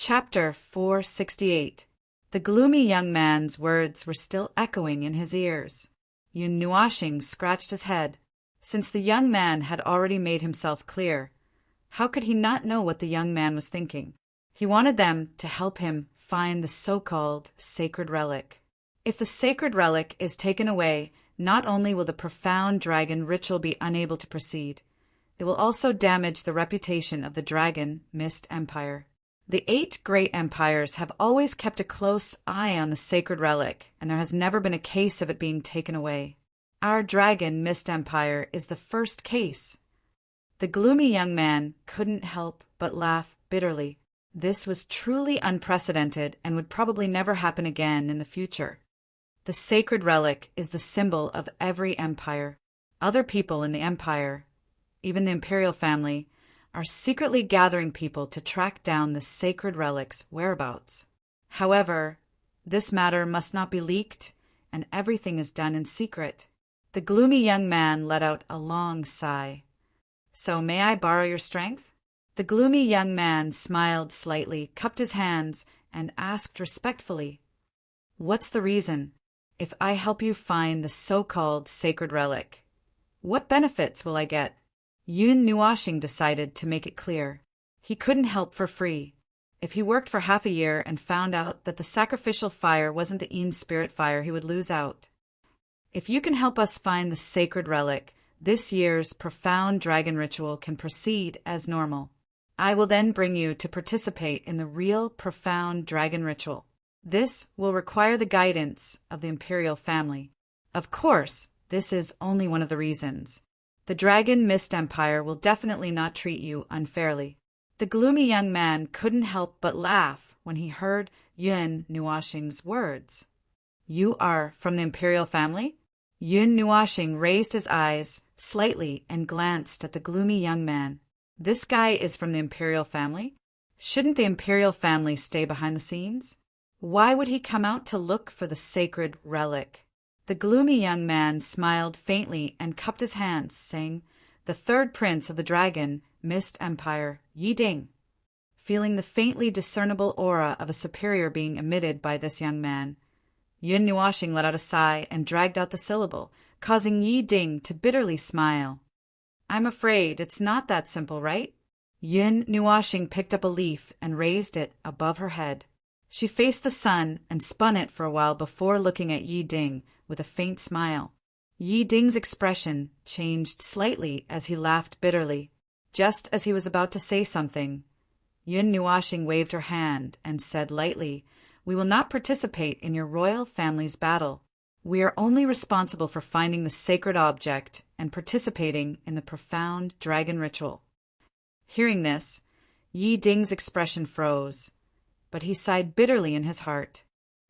Chapter 468. The gloomy young man's words were still echoing in his ears. Yun Nuashing scratched his head. Since the young man had already made himself clear, how could he not know what the young man was thinking? He wanted them to help him find the so-called sacred relic. If the sacred relic is taken away, not only will the profound dragon ritual be unable to proceed, it will also damage the reputation of the Dragon Mist Empire. The 8 great empires have always kept a close eye on the sacred relic, and there has never been a case of it being taken away. Our Dragon Mist Empire is the first case. The gloomy young man couldn't help but laugh bitterly. This was truly unprecedented and would probably never happen again in the future. The sacred relic is the symbol of every empire. Other people in the empire, even the imperial family, are secretly gathering people to track down the sacred relic's whereabouts. However, this matter must not be leaked, and everything is done in secret. The gloomy young man let out a long sigh. "So may I borrow your strength?" The gloomy young man smiled slightly, cupped his hands, and asked respectfully, "What's the reason? If I help you find the so-called sacred relic, what benefits will I get?" Yun Nuashing decided to make it clear. He couldn't help for free. If he worked for half a year and found out that the sacrificial fire wasn't the Een spirit fire, he would lose out. "If you can help us find the sacred relic, this year's profound dragon ritual can proceed as normal. I will then bring you to participate in the real profound dragon ritual. This will require the guidance of the imperial family. Of course, this is only one of the reasons. The Dragon Mist Empire will definitely not treat you unfairly." The gloomy young man couldn't help but laugh when he heard Yun Nuashing's words. "You are from the imperial family?" Yun Nuashing raised his eyes slightly and glanced at the gloomy young man. This guy is from the imperial family? Shouldn't the imperial family stay behind the scenes? Why would he come out to look for the sacred relic? The gloomy young man smiled faintly and cupped his hands, saying, "The third prince of the Dragon Mist Empire, Yi Ding." Feeling the faintly discernible aura of a superior being emitted by this young man, Yun Nuashing let out a sigh and dragged out the syllable, causing Yi Ding to bitterly smile. "I'm afraid it's not that simple, right?" Yun Nuashing picked up a leaf and raised it above her head. She faced the sun and spun it for a while before looking at Yi Ding with a faint smile. Yi Ding's expression changed slightly as he laughed bitterly. Just as he was about to say something, Yun Nuashing waved her hand and said lightly, "We will not participate in your royal family's battle. We are only responsible for finding the sacred object and participating in the profound dragon ritual." Hearing this, Yi Ding's expression froze, but he sighed bitterly in his heart.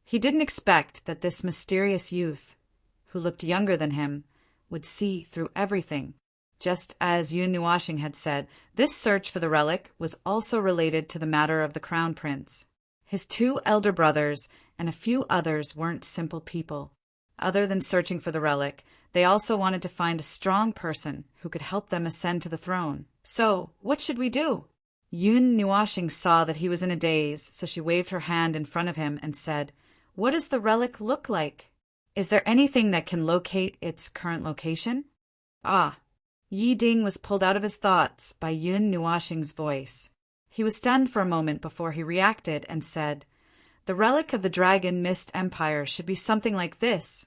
He didn't expect that this mysterious youth, who looked younger than him, would see through everything. Just as Yun Nuashing had said, this search for the relic was also related to the matter of the crown prince. His 2 elder brothers and a few others weren't simple people. Other than searching for the relic, they also wanted to find a strong person who could help them ascend to the throne. "So, what should we do?" Yun Nuashing saw that he was in a daze, so she waved her hand in front of him and said, "What does the relic look like? Is there anything that can locate its current location?" "Ah." Yi Ding was pulled out of his thoughts by Yun Nuashing's voice. He was stunned for a moment before he reacted and said, "The relic of the Dragon Mist Empire should be something like this."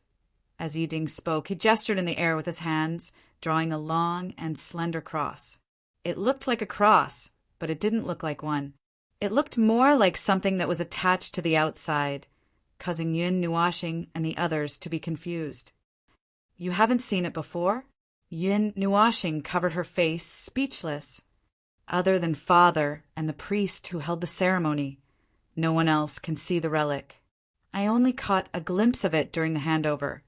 As Yi Ding spoke, he gestured in the air with his hands, drawing a long and slender cross. It looked like a cross, but it didn't look like one. It looked more like something that was attached to the outside, causing Yun Nuashing and the others to be confused. "You haven't seen it before?" Yun Nuashing covered her face, speechless. Other than Father and the priest who held the ceremony, no one else can see the relic. "I only caught a glimpse of it during the handover,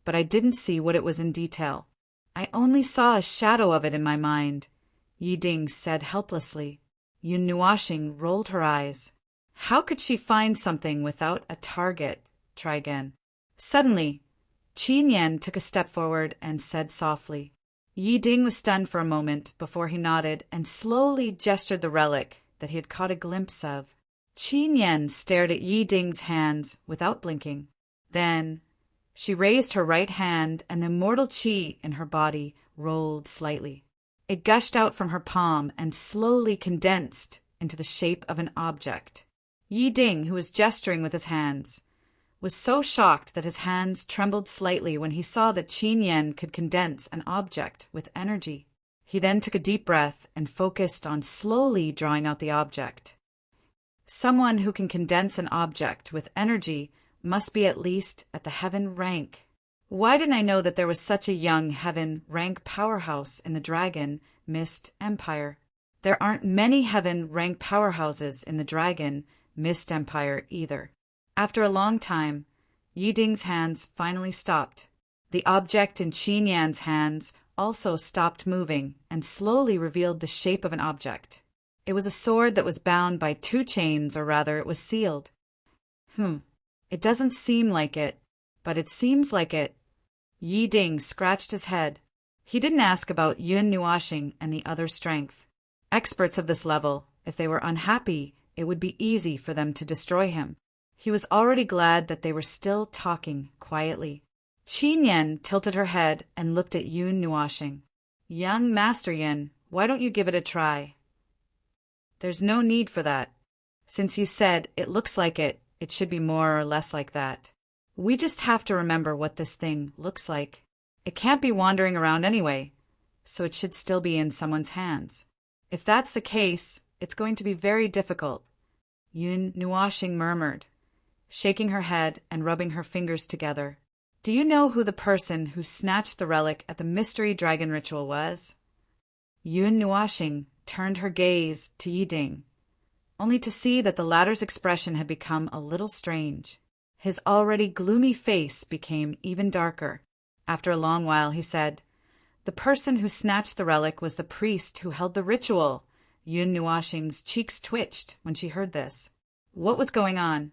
but I didn't see what it was in detail. I only saw a shadow of it in my mind," Yi Ding said helplessly. Yun Nuashing rolled her eyes. How could she find something without a target? Try again. Suddenly, Qin Yan took a step forward and said softly. Yi Ding was stunned for a moment before he nodded and slowly gestured the relic that he had caught a glimpse of. Qin Yan stared at Yi Ding's hands without blinking. Then she raised her right hand, and the immortal qi in her body rolled slightly. It gushed out from her palm and slowly condensed into the shape of an object. Yi Ding, who was gesturing with his hands, was so shocked that his hands trembled slightly when he saw that Qin Yan could condense an object with energy. He then took a deep breath and focused on slowly drawing out the object. Someone who can condense an object with energy must be at least at the heaven rank. Why didn't I know that there was such a young heaven rank powerhouse in the Dragon Mist Empire? There aren't many heaven rank powerhouses in the Dragon Mist Empire either. After a long time, Yi Ding's hands finally stopped. The object in Qin Yan's hands also stopped moving and slowly revealed the shape of an object. It was a sword that was bound by 2 chains, or rather, it was sealed. It doesn't seem like it, but it seems like it. Yi Ding scratched his head. He didn't ask about Yun Nuashing and the other strength. Experts of this level, if they were unhappy, it would be easy for them to destroy him. He was already glad that they were still talking quietly. Qin Yan tilted her head and looked at Yun Nuashing. Young Master Yin, why don't you give it a try? There's no need for that. Since you said it looks like it, it should be more or less like that. We just have to remember what this thing looks like. It can't be wandering around anyway, so it should still be in someone's hands. If that's the case, it's going to be very difficult, Yun Nuashing murmured, shaking her head and rubbing her fingers together. Do you know who the person who snatched the relic at the mystery dragon ritual was? Yun Nuashing turned her gaze to Yi Ding, only to see that the latter's expression had become a little strange. His already gloomy face became even darker. After a long while, he said, "The person who snatched the relic was the priest who held the ritual." Yun Nuashing's cheeks twitched when she heard this. What was going on?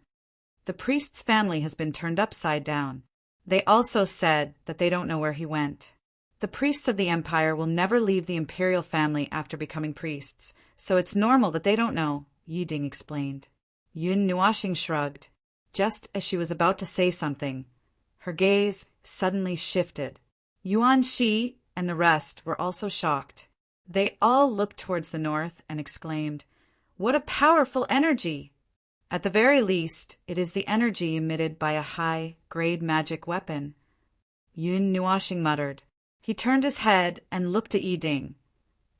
The priest's family has been turned upside down. They also said that they don't know where he went. The priests of the Empire will never leave the imperial family after becoming priests, so it's normal that they don't know, Yi Ding explained. Yun Nuashing shrugged. Just as she was about to say something, her gaze suddenly shifted. Yuan Shi and the rest were also shocked. They all looked towards the north and exclaimed, "What a powerful energy!" At the very least, it is the energy emitted by a high-grade magic weapon, Yun Nuashing muttered. He turned his head and looked at Yi Ding,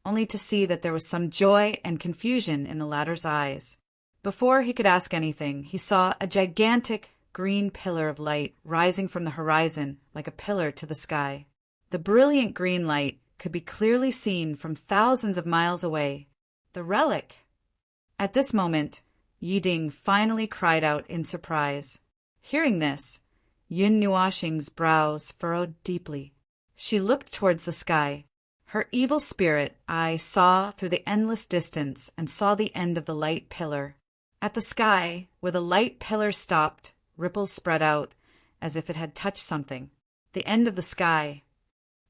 only to see that there was some joy and confusion in the latter's eyes. Before he could ask anything, he saw a gigantic green pillar of light rising from the horizon like a pillar to the sky. The brilliant green light could be clearly seen from thousands of miles away. The relic! At this moment, Yi Ding finally cried out in surprise. Hearing this, Yun Nuashing's brows furrowed deeply. She looked towards the sky. Her evil spirit eye saw through the endless distance and saw the end of the light pillar. At the sky, where the light pillar stopped, ripples spread out, as if it had touched something. The end of the sky.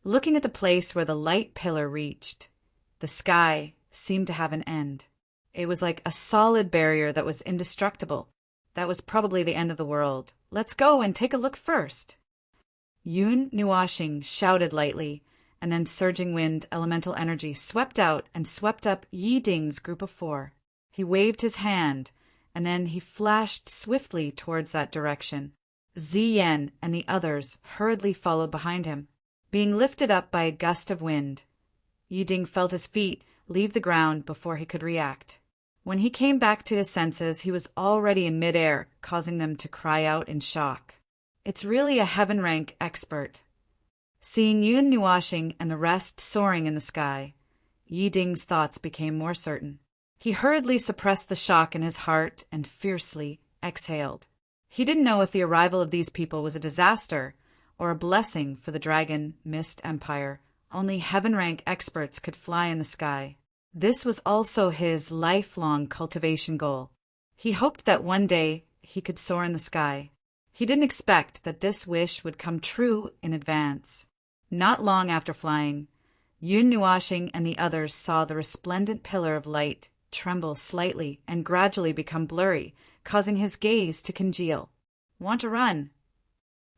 Looking at the place where the light pillar reached, the sky seemed to have an end. It was like a solid barrier that was indestructible. That was probably the end of the world. Let's go and take a look first. Yun Nuashing shouted lightly, and then surging wind elemental energy swept out and swept up Yi Ding's group of 4. He waved his hand, and then he flashed swiftly towards that direction. Ziyan and the others hurriedly followed behind him. Being lifted up by a gust of wind, Yi Ding felt his feet leave the ground before he could react. When he came back to his senses, he was already in midair, causing them to cry out in shock. It's really a heaven rank expert. Seeing Yun Nuashing and the rest soaring in the sky, Yi Ding's thoughts became more certain. He hurriedly suppressed the shock in his heart and fiercely exhaled. He didn't know if the arrival of these people was a disaster or a blessing for the Dragon Mist Empire. Only heaven rank experts could fly in the sky. This was also his lifelong cultivation goal. He hoped that one day he could soar in the sky. He didn't expect that this wish would come true in advance. Not long after flying, Yun Nuashing and the others saw the resplendent pillar of light tremble slightly and gradually become blurry, causing his gaze to congeal. Want to run?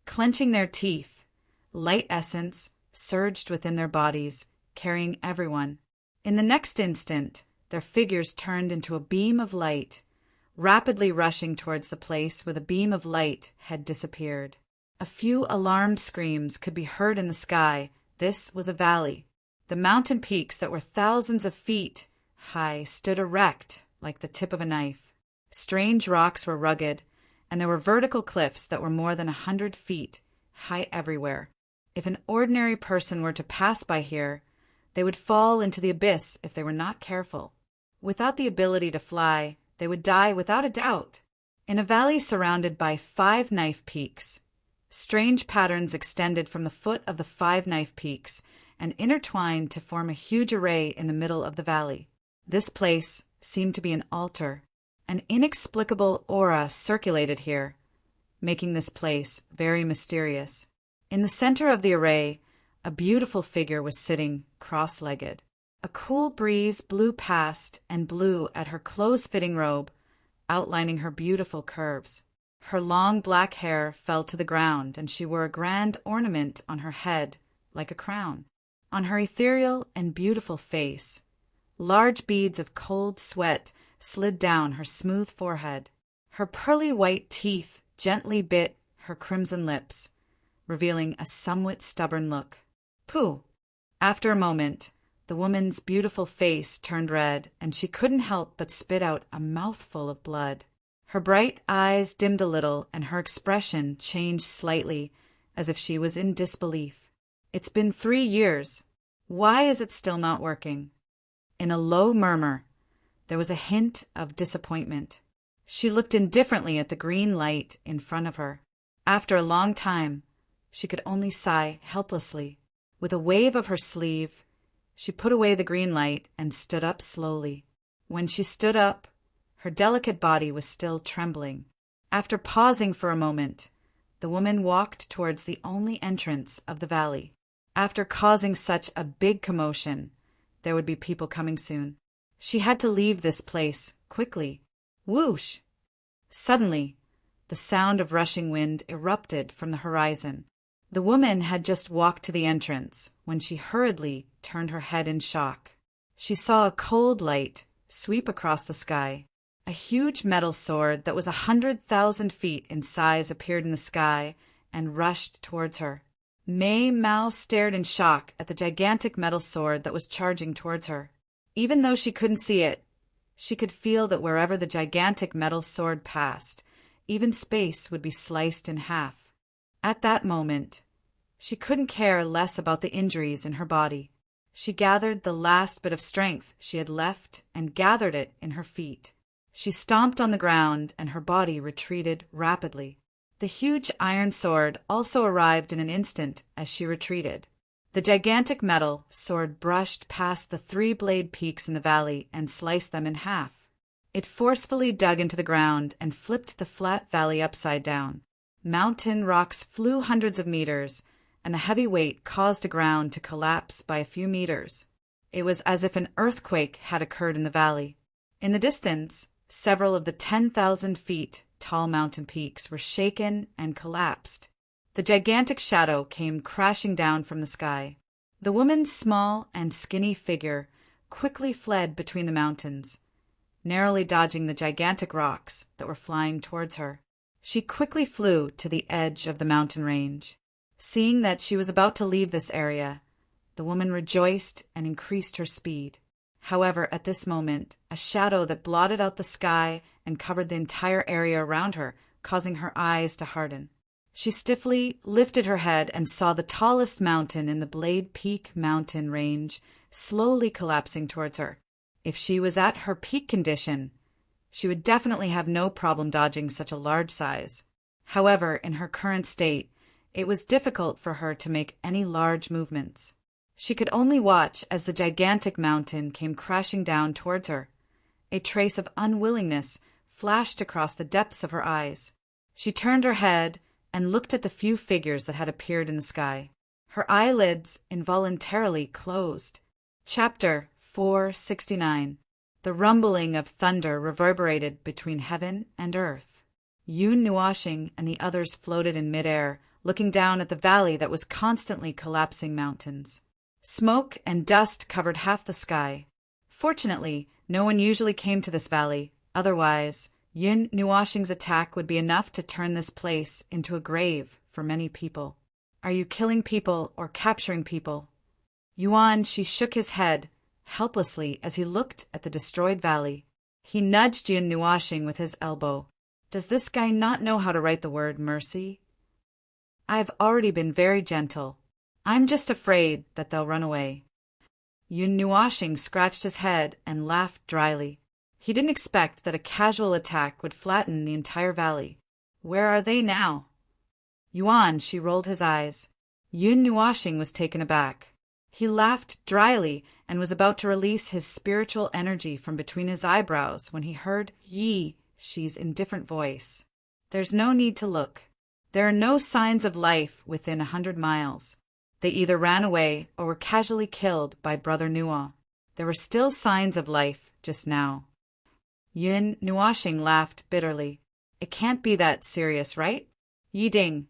Clenching their teeth, light essence surged within their bodies, carrying everyone. In the next instant, their figures turned into a beam of light, rapidly rushing towards the place where the beam of light had disappeared. A few alarmed screams could be heard in the sky. This was a valley. The mountain peaks that were thousands of feet high stood erect like the tip of a knife. Strange rocks were rugged, and there were vertical cliffs that were more than 100 feet high everywhere. If an ordinary person were to pass by here, they would fall into the abyss if they were not careful. Without the ability to fly, they would die without a doubt. In a valley surrounded by 5 knife peaks, strange patterns extended from the foot of the 5 knife peaks and intertwined to form a huge array in the middle of the valley. This place seemed to be an altar. An inexplicable aura circulated here, making this place very mysterious. In the center of the array, a beautiful figure was sitting cross-legged. A cool breeze blew past and blew at her close-fitting robe, outlining her beautiful curves. Her long black hair fell to the ground, and she wore a grand ornament on her head, like a crown. On her ethereal and beautiful face, large beads of cold sweat slid down her smooth forehead. Her pearly white teeth gently bit her crimson lips, revealing a somewhat stubborn look. Pooh! After a moment, the woman's beautiful face turned red, and she couldn't help but spit out a mouthful of blood. Her bright eyes dimmed a little, and her expression changed slightly, as if she was in disbelief. It's been 3 years. Why is it still not working? In a low murmur, there was a hint of disappointment. She looked indifferently at the green light in front of her. After a long time, she could only sigh helplessly. With a wave of her sleeve, she put away the green light and stood up slowly. When she stood up, her delicate body was still trembling. After pausing for a moment, the woman walked towards the only entrance of the valley. After causing such a big commotion, there would be people coming soon. She had to leave this place quickly. Whoosh! Suddenly, the sound of rushing wind erupted from the horizon. The woman had just walked to the entrance when she hurriedly turned her head in shock. She saw a cold light sweep across the sky. A huge metal sword that was 100,000 feet in size appeared in the sky and rushed towards her. Mei Mao stared in shock at the gigantic metal sword that was charging towards her. Even though she couldn't see it, she could feel that wherever the gigantic metal sword passed, even space would be sliced in half. At that moment, she couldn't care less about the injuries in her body. She gathered the last bit of strength she had left and gathered it in her feet. She stomped on the ground and her body retreated rapidly. The huge iron sword also arrived in an instant as she retreated. The gigantic metal sword brushed past the 3 blade peaks in the valley and sliced them in half. It forcefully dug into the ground and flipped the flat valley upside down. Mountain rocks flew hundreds of meters, and the heavy weight caused the ground to collapse by a few meters. It was as if an earthquake had occurred in the valley. In the distance, several of the 10,000 feet tall mountain peaks were shaken and collapsed. The gigantic shadow came crashing down from the sky. The woman's small and skinny figure quickly fled between the mountains, narrowly dodging the gigantic rocks that were flying towards her. She quickly flew to the edge of the mountain range. Seeing that she was about to leave this area, the woman rejoiced and increased her speed. However, at this moment, a shadow that blotted out the sky and covered the entire area around her, causing her eyes to harden. She stiffly lifted her head and saw the tallest mountain in the Blade Peak mountain range slowly collapsing towards her. If she was at her peak condition, she would definitely have no problem dodging such a large size. However, in her current state, it was difficult for her to make any large movements. She could only watch as the gigantic mountain came crashing down towards her. A trace of unwillingness flashed across the depths of her eyes. She turned her head and looked at the few figures that had appeared in the sky. Her eyelids involuntarily closed. Chapter 469. The rumbling of thunder reverberated between heaven and earth. Yun Nuashing and the others floated in midair, looking down at the valley that was constantly collapsing mountains. Smoke and dust covered half the sky. Fortunately, no one usually came to this valley, otherwise, Yun Nuashing's attack would be enough to turn this place into a grave for many people. Are you killing people or capturing people? Yuan Shi shook his head helplessly as he looked at the destroyed valley. He nudged Yun Nuashing with his elbow. Does this guy not know how to write the word mercy? I've already been very gentle. I'm just afraid that they'll run away. Yun Nuashing scratched his head and laughed dryly. He didn't expect that a casual attack would flatten the entire valley. Where are they now? Yuan Shi rolled his eyes. Yun Nuashing was taken aback. He laughed dryly and was about to release his spiritual energy from between his eyebrows when he heard Yi Shi's indifferent voice. There's no need to look. There are no signs of life within 100 miles. They either ran away or were casually killed by Brother Nua. There were still signs of life just now. Yun Nuashing laughed bitterly. It can't be that serious, right? Yi Ding,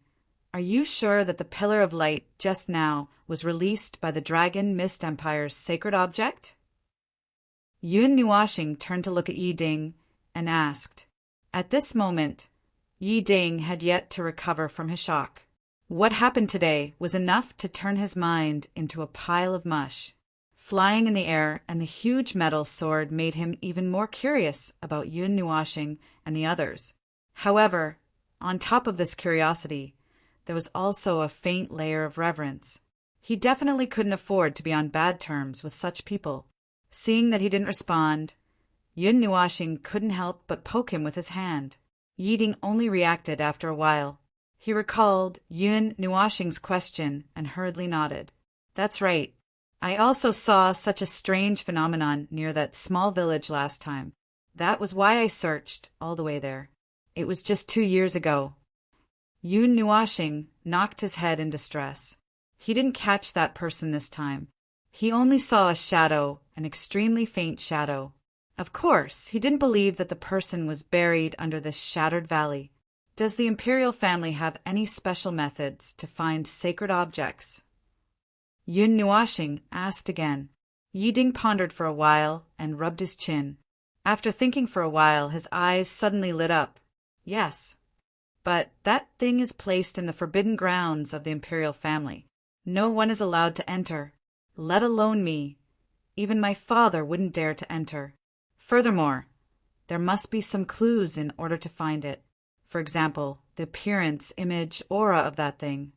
are you sure that the pillar of light just now was released by the Dragon Mist Empire's sacred object? Yun Nuashing turned to look at Yi Ding and asked. At this moment, Yi Ding had yet to recover from his shock. What happened today was enough to turn his mind into a pile of mush. Flying in the air and the huge metal sword made him even more curious about Yun Nuashing and the others. However, on top of this curiosity, there was also a faint layer of reverence. He definitely couldn't afford to be on bad terms with such people. Seeing that he didn't respond, Yun Nuashing couldn't help but poke him with his hand. Yi Ding only reacted after a while. He recalled Yun Nuashing's question and hurriedly nodded. That's right. I also saw such a strange phenomenon near that small village last time. That was why I searched all the way there. It was just 2 years ago. Yun Nuashing knocked his head in distress. He didn't catch that person this time. He only saw a shadow, an extremely faint shadow. Of course, he didn't believe that the person was buried under this shattered valley. Does the imperial family have any special methods to find sacred objects? Yun Nuashing asked again. Yi Ding pondered for a while and rubbed his chin. After thinking for a while, his eyes suddenly lit up. Yes, but that thing is placed in the forbidden grounds of the imperial family. No one is allowed to enter, let alone me. Even my father wouldn't dare to enter. Furthermore, there must be some clues in order to find it. For example, the appearance, image, aura of that thing.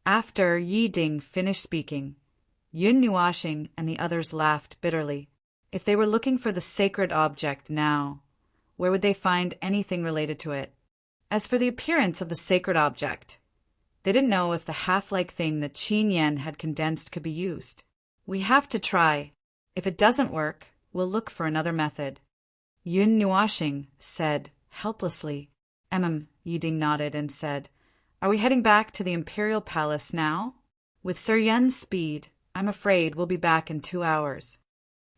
After Yi Ding finished speaking, Yun Nuashing and the others laughed bitterly. If they were looking for the sacred object now, where would they find anything related to it? As for the appearance of the sacred object, they didn't know if the half-like thing that Qin Yan had condensed could be used. We have to try. If it doesn't work, we'll look for another method. Yun Nuashing said helplessly. Yi Ding nodded and said, Are we heading back to the Imperial Palace now? With Sir Yun's speed, I'm afraid we'll be back in 2 hours.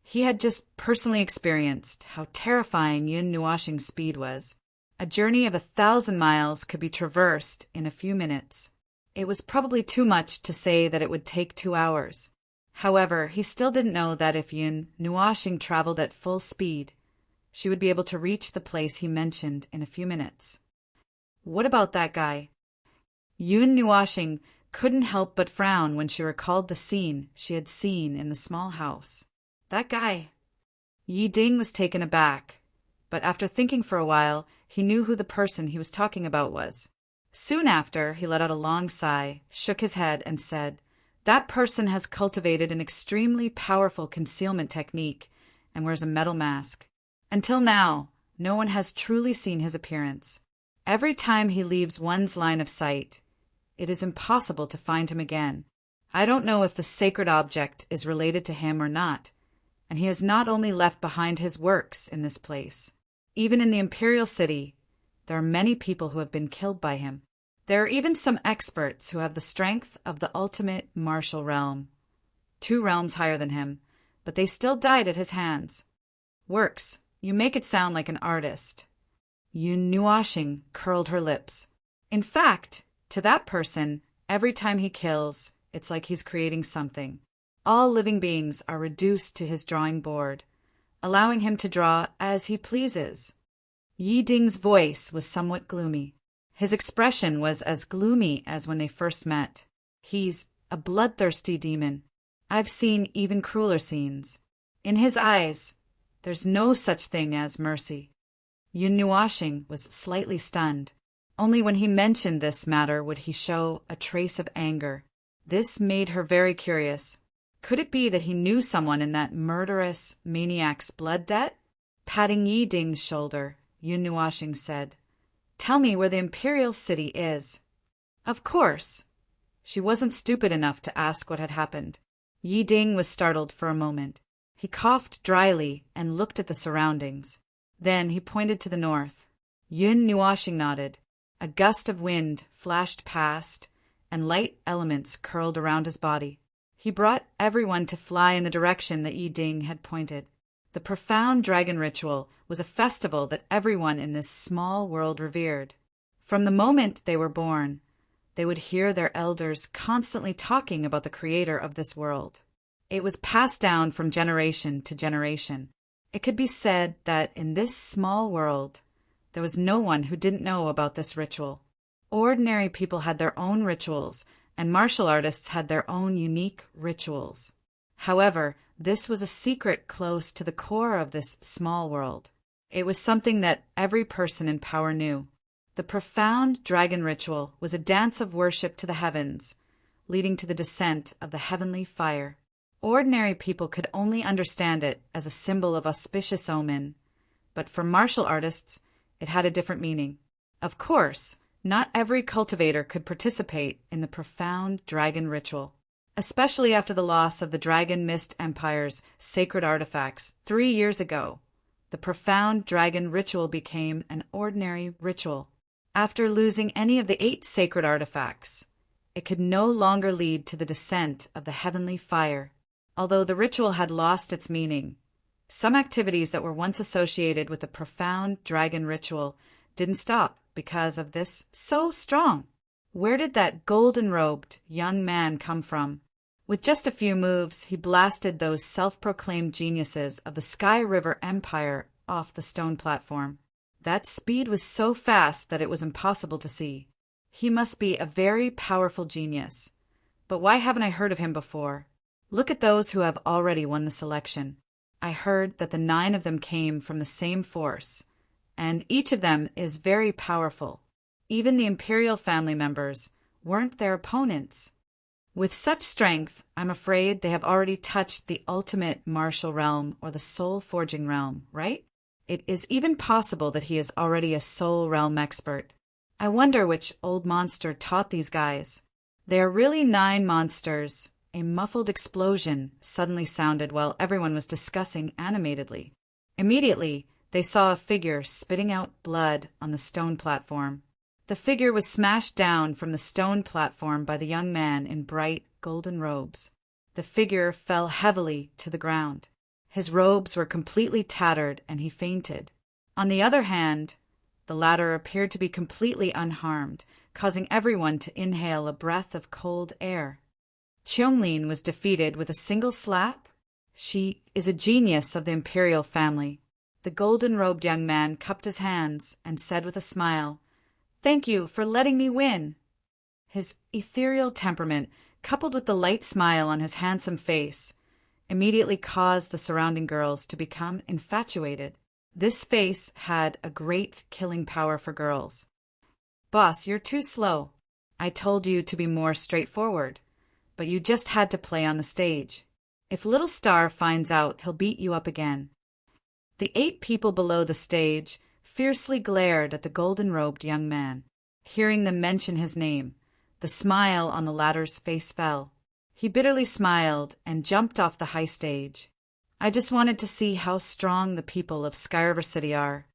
He had just personally experienced how terrifying Yun Nuashing's speed was. A journey of 1,000 miles could be traversed in a few minutes. It was probably too much to say that it would take 2 hours. However, he still didn't know that if Yun Nuashing traveled at full speed, she would be able to reach the place he mentioned in a few minutes. What about that guy? Yun Nuashing couldn't help but frown when she recalled the scene she had seen in the small house. That guy. Yi Ding was taken aback, but after thinking for a while, he knew who the person he was talking about was. Soon after, he let out a long sigh, shook his head, and said, That person has cultivated an extremely powerful concealment technique and wears a metal mask. Until now, no one has truly seen his appearance. Every time he leaves one's line of sight, it is impossible to find him again. I don't know if the sacred object is related to him or not, and he has not only left behind his works in this place. Even in the imperial city, there are many people who have been killed by him. There are even some experts who have the strength of the ultimate martial realm, 2 realms higher than him, but they still died at his hands. Works. You make it sound like an artist. Yun Nuashing curled her lips. In fact, to that person, every time he kills, it's like he's creating something. All living beings are reduced to his drawing board, allowing him to draw as he pleases. Yi Ding's voice was somewhat gloomy. His expression was as gloomy as when they first met. He's a bloodthirsty demon. I've seen even crueler scenes. In his eyes, there's no such thing as mercy. Yun Nuashing was slightly stunned. Only when he mentioned this matter would he show a trace of anger. This made her very curious. Could it be that he knew someone in that murderous maniac's blood debt? Patting Yi Ding's shoulder, Yun Nuashing said, "Tell me where the Imperial City is." Of course. She wasn't stupid enough to ask what had happened. Yi Ding was startled for a moment. He coughed dryly and looked at the surroundings. Then he pointed to the north. Yun Nuashing nodded. A gust of wind flashed past, and light elements curled around his body. He brought everyone to fly in the direction that Yi Ding had pointed. The profound dragon ritual was a festival that everyone in this small world revered. From the moment they were born, they would hear their elders constantly talking about the creator of this world. It was passed down from generation to generation. It could be said that in this small world, there was no one who didn't know about this ritual. Ordinary people had their own rituals, and martial artists had their own unique rituals. However, this was a secret close to the core of this small world. It was something that every person in power knew. The profound dragon ritual was a dance of worship to the heavens, leading to the descent of the heavenly fire. Ordinary people could only understand it as a symbol of auspicious omen, but for martial artists, it had a different meaning. Of course, not every cultivator could participate in the profound dragon ritual, especially after the loss of the Dragon Mist Empire's sacred artifacts 3 years ago. The profound dragon ritual became an ordinary ritual. After losing any of the 8 sacred artifacts, it could no longer lead to the descent of the heavenly fire. Although the ritual had lost its meaning, some activities that were once associated with the profound dragon ritual didn't stop because of this so strong. Where did that golden-robed young man come from? With just a few moves, he blasted those self-proclaimed geniuses of the Sky River Empire off the stone platform. That speed was so fast that it was impossible to see. He must be a very powerful genius. But why haven't I heard of him before? Look at those who have already won the selection. I heard that the 9 of them came from the same force, and each of them is very powerful. Even the Imperial family members weren't their opponents. With such strength, I'm afraid they have already touched the ultimate martial realm or the soul-forging realm, right? It is even possible that he is already a soul realm expert. I wonder which old monster taught these guys. They are really 9 monsters. A muffled explosion suddenly sounded while everyone was discussing animatedly. Immediately, they saw a figure spitting out blood on the stone platform. The figure was smashed down from the stone platform by the young man in bright golden robes. The figure fell heavily to the ground. His robes were completely tattered and he fainted. On the other hand, the latter appeared to be completely unharmed, causing everyone to inhale a breath of cold air. Cheonglin was defeated with a single slap. She is a genius of the imperial family. The golden-robed young man cupped his hands and said with a smile, "Thank you for letting me win." His ethereal temperament, coupled with the light smile on his handsome face, immediately caused the surrounding girls to become infatuated. This face had a great killing power for girls. "Boss, you're too slow. I told you to be more straightforward. But you just had to play on the stage. If Little Star finds out, he'll beat you up again." The 8 people below the stage fiercely glared at the golden-robed young man. Hearing them mention his name, the smile on the latter's face fell. He bitterly smiled and jumped off the high stage. "I just wanted to see how strong the people of Sky River City are.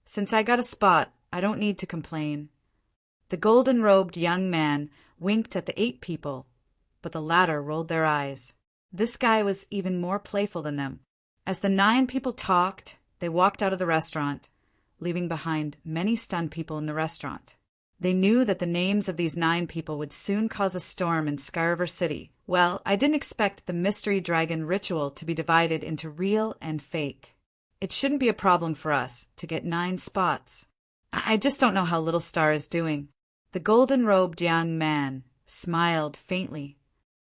Since I got a spot, I don't need to complain." The golden-robed young man winked at the 8 people, but the latter rolled their eyes. This guy was even more playful than them. As the 9 people talked, They walked out of the restaurant, leaving behind many stunned people in the restaurant. They knew that the names of these 9 people would soon cause a storm in Skyriver City. Well, I didn't expect the mystery dragon ritual to be divided into real and fake. It shouldn't be a problem for us to get 9 spots. I just don't know how Little Star is doing. The golden-robed young man smiled faintly.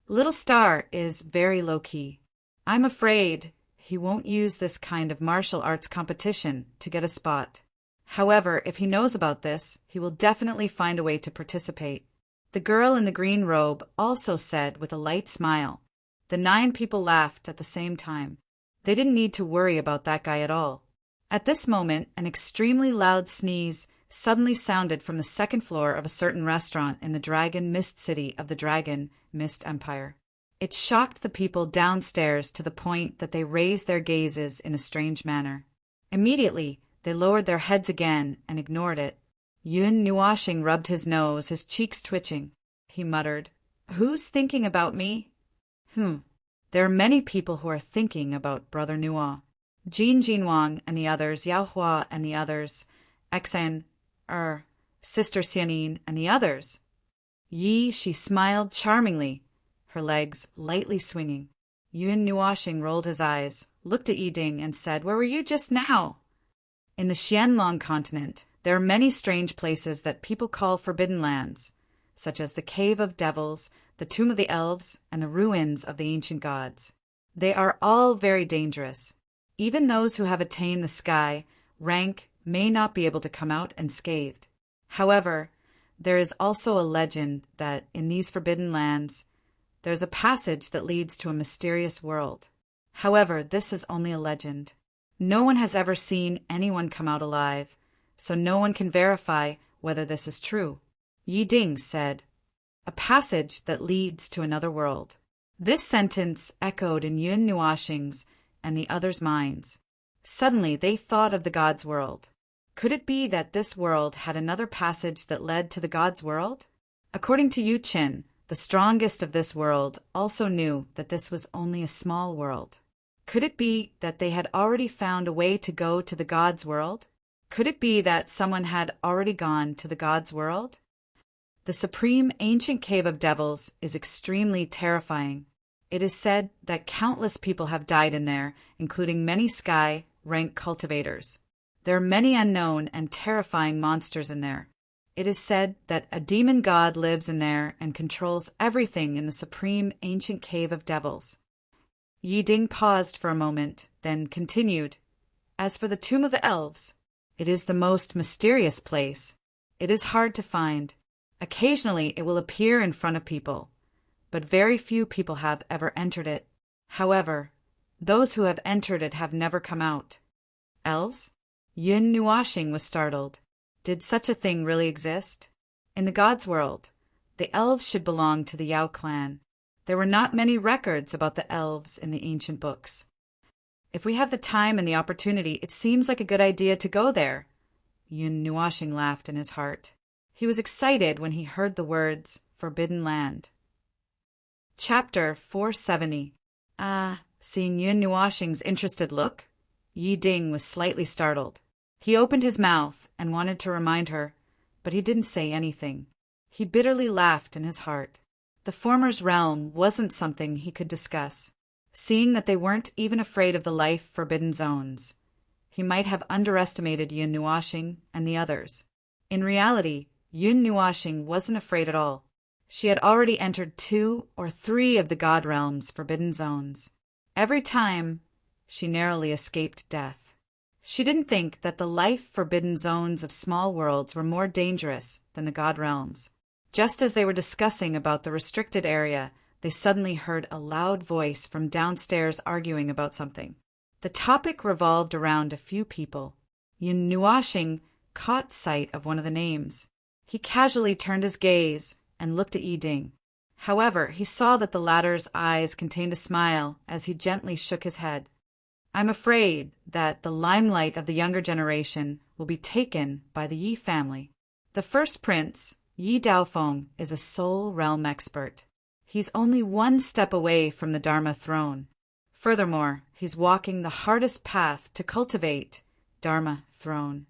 Little Star is very low-key. I'm afraid he won't use this kind of martial arts competition to get a spot. However, if he knows about this, he will definitely find a way to participate. The girl in the green robe also said with a light smile. The 9 people laughed at the same time. They didn't need to worry about that guy at all. At this moment, an extremely loud sneeze suddenly sounded from the second floor of a certain restaurant in the Dragon Mist City of the Dragon Mist Empire. It shocked the people downstairs to the point that they raised their gazes in a strange manner. Immediately, they lowered their heads again and ignored it. Yun Nuashing rubbed his nose, his cheeks twitching. He muttered, "Who's thinking about me?" There are many people who are thinking about Brother Nua. Jin Jinwang and the others, Yao Hua and the others, Xen, Sister Xianin and the others. Yi, she smiled charmingly, her legs lightly swinging. Yun Nuashing rolled his eyes, looked at Yiding and said, "Where were you just now?" In the Xianlong continent, there are many strange places that people call forbidden lands, such as the Cave of Devils, the Tomb of the Elves, and the ruins of the ancient gods. They are all very dangerous. Even those who have attained the sky rank may not be able to come out unscathed. However, there is also a legend that in these forbidden lands, there's a passage that leads to a mysterious world. However, this is only a legend. No one has ever seen anyone come out alive, so no one can verify whether this is true. Yi Ding said, "A passage that leads to another world." This sentence echoed in Yun Nuashing's and the others' minds. Suddenly they thought of the God's world. Could it be that this world had another passage that led to the God's world? According to Yu Qin, the strongest of this world also knew that this was only a small world. Could it be that they had already found a way to go to the God's world? Could it be that someone had already gone to the God's world? The supreme ancient Cave of Devils is extremely terrifying. It is said that countless people have died in there, including many sky rank cultivators. There are many unknown and terrifying monsters in there. It is said that a demon god lives in there and controls everything in the supreme ancient Cave of Devils. Yi Ding paused for a moment, then continued. As for the Tomb of the Elves, it is the most mysterious place. It is hard to find. Occasionally it will appear in front of people, but very few people have ever entered it. However, those who have entered it have never come out. Elves? Yun Nuashing was startled. Did such a thing really exist? In the God's world, the elves should belong to the Yao clan. There were not many records about the elves in the ancient books. If we have the time and the opportunity, it seems like a good idea to go there. Yun Nuashing laughed in his heart. He was excited when he heard the words, Forbidden Land. Chapter 470. Seeing Yun Nuashing's interested look, Yi Ding was slightly startled. He opened his mouth and wanted to remind her, but he didn't say anything. He bitterly laughed in his heart. The former's realm wasn't something he could discuss, seeing that they weren't even afraid of the life-forbidden zones. He might have underestimated Yun Nuashing and the others. In reality, Yun Nuashing wasn't afraid at all. She had already entered 2 or 3 of the God Realm's forbidden zones. Every time, she narrowly escaped death. She didn't think that the life-forbidden zones of small worlds were more dangerous than the God Realms. Just as they were discussing about the restricted area, they suddenly heard a loud voice from downstairs arguing about something. The topic revolved around a few people. Yun Nuashing caught sight of one of the names. He casually turned his gaze and looked at Yi Ding. However, he saw that the latter's eyes contained a smile as he gently shook his head. I'm afraid that the limelight of the younger generation will be taken by the Yi family. The first prince, Yi Daofeng, is a soul realm expert. He's only 1 step away from the Dharma throne. Furthermore, he's walking the hardest path to cultivate Dharma throne.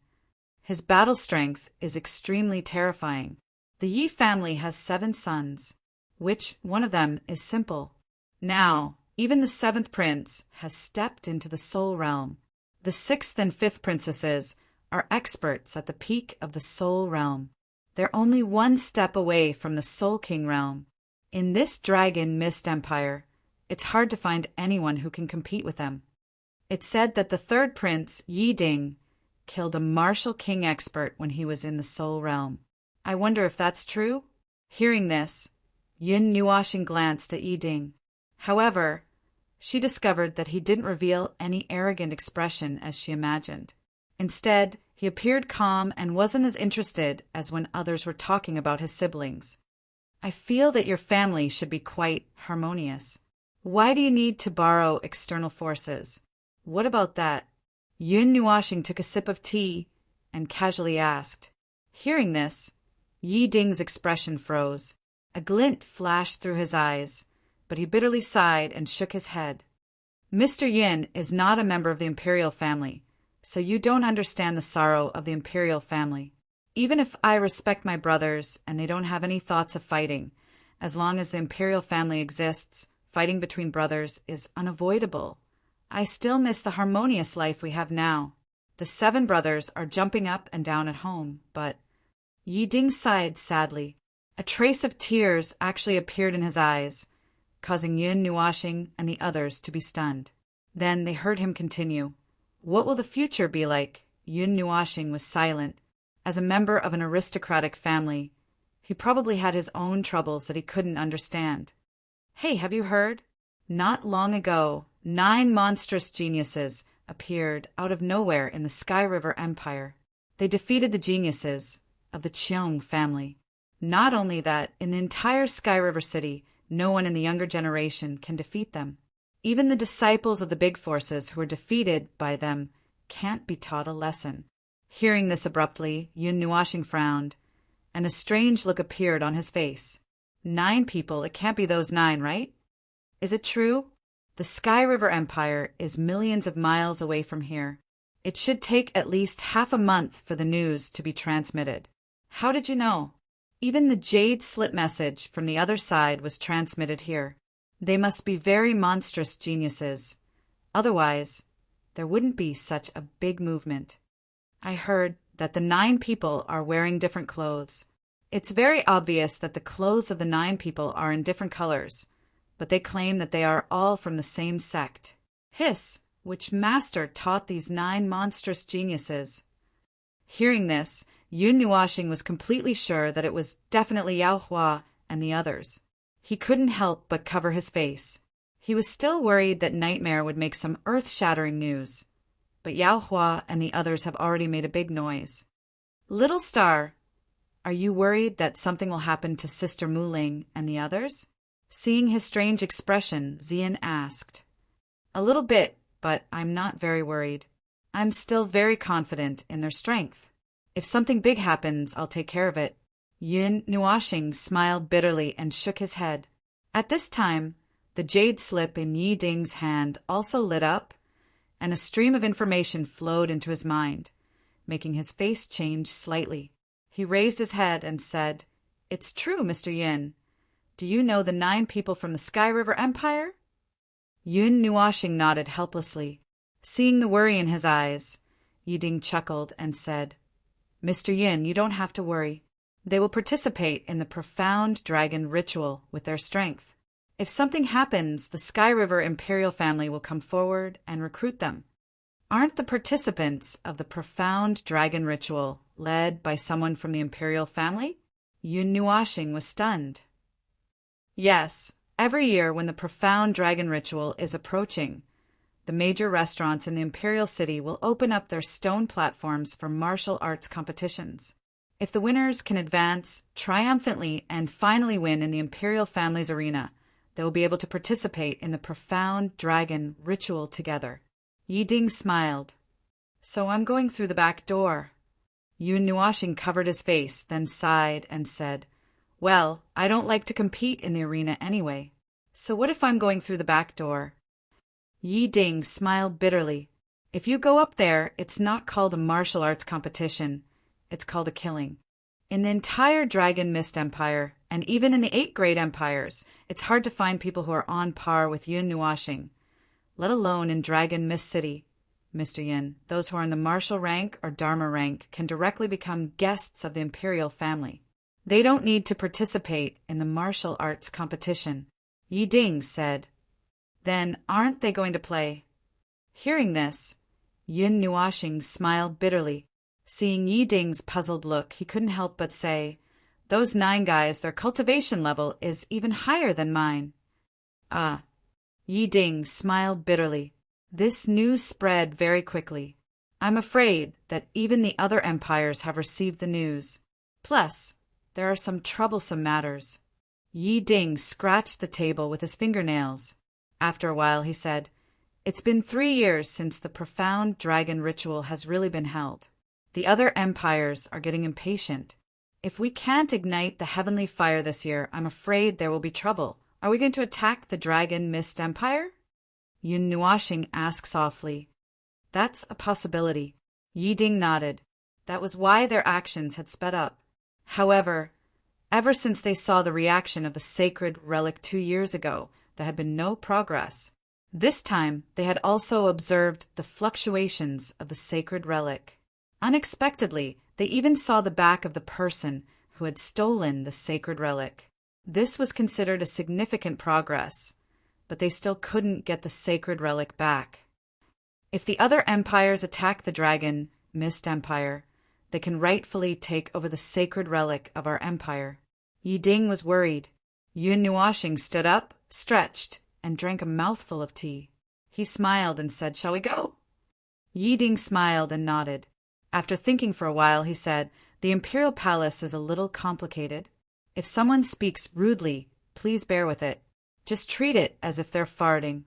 His battle strength is extremely terrifying. The Yi family has 7 sons, which one of them is simple. Now, even the 7th prince has stepped into the soul realm. The 6th and 5th princesses are experts at the peak of the soul realm. They're only 1 step away from the Soul King realm. In this dragon mist empire, it's hard to find anyone who can compete with them. It's said that the 3rd prince, Yi Ding, killed a martial king expert when he was in the soul realm. I wonder if that's true? Hearing this, Yun Nuashing glanced at Yi Ding. However, she discovered that he didn't reveal any arrogant expression as she imagined. Instead, he appeared calm and wasn't as interested as when others were talking about his siblings. I feel that your family should be quite harmonious. Why do you need to borrow external forces? What about that? Yun Nuashing took a sip of tea and casually asked. Hearing this, Yi Ding's expression froze. A glint flashed through his eyes, but he bitterly sighed and shook his head. Mr. Yin is not a member of the imperial family, so you don't understand the sorrow of the imperial family. Even if I respect my brothers and they don't have any thoughts of fighting, as long as the imperial family exists, fighting between brothers is unavoidable. I still miss the harmonious life we have now. The 7 brothers are jumping up and down at home, but... Yi Ding sighed sadly. A trace of tears actually appeared in his eyes, causing Yun Nuashing and the others to be stunned. Then they heard him continue. What will the future be like? Yun Nuashing was silent. As a member of an aristocratic family, he probably had his own troubles that he couldn't understand. Hey, have you heard? Not long ago, 9 monstrous geniuses appeared out of nowhere in the Sky River Empire. They defeated the geniuses of the Cheong family. Not only that, in the entire Sky River City, no one in the younger generation can defeat them. Even the disciples of the big forces who were defeated by them can't be taught a lesson. Hearing this abruptly, Yun Nuashing frowned, and a strange look appeared on his face. 9 people, it can't be those 9, right? Is it true? The Sky River Empire is millions of miles away from here. It should take at least half a month for the news to be transmitted. How did you know? Even the jade slit message from the other side was transmitted here. They must be very monstrous geniuses. Otherwise, there wouldn't be such a big movement. I heard that the 9 people are wearing different clothes. It's very obvious that the clothes of the 9 people are in different colors, but they claim that they are all from the same sect. Hiss, which master taught these 9 monstrous geniuses? Hearing this, Yun Nuashing was completely sure that it was definitely Yao Hua and the others. He couldn't help but cover his face. He was still worried that Nightmare would make some earth-shattering news, but Yao Hua and the others have already made a big noise. Little Star, are you worried that something will happen to Sister Mu Ling and the others? Seeing his strange expression, Xian asked. A little bit, but I'm not very worried. I'm still very confident in their strength. If something big happens, I'll take care of it. Yun Nuashing smiled bitterly and shook his head. At this time, the jade slip in Yi Ding's hand also lit up, and a stream of information flowed into his mind, making his face change slightly. He raised his head and said, It's true, Mr. Yin. Do you know the 9 people from the Sky River Empire? Yun Nuashing nodded helplessly. Seeing the worry in his eyes, Yi Ding chuckled and said, Mr. Yin, you don't have to worry. They will participate in the profound dragon ritual with their strength. If something happens, the Sky River Imperial family will come forward and recruit them. Aren't the participants of the profound dragon ritual led by someone from the Imperial family? Yun Nuashing was stunned. Yes, every year when the profound dragon ritual is approaching, the major restaurants in the Imperial City will open up their stone platforms for martial arts competitions. If the winners can advance triumphantly and finally win in the Imperial family's arena, they will be able to participate in the profound dragon ritual together. Yi Ding smiled. So I'm going through the back door. Yun Nuashing covered his face, then sighed and said, Well, I don't like to compete in the arena anyway. So what if I'm going through the back door? Yi Ding smiled bitterly. If you go up there, it's not called a martial arts competition. It's called a killing. In the entire Dragon Mist Empire, and even in the 8 Great Empires, it's hard to find people who are on par with Yun Nuashing, let alone in Dragon Mist City. Mr. Yin, those who are in the martial rank or Dharma rank can directly become guests of the imperial family. They don't need to participate in the martial arts competition. Yi Ding said. Then aren't they going to play? Hearing this, Yun Nuashing smiled bitterly. Seeing Yi Ding's puzzled look, he couldn't help but say, "Those 9 guys, their cultivation level is even higher than mine." Ah. Yi Ding smiled bitterly. This news spread very quickly. I'm afraid that even the other empires have received the news. Plus, there are some troublesome matters. Yi Ding scratched the table with his fingernails. After a while, he said, "It's been 3 years since the profound dragon ritual has really been held. The other empires are getting impatient. If we can't ignite the heavenly fire this year, I'm afraid there will be trouble. Are we going to attack the Dragon Mist Empire?" Yun Nuashing asked softly. "That's a possibility." Yi Ding nodded. That was why their actions had sped up. However, ever since they saw the reaction of the sacred relic 2 years ago, there had been no progress. This time, they had also observed the fluctuations of the sacred relic. Unexpectedly, they even saw the back of the person who had stolen the sacred relic. This was considered a significant progress, but they still couldn't get the sacred relic back. If the other empires attack the Dragon Mist Empire, they can rightfully take over the sacred relic of our empire. Yi Ding was worried. Yun Nuashing stood up, stretched, and drank a mouthful of tea. He smiled and said, "Shall we go?" Yi Ding smiled and nodded. After thinking for a while, he said, "The imperial palace is a little complicated. If someone speaks rudely, please bear with it. Just treat it as if they're farting."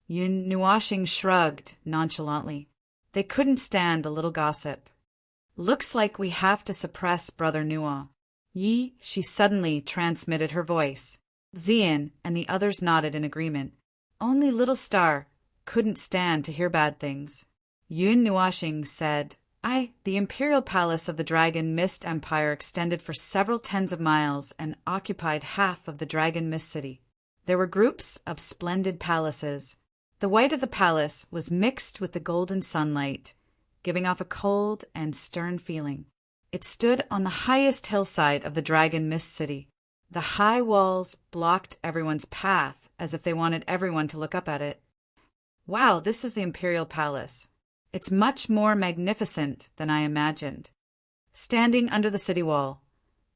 Yun Nuashing shrugged nonchalantly. They couldn't stand a little gossip. "Looks like we have to suppress Brother Nua." Yi, she suddenly transmitted her voice. Xian and the others nodded in agreement. Only Little Star couldn't stand to hear bad things. Yun Nuashing said, The imperial palace of the Dragon Mist Empire extended for several tens of miles and occupied half of the Dragon Mist City. There were groups of splendid palaces. The white of the palace was mixed with the golden sunlight, giving off a cold and stern feeling. It stood on the highest hillside of the Dragon Mist City. The high walls blocked everyone's path as if they wanted everyone to look up at it. Wow, this is the imperial palace. It's much more magnificent than I imagined. Standing under the city wall,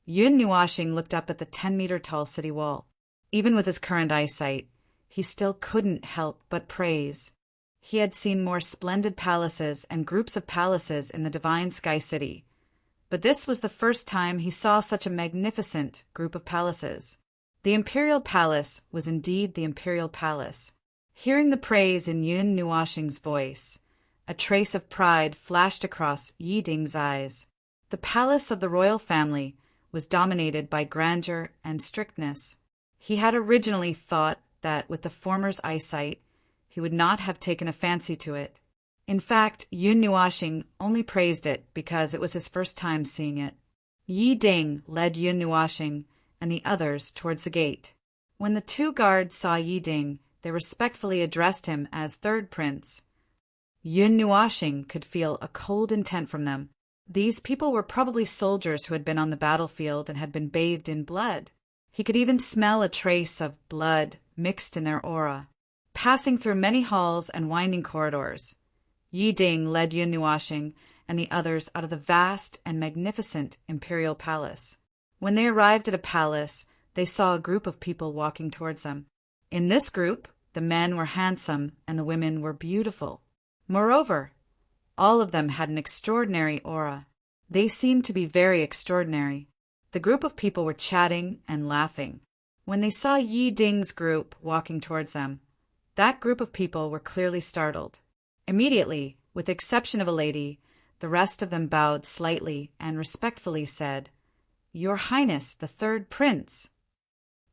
Yun Nuashing looked up at the 10-meter-tall city wall. Even with his current eyesight, he still couldn't help but praise. He had seen more splendid palaces and groups of palaces in the Divine Sky City, but this was the first time he saw such a magnificent group of palaces. The imperial palace was indeed the imperial palace. Hearing the praise in Yun Nuashing's voice, a trace of pride flashed across Yi Ding's eyes. The palace of the royal family was dominated by grandeur and strictness. He had originally thought that with the former's eyesight, he would not have taken a fancy to it. In fact, Yun Nuashing only praised it because it was his first time seeing it. Yi Ding led Yun Nuashing and the others towards the gate. When the 2 guards saw Yi Ding, they respectfully addressed him as Third Prince. Yun Nuashing could feel a cold intent from them. These people were probably soldiers who had been on the battlefield and had been bathed in blood. He could even smell a trace of blood mixed in their aura. Passing through many halls and winding corridors, Yi Ding led Yun Nuashing and the others out of the vast and magnificent imperial palace. When they arrived at a palace, they saw a group of people walking towards them. In this group, the men were handsome and the women were beautiful. Moreover, all of them had an extraordinary aura. They seemed to be very extraordinary. The group of people were chatting and laughing. When they saw Yi Ding's group walking towards them, that group of people were clearly startled. Immediately, with the exception of a lady, the rest of them bowed slightly and respectfully said, "Your Highness, the Third Prince."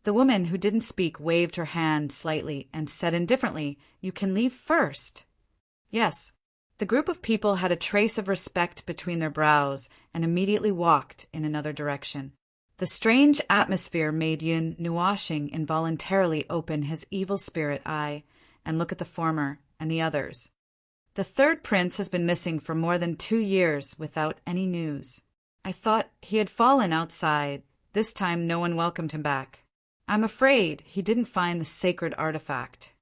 The woman who didn't speak waved her hand slightly and said indifferently, "You can leave first." Yes, The group of people had a trace of respect between their brows and immediately walked in another direction. The strange atmosphere made Yun Nuashing involuntarily open his evil spirit eye and look at the former and the others. The third prince has been missing for more than 2 years without any news. I thought he had fallen outside. This time no one welcomed him back. I'm afraid he didn't find the sacred artifact.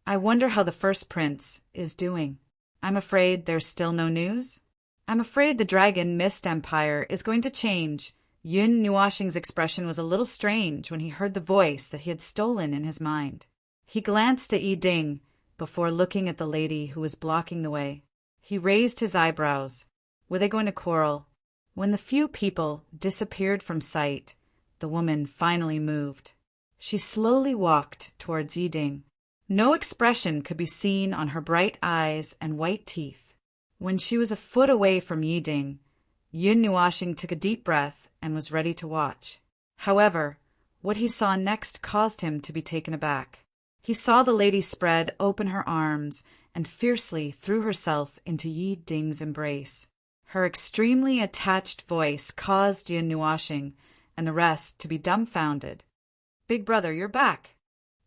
I wonder how the first prince is doing. I'm afraid there's still no news. I'm afraid the Dragon Mist Empire is going to change. Yun Nuashing's expression was a little strange when he heard the voice that he had stolen in his mind. He glanced at Yi Ding before looking at the lady who was blocking the way. He raised his eyebrows. Were they going to quarrel? When the few people disappeared from sight, the woman finally moved. She slowly walked towards Yi Ding. No expression could be seen on her bright eyes and white teeth. When she was a foot away from Yi Ding, Yun Nuashing took a deep breath and was ready to watch. However, what he saw next caused him to be taken aback. He saw the lady spread open her arms and fiercely threw herself into Yi Ding's embrace. Her extremely attached voice caused Yun Nuashing and the rest to be dumbfounded. "Big brother, you're back!"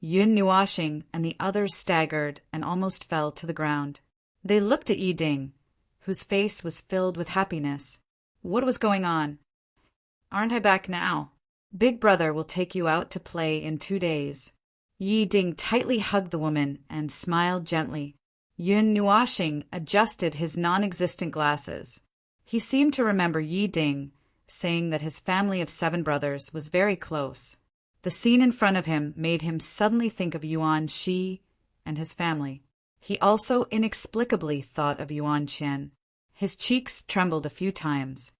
Yun Nuashing and the others staggered and almost fell to the ground. They looked at Yi Ding, whose face was filled with happiness. What was going on? "Aren't I back now? Big brother will take you out to play in 2 days." Yi Ding tightly hugged the woman and smiled gently. Yun Nuashing adjusted his non-existent glasses. He seemed to remember Yi Ding saying that his family of 7 brothers was very close. The scene in front of him made him suddenly think of Yuan Shi and his family. He also inexplicably thought of Yuan Qian. His cheeks trembled a few times.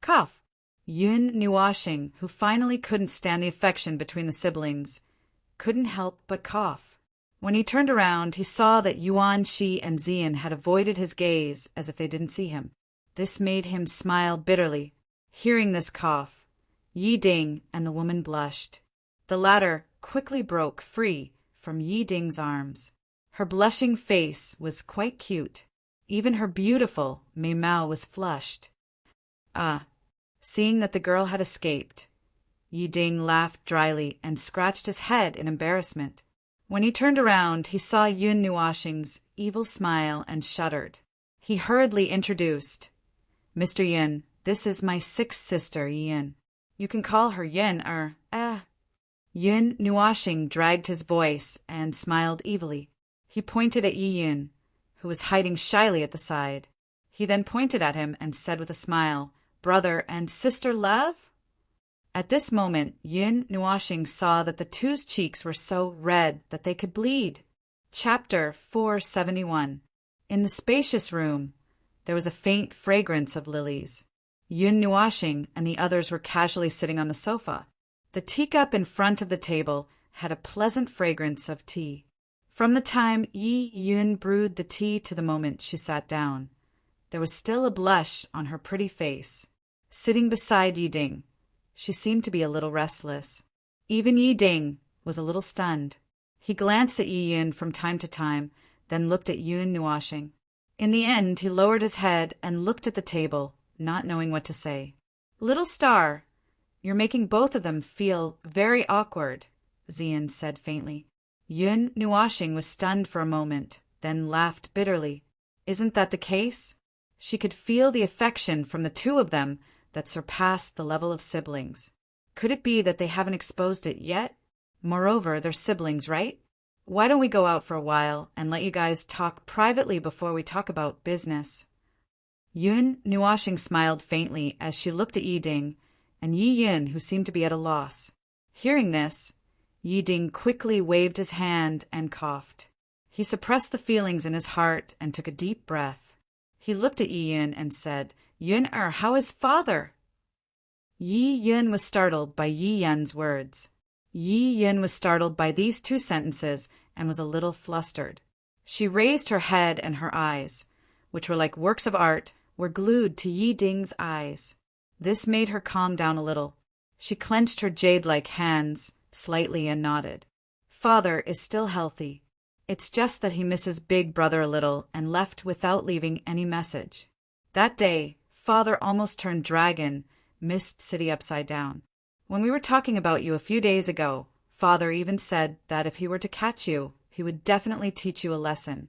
Cough! Yun Nuashing, who finally couldn't stand the affection between the siblings, couldn't help but cough. When he turned around, he saw that Yuan Shi and Zian had avoided his gaze as if they didn't see him. This made him smile bitterly. Hearing this cough, Yi Ding and the woman blushed. The latter quickly broke free from Yi Ding's arms. Her blushing face was quite cute. Even her beautiful Mei Mao was flushed. Seeing that the girl had escaped, Yi Ding laughed dryly and scratched his head in embarrassment. When he turned around, he saw Yun Nuashing's evil smile and shuddered. He hurriedly introduced, "Mr. Yin, this is my 6th sister, Yin. You can call her Yin Yun Nuashing dragged his voice and smiled evilly. He pointed at Yi Yin, who was hiding shyly at the side. He then pointed at him and said with a smile, "Brother and sister love?" At this moment, Yun Nuashing saw that the two's cheeks were so red that they could bleed. Chapter 471. In the spacious room, there was a faint fragrance of lilies. Yun Nuashing and the others were casually sitting on the sofa. The teacup in front of the table had a pleasant fragrance of tea. From the time Yi Yun brewed the tea to the moment she sat down, there was still a blush on her pretty face. Sitting beside Yi Ding, she seemed to be a little restless. Even Yi Ding was a little stunned. He glanced at Yi Yun from time to time, then looked at Yun Nuashing. In the end, he lowered his head and looked at the table, not knowing what to say. "Little star, you're making both of them feel very awkward," Zian said faintly. Yun Nuashing was stunned for a moment, then laughed bitterly. Isn't that the case? She could feel the affection from the two of them that surpassed the level of siblings. Could it be that they haven't exposed it yet? Moreover, they're siblings, right? Why don't we go out for a while and let you guys talk privately before we talk about business? Yun Nuashing smiled faintly as she looked at Yi Ding and Yi Yun, who seemed to be at a loss. Hearing this, Yi Ding quickly waved his hand and coughed. He suppressed the feelings in his heart and took a deep breath. He looked at Yi Yun and said, "Yun how is father?" Yi Yun was startled by Yi Yun's words. Yi Yun was startled by these 2 sentences and was a little flustered. She raised her head, and her eyes, which were like works of art, were glued to Yi Ding's eyes. This made her calm down a little. She clenched her jade-like hands slightly and nodded. "Father is still healthy. It's just that he misses Big Brother a little and left without leaving any message. That day, Father almost turned dragon, Mist City upside down. When we were talking about you a few days ago, Father even said that if he were to catch you, he would definitely teach you a lesson.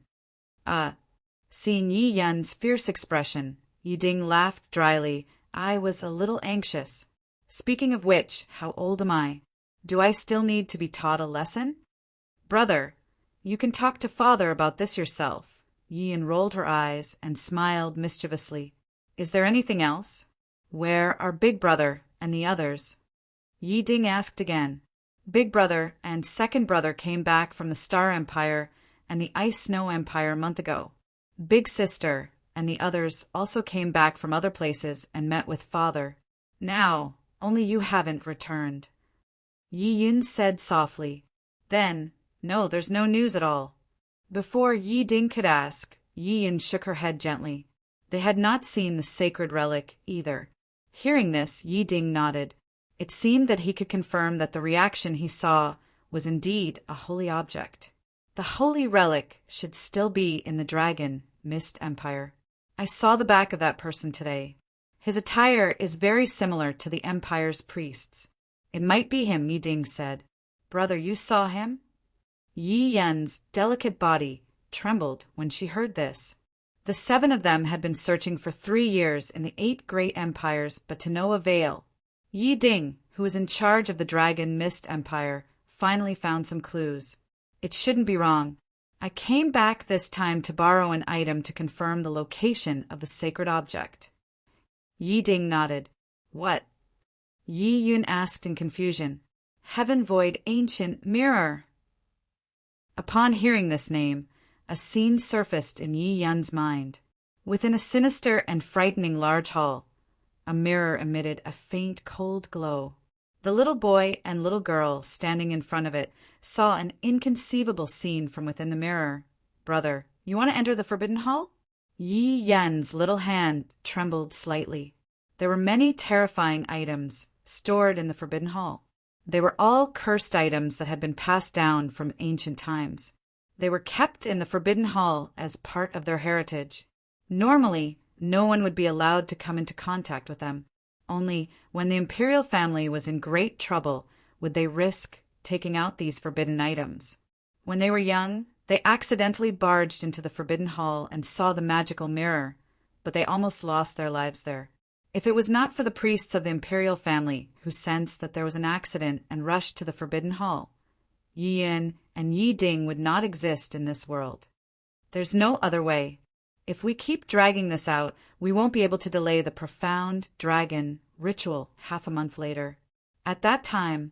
Seeing Yi Yun's fierce expression, Yi Ding laughed dryly. I was a little anxious. Speaking of which, how old am I? Do I still need to be taught a lesson? Brother, you can talk to Father about this yourself. Yi Yun rolled her eyes and smiled mischievously. Is there anything else? Where are Big Brother and the others? Yi Ding asked again. Big Brother and Second Brother came back from the Star Empire and the Ice Snow Empire a month ago. Big Sister and the others also came back from other places and met with Father. Now, only you haven't returned. Yi Yun said softly. Then, no, there's no news at all. Before Yi Ding could ask, Yi Yun shook her head gently. They had not seen the sacred relic either. Hearing this, Yi Ding nodded. It seemed that he could confirm that the reaction he saw was indeed a holy object. The holy relic should still be in the Dragon Mist Empire. I saw the back of that person today. His attire is very similar to the Empire's priests. It might be him, Yi Ding said. Brother, you saw him? Yi Yun's delicate body trembled when she heard this. The 7 of them had been searching for 3 years in the 8 great empires, but to no avail. Yi Ding, who was in charge of the Dragon Mist Empire, finally found some clues. It shouldn't be wrong. I came back this time to borrow an item to confirm the location of the sacred object. Yi Ding nodded. What? Yi Yun asked in confusion. Heaven Void Ancient Mirror. Upon hearing this name, a scene surfaced in Yi Yun's mind. Within a sinister and frightening large hall, a mirror emitted a faint cold glow. The little boy and little girl standing in front of it saw an inconceivable scene from within the mirror. Brother, you want to enter the Forbidden Hall? Yi Yun's little hand trembled slightly. There were many terrifying items stored in the Forbidden Hall. They were all cursed items that had been passed down from ancient times. They were kept in the Forbidden Hall as part of their heritage. Normally, no one would be allowed to come into contact with them. Only when the imperial family was in great trouble would they risk taking out these forbidden items. When they were young, they accidentally barged into the Forbidden Hall and saw the magical mirror, but they almost lost their lives there. If it was not for the priests of the imperial family who sensed that there was an accident and rushed to the Forbidden Hall, Yi Yun and Yi Ding would not exist in this world. There's no other way. If we keep dragging this out, we won't be able to delay the profound dragon ritual half a month later. At that time,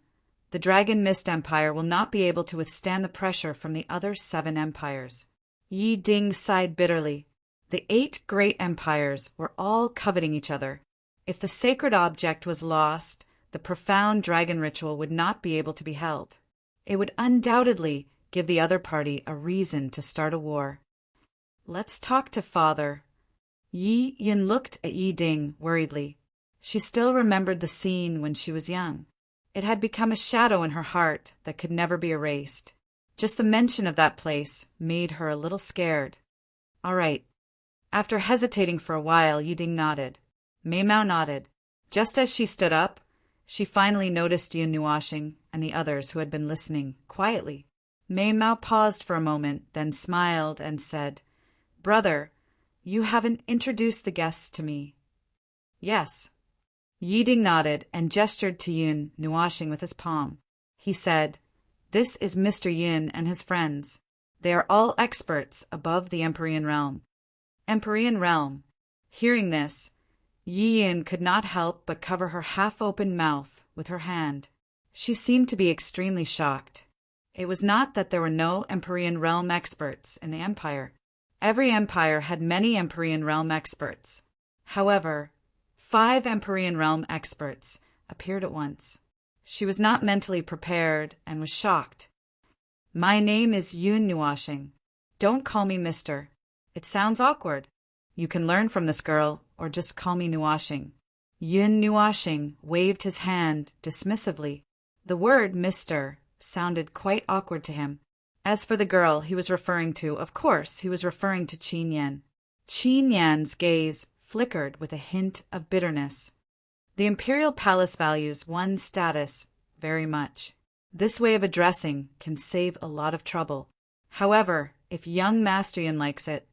the Dragon Mist Empire will not be able to withstand the pressure from the other 7 empires. Yi Ding sighed bitterly. The 8 great empires were all coveting each other. If the sacred object was lost, the profound dragon ritual would not be able to be held. It would undoubtedly give the other party a reason to start a war. Let's talk to Father. Yi Yun looked at Yi Ding worriedly. She still remembered the scene when she was young. It had become a shadow in her heart that could never be erased. Just the mention of that place made her a little scared. All right. After hesitating for a while, Yi Ding nodded. Mei Mao nodded. Just as she stood up, she finally noticed Yun Nuashing and the others who had been listening quietly. Mei Mao paused for a moment, then smiled and said, Brother, you haven't introduced the guests to me. Yes. Yi Ding nodded and gestured to Yun Nuashing with his palm. He said, This is Mr. Yun and his friends. They are all experts above the Empyrean realm. Empyrean realm. Hearing this, Yi Yun could not help but cover her half-open mouth with her hand. She seemed to be extremely shocked. It was not that there were no Empyrean realm experts in the Empire. Every empire had many Empyrean realm experts. However, 5 Empyrean realm experts appeared at once. She was not mentally prepared and was shocked. My name is Yun Nuashing. Don't call me Mister. It sounds awkward. You can learn from this girl, or just call me Nuashing. Yun Nuashing waved his hand dismissively. The word Mister sounded quite awkward to him. As for the girl he was referring to, of course, he was referring to Qin Yan. Qin Yan's gaze flickered with a hint of bitterness. The imperial palace values one's status very much. This way of addressing can save a lot of trouble. However, if young Master Yin likes it,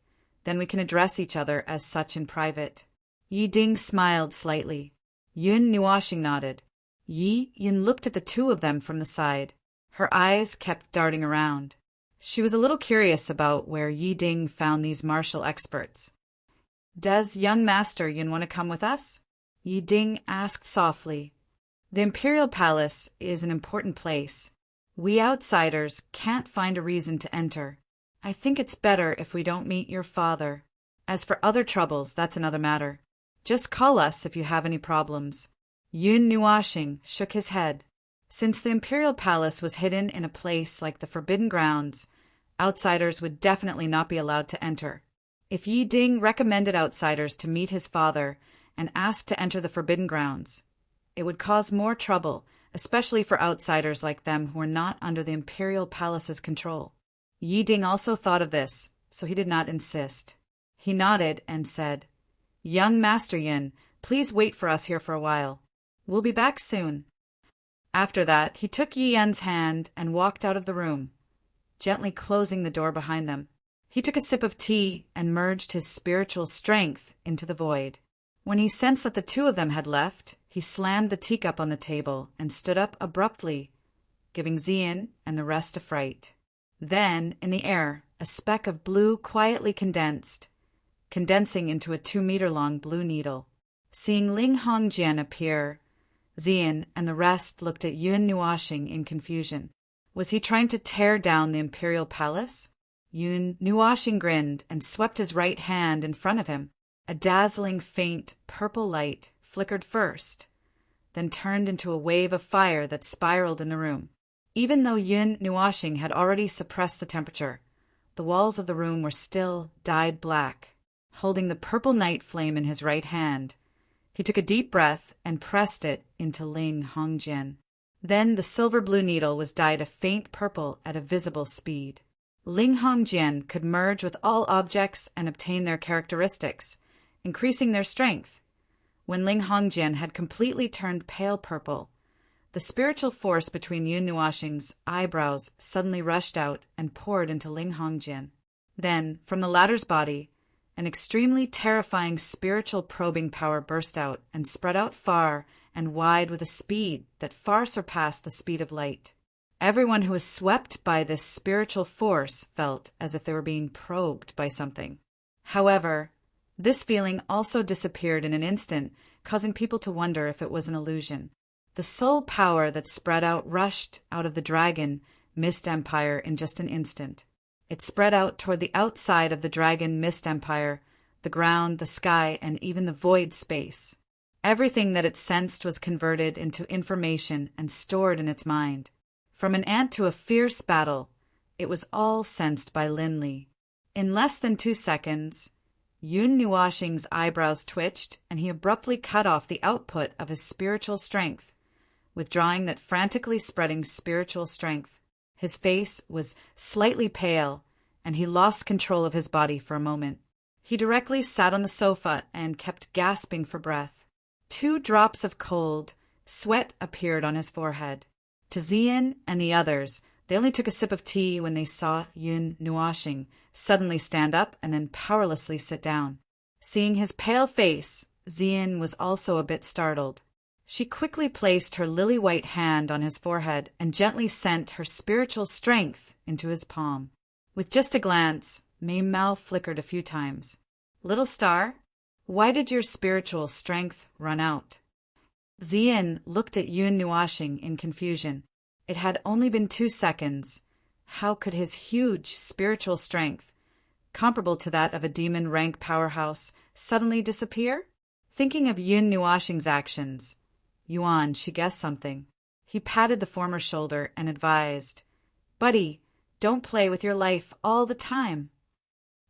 then we can address each other as such in private. Yi Ding smiled slightly. Yun Nuoxing nodded. Yi Yin looked at the two of them from the side. Her eyes kept darting around. She was a little curious about where Yi Ding found these martial experts. "Does young Master Yin want to come with us?" Yi Ding asked softly. "The Imperial Palace is an important place. We outsiders can't find a reason to enter. I think it's better if we don't meet your father. As for other troubles, that's another matter. Just call us if you have any problems." Yun Nuoxing shook his head. Since the Imperial Palace was hidden in a place like the Forbidden Grounds, outsiders would definitely not be allowed to enter. If Yi Ding recommended outsiders to meet his father and ask to enter the Forbidden Grounds, it would cause more trouble, especially for outsiders like them who were not under the Imperial Palace's control. Yi Ding also thought of this, so he did not insist. He nodded and said, "Young Master Yin, please wait for us here for a while. We'll be back soon." After that, he took Yi Yan's hand and walked out of the room, gently closing the door behind them. He took a sip of tea and merged his spiritual strength into the void. When he sensed that the two of them had left, he slammed the teacup on the table and stood up abruptly, giving Ziyin and the rest a fright. Then, in the air, a speck of blue quietly condensing into a 2-meter-long blue needle. Seeing Ling Hongjian appear, Ziyin and the rest looked at Yun Nuoxing in confusion. Was he trying to tear down the Imperial Palace? Yun Nuoxing grinned and swept his right hand in front of him. A dazzling faint purple light flickered first, then turned into a wave of fire that spiraled in the room. Even though Yun Nuoxing had already suppressed the temperature, the walls of the room were still dyed black. Holding the purple night flame in his right hand, he took a deep breath and pressed it into Ling Hongjian. Then the silver-blue needle was dyed a faint purple at a visible speed. Ling Hongjian could merge with all objects and obtain their characteristics, increasing their strength. When Ling Hongjian had completely turned pale purple, the spiritual force between Yun Nuoxing's eyebrows suddenly rushed out and poured into Ling Hongjian. Then, from the latter's body, an extremely terrifying spiritual probing power burst out and spread out far and wide with a speed that far surpassed the speed of light. Everyone who was swept by this spiritual force felt as if they were being probed by something. However, this feeling also disappeared in an instant, causing people to wonder if it was an illusion. The soul power that spread out rushed out of the dragon Mist Empire in just an instant. It spread out toward the outside of the dragon Mist Empire, the ground, the sky, and even the void space. Everything that it sensed was converted into information and stored in its mind. From an ant to a fierce battle, it was all sensed by Lin Li. In less than 2 seconds, Yun Nuoxing's eyebrows twitched, and he abruptly cut off the output of his spiritual strength, withdrawing that frantically spreading spiritual strength. His face was slightly pale, and he lost control of his body for a moment. He directly sat on the sofa and kept gasping for breath. 2 drops of cold sweat appeared on his forehead. To Ziyin and the others, they only took a sip of tea when they saw Yun Nuoxing suddenly stand up and then powerlessly sit down. Seeing his pale face, Ziyin was also a bit startled. She quickly placed her lily-white hand on his forehead and gently sent her spiritual strength into his palm. With just a glance, Mei Mao flickered a few times. "Little star, why did your spiritual strength run out?" Ziyin looked at Yun Nuoxing in confusion. It had only been 2 seconds. How could his huge spiritual strength, comparable to that of a demon rank powerhouse, suddenly disappear? Thinking of Yun Nuoxing's actions, Yuan, she guessed something. He patted the former shoulder and advised, "Buddy, don't play with your life all the time."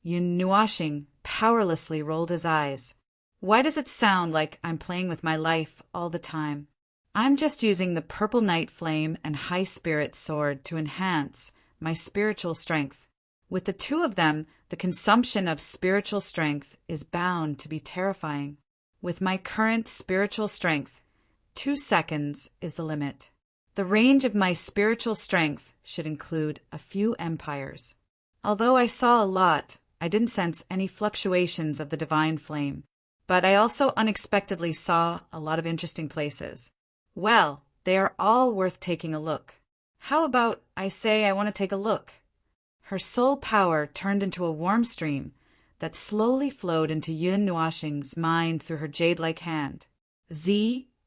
Yun Nuoxing powerlessly rolled his eyes. "Why does it sound like I'm playing with my life all the time? I'm just using the purple night flame and high spirit sword to enhance my spiritual strength. With the two of them, the consumption of spiritual strength is bound to be terrifying. With my current spiritual strength, 2 seconds is the limit. The range of my spiritual strength should include a few empires. Although I saw a lot, I didn't sense any fluctuations of the divine flame. But I also unexpectedly saw a lot of interesting places. Well, they are all worth taking a look. How about I say I want to take a look? Her soul power turned into a warm stream that slowly flowed into Yun Nuashing's mind through her jade-like hand.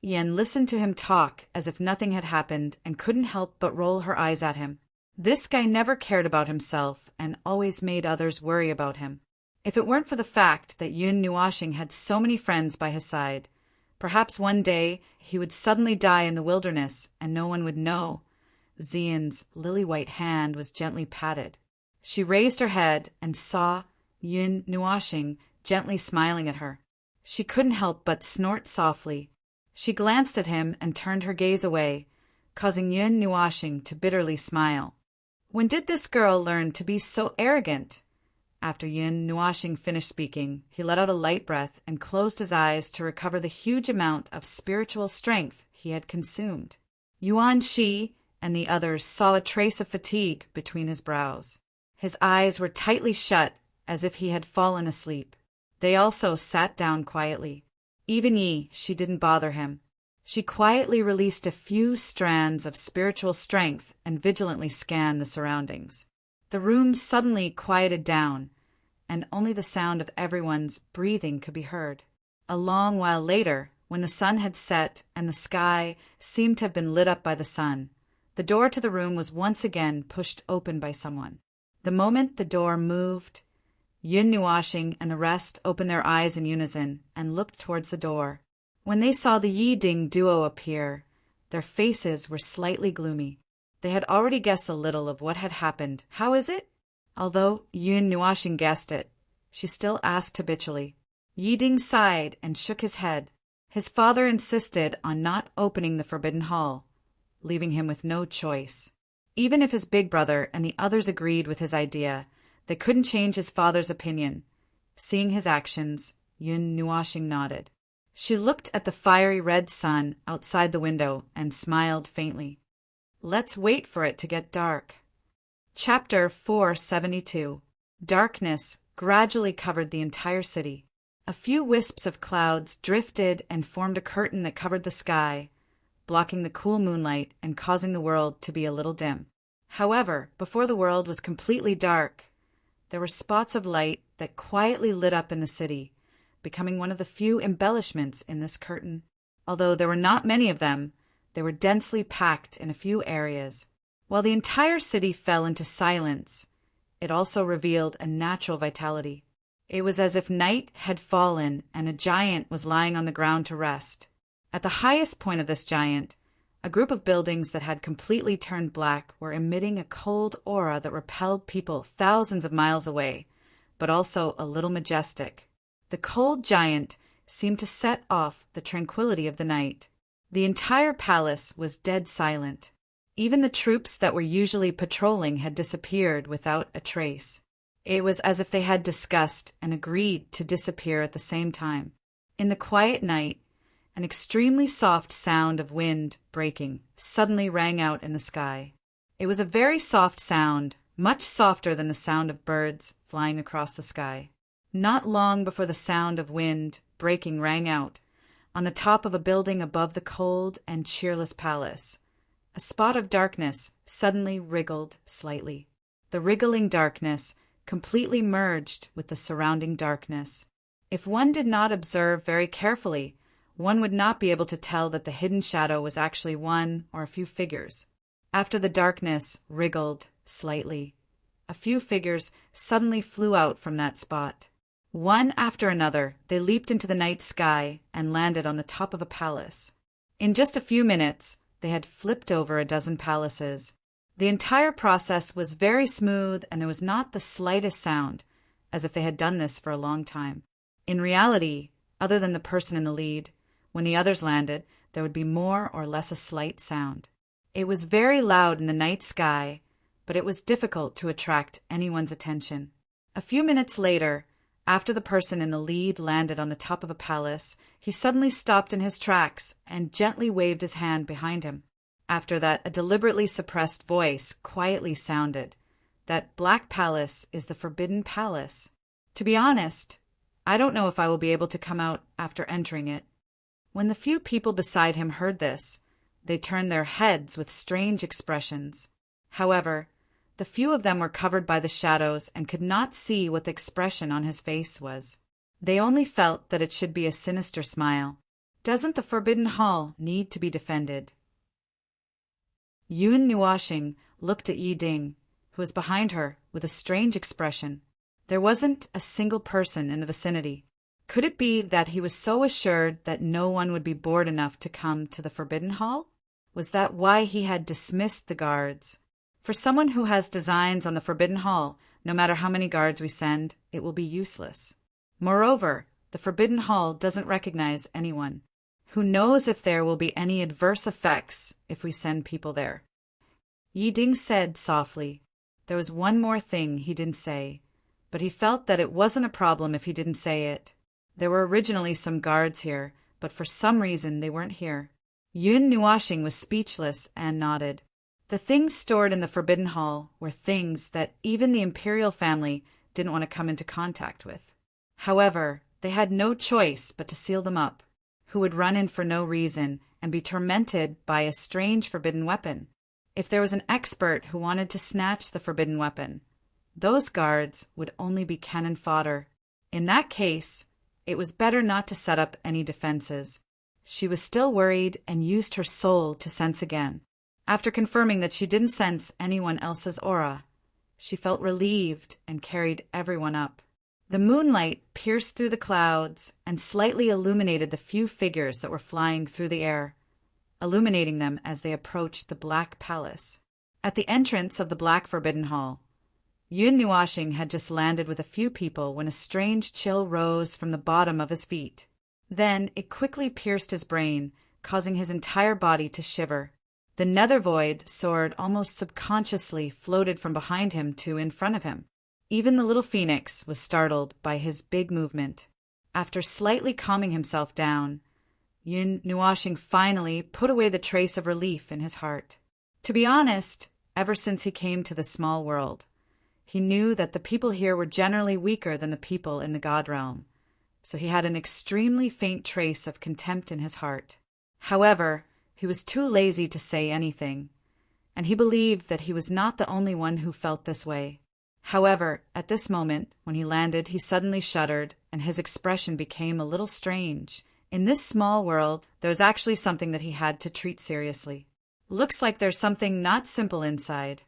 Yen listened to him talk as if nothing had happened and couldn't help but roll her eyes at him. This guy never cared about himself and always made others worry about him. If it weren't for the fact that Yun Nuashing had so many friends by his side, perhaps one day he would suddenly die in the wilderness and no one would know. Xian's lily-white hand was gently patted. She raised her head and saw Yun Nuashing gently smiling at her. She couldn't help but snort softly. She glanced at him and turned her gaze away, causing Yun Nuashing to bitterly smile. When did this girl learn to be so arrogant? After Yun Nuashing finished speaking, he let out a light breath and closed his eyes to recover the huge amount of spiritual strength he had consumed. Yuan Shi and the others saw a trace of fatigue between his brows. His eyes were tightly shut as if he had fallen asleep. They also sat down quietly. Even Yi, she didn't bother him. She quietly released a few strands of spiritual strength and vigilantly scanned the surroundings. The room suddenly quieted down, and only the sound of everyone's breathing could be heard. A long while later, when the sun had set and the sky seemed to have been lit up by the sun, the door to the room was once again pushed open by someone. The moment the door moved, Yun Nuashing and the rest opened their eyes in unison and looked towards the door. When they saw the Yi Ding duo appear, their faces were slightly gloomy. They had already guessed a little of what had happened. How is it? Although Yun Nuashing guessed it, she still asked habitually. Yi Ding sighed and shook his head. His father insisted on not opening the forbidden hall, leaving him with no choice. Even if his big brother and the others agreed with his idea, they couldn't change his father's opinion. Seeing his actions, Yun Nuashing nodded. She looked at the fiery red sun outside the window and smiled faintly. Let's wait for it to get dark. Chapter 472. Darkness gradually covered the entire city. A few wisps of clouds drifted and formed a curtain that covered the sky, blocking the cool moonlight and causing the world to be a little dim. However, before the world was completely dark, there were spots of light that quietly lit up in the city, becoming one of the few embellishments in this curtain. Although there were not many of them, they were densely packed in a few areas. While the entire city fell into silence, it also revealed a natural vitality. It was as if night had fallen and a giant was lying on the ground to rest. At the highest point of this giant, a group of buildings that had completely turned black were emitting a cold aura that repelled people thousands of miles away, but also a little majestic. The cold giant seemed to set off the tranquility of the night. The entire palace was dead silent. Even the troops that were usually patrolling had disappeared without a trace. It was as if they had discussed and agreed to disappear at the same time. In the quiet night, an extremely soft sound of wind breaking suddenly rang out in the sky. It was a very soft sound, much softer than the sound of birds flying across the sky. Not long before the sound of wind breaking rang out, on the top of a building above the cold and cheerless palace, a spot of darkness suddenly wriggled slightly. The wriggling darkness completely merged with the surrounding darkness. If one did not observe very carefully, one would not be able to tell that the hidden shadow was actually one or a few figures. After the darkness wriggled slightly, a few figures suddenly flew out from that spot. One after another, they leaped into the night sky and landed on the top of a palace. In just a few minutes, they had flipped over a dozen palaces. The entire process was very smooth and there was not the slightest sound, as if they had done this for a long time. In reality, other than the person in the lead, when the others landed, there would be more or less a slight sound. It was very loud in the night sky, but it was difficult to attract anyone's attention. A few minutes later, after the person in the lead landed on the top of a palace, he suddenly stopped in his tracks and gently waved his hand behind him. After that, a deliberately suppressed voice quietly sounded, "That black palace is the Forbidden Palace. To be honest, I don't know if I will be able to come out after entering it." When the few people beside him heard this, they turned their heads with strange expressions. However, the few of them were covered by the shadows and could not see what the expression on his face was. They only felt that it should be a sinister smile. Doesn't the Forbidden Hall need to be defended? Yun Nuoxing looked at Yi Ding, who was behind her, with a strange expression. There wasn't a single person in the vicinity. Could it be that he was so assured that no one would be bored enough to come to the Forbidden Hall? Was that why he had dismissed the guards? For someone who has designs on the Forbidden Hall, no matter how many guards we send, it will be useless. Moreover, the Forbidden Hall doesn't recognize anyone. Who knows if there will be any adverse effects if we send people there? Yi Ding said softly. There was one more thing he didn't say, but he felt that it wasn't a problem if he didn't say it. There were originally some guards here, but for some reason they weren't here. Yun Nuoxing was speechless and nodded. The things stored in the Forbidden Hall were things that even the imperial family didn't want to come into contact with. However, they had no choice but to seal them up. Who would run in for no reason and be tormented by a strange forbidden weapon? If there was an expert who wanted to snatch the forbidden weapon, those guards would only be cannon fodder. In that case, it was better not to set up any defenses. She was still worried and used her soul to sense again. After confirming that she didn't sense anyone else's aura, she felt relieved and carried everyone up. The moonlight pierced through the clouds and slightly illuminated the few figures that were flying through the air, illuminating them as they approached the Black Palace. At the entrance of the Black Forbidden Hall, Yun Nuoxing had just landed with a few people when a strange chill rose from the bottom of his feet. Then it quickly pierced his brain, causing his entire body to shiver. The nether void sword almost subconsciously floated from behind him to in front of him. Even the little phoenix was startled by his big movement. After slightly calming himself down, Yun Nuoxing finally put away the trace of relief in his heart. To be honest, ever since he came to the small world, he knew that the people here were generally weaker than the people in the God realm, so he had an extremely faint trace of contempt in his heart. However, he was too lazy to say anything, and he believed that he was not the only one who felt this way. However, at this moment, when he landed, he suddenly shuddered, and his expression became a little strange. In this small world, there was actually something that he had to treat seriously. Looks like there's something not simple inside.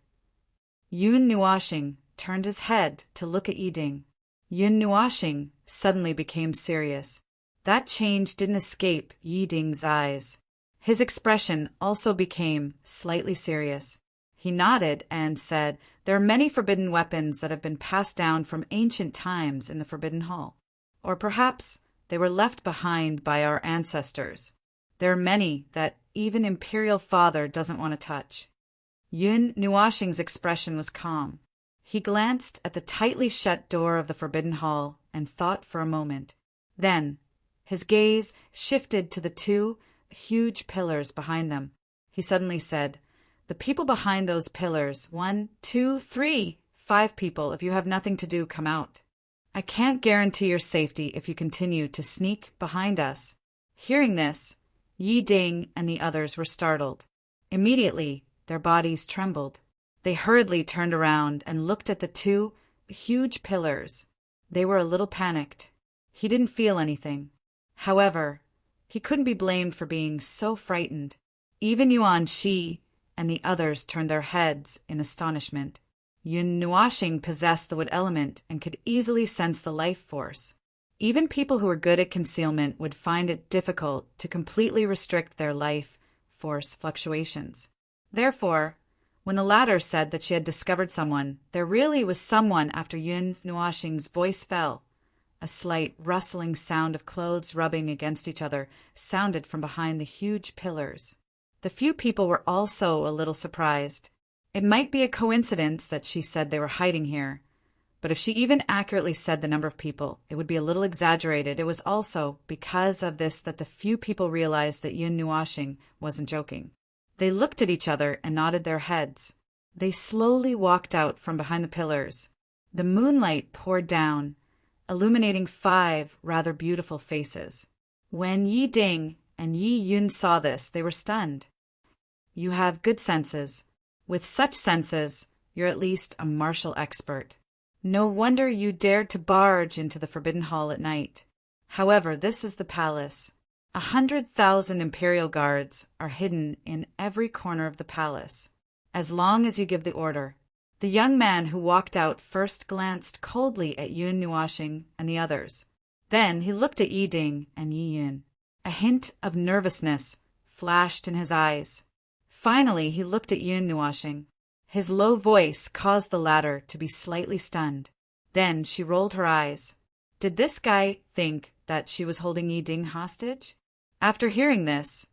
Yun Nuoxing turned his head to look at Yi Ding. Yun Nuoxing suddenly became serious. That change didn't escape Yi Ding's eyes. His expression also became slightly serious. He nodded and said, "There are many forbidden weapons that have been passed down from ancient times in the Forbidden Hall. Or perhaps they were left behind by our ancestors. There are many that even Imperial Father doesn't want to touch." Yun Nuoxing's expression was calm. He glanced at the tightly shut door of the Forbidden Hall and thought for a moment. Then, his gaze shifted to the two huge pillars behind them. He suddenly said, "The people behind those pillars, 1, 2, 3, 5 people, if you have nothing to do, come out. I can't guarantee your safety if you continue to sneak behind us." Hearing this, Yi Ding and the others were startled. Immediately, their bodies trembled. They hurriedly turned around and looked at the two huge pillars. They were a little panicked. He didn't feel anything. However, he couldn't be blamed for being so frightened. Even Yuan Shi and the others turned their heads in astonishment. Yun Nuoxing possessed the wood element and could easily sense the life force. Even people who were good at concealment would find it difficult to completely restrict their life force fluctuations. Therefore, when the latter said that she had discovered someone, there really was someone after Yun Nuoxing's voice fell. A slight rustling sound of clothes rubbing against each other sounded from behind the huge pillars. The few people were also a little surprised. It might be a coincidence that she said they were hiding here, but if she even accurately said the number of people, it would be a little exaggerated. It was also because of this that the few people realized that Yun Nuashing wasn't joking. They looked at each other and nodded their heads. They slowly walked out from behind the pillars. The moonlight poured down, illuminating 5 rather beautiful faces. When Yi Ding and Yi Yun saw this, they were stunned. You have good senses. With such senses, you're at least a martial expert. No wonder you dared to barge into the Forbidden Hall at night. However, this is the palace. 100,000 imperial guards are hidden in every corner of the palace, as long as you give the order. The young man who walked out first glanced coldly at Yun Nuashing and the others. Then he looked at Yi Ding and Yi Yun. A hint of nervousness flashed in his eyes. Finally, he looked at Yun Nuashing. His low voice caused the latter to be slightly stunned. Then she rolled her eyes. Did this guy think that she was holding Yi Ding hostage? After hearing this,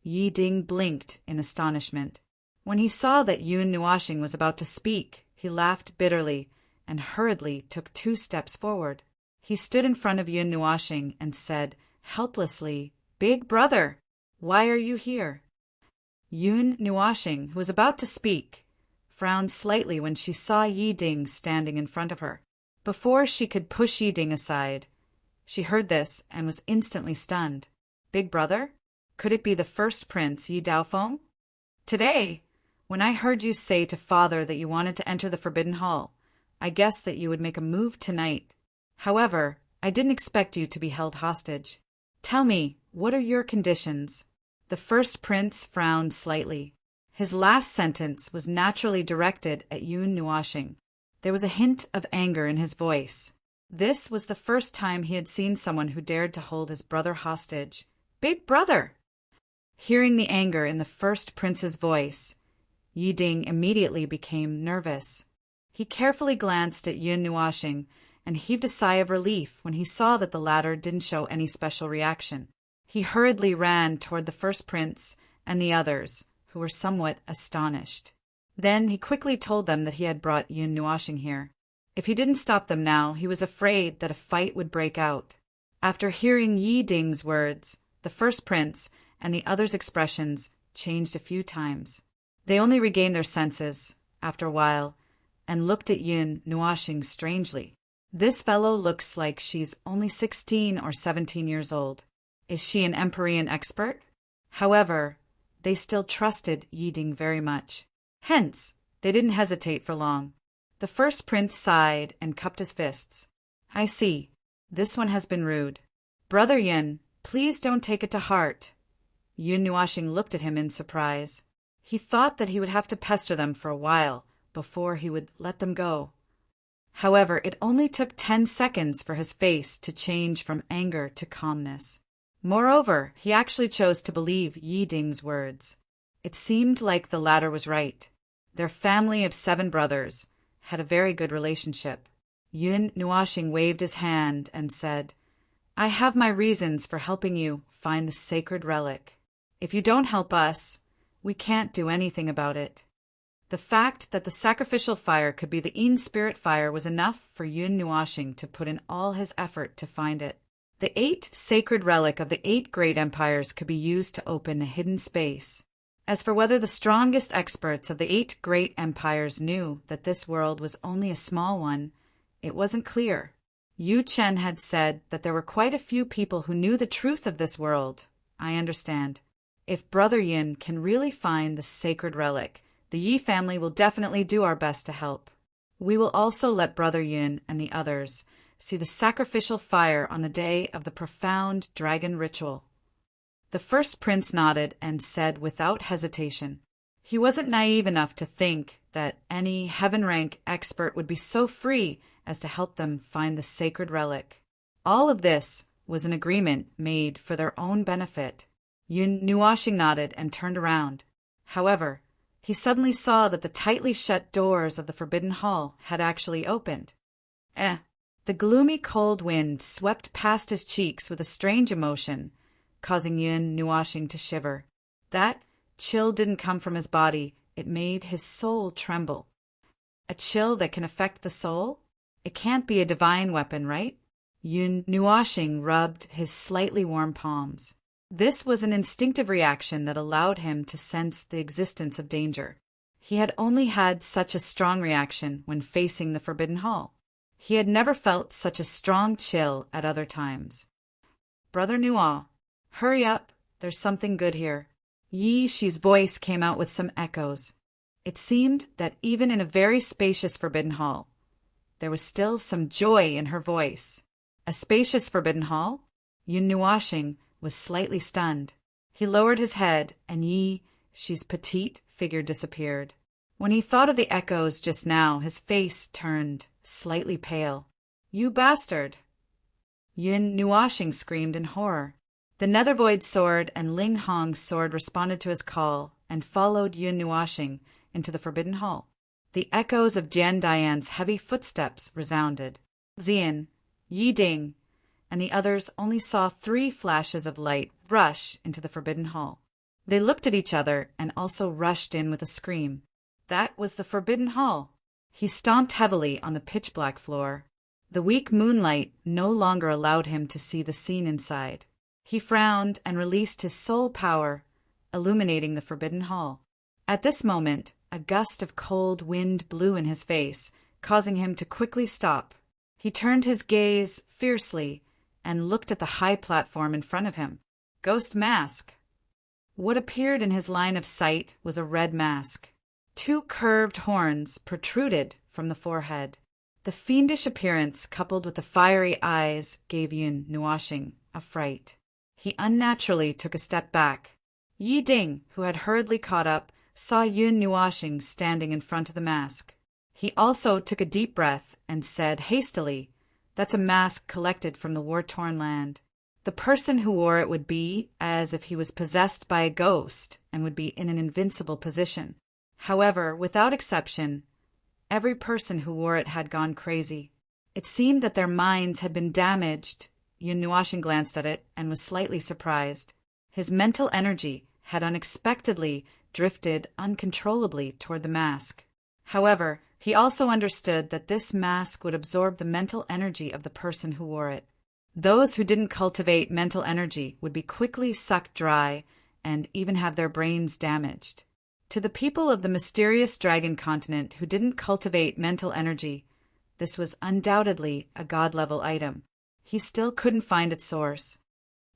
Yi Ding blinked in astonishment. When he saw that Yun Nuashing was about to speak, he laughed bitterly and hurriedly took 2 steps forward. He stood in front of Yun Nuashing and said helplessly, "Big brother, why are you here?" Yun Nuashing, who was about to speak, frowned slightly when she saw Yi Ding standing in front of her. Before she could push Yi Ding aside, she heard this and was instantly stunned. Big brother? Could it be the first prince, Yi Daofeng? Today, when I heard you say to father that you wanted to enter the Forbidden Hall, I guessed that you would make a move tonight. However, I didn't expect you to be held hostage. Tell me, what are your conditions? The first prince frowned slightly. His last sentence was naturally directed at Yun Nuashing. There was a hint of anger in his voice. This was the first time he had seen someone who dared to hold his brother hostage. Big brother! Hearing the anger in the first prince's voice, Yi Ding immediately became nervous. He carefully glanced at Yun Nuashing and heaved a sigh of relief when he saw that the latter didn't show any special reaction. He hurriedly ran toward the first prince and the others, who were somewhat astonished. Then he quickly told them that he had brought Yun Nuashing here. If he didn't stop them now, he was afraid that a fight would break out. After hearing Yi Ding's words, the first prince and the others' expressions changed a few times. They only regained their senses, after a while, and looked at Yun Nuashing strangely. This fellow looks like she's only 16 or 17 years old. Is she an Empyrean expert? However, they still trusted Yi Ding very much. Hence, they didn't hesitate for long. The first prince sighed and cupped his fists. I see. This one has been rude. Brother Yun, please don't take it to heart. Yun Nuashing looked at him in surprise. He thought that he would have to pester them for a while before he would let them go. However, it only took 10 seconds for his face to change from anger to calmness. Moreover, he actually chose to believe Yi Ding's words. It seemed like the latter was right. Their family of 7 brothers had a very good relationship. Yun Nuashing waved his hand and said, I have my reasons for helping you find the sacred relic. If you don't help us, we can't do anything about it. The fact that the sacrificial fire could be the Yin spirit fire was enough for Yun Nuashing to put in all his effort to find it. The 8 sacred relic of the 8 great empires could be used to open a hidden space. As for whether the strongest experts of the 8 great empires knew that this world was only a small one, it wasn't clear. Yu Chen had said that there were quite a few people who knew the truth of this world. I understand. If Brother Yin can really find the sacred relic, the Yi family will definitely do our best to help. We will also let Brother Yin and the others see the sacrificial fire on the day of the profound dragon ritual. The first prince nodded and said without hesitation. He wasn't naive enough to think that any heaven-rank expert would be so free as to help them find the sacred relic. All of this was an agreement made for their own benefit. Yun Nuashing nodded and turned around. However, he suddenly saw that the tightly shut doors of the Forbidden Hall had actually opened. The gloomy cold wind swept past his cheeks with a strange emotion, causing Yun Nuashing to shiver. That chill didn't come from his body, It made his soul tremble. A chill that can affect the soul? It can't be a divine weapon, right? Yun Nuashing rubbed his slightly warm palms. This was an instinctive reaction that allowed him to sense the existence of danger. He had only had such a strong reaction when facing the Forbidden Hall. He had never felt such a strong chill at other times. "Brother Nua, hurry up, there's something good here." Yi Shi's voice came out with some echoes. It seemed that even in a very spacious Forbidden Hall, there was still some joy in her voice. A spacious Forbidden Hall? Yun Nuashing was slightly stunned. He lowered his head, and Yi Shi's petite figure disappeared. When he thought of the echoes just now, his face turned slightly pale. "You bastard!" Yun Nuashing screamed in horror. The Nethervoid sword and Ling Hong's sword responded to his call and followed Yun Nuashing into the Forbidden Hall. The echoes of Jian Dian's heavy footsteps resounded. Xian, Yi Ding, and the others only saw 3 flashes of light rush into the Forbidden Hall. They looked at each other and also rushed in with a scream. That was the Forbidden Hall. He stomped heavily on the pitch-black floor. The weak moonlight no longer allowed him to see the scene inside. He frowned and released his soul power, illuminating the Forbidden Hall. At this moment, a gust of cold wind blew in his face, causing him to quickly stop. He turned his gaze fiercely and looked at the high platform in front of him. Ghost mask. What appeared in his line of sight was a red mask. 2 curved horns protruded from the forehead. The fiendish appearance, coupled with the fiery eyes, gave Yun Nuashing a fright. He unnaturally took a step back. Yi Ding, who had hurriedly caught up, saw Yun Nuashing standing in front of the mask. He also took a deep breath and said hastily, "That's a mask collected from the war-torn land." The person who wore it would be as if he was possessed by a ghost and would be in an invincible position. However, without exception, every person who wore it had gone crazy. It seemed that their minds had been damaged. Yun Nuashing glanced at it and was slightly surprised. His mental energy had unexpectedly drifted uncontrollably toward the mask. However, he also understood that this mask would absorb the mental energy of the person who wore it. Those who didn't cultivate mental energy would be quickly sucked dry and even have their brains damaged. To the people of the mysterious dragon continent who didn't cultivate mental energy, this was undoubtedly a god-level item. He still couldn't find its source.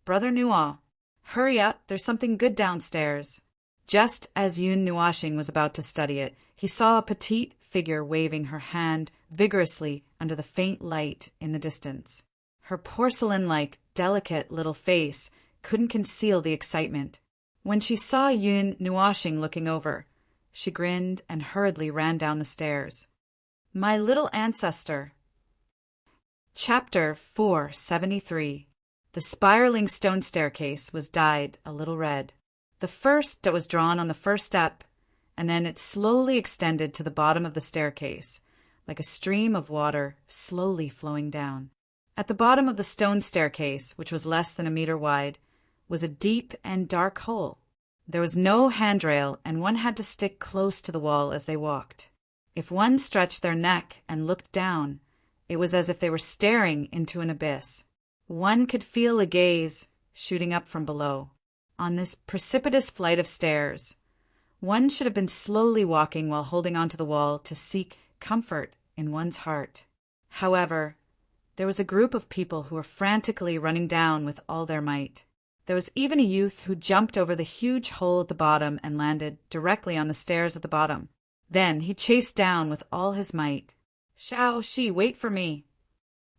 "Brother Nua, hurry up, there's something good downstairs." Just as Yun Nuashing was about to study it, he saw a petite figure waving her hand vigorously under the faint light in the distance. Her porcelain-like, delicate little face couldn't conceal the excitement. When she saw Yun Nuashing looking over, she grinned and hurriedly ran down the stairs. "My little ancestor." Chapter 473. The spiraling stone staircase was dyed a little red. The first that was drawn on the first step, and then it slowly extended to the bottom of the staircase, like a stream of water slowly flowing down. At the bottom of the stone staircase, which was less than a meter wide, was a deep and dark hole. There was no handrail, and one had to stick close to the wall as they walked. If one stretched their neck and looked down, it was as if they were staring into an abyss. One could feel a gaze shooting up from below. On this precipitous flight of stairs, one should have been slowly walking while holding onto the wall to seek comfort in one's heart. However, there was a group of people who were frantically running down with all their might. There was even a youth who jumped over the huge hole at the bottom and landed directly on the stairs at the bottom. Then he chased down with all his might. "Shao Shi, wait for me."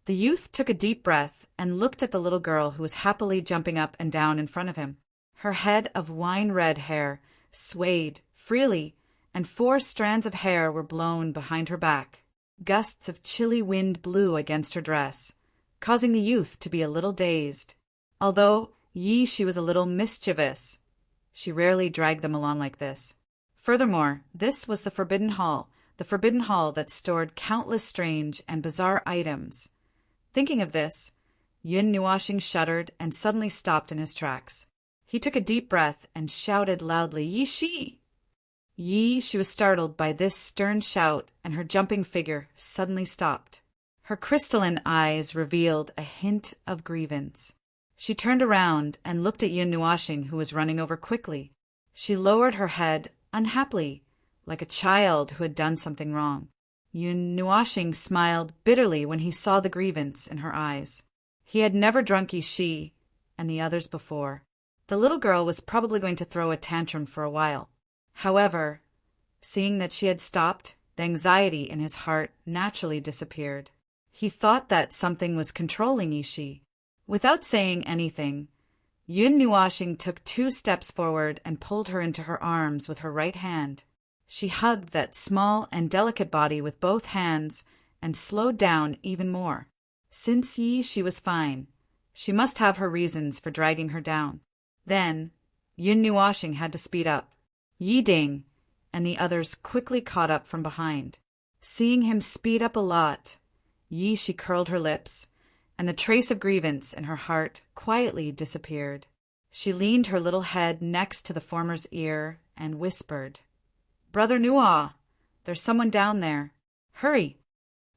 The youth took a deep breath and looked at the little girl who was happily jumping up and down in front of him. Her head of wine-red hair swayed freely, and 4 strands of hair were blown behind her back. Gusts of chilly wind blew against her dress, causing the youth to be a little dazed. Although Yi Shi was a little mischievous, she rarely dragged them along like this. Furthermore, this was the Forbidden Hall that stored countless strange and bizarre items. Thinking of this, Yun Nuashing shuddered and suddenly stopped in his tracks. He took a deep breath and shouted loudly, "Yi Shi!" She was startled by this stern shout, and her jumping figure suddenly stopped. Her crystalline eyes revealed a hint of grievance. She turned around and looked at Yun Nuashing, who was running over quickly. She lowered her head unhappily, like a child who had done something wrong. Yun Nuashing smiled bitterly when he saw the grievance in her eyes. He had never drunk Yi and the others before. The little girl was probably going to throw a tantrum for a while. However, seeing that she had stopped, the anxiety in his heart naturally disappeared. He thought that something was controlling Yi. Without saying anything, Yun Nuashing took 2 steps forward and pulled her into her arms with her right hand. She hugged that small and delicate body with both hands and slowed down even more. Since she was fine, she must have her reasons for dragging her down. Then, Yun Nuashing had to speed up. Yi Ding and the others quickly caught up from behind. Seeing him speed up a lot, she curled her lips, and the trace of grievance in her heart quietly disappeared. She leaned her little head next to the former's ear and whispered, "Brother Nua, there's someone down there. Hurry!"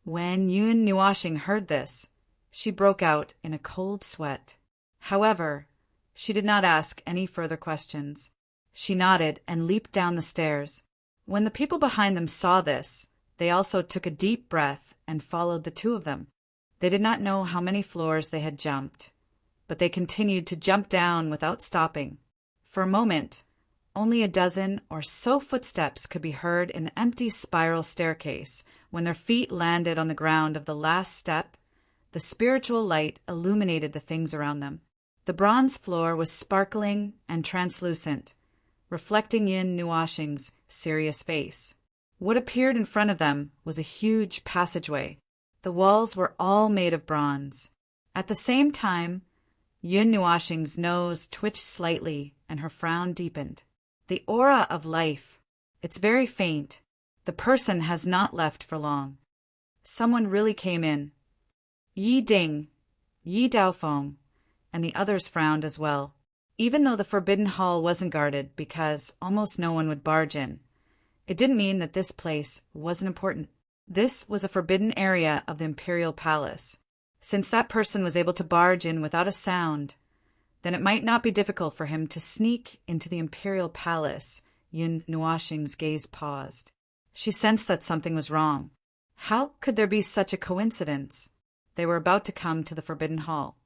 When Yun Nuashing heard this, she broke out in a cold sweat. However, she did not ask any further questions. She nodded and leaped down the stairs. When the people behind them saw this, they also took a deep breath and followed the 2 of them. They did not know how many floors they had jumped, but they continued to jump down without stopping. For a moment, only a dozen or so footsteps could be heard in the empty spiral staircase. When their feet landed on the ground of the last step, the spiritual light illuminated the things around them. The bronze floor was sparkling and translucent, reflecting Yun Nuashing's serious face. What appeared in front of them was a huge passageway. The walls were all made of bronze. At the same time, Yun Nuashing's nose twitched slightly and her frown deepened. The aura of life. It's very faint. The person has not left for long. Someone really came in. Yi Ding, Yi Daofeng, and the others frowned as well. Even though the Forbidden Hall wasn't guarded because almost no one would barge in, it didn't mean that this place wasn't important. This was a forbidden area of the Imperial Palace. Since that person was able to barge in without a sound, then it might not be difficult for him to sneak into the Imperial Palace. Yun Nuashing's gaze paused. She sensed that something was wrong. How could there be such a coincidence? They were about to come to the Forbidden Hall,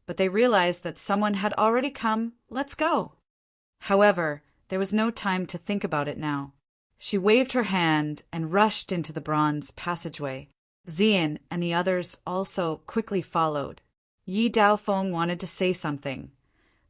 but they realized that someone had already come. Let's go. However, there was no time to think about it now. She waved her hand and rushed into the bronze passageway. Xian and the others also quickly followed. Yi Daofeng wanted to say something,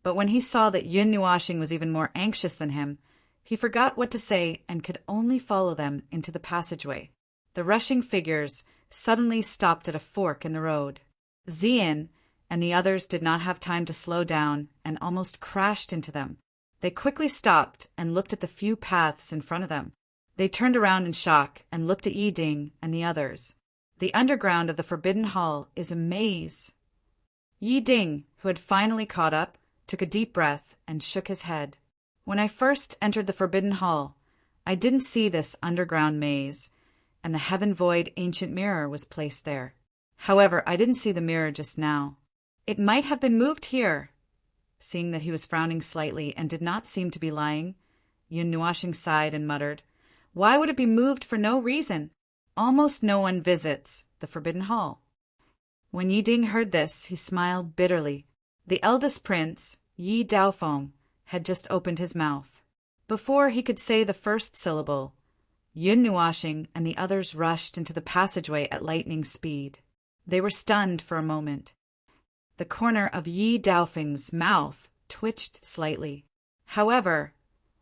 but when he saw that Yun Nuashing was even more anxious than him, he forgot what to say and could only follow them into the passageway. The rushing figures suddenly stopped at a fork in the road. Xian and the others did not have time to slow down and almost crashed into them. They quickly stopped and looked at the few paths in front of them. They turned around in shock and looked at Yi Ding and the others. The underground of the Forbidden Hall is a maze. Yi Ding, who had finally caught up, took a deep breath and shook his head. When I first entered the Forbidden Hall, I didn't see this underground maze, and the Heaven Void ancient mirror was placed there. However, I didn't see the mirror just now. It might have been moved here. Seeing that he was frowning slightly and did not seem to be lying, Yun Nuashing sighed and muttered, "Why would it be moved for no reason? Almost no one visits the Forbidden Hall." When Yi Ding heard this, he smiled bitterly. The eldest prince, Yi Daofeng, had just opened his mouth. Before he could say the first syllable, Yun Nuashing and the others rushed into the passageway at lightning speed. They were stunned for a moment. The corner of Yi Daofeng's mouth twitched slightly. However,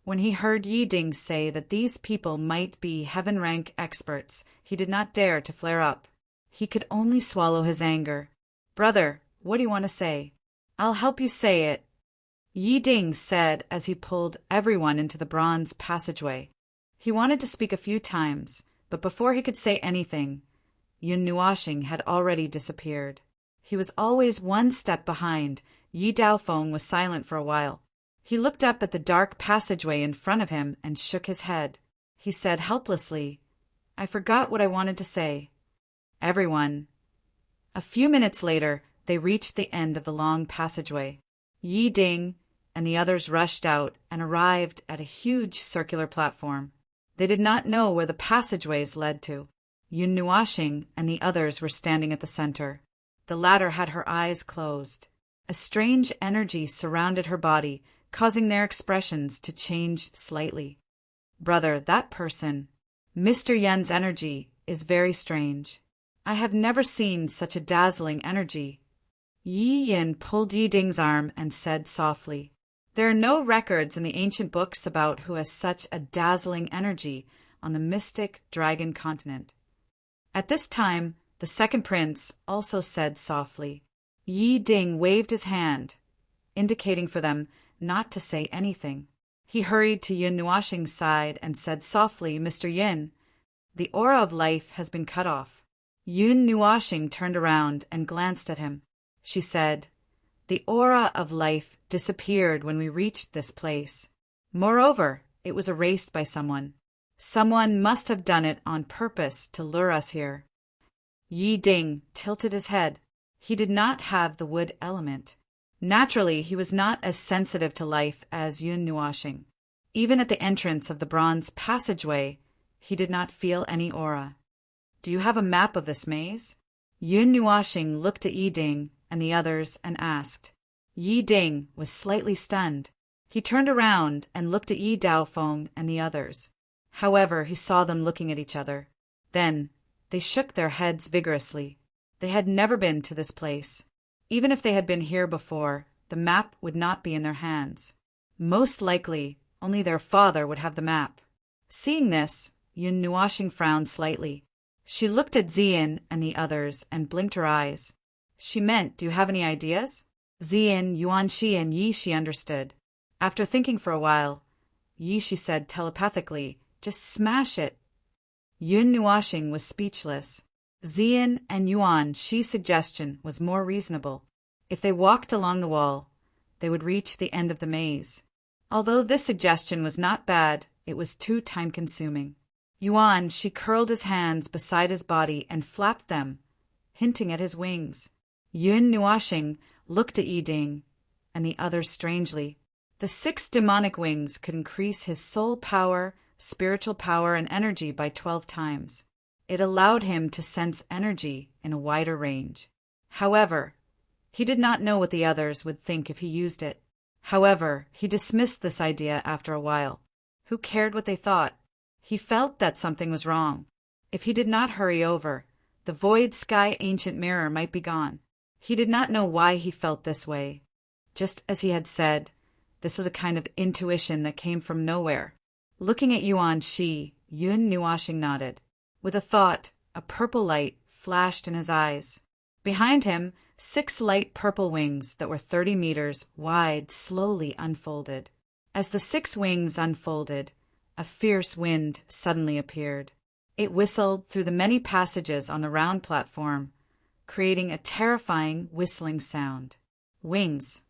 when he heard Yi Ding say that these people might be heaven-rank experts, he did not dare to flare up. He could only swallow his anger. "Brother, what do you want to say?" "I'll help you say it," Yi Ding said as he pulled everyone into the bronze passageway. He wanted to speak a few times, but before he could say anything, Yun Nuashing had already disappeared. He was always one step behind. Yi Daofeng was silent for a while. He looked up at the dark passageway in front of him and shook his head. He said helplessly, "I forgot what I wanted to say." Everyone. A few minutes later, they reached the end of the long passageway. Yi Ding and the others rushed out and arrived at a huge circular platform. They did not know where the passageways led to. Yun Nuashing and the others were standing at the center. The latter had her eyes closed. A strange energy surrounded her body, causing their expressions to change slightly. "Brother, that person, Mr. Yen's energy, is very strange. I have never seen such a dazzling energy." Yi Yin pulled Yi Ding's arm and said softly, "There are no records in the ancient books about who has such a dazzling energy on the mystic dragon continent." At this time, the second prince also said softly. Yi Ding waved his hand, indicating for them not to say anything. He hurried to Yun Nuashing's side and said softly, "Mr. Yin, the aura of life has been cut off." Yun Nuashing turned around and glanced at him. She said, "The aura of life disappeared when we reached this place. Moreover, it was erased by someone. Someone must have done it on purpose to lure us here." Yi Ding tilted his head. He did not have the wood element. Naturally, he was not as sensitive to life as Yun Nuashing. Even at the entrance of the bronze passageway, he did not feel any aura. "Do you have a map of this maze?" Yun Nuashing looked at Yi Ding and the others and asked. Yi Ding was slightly stunned. He turned around and looked at Yi Daofeng and the others. However, he saw them looking at each other. Then they shook their heads vigorously. They had never been to this place. Even if they had been here before, the map would not be in their hands. Most likely, only their father would have the map. Seeing this, Yun Nuashing frowned slightly. She looked at Ziyin and the others and blinked her eyes. She meant, "Do you have any ideas?" Ziyin, Yuanxi, and Yi Shi understood. After thinking for a while, Yi Shi said telepathically, "Just smash it." Yun Nuashing was speechless. Ziyin and Yuan Shi's suggestion was more reasonable. If they walked along the wall, they would reach the end of the maze. Although this suggestion was not bad, it was too time-consuming. Yuan Shi curled his hands beside his body and flapped them, hinting at his wings. Yun Nuashing looked at Yi Ding and the others strangely. The 6 demonic wings could increase his soul power, spiritual power, and energy by 12 times. It allowed him to sense energy in a wider range. However, he did not know what the others would think if he used it. However, he dismissed this idea after a while. Who cared what they thought? He felt that something was wrong. If he did not hurry over, the void sky ancient mirror might be gone. He did not know why he felt this way. Just as he had said, this was a kind of intuition that came from nowhere. Looking at Yuan Shi, Yun Nuashing nodded. With a thought, a purple light flashed in his eyes. Behind him, 6 light purple wings that were 30 meters wide slowly unfolded. As the 6 wings unfolded, a fierce wind suddenly appeared. It whistled through the many passages on the round platform, creating a terrifying whistling sound. Wings.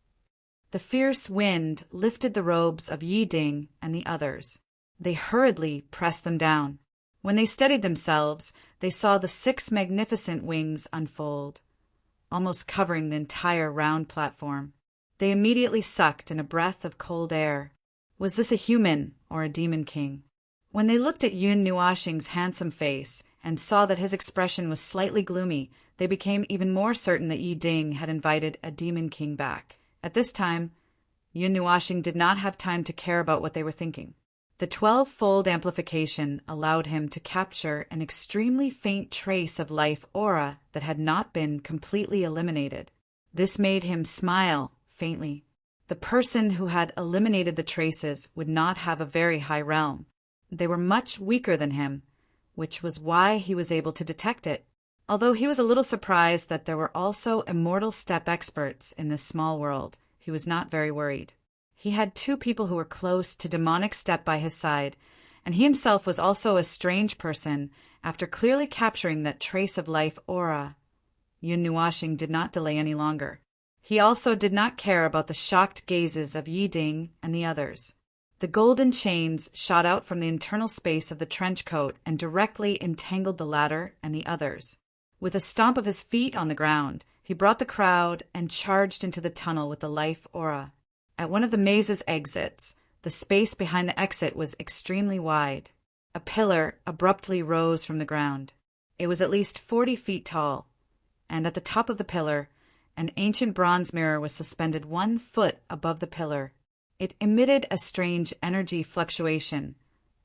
The fierce wind lifted the robes of Yi Ding and the others. They hurriedly pressed them down. When they steadied themselves, they saw the 6 magnificent wings unfold, almost covering the entire round platform. They immediately sucked in a breath of cold air. Was this a human or a demon king? When they looked at Yun Nuashing's handsome face and saw that his expression was slightly gloomy, they became even more certain that Yi Ding had invited a demon king back. At this time, Yun Nuashing did not have time to care about what they were thinking. The 12-fold amplification allowed him to capture an extremely faint trace of life aura that had not been completely eliminated. This made him smile faintly. The person who had eliminated the traces would not have a very high realm. They were much weaker than him, which was why he was able to detect it. Although he was a little surprised that there were also immortal step experts in this small world, he was not very worried. He had 2 people who were close to demonic step by his side, and he himself was also a strange person after clearly capturing that trace of life aura. Yun Nuashing did not delay any longer. He also did not care about the shocked gazes of Yi Ding and the others. The golden chains shot out from the internal space of the trench coat and directly entangled the latter and the others. With a stomp of his feet on the ground, he brought the crowd and charged into the tunnel with the life aura. At one of the maze's exits, the space behind the exit was extremely wide. A pillar abruptly rose from the ground. It was at least 40 feet tall, and at the top of the pillar, an ancient bronze mirror was suspended 1 foot above the pillar. It emitted a strange energy fluctuation,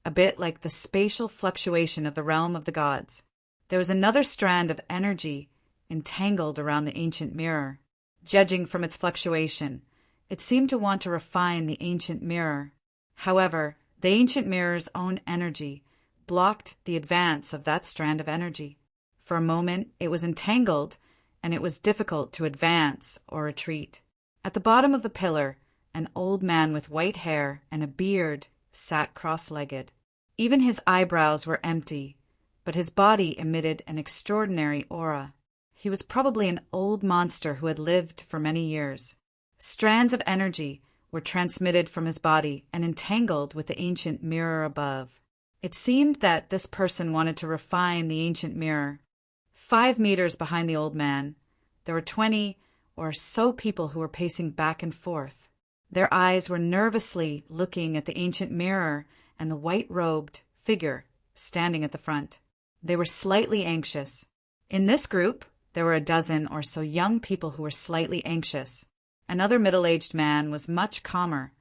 a bit like the spatial fluctuation of the realm of the gods. There was another strand of energy entangled around the ancient mirror. Judging from its fluctuation, it seemed to want to refine the ancient mirror. However, the ancient mirror's own energy blocked the advance of that strand of energy. For a moment, it was entangled, and it was difficult to advance or retreat. At the bottom of the pillar, an old man with white hair and a beard sat cross-legged. Even his eyebrows were empty, but his body emitted an extraordinary aura. He was probably an old monster who had lived for many years. Strands of energy were transmitted from his body and entangled with the ancient mirror above. It seemed that this person wanted to refine the ancient mirror. 5 meters behind the old man, there were 20 or so people who were pacing back and forth. Their eyes were nervously looking at the ancient mirror and the white-robed figure standing at the front. They were slightly anxious. In this group, there were a dozen or so young people who were slightly anxious. Another middle-aged man was much calmer,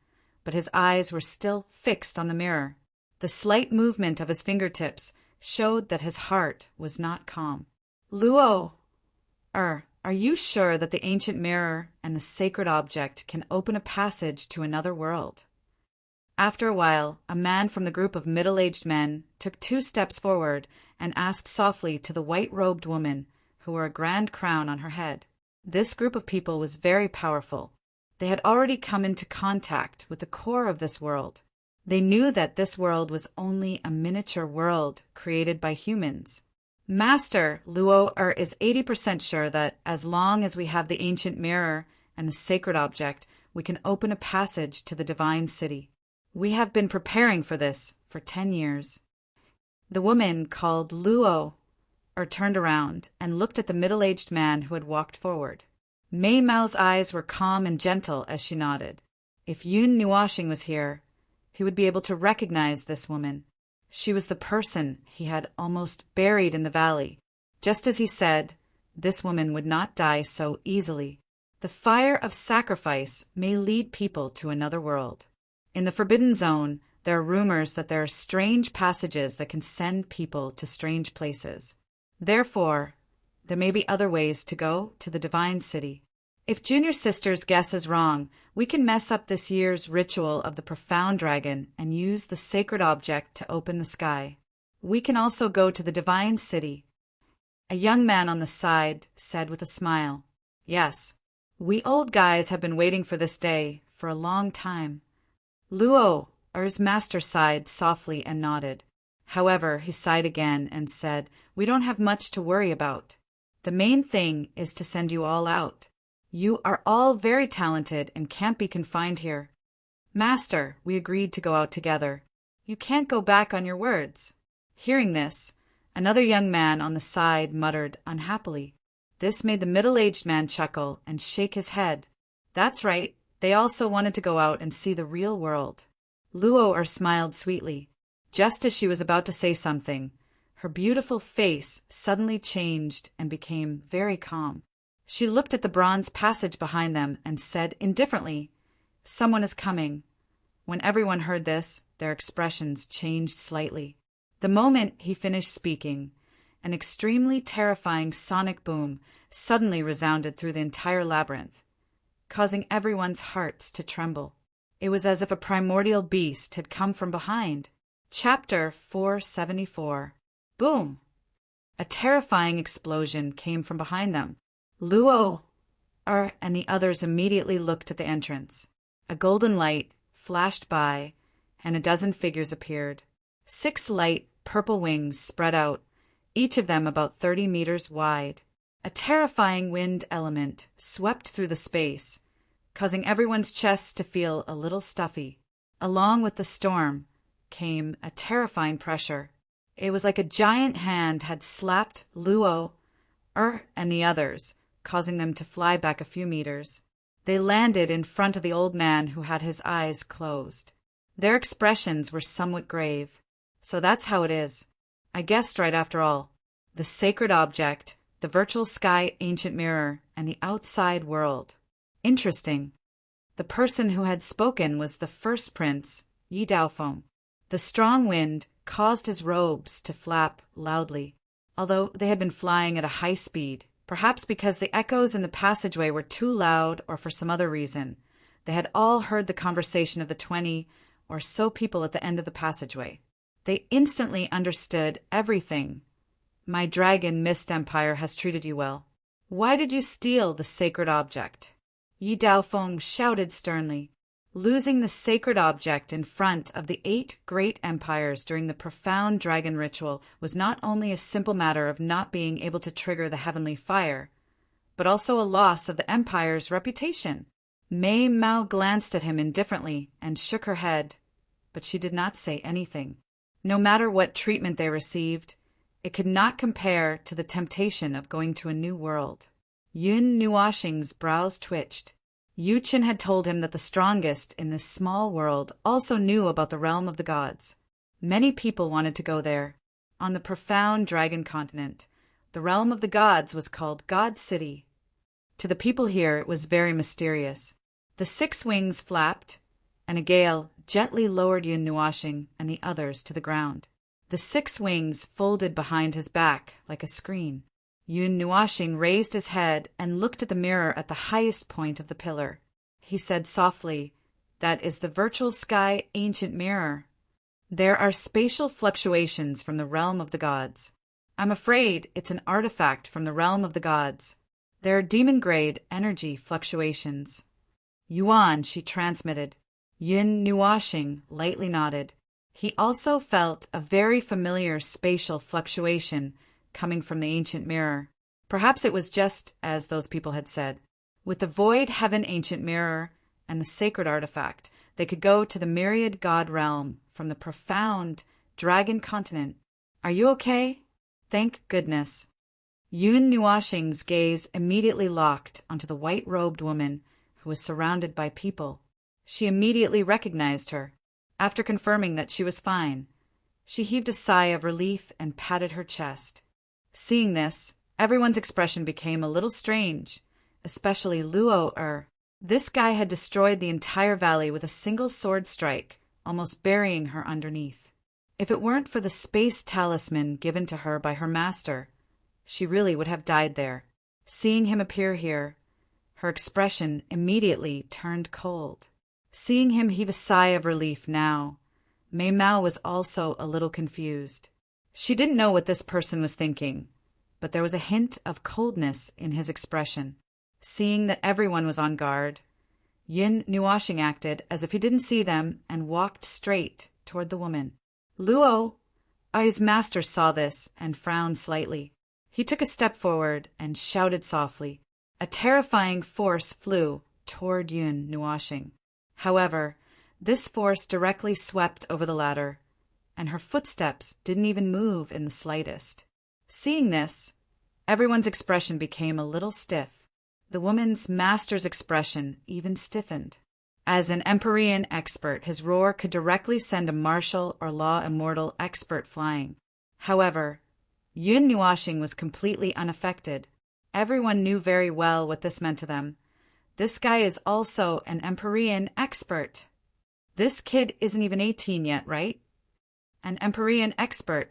but his eyes were still fixed on the mirror. The slight movement of his fingertips showed that his heart was not calm. Luo, are you sure that the ancient mirror and the sacred object can open a passage to another world? After a while, a man from the group of middle-aged men took 2 steps forward and asked softly to the white-robed woman who wore a grand crown on her head. This group of people was very powerful. They had already come into contact with the core of this world. They knew that this world was only a miniature world created by humans. Master, Luo is 80% sure that as long as we have the ancient mirror and the sacred object, we can open a passage to the divine city. We have been preparing for this for 10 years. The woman called Luo turned around and looked at the middle-aged man who had walked forward. Mei Mao's eyes were calm and gentle as she nodded. If Yun Nuashing was here, he would be able to recognize this woman. She was the person he had almost buried in the valley. Just as he said, this woman would not die so easily. The fire of sacrifice may lead people to another world. In the Forbidden Zone, there are rumors that there are strange passages that can send people to strange places. Therefore, there may be other ways to go to the Divine City. If Junior Sister's guess is wrong, we can mess up this year's ritual of the Profound Dragon and use the sacred object to open the sky. We can also go to the Divine City. A young man on the side said with a smile, "Yes, we old guys have been waiting for this day for a long time." Luo, his master, sighed softly and nodded. However, he sighed again and said, "We don't have much to worry about. The main thing is to send you all out. You are all very talented and can't be confined here. Master, we agreed to go out together. You can't go back on your words." Hearing this, another young man on the side muttered unhappily. This made the middle-aged man chuckle and shake his head. That's right, they also wanted to go out and see the real world. Luo smiled sweetly. Just as she was about to say something, her beautiful face suddenly changed and became very calm. She looked at the bronze passage behind them and said indifferently, "Someone is coming." When everyone heard this, their expressions changed slightly. The moment he finished speaking, an extremely terrifying sonic boom suddenly resounded through the entire labyrinth, causing everyone's hearts to tremble. It was as if a primordial beast had come from behind. Chapter 474. Boom! A terrifying explosion came from behind them. Luo and the others immediately looked at the entrance. A golden light flashed by, and a dozen figures appeared. 6 light purple wings spread out, each of them about 30 meters wide. A terrifying wind element swept through the space, causing everyone's chests to feel a little stuffy. Along with the storm came a terrifying pressure. It was like a giant hand had slapped Luo, and the others, causing them to fly back a few meters. They landed in front of the old man who had his eyes closed. Their expressions were somewhat grave. So that's how it is. I guessed right after all. The sacred object, the virtual sky ancient mirror, and the outside world. Interesting. The person who had spoken was the first prince, Yi Daofeng. The strong wind caused his robes to flap loudly, although they had been flying at a high speed, perhaps because the echoes in the passageway were too loud or for some other reason. They had all heard the conversation of the 20 or so people at the end of the passageway. They instantly understood everything. My dragon mist empire has treated you well. Why did you steal the sacred object? Yi Daofeng shouted sternly. Losing the sacred object in front of the 8 great empires during the profound dragon ritual was not only a simple matter of not being able to trigger the heavenly fire, but also a loss of the empire's reputation. Mei Mao glanced at him indifferently and shook her head, but she did not say anything. No matter what treatment they received, it could not compare to the temptation of going to a new world. Yun Nuoxing's brows twitched. Yu Qin had told him that the strongest in this small world also knew about the realm of the gods. Many people wanted to go there. On the profound dragon continent, the realm of the gods was called God City. To the people here, it was very mysterious. The 6 wings flapped, and a gale gently lowered Yun Nuoxing and the others to the ground. The 6 wings folded behind his back like a screen. Yun Nuoxing raised his head and looked at the mirror at the highest point of the pillar. He said softly, "That is the virtual sky ancient mirror. There are spatial fluctuations from the realm of the gods. I'm afraid it's an artifact from the realm of the gods. There are demon-grade energy fluctuations." Yuan, she transmitted. Yun Nuoxing lightly nodded. He also felt a very familiar spatial fluctuation coming from the ancient mirror. Perhaps it was just as those people had said. With the void heaven ancient mirror and the sacred artifact, they could go to the myriad god realm from the profound dragon continent. "Are you okay?" "Thank goodness." Yun Nuoxing's gaze immediately locked onto the white-robed woman who was surrounded by people. She immediately recognized her. After confirming that she was fine, she heaved a sigh of relief and patted her chest. Seeing this, everyone's expression became a little strange, especially Luo. This guy had destroyed the entire valley with a single sword strike, almost burying her underneath. If it weren't for the space talisman given to her by her master, she really would have died there. Seeing him appear here, her expression immediately turned cold. Seeing him heave a sigh of relief now, Mei Mao was also a little confused. She didn't know what this person was thinking, but there was a hint of coldness in his expression. Seeing that everyone was on guard, Yun Nuoxing acted as if he didn't see them and walked straight toward the woman. "Luo!" Ai's master saw this and frowned slightly. He took a step forward and shouted softly. A terrifying force flew toward Yun Nuoxing. However, this force directly swept over the ladder, and her footsteps didn't even move in the slightest. Seeing this, everyone's expression became a little stiff. The woman's master's expression even stiffened. As an Empyrean expert, his roar could directly send a martial or law immortal expert flying. However, Yun Nuoxing was completely unaffected. Everyone knew very well what this meant to them. This guy is also an Empyrean expert. This kid isn't even 18 yet, right? An Empyrean expert.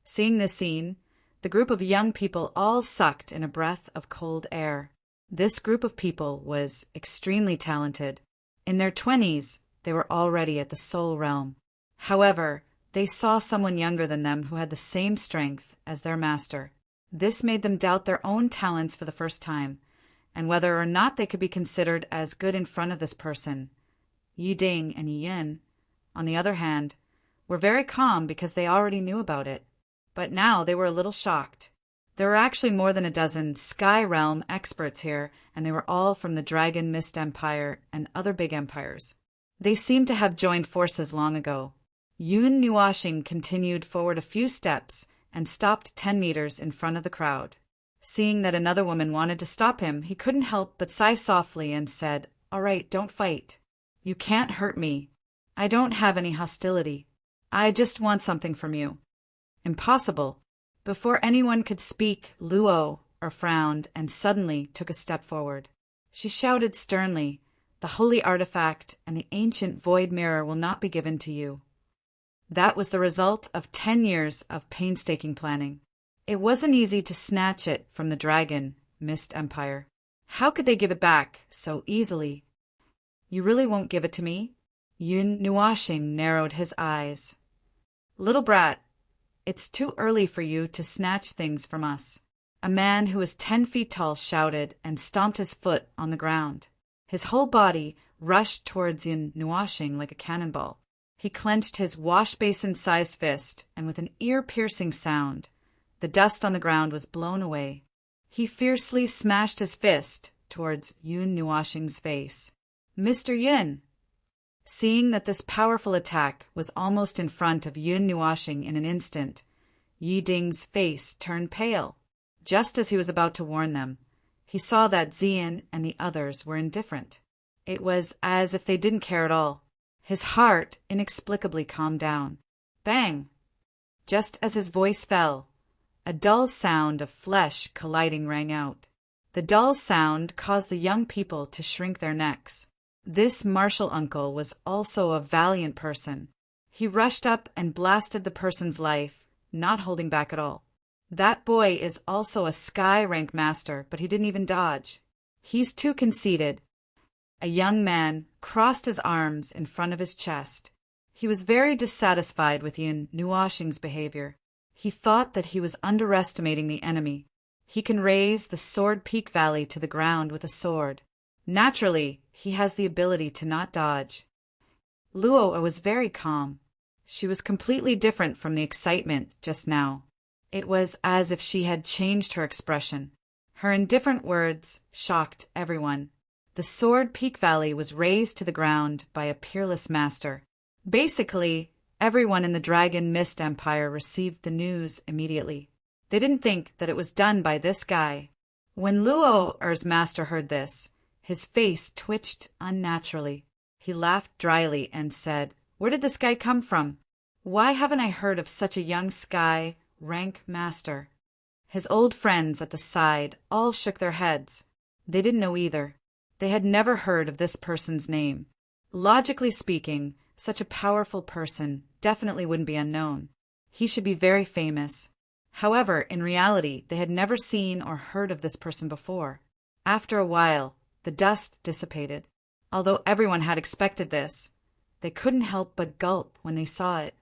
Seeing this scene, the group of young people all sucked in a breath of cold air. This group of people was extremely talented. In their 20s, they were already at the soul realm. However, they saw someone younger than them who had the same strength as their master. This made them doubt their own talents for the first time, and whether or not they could be considered as good in front of this person. Yi Ding and Yi Yin, on the other hand, were very calm because they already knew about it. But now they were a little shocked. There were actually more than a dozen Sky Realm experts here, and they were all from the Dragon Mist Empire and other big empires. They seemed to have joined forces long ago. Yun Nuashing continued forward a few steps and stopped 10 meters in front of the crowd. Seeing that another woman wanted to stop him, he couldn't help but sigh softly and said, "All right, don't fight. You can't hurt me. I don't have any hostility. I just want something from you." Impossible. Before anyone could speak, Luo frowned and suddenly took a step forward. She shouted sternly, "The holy artifact and the ancient void mirror will not be given to you." That was the result of 10 years of painstaking planning. It wasn't easy to snatch it from the Dragon Mist Empire. How could they give it back so easily? "You really won't give it to me?" Yun Nuashing narrowed his eyes. "Little brat, it's too early for you to snatch things from us." A man who was 10 feet tall shouted and stomped his foot on the ground. His whole body rushed towards Yun Nuashing like a cannonball. He clenched his wash-basin-sized fist, and with an ear-piercing sound, the dust on the ground was blown away. He fiercely smashed his fist towards Yun Nuashing's face. "Mr. Yun!" Seeing that this powerful attack was almost in front of Yun Nuashing in an instant, Yi Ding's face turned pale. Just as he was about to warn them, he saw that Zian and the others were indifferent. It was as if they didn't care at all. His heart inexplicably calmed down. Bang! Just as his voice fell, a dull sound of flesh colliding rang out. The dull sound caused the young people to shrink their necks. This martial uncle was also a valiant person. He rushed up and blasted the person's life, not holding back at all. That boy is also a Sky rank master, but he didn't even dodge. He's too conceited. A young man crossed his arms in front of his chest. He was very dissatisfied with Yun Nuashing's behavior. He thought that he was underestimating the enemy. He can raise the Sword Peak Valley to the ground with a sword. Naturally, he has the ability to not dodge. Luo was very calm. She was completely different from the excitement just now. It was as if she had changed her expression. Her indifferent words shocked everyone. The Sword Peak Valley was razed to the ground by a peerless master. Basically, everyone in the Dragon Mist Empire received the news immediately. They didn't think that it was done by this guy. When Luo's master heard this, his face twitched unnaturally. He laughed dryly and said, "Where did this guy come from? Why haven't I heard of such a young Sky rank master?" His old friends at the side all shook their heads. They didn't know either. They had never heard of this person's name. Logically speaking, such a powerful person definitely wouldn't be unknown. He should be very famous. However, in reality, they had never seen or heard of this person before. After a while, the dust dissipated. Although everyone had expected this, they couldn't help but gulp when they saw it.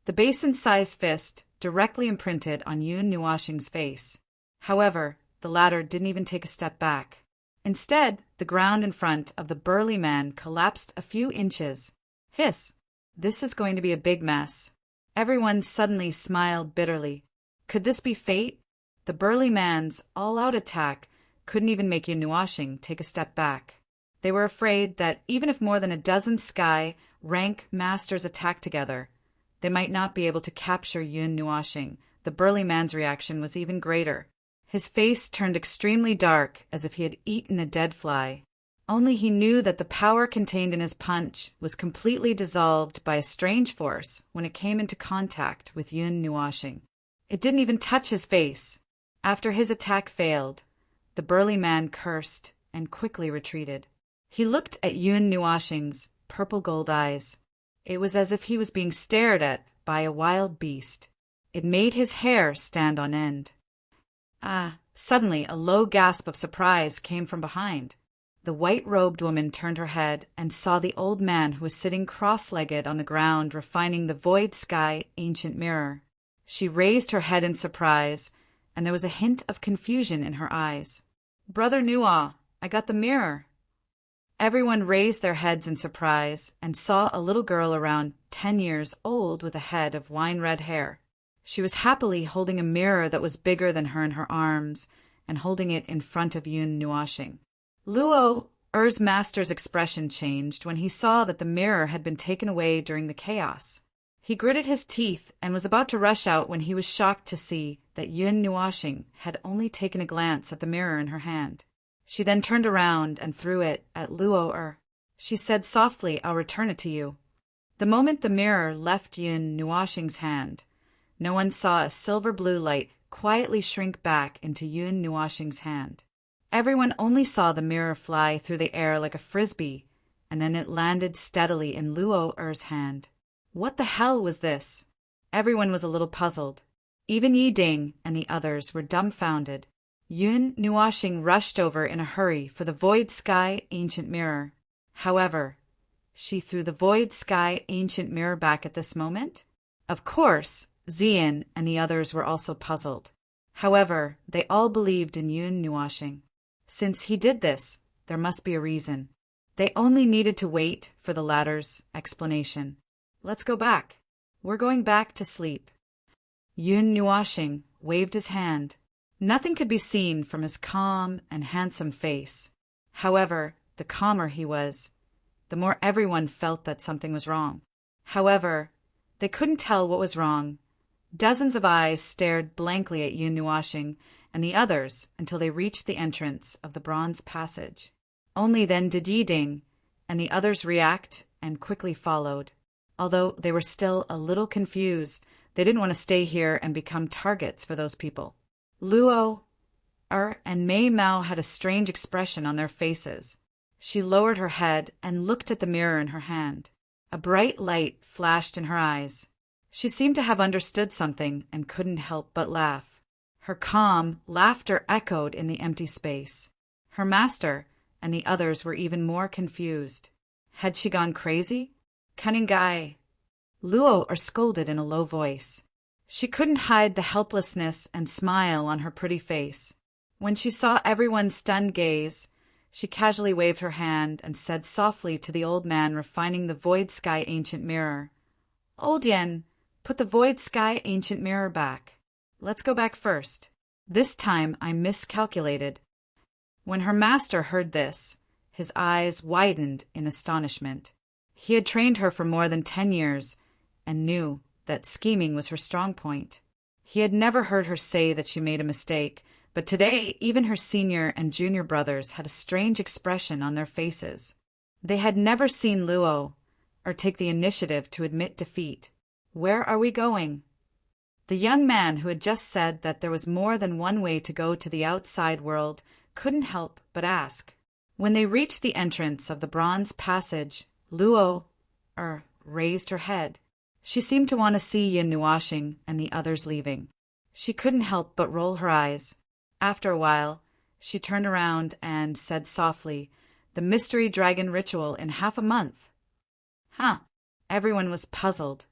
The basin-sized fist directly imprinted on Yun Nuashing's face. However, the latter didn't even take a step back. Instead, the ground in front of the burly man collapsed a few inches. Hiss! This is going to be a big mess. Everyone suddenly smiled bitterly. Could this be fate? The burly man's all-out attack couldn't even make Yun Nuashing take a step back. They were afraid that even if more than a dozen Sky rank masters attacked together, they might not be able to capture Yun Nuashing. The burly man's reaction was even greater. His face turned extremely dark, as if he had eaten a dead fly. Only he knew that the power contained in his punch was completely dissolved by a strange force when it came into contact with Yun Nuashing. It didn't even touch his face. After his attack failed, the burly man cursed and quickly retreated. He looked at Yun Nuashing's purple-gold eyes. It was as if he was being stared at by a wild beast. It made his hair stand on end. Suddenly a low gasp of surprise came from behind. The white-robed woman turned her head and saw the old man who was sitting cross-legged on the ground refining the Void Sky ancient mirror. She raised her head in surprise, and there was a hint of confusion in her eyes. "Brother Nua, I got the mirror." Everyone raised their heads in surprise and saw a little girl around 10 years old with a head of wine-red hair. She was happily holding a mirror that was bigger than her in her arms and holding it in front of Yun Nuashing. Luo Er's master's expression changed when he saw that the mirror had been taken away during the chaos. He gritted his teeth and was about to rush out when he was shocked to see that Yun Nuashing had only taken a glance at the mirror in her hand. She then turned around and threw it at Luo Er. She said softly, "I'll return it to you." The moment the mirror left Yun Nuashing's hand, no one saw a silver blue light quietly shrink back into Yun Nuashing's hand. Everyone only saw the mirror fly through the air like a frisbee, and then it landed steadily in Luo Er's hand. What the hell was this? Everyone was a little puzzled. Even Yi Ding and the others were dumbfounded. Yun Nuashing rushed over in a hurry for the Void Sky Ancient Mirror. However, she threw the Void Sky Ancient Mirror back at this moment? Of course, Xian and the others were also puzzled. However, they all believed in Yun Nuashing. Since he did this, there must be a reason. They only needed to wait for the latter's explanation. "Let's go back. We're going back to sleep." Yun Nuashing waved his hand. Nothing could be seen from his calm and handsome face. However, the calmer he was, the more everyone felt that something was wrong. However, they couldn't tell what was wrong. Dozens of eyes stared blankly at Yun Nuashing and the others until they reached the entrance of the bronze passage. Only then did Yi Ding and the others react and quickly followed. Although they were still a little confused, they didn't want to stay here and become targets for those people. Luo Er and Mei Mao had a strange expression on their faces. She lowered her head and looked at the mirror in her hand. A bright light flashed in her eyes. She seemed to have understood something and couldn't help but laugh. Her calm laughter echoed in the empty space. Her master and the others were even more confused. Had she gone crazy? "Cunning guy," Luo Er scolded in a low voice. She couldn't hide the helplessness and smile on her pretty face. When she saw everyone's stunned gaze, she casually waved her hand and said softly to the old man refining the Void Sky Ancient Mirror, "Old Yen, put the Void Sky Ancient Mirror back. Let's go back first. This time I miscalculated." When her master heard this, his eyes widened in astonishment. He had trained her for more than 10 years and knew that scheming was her strong point. He had never heard her say that she made a mistake, but today even her senior and junior brothers had a strange expression on their faces. They had never seen Luo or take the initiative to admit defeat. "Where are we going?" The young man who had just said that there was more than one way to go to the outside world couldn't help but ask. When they reached the entrance of the bronze passage, Luo raised her head. She seemed to want to see Yun Nuashing and the others leaving. She couldn't help but roll her eyes. After a while, she turned around and said softly, "The mystery dragon ritual in half a month." Huh. Everyone was puzzled.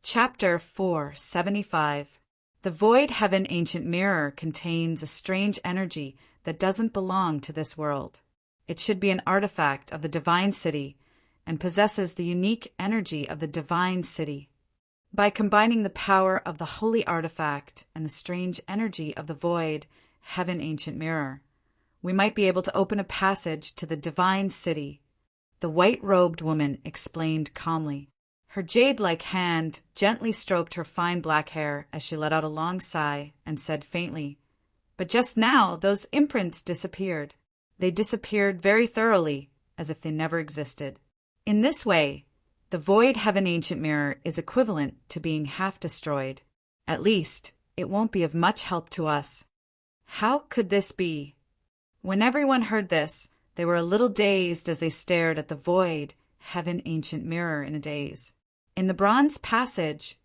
Chapter 475. The Void Heaven Ancient Mirror contains a strange energy that doesn't belong to this world. It should be an artifact of the Divine City and possesses the unique energy of the Divine City. By combining the power of the holy artifact and the strange energy of the Void Heaven Ancient Mirror, we might be able to open a passage to the Divine City, the white-robed woman explained calmly. Her jade-like hand gently stroked her fine black hair as she let out a long sigh and said faintly, "But just now those imprints disappeared. They disappeared very thoroughly, as if they never existed. In this way, the Void Heaven Ancient Mirror is equivalent to being half destroyed. At least, it won't be of much help to us." How could this be? When everyone heard this, they were a little dazed as they stared at the Void Heaven Ancient Mirror in a daze. In the bronze passage,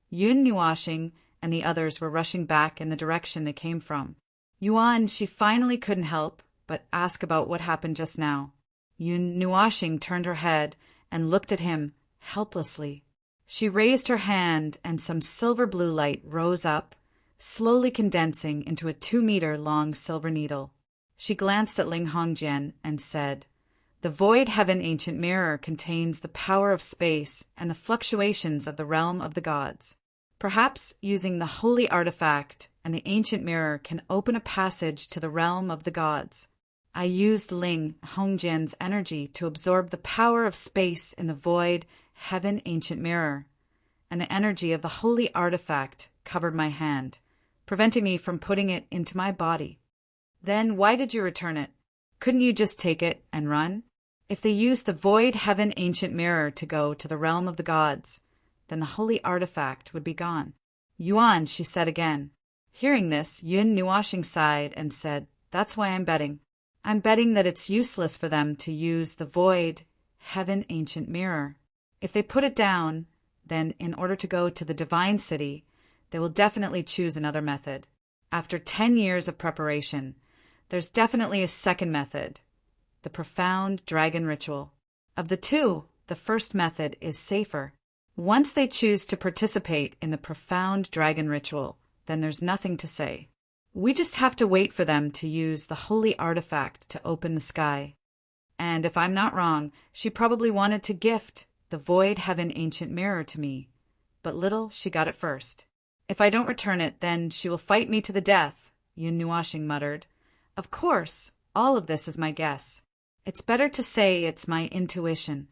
Yun Nuashing and the others were rushing back in the direction they came from. Yuan, she finally couldn't help but ask about what happened just now. Yun Nuashing turned her head and looked at him helplessly. She raised her hand and some silver blue light rose up, slowly condensing into a 2-meter-long silver needle. She glanced at Ling Hongjian and said, "The Void Heaven Ancient Mirror contains the power of space and the fluctuations of the realm of the gods. Perhaps using the holy artifact and the ancient mirror can open a passage to the realm of the gods. I used Ling Hongjian's energy to absorb the power of space in the void heaven ancient mirror, and the energy of the holy artifact covered my hand, preventing me from putting it into my body. Then why did you return it? Couldn't you just take it and run? If they used the void heaven ancient mirror to go to the realm of the gods, then the holy artifact would be gone. Yuan, she said again. Hearing this, Yun Nuoxing sighed and said, that's why I'm betting. I'm betting that it's useless for them to use the void heaven ancient mirror. If they put it down, then in order to go to the divine city, they will definitely choose another method. After 10 years of preparation, there's definitely a second method, the profound dragon ritual. Of the two, the first method is safer. Once they choose to participate in the profound dragon ritual, then there's nothing to say. We just have to wait for them to use the holy artifact to open the sky. And if I'm not wrong, she probably wanted to gift the void heaven ancient mirror to me, but little she got it first. If I don't return it, then she will fight me to the death, Yun Nuoxing muttered. Of course, all of this is my guess. It's better to say it's my intuition.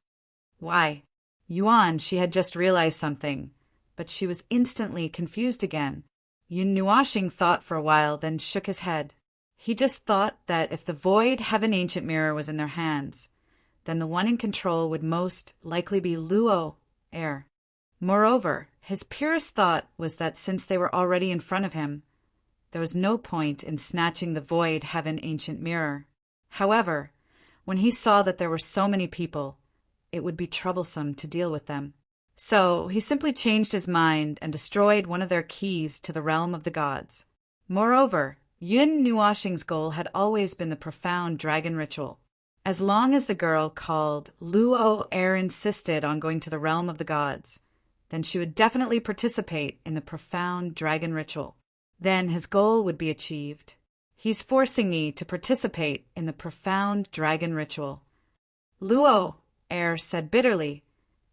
Why? Yuan, she had just realized something, but she was instantly confused again. Yun Nuoxing thought for a while, then shook his head. He just thought that if the void heaven ancient mirror was in their hands, then the one in control would most likely be Luo, heir. Moreover, his purest thought was that since they were already in front of him, there was no point in snatching the void heaven ancient mirror. However, when he saw that there were so many people, it would be troublesome to deal with them. So he simply changed his mind and destroyed one of their keys to the realm of the gods. Moreover, Yun Nuoxing's goal had always been the profound dragon ritual. As long as the girl called Luo heir insisted on going to the realm of the gods, then she would definitely participate in the profound dragon ritual. Then his goal would be achieved. He's forcing me to participate in the profound dragon ritual. Luo, heir said bitterly,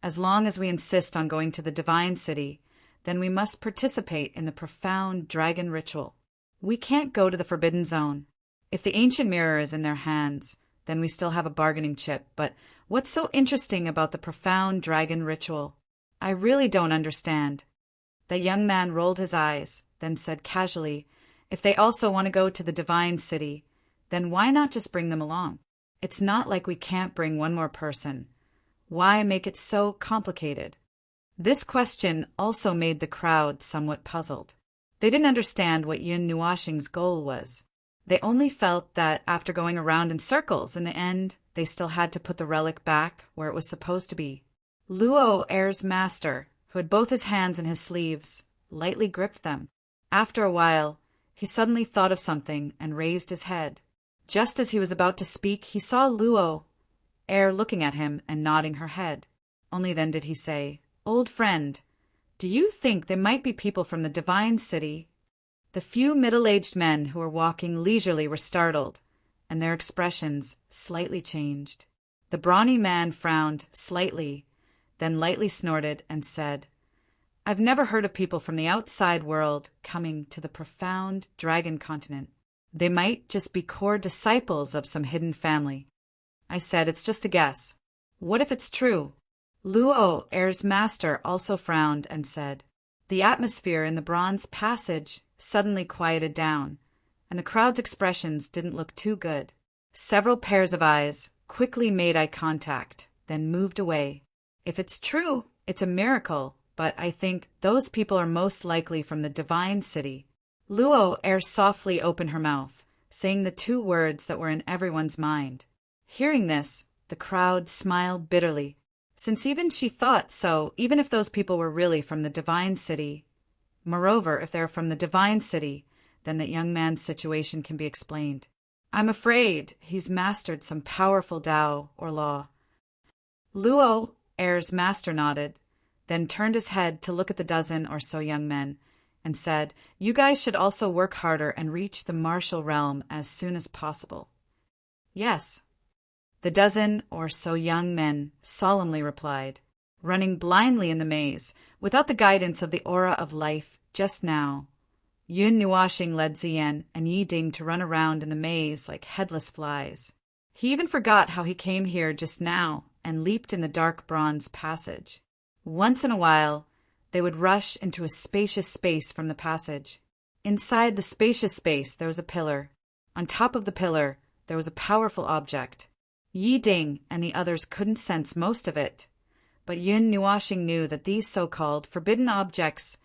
as long as we insist on going to the divine city, then we must participate in the profound dragon ritual. We can't go to the forbidden zone. If the ancient mirror is in their hands, then we still have a bargaining chip. But what's so interesting about the profound dragon ritual? I really don't understand. The young man rolled his eyes, then said casually, if they also want to go to the divine city, then why not just bring them along? It's not like we can't bring one more person. Why make it so complicated? This question also made the crowd somewhat puzzled. They didn't understand what Yun Nuoxing's goal was. They only felt that after going around in circles, in the end, they still had to put the relic back where it was supposed to be. Luo heir's master, who had both his hands in his sleeves, lightly gripped them. After a while, he suddenly thought of something and raised his head. Just as he was about to speak, he saw Luo heir looking at him and nodding her head. Only then did he say, old friend, do you think there might be people from the divine city? The few middle-aged men who were walking leisurely were startled, and their expressions slightly changed. The brawny man frowned slightly, then lightly snorted and said, I've never heard of people from the outside world coming to the profound dragon continent. They might just be core disciples of some hidden family. I said, it's just a guess. What if it's true? Luo heir's master also frowned and said, the atmosphere in the bronze passage suddenly quieted down, and the crowd's expressions didn't look too good. Several pairs of eyes quickly made eye contact, then moved away. If it's true, it's a miracle, but I think those people are most likely from the divine city. Luo heir softly opened her mouth, saying the two words that were in everyone's mind. Hearing this, the crowd smiled bitterly, since even she thought so, even if those people were really from the divine city. Moreover, if they're from the divine city, then that young man's situation can be explained. I'm afraid he's mastered some powerful Tao or law. Luo heir's master nodded, then turned his head to look at the dozen or so young men, and said, you guys should also work harder and reach the martial realm as soon as possible. Yes. The dozen or so young men solemnly replied, running blindly in the maze, without the guidance of the aura of life just now. Yun Nuashing led Zian and Yi Ding to run around in the maze like headless flies. He even forgot how he came here just now and leaped in the dark bronze passage. Once in a while, they would rush into a spacious space from the passage. Inside the spacious space there was a pillar. On top of the pillar there was a powerful object. Yi Ding and the others couldn't sense most of it, but Yun Nuashing knew that these so-called forbidden objects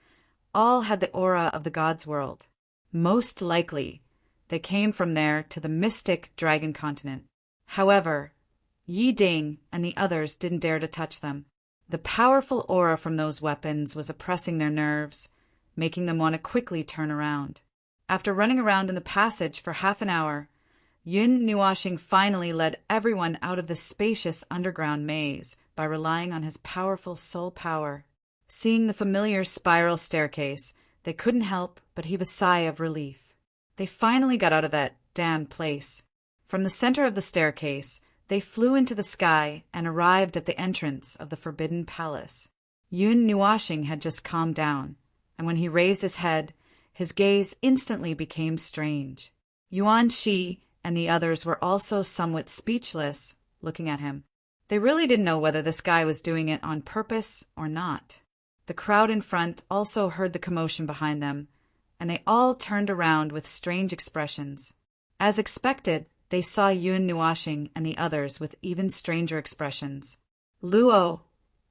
all had the aura of the gods' world. Most likely, they came from there to the mystic dragon continent. However, Yi Ding and the others didn't dare to touch them. The powerful aura from those weapons was oppressing their nerves, making them want to quickly turn around. After running around in the passage for half an hour, Yun Nuashing finally led everyone out of the spacious underground maze by relying on his powerful soul power. Seeing the familiar spiral staircase, they couldn't help but heave a sigh of relief. They finally got out of that damned place. From the center of the staircase, they flew into the sky and arrived at the entrance of the Forbidden Palace. Yun Nuashing had just calmed down, and when he raised his head, his gaze instantly became strange. Yuan Shi and the others were also somewhat speechless, looking at him. They really didn't know whether this guy was doing it on purpose or not. The crowd in front also heard the commotion behind them, and they all turned around with strange expressions. As expected, they saw Yun Nuashing and the others with even stranger expressions. Luo,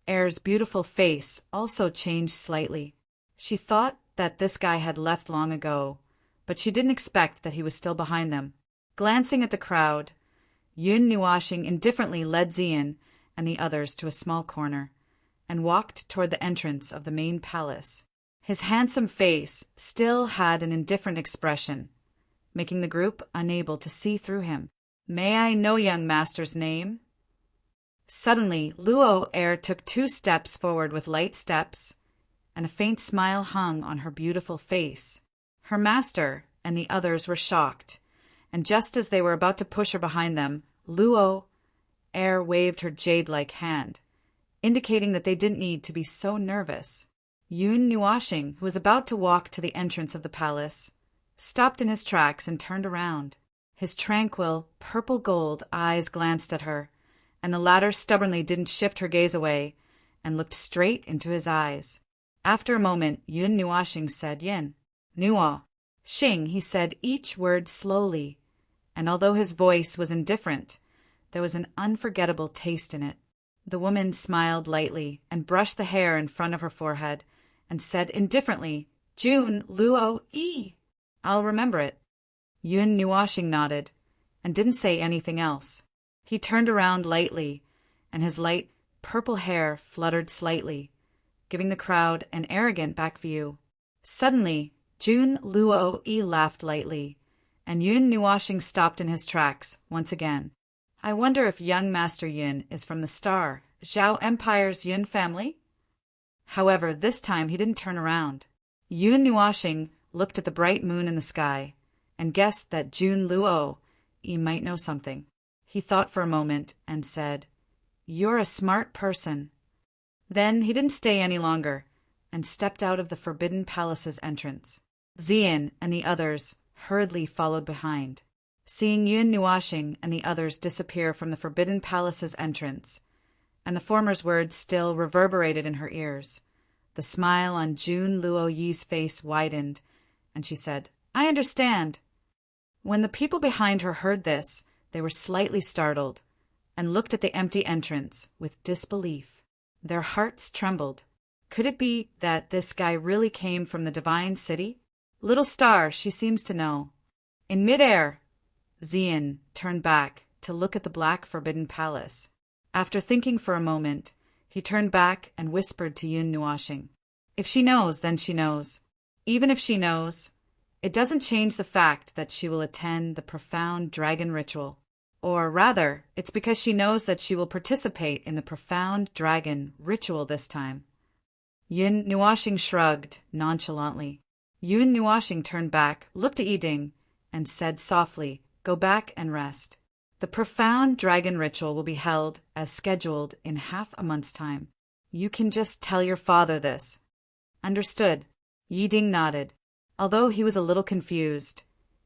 Air's beautiful face, also changed slightly. She thought that this guy had left long ago, but she didn't expect that he was still behind them. Glancing at the crowd, Yun Nuashing indifferently led Zian and the others to a small corner and walked toward the entrance of the main palace. His handsome face still had an indifferent expression, making the group unable to see through him. "May I know young master's name?" Suddenly, Luo Air took 2 steps forward with light steps, and a faint smile hung on her beautiful face. Her master and the others were shocked, and just as they were about to push her behind them, Luo Air waved her jade-like hand, indicating that they didn't need to be so nervous. Yun Nuashing, who was about to walk to the entrance of the palace, stopped in his tracks and turned around. His tranquil, purple-gold eyes glanced at her, and the latter stubbornly didn't shift her gaze away and looked straight into his eyes. After a moment, Yun Nuashing said, "Yin, Nuo, Xing," he said each word slowly, and although his voice was indifferent, there was an unforgettable taste in it. The woman smiled lightly and brushed the hair in front of her forehead and said indifferently, "June Luo Yi. I'll remember it." Yun Nuashing nodded and didn't say anything else. He turned around lightly, and his light purple hair fluttered slightly, giving the crowd an arrogant back view. Suddenly, June Luo Yi laughed lightly, and Yun Nuashing stopped in his tracks once again. "I wonder if young Master Yun is from the Star, Zhao Empire's Yun family?" However, this time he didn't turn around. Yun Nuashing looked at the bright moon in the sky and guessed that Jun Luo Yi might know something. He thought for a moment and said, "You're a smart person." Then he didn't stay any longer and stepped out of the Forbidden Palace's entrance. Zian and the others hurriedly followed behind. Seeing Yun Nuashing and the others disappear from the Forbidden Palace's entrance, and the former's words still reverberated in her ears, the smile on Jun Luo Yi's face widened, and she said, "I understand." When the people behind her heard this, they were slightly startled and looked at the empty entrance with disbelief. Their hearts trembled. Could it be that this guy really came from the Divine City? Little Star, she seems to know. In midair, Zian turned back to look at the black Forbidden Palace. After thinking for a moment, he turned back and whispered to Yun Nuashing, "If she knows, then she knows. Even if she knows, it doesn't change the fact that she will attend the profound dragon ritual. Or rather, it's because she knows that she will participate in the profound dragon ritual this time." Yun Nuashing shrugged nonchalantly. Yun Nuashing turned back, looked at Yi Ding, and said softly, "Go back and rest. The profound dragon ritual will be held as scheduled in half a month's time." You can just tell your father this. Understood. Yi Ding nodded. Although he was a little confused,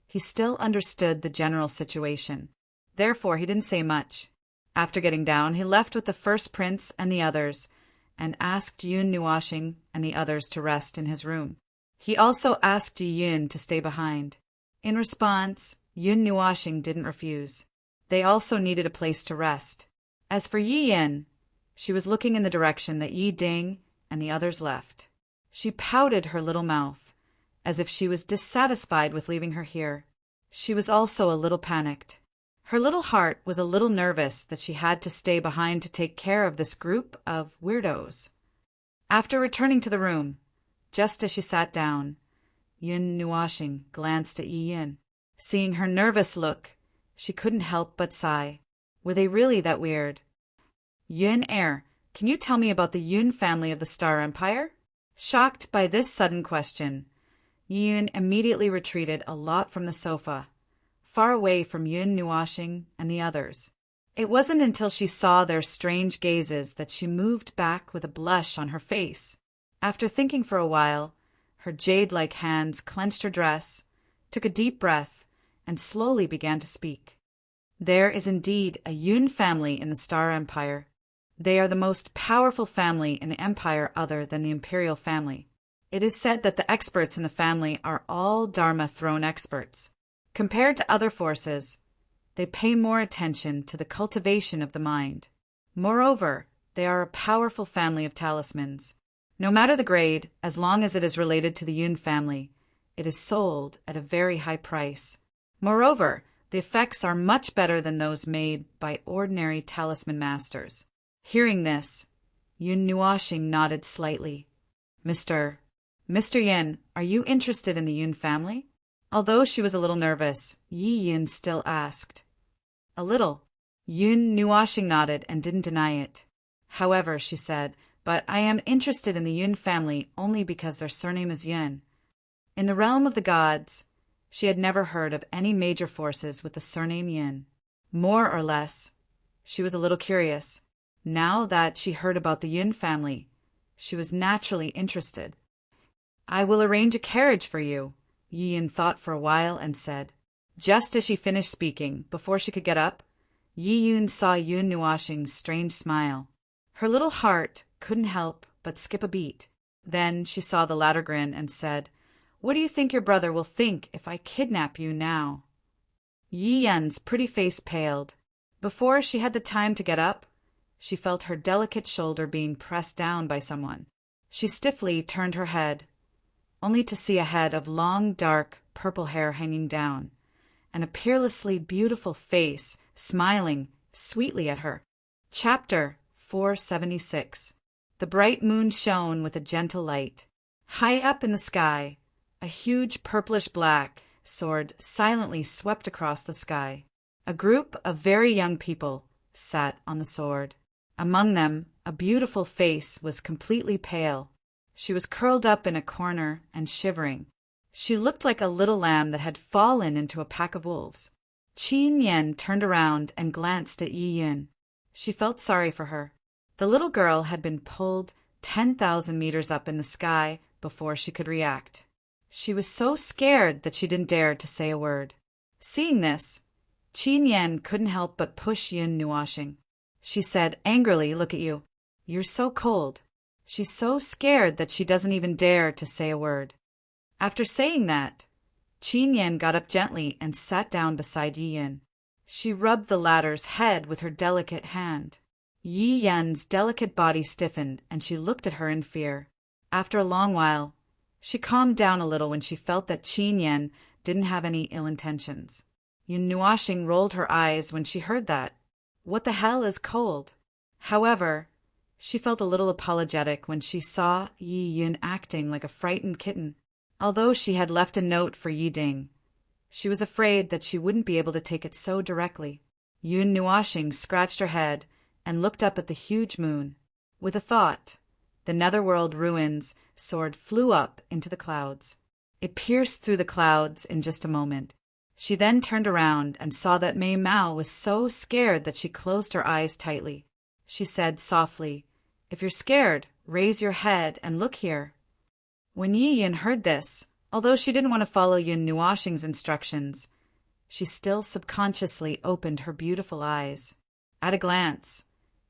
he still understood the general situation. Therefore, he didn't say much. After getting down, he left with the first prince and the others, and asked Yun Nuashing and the others to rest in his room. He also asked Yi Yun to stay behind. In response, Yun Nuashing didn't refuse. They also needed a place to rest. As for Yi Yin, she was looking in the direction that Yi Ding and the others left. She pouted her little mouth, as if she was dissatisfied with leaving her here. She was also a little panicked. Her little heart was a little nervous that she had to stay behind to take care of this group of weirdos. After returning to the room, just as she sat down, Yun Nuashing glanced at Yi Yin. Seeing her nervous look, she couldn't help but sigh. Were they really that weird? Yun Heir, can you tell me about the Yun family of the Star Empire? Shocked by this sudden question, Yi Yun immediately retreated a lot from the sofa, far away from Yun Nuashing and the others. It wasn't until she saw their strange gazes that she moved back with a blush on her face. After thinking for a while, her jade-like hands clenched her dress, took a deep breath, and slowly began to speak. There is indeed a Yun family in the Star Empire. They are the most powerful family in the empire other than the imperial family. It is said that the experts in the family are all Dharma throne experts. Compared to other forces, they pay more attention to the cultivation of the mind. Moreover, they are a powerful family of talismans. No matter the grade, as long as it is related to the Yun family, it is sold at a very high price. Moreover, the effects are much better than those made by ordinary talisman masters. Hearing this, Yun Nuashing nodded slightly. Mr. Yin, are you interested in the Yun family? Although she was a little nervous, Yi Yin still asked. A little. Yun Nuashing nodded and didn't deny it. However, she said, but I am interested in the Yun family only because their surname is Yun. In the realm of the gods, she had never heard of any major forces with the surname Yin. More or less, she was a little curious. Now that she heard about the Yun family, she was naturally interested. I will arrange a carriage for you. Yi Yin thought for a while and said. Just as she finished speaking, before she could get up, Yi Yun saw Yun Nuashing's strange smile. Her little heart couldn't help but skip a beat. Then she saw the latter grin and said, What do you think your brother will think if I kidnap you now? Yi Yun's pretty face paled. Before she had the time to get up, she felt her delicate shoulder being pressed down by someone. She stiffly turned her head, only to see a head of long, dark, purple hair hanging down, and a peerlessly beautiful face smiling sweetly at her. Chapter 476. The bright moon shone with a gentle light. High up in the sky, a huge purplish-black sword silently swept across the sky. A group of very young people sat on the sword. Among them, a beautiful face was completely pale. She was curled up in a corner and shivering. She looked like a little lamb that had fallen into a pack of wolves. Qin Yan turned around and glanced at Yi Yun. She felt sorry for her. The little girl had been pulled 10,000 meters up in the sky before she could react. She was so scared that she didn't dare to say a word. Seeing this, Qin Yan couldn't help but push Yun Nuashing. She said angrily, Look at you. You're so cold. She's so scared that she doesn't even dare to say a word. After saying that, Qin Yan got up gently and sat down beside Yi Yin. She rubbed the latter's head with her delicate hand. Yi Yun's delicate body stiffened, and she looked at her in fear. After a long while, she calmed down a little when she felt that Qin Yan didn't have any ill intentions. Yun Nuashing rolled her eyes when she heard that. What the hell is cold? However, she felt a little apologetic when she saw Yi Yun acting like a frightened kitten. Although she had left a note for Yi Ding, she was afraid that she wouldn't be able to take it so directly. Yun Nuashing scratched her head and looked up at the huge moon. With a thought, the netherworld ruins sword flew up into the clouds. It pierced through the clouds in just a moment. She then turned around and saw that Mei Mao was so scared that she closed her eyes tightly. She said softly, If you're scared, raise your head and look here." When Yi Yin heard this, although she didn't want to follow Yun Nuoxing's instructions, she still subconsciously opened her beautiful eyes. At a glance,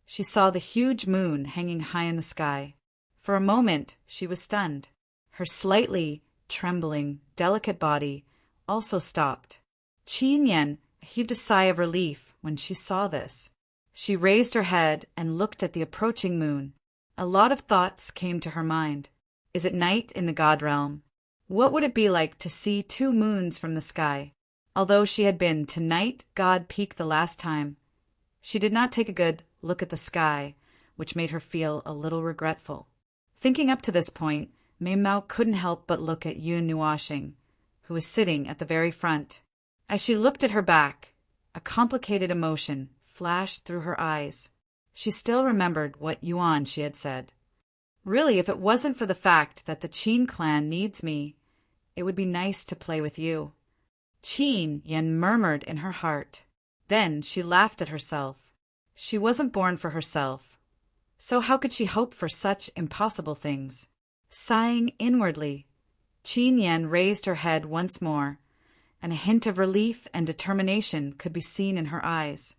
she saw the huge moon hanging high in the sky. For a moment, she was stunned. Her slightly trembling, delicate body also stopped. Qin Yan heaved a sigh of relief when she saw this. She raised her head and looked at the approaching moon. A lot of thoughts came to her mind. Is it night in the God realm? What would it be like to see 2 moons from the sky? Although she had been to Night God Peak the last time, she did not take a good look at the sky, which made her feel a little regretful. Thinking up to this point, Mei Mao couldn't help but look at Yun Nuoxing, who was sitting at the very front. As she looked at her back, a complicated emotion flashed through her eyes. She still remembered what Yuan she had said. "Really, if it wasn't for the fact that the Qin clan needs me, it would be nice to play with you," Qin Yan murmured in her heart. Then she laughed at herself. She wasn't born for herself, so how could she hope for such impossible things? Sighing inwardly, Qin Yan raised her head once more, and a hint of relief and determination could be seen in her eyes.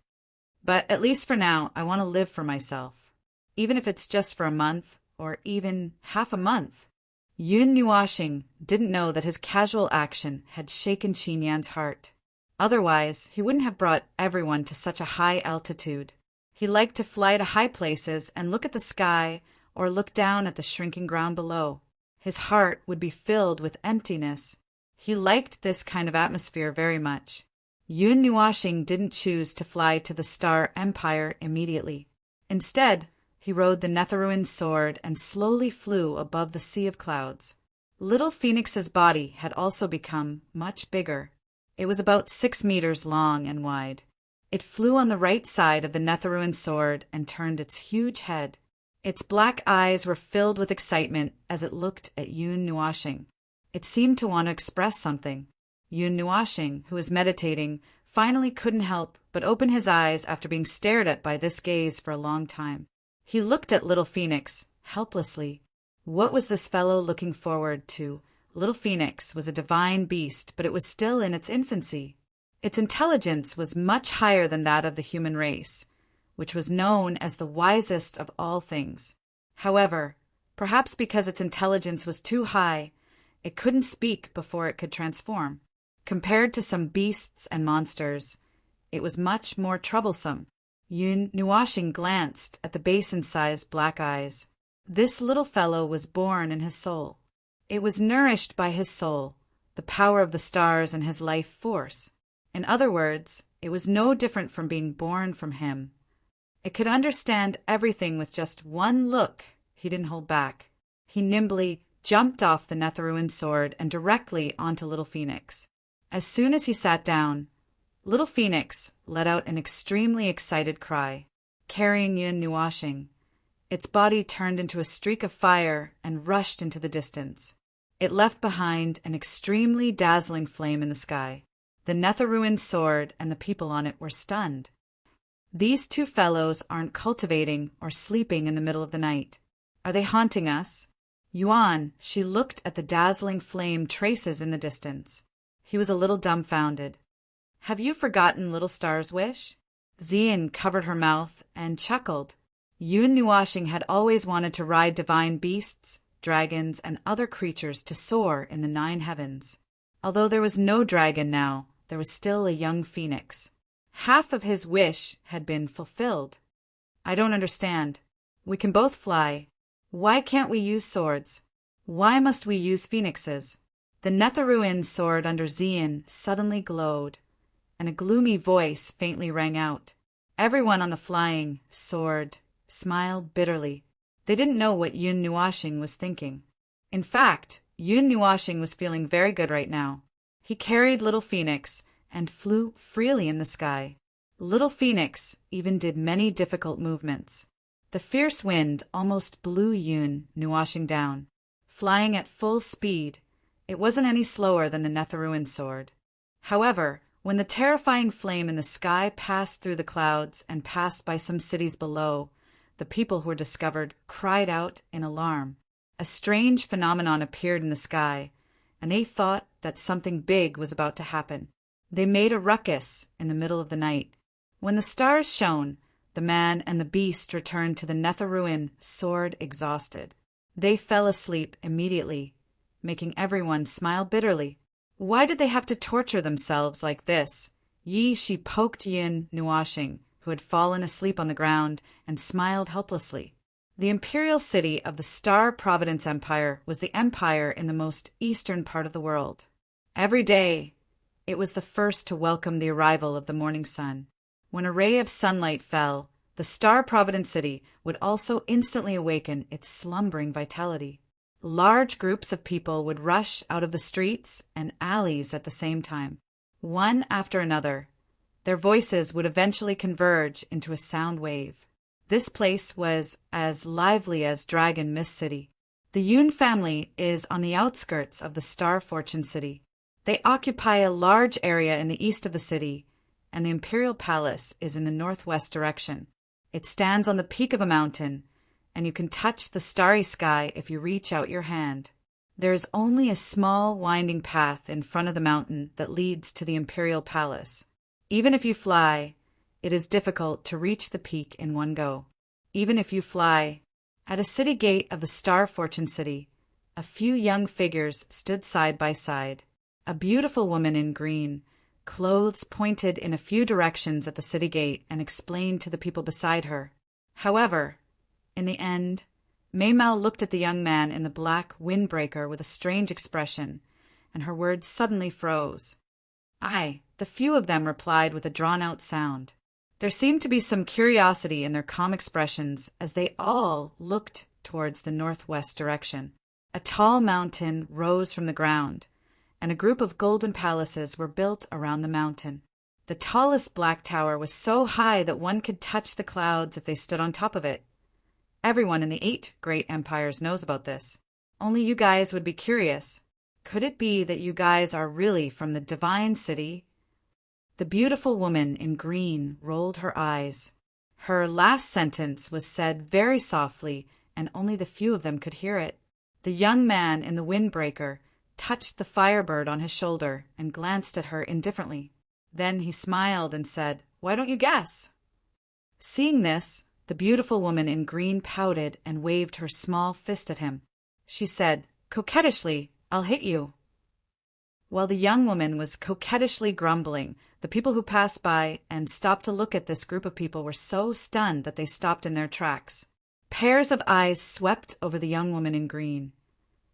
"But at least for now, I want to live for myself, even if it's just for a month, or even half a month." Yun Nuoxing didn't know that his casual action had shaken Qin Yan's heart. Otherwise, he wouldn't have brought everyone to such a high altitude. He liked to fly to high places and look at the sky or look down at the shrinking ground below. His heart would be filled with emptiness. He liked this kind of atmosphere very much. Yun Nuoxing didn't choose to fly to the Star Empire immediately. Instead, he rode the Netherruin's sword and slowly flew above the sea of clouds. Little Phoenix's body had also become much bigger. It was about 6 meters long and wide. It flew on the right side of the Netherruin's sword and turned its huge head. Its black eyes were filled with excitement as it looked at Yun Nuoxing. It seemed to want to express something. Yun Nuoxing, who was meditating, finally couldn't help but open his eyes after being stared at by this gaze for a long time. He looked at Little Phoenix, helplessly. What was this fellow looking forward to? Little Phoenix was a divine beast, but it was still in its infancy. Its intelligence was much higher than that of the human race, which was known as the wisest of all things. However, perhaps because its intelligence was too high, it couldn't speak before it could transform. Compared to some beasts and monsters, it was much more troublesome. Yun Nuoxing glanced at the basin-sized black eyes. This little fellow was born in his soul. It was nourished by his soul, the power of the stars and his life force. In other words, it was no different from being born from him. It could understand everything with just one look. He didn't hold back. He nimbly jumped off the Netherruin's sword and directly onto Little Phoenix. As soon as he sat down, Little Phoenix let out an extremely excited cry. Carrying Yun Nuoxing, its body turned into a streak of fire and rushed into the distance. It left behind an extremely dazzling flame in the sky. The Netherruin's sword and the people on it were stunned. These 2 fellows aren't cultivating or sleeping in the middle of the night. Are they haunting us? Yuan, she looked at the dazzling flame traces in the distance. He was a little dumbfounded. Have you forgotten Little Star's wish? Xian covered her mouth and chuckled. Yun Nuoxing had always wanted to ride divine beasts, dragons, and other creatures to soar in the 9 heavens. Although there was no dragon now, there was still a young phoenix. Half of his wish had been fulfilled. I don't understand. We can both fly. Why can't we use swords? Why must we use phoenixes? The Netherruin's sword under Xian suddenly glowed, and a gloomy voice faintly rang out. Everyone on the flying sword smiled bitterly. They didn't know what Yun Nuoxing was thinking. In fact, Yun Nuoxing was feeling very good right now. He carried Little Phoenix and flew freely in the sky. Little Phoenix even did many difficult movements. The fierce wind almost blew Yun Nuoxing down. Flying at full speed, it wasn't any slower than the Netherruin's sword. However, when the terrifying flame in the sky passed through the clouds and passed by some cities below, the people who were discovered cried out in alarm. A strange phenomenon appeared in the sky, and they thought that something big was about to happen. They made a ruckus in the middle of the night. When the stars shone, the man and the beast returned to the Nether ruin, sword exhausted. They fell asleep immediately, making everyone smile bitterly. Why did they have to torture themselves like this? She poked Yin Nuashing, who had fallen asleep on the ground, and smiled helplessly. The imperial city of the Star Providence Empire was the empire in the most eastern part of the world. Every day, it was the first to welcome the arrival of the morning sun. When a ray of sunlight fell, the Star Providence city would also instantly awaken its slumbering vitality. Large groups of people would rush out of the streets and alleys at the same time. One after another, their voices would eventually converge into a sound wave. This place was as lively as Dragon Mist City. The Yun family is on the outskirts of the Star Fortune City. They occupy a large area in the east of the city, and the Imperial Palace is in the northwest direction. It stands on the peak of a mountain, and you can touch the starry sky if you reach out your hand. There is only a small winding path in front of the mountain that leads to the Imperial Palace. Even if you fly, it is difficult to reach the peak in one go. Even if you fly, at a city gate of the Star Fortune City, a few young figures stood side by side. A beautiful woman in green, clothes pointed in a few directions at the city gate and explained to the people beside her. However, in the end, Maymao looked at the young man in the black windbreaker with a strange expression, and her words suddenly froze. "Aye," the few of them replied with a drawn-out sound. There seemed to be some curiosity in their calm expressions as they all looked towards the northwest direction. A tall mountain rose from the ground, and a group of golden palaces were built around the mountain. The tallest black tower was so high that one could touch the clouds if they stood on top of it. Everyone in the 8 great empires knows about this. Only you guys would be curious. Could it be that you guys are really from the Divine City? The beautiful woman in green rolled her eyes. Her last sentence was said very softly, and only the few of them could hear it. The young man in the windbreaker touched the firebird on his shoulder and glanced at her indifferently. Then he smiled and said, "Why don't you guess?" Seeing this, the beautiful woman in green pouted and waved her small fist at him. She said, coquettishly, "I'll hit you." While the young woman was coquettishly grumbling, the people who passed by and stopped to look at this group of people were so stunned that they stopped in their tracks. Pairs of eyes swept over the young woman in green,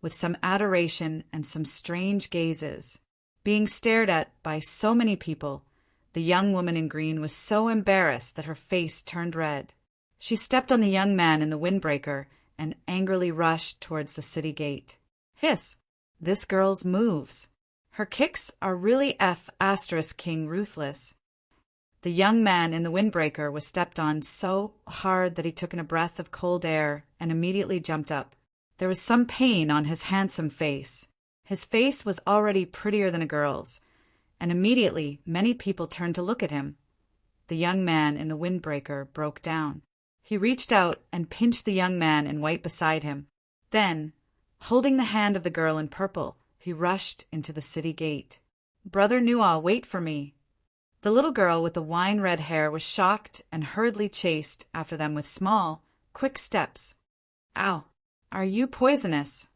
with some adoration and some strange gazes. Being stared at by so many people, the young woman in green was so embarrassed that her face turned red. She stepped on the young man in the windbreaker and angrily rushed towards the city gate. Hiss! This girl's moves. Her kicks are really King ruthless. The young man in the windbreaker was stepped on so hard that he took in a breath of cold air and immediately jumped up. There was some pain on his handsome face. His face was already prettier than a girl's, and immediately many people turned to look at him. The young man in the windbreaker broke down. He reached out and pinched the young man in white beside him. Then, holding the hand of the girl in purple, he rushed into the city gate. "Brother Nua, wait for me." The little girl with the wine-red hair was shocked and hurriedly chased after them with small, quick steps. "Ow! Are you poisonous?"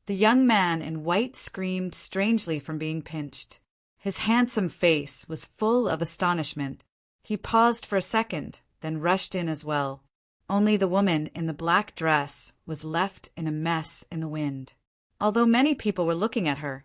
The young man in white screamed strangely from being pinched. His handsome face was full of astonishment. He paused for a second, then rushed in as well. Only the woman in the black dress was left in a mess in the wind. Although many people were looking at her,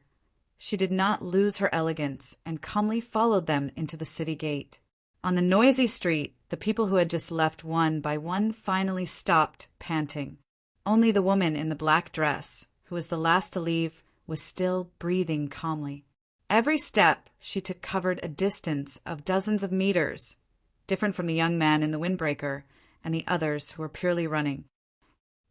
she did not lose her elegance and calmly followed them into the city gate. On the noisy street, the people who had just left one by one finally stopped, panting. Only the woman in the black dress, who was the last to leave, was still breathing calmly. Every step she took covered a distance of dozens of meters, different from the young man in the windbreaker and the others who were purely running.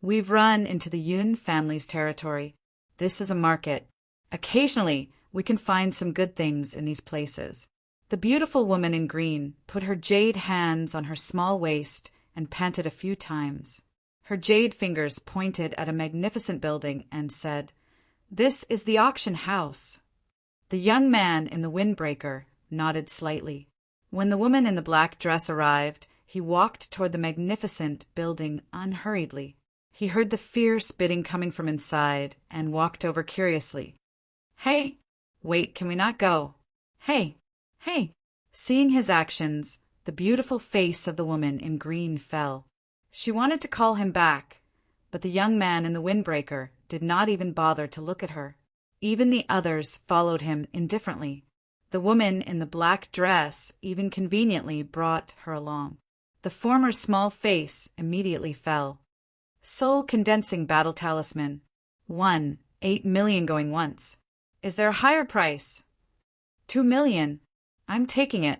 "We've run into the Yun family's territory. This is a market. Occasionally, we can find some good things in these places." The beautiful woman in green put her jade hands on her small waist and panted a few times. Her jade fingers pointed at a magnificent building and said, "This is the auction house." The young man in the windbreaker nodded slightly. When the woman in the black dress arrived, he walked toward the magnificent building unhurriedly. He heard the fierce bidding coming from inside and walked over curiously. "Hey! Wait, can we not go? Hey! Hey!" Seeing his actions, the beautiful face of the woman in green fell. She wanted to call him back, but the young man in the windbreaker did not even bother to look at her. Even the others followed him indifferently. The woman in the black dress even conveniently brought her along. The former's small face immediately fell. Soul condensing battle talisman. 1, 8 million going once. Is there a higher price? 2 million. I'm taking it.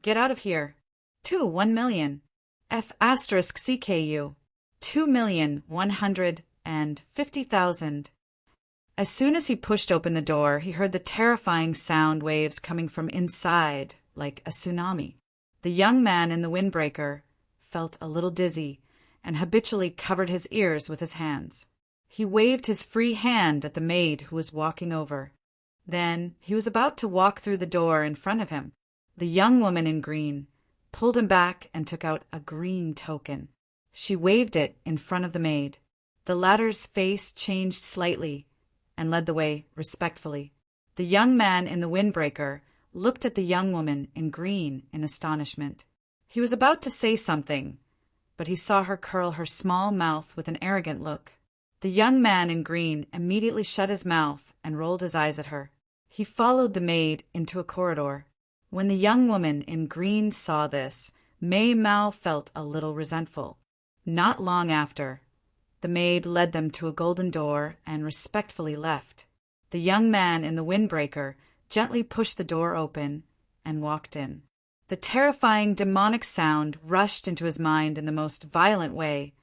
Get out of here. 2, 1 million. F asterisk CKU. 2,150,000. As soon as he pushed open the door, he heard the terrifying sound waves coming from inside, like a tsunami. The young man in the windbreaker felt a little dizzy and habitually covered his ears with his hands. He waved his free hand at the maid who was walking over. Then he was about to walk through the door in front of him. The young woman in green pulled him back and took out a green token. She waved it in front of the maid. The latter's face changed slightly and led the way respectfully. The young man in the windbreaker looked at the young woman in green in astonishment. He was about to say something, but he saw her curl her small mouth with an arrogant look. The young man in green immediately shut his mouth and rolled his eyes at her. He followed the maid into a corridor. When the young woman in green saw this, Mei Mao felt a little resentful. Not long after, the maid led them to a golden door and respectfully left. The young man in the windbreaker gently pushed the door open and walked in. The terrifying demonic sound rushed into his mind in the most violent way,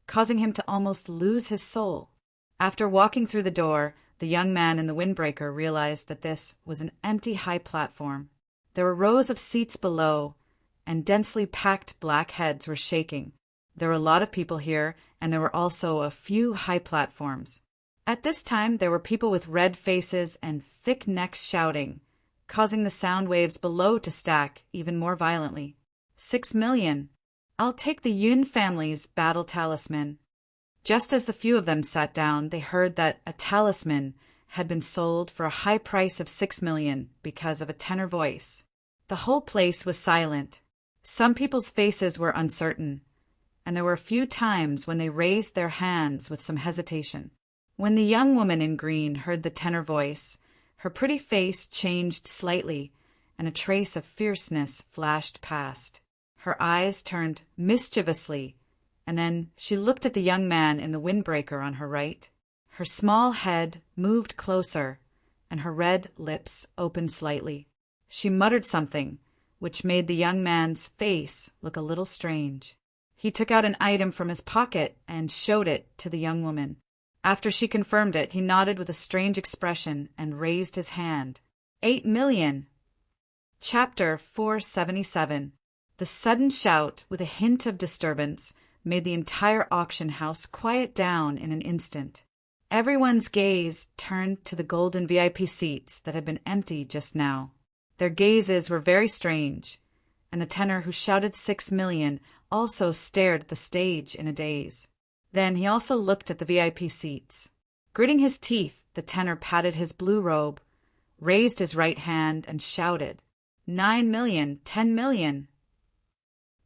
causing him to almost lose his soul. After walking through the door, the young man in the windbreaker realized that this was an empty high platform. There were rows of seats below, and densely packed black heads were shaking. There were a lot of people here, and there were also a few high platforms. At this time, there were people with red faces and thick necks shouting, causing the sound waves below to stack even more violently. 6 million. I'll take the Yun family's battle talisman. Just as the few of them sat down, they heard that a talisman had been sold for a high price of 6 million because of a tenor voice. The whole place was silent. Some people's faces were uncertain, and there were a few times when they raised their hands with some hesitation. When the young woman in green heard the tenor voice, her pretty face changed slightly, and a trace of fierceness flashed past. Her eyes turned mischievously, and then she looked at the young man in the windbreaker on her right. Her small head moved closer, and her red lips opened slightly. She muttered something, which made the young man's face look a little strange. He took out an item from his pocket and showed it to the young woman. After she confirmed it, he nodded with a strange expression and raised his hand. 8 million. Chapter 477. The sudden shout, with a hint of disturbance, made the entire auction house quiet down in an instant. Everyone's gaze turned to the golden VIP seats that had been empty just now. Their gazes were very strange, and the tenor who shouted 6 million also stared at the stage in a daze. Then he also looked at the VIP seats. Gritting his teeth, the tenor patted his blue robe, raised his right hand, and shouted, 9 million, 10 million.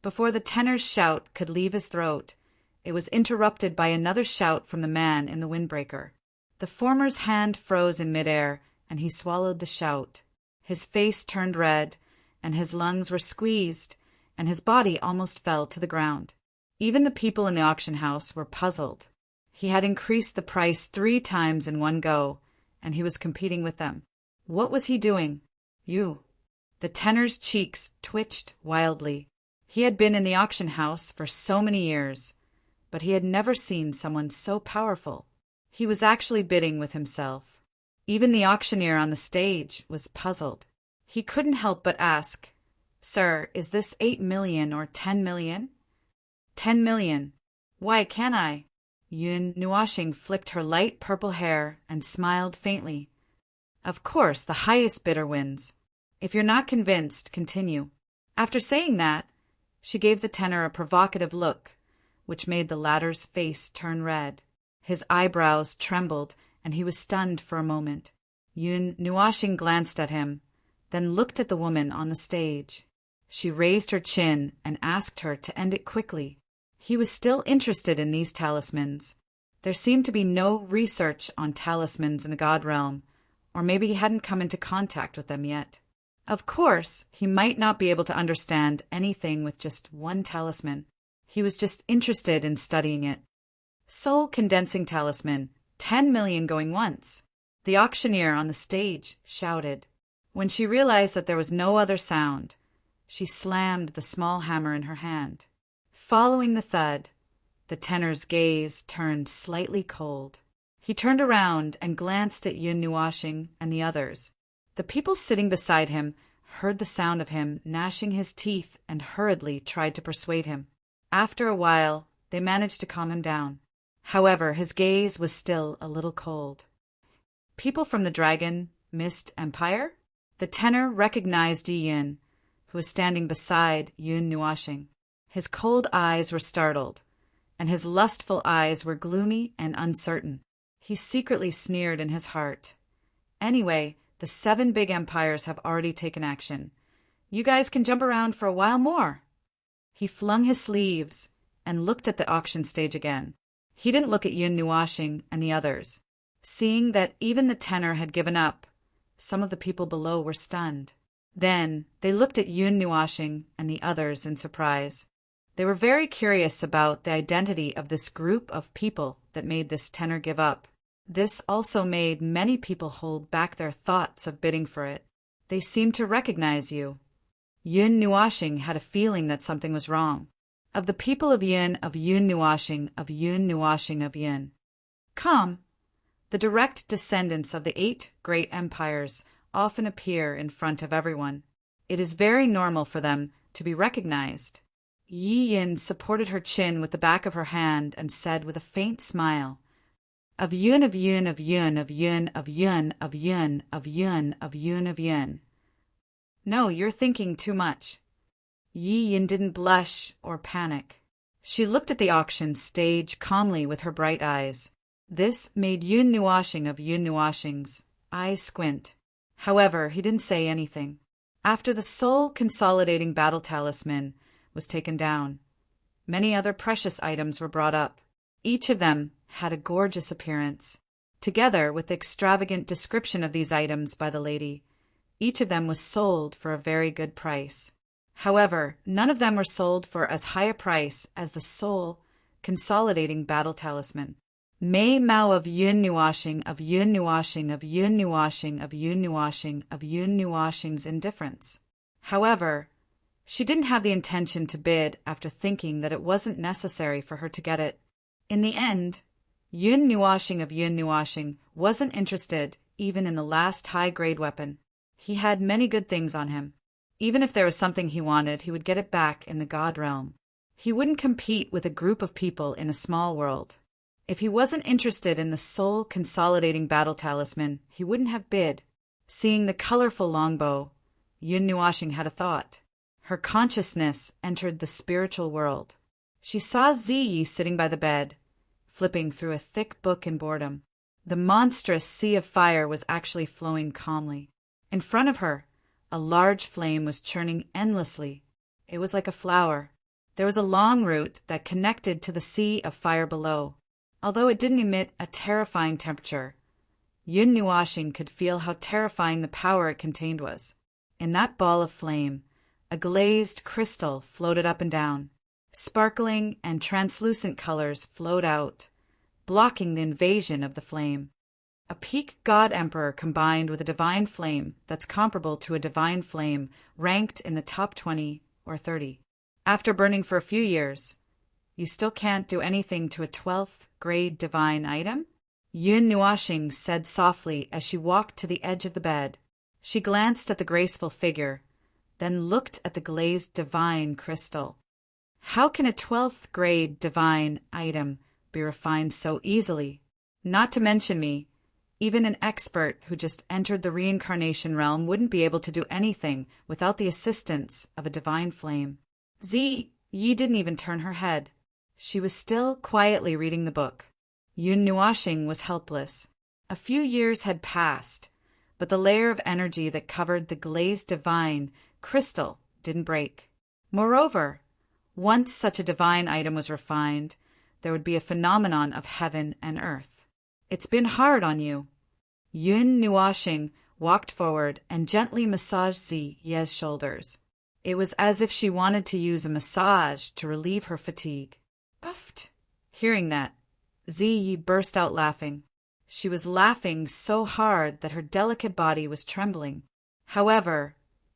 Before the tenor's shout could leave his throat, it was interrupted by another shout from the man in the windbreaker. The former's hand froze in midair, and he swallowed the shout. His face turned red, and his lungs were squeezed, and his body almost fell to the ground. Even the people in the auction house were puzzled. He had increased the price 3 times in one go, and he was competing with them. What was he doing? You. The tenor's cheeks twitched wildly. He had been in the auction house for so many years, but he had never seen someone so powerful. He was actually bidding with himself. Even the auctioneer on the stage was puzzled. He couldn't help but ask, "Sir, is this 8 million or 10 million?" 10 million. Why can't I? Yun Nuashing flicked her light purple hair and smiled faintly. Of course, the highest bidder wins. If you're not convinced, continue. After saying that, she gave the tenor a provocative look, which made the latter's face turn red. His eyebrows trembled, and he was stunned for a moment. Yun Nuashing glanced at him, then looked at the woman on the stage. She raised her chin and asked her to end it quickly. He was still interested in these talismans. There seemed to be no research on talismans in the god realm, or maybe he hadn't come into contact with them yet. Of course, he might not be able to understand anything with just one talisman. He was just interested in studying it. Soul condensing talisman, 10 million going once. The auctioneer on the stage shouted. When she realized that there was no other sound, she slammed the small hammer in her hand. Following the thud, the tenor's gaze turned slightly cold. He turned around and glanced at Yun Nuashing and the others. The people sitting beside him heard the sound of him gnashing his teeth and hurriedly tried to persuade him. After a while, they managed to calm him down. However, his gaze was still a little cold. People from the Dragon Mist Empire? The tenor recognized Yi Yin, who was standing beside Yun Nuashing. His cold eyes were startled, and his lustful eyes were gloomy and uncertain. He secretly sneered in his heart. Anyway, the 7 big empires have already taken action. You guys can jump around for a while more. He flung his sleeves and looked at the auction stage again. He didn't look at Yun Nuashing and the others. Seeing that even the tenor had given up, some of the people below were stunned. Then they looked at Yun Nuashing and the others in surprise. They were very curious about the identity of this group of people that made this tenor give up. This also made many people hold back their thoughts of bidding for it. They seemed to recognize you. Yun Nuashing had a feeling that something was wrong. Of the people of Yun Nuashing, of Yun Nuashing of Yun. Come. The direct descendants of the 8 great empires often appear in front of everyone. It is very normal for them to be recognized. Yi Yin supported her chin with the back of her hand and said with a faint smile, Of Yun, of Yun, of Yun, of Yun, of Yun, of Yun, of Yun, of Yun, of Yun. No, you're thinking too much. Yi Yin didn't blush or panic. She looked at the auction stage calmly with her bright eyes. This made Yun Nuashing of Yun Nuashing's eyes squint. However, he didn't say anything. After the soul consolidating battle talisman was taken down, many other precious items were brought up. Each of them had a gorgeous appearance. Together with the extravagant description of these items by the lady, each of them was sold for a very good price. However, none of them were sold for as high a price as the soul consolidating battle talisman. Mei Mao of Yun Nuashing, of Yun Nuashing, of Yun Nuashing, of Yun Nuashing, of Yun Nuashing's indifference. However, she didn't have the intention to bid after thinking that it wasn't necessary for her to get it. In the end, Yun Nuashing of Yun Nuashing wasn't interested even in the last high-grade weapon. He had many good things on him. Even if there was something he wanted, he would get it back in the god realm. He wouldn't compete with a group of people in a small world. If he wasn't interested in the soul-consolidating battle talisman, he wouldn't have bid. Seeing the colorful longbow, Yun Nuashing had a thought. Her consciousness entered the spiritual world. She saw Ziyi sitting by the bed, flipping through a thick book in boredom. The monstrous sea of fire was actually flowing calmly. In front of her, a large flame was churning endlessly. It was like a flower. There was a long route that connected to the sea of fire below. Although it didn't emit a terrifying temperature, Yun Nuashing could feel how terrifying the power it contained was. In that ball of flame, a glazed crystal floated up and down. Sparkling and translucent colors flowed out, blocking the invasion of the flame. A peak god emperor combined with a divine flame that's comparable to a divine flame ranked in the top 20 or 30. After burning for a few years, you still can't do anything to a 12th grade divine item? Yun Nuashing said softly as she walked to the edge of the bed. She glanced at the graceful figure, then looked at the glazed divine crystal. How can a 12th grade divine item be refined so easily? Not to mention me, even an expert who just entered the reincarnation realm wouldn't be able to do anything without the assistance of a divine flame. Yi didn't even turn her head. She was still quietly reading the book. Yun Nuashing was helpless. A few years had passed, but the layer of energy that covered the glazed divine crystal didn't break. Moreover, once such a divine item was refined, there would be a phenomenon of heaven and earth. It's been hard on you. Yun Nuashing walked forward and gently massaged Ziye's shoulders. It was as if she wanted to use a massage to relieve her fatigue. Uffed. Hearing that, Ziyi burst out laughing. She was laughing so hard that her delicate body was trembling. However,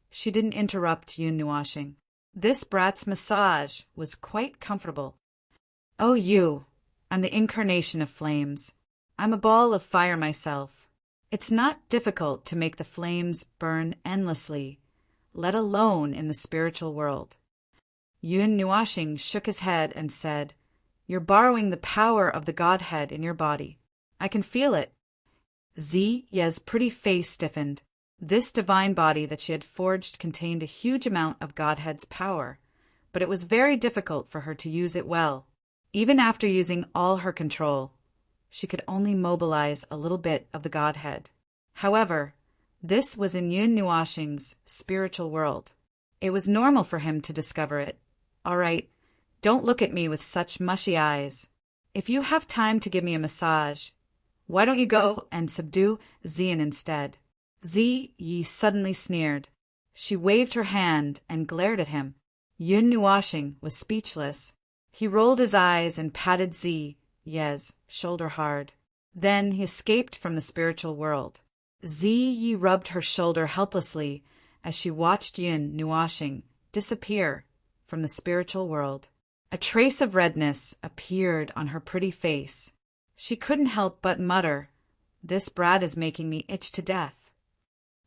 she didn't interrupt Yun Nuashing. This brat's massage was quite comfortable. Oh, I'm the incarnation of flames. I'm a ball of fire myself. It's not difficult to make the flames burn endlessly, let alone in the spiritual world. Yun Nuashing shook his head and said, "You're borrowing the power of the Godhead in your body. I can feel it." Ziye's pretty face stiffened. This divine body that she had forged contained a huge amount of Godhead's power, but it was very difficult for her to use it well. Even after using all her control, she could only mobilize a little bit of the Godhead. However, this was in Yun Nuashing's spiritual world. It was normal for him to discover it. All right, don't look at me with such mushy eyes. If you have time to give me a massage, why don't you go and subdue Ziyin instead? Ziyi suddenly sneered. She waved her hand and glared at him. Yun Nuashing was speechless. He rolled his eyes and patted Ziye's shoulder hard. Then he escaped from the spiritual world. Ziyi rubbed her shoulder helplessly as she watched Yun Nuashing disappear from the spiritual world. A trace of redness appeared on her pretty face. She couldn't help but mutter, "This brat is making me itch to death."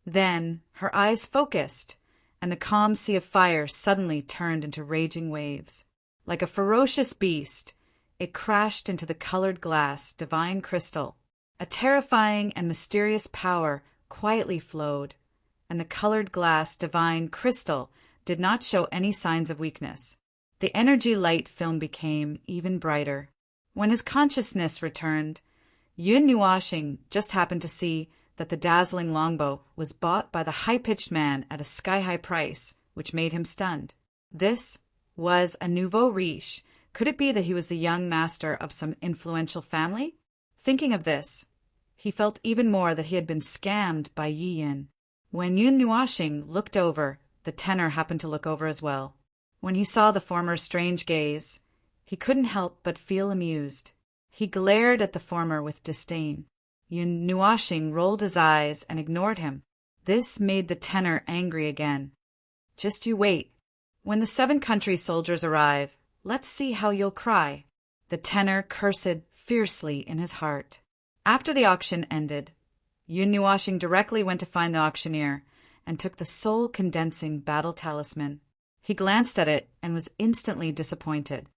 Then her eyes focused, and the calm sea of fire suddenly turned into raging waves. Like a ferocious beast, it crashed into the colored glass divine crystal. A terrifying and mysterious power quietly flowed, and the colored glass divine crystal did not show any signs of weakness. The energy light film became even brighter. When his consciousness returned, Yun Nuashing just happened to see that the dazzling longbow was bought by the high-pitched man at a sky-high price, which made him stunned. This was a nouveau riche. Could it be that he was the young master of some influential family? Thinking of this, he felt even more that he had been scammed by Yi Yin. When Yun Nuashing looked over, the tenor happened to look over as well. When he saw the former's strange gaze, he couldn't help but feel amused. He glared at the former with disdain. Yun Nuashing rolled his eyes and ignored him. This made the tenor angry again. "Just you wait. When the 7-country soldiers arrive, let's see how you'll cry." The tenor cursed fiercely in his heart. After the auction ended, Yun Nuashing directly went to find the auctioneer and took the soul-condensing battle talisman. He glanced at it and was instantly disappointed.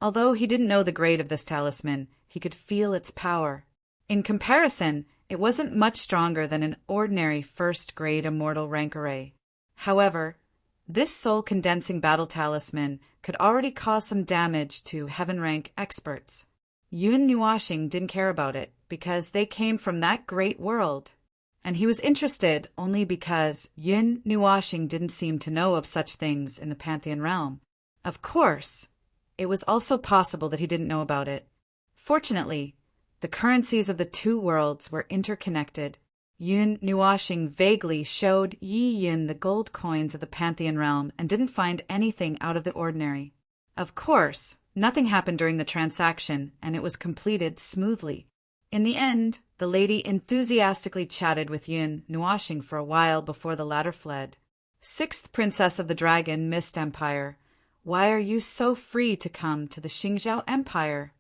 Although he didn't know the grade of this talisman, he could feel its power. In comparison, it wasn't much stronger than an ordinary first-grade immortal rank array. However, this soul-condensing battle talisman could already cause some damage to heaven-rank experts. Yun Nuashing didn't care about it because they came from that great world, and he was interested only because Yun Nuashing didn't seem to know of such things in the Pantheon realm. Of course, it was also possible that he didn't know about it. Fortunately, the currencies of the two worlds were interconnected. Yun Nuashing vaguely showed Yi Yin the gold coins of the Pantheon realm and didn't find anything out of the ordinary. Of course, nothing happened during the transaction, and it was completed smoothly. In the end, the lady enthusiastically chatted with Yun Nuashing for a while before the latter fled. "6th Princess of the Dragon Mist Empire, why are you so free to come to the Xingzhou Empire?"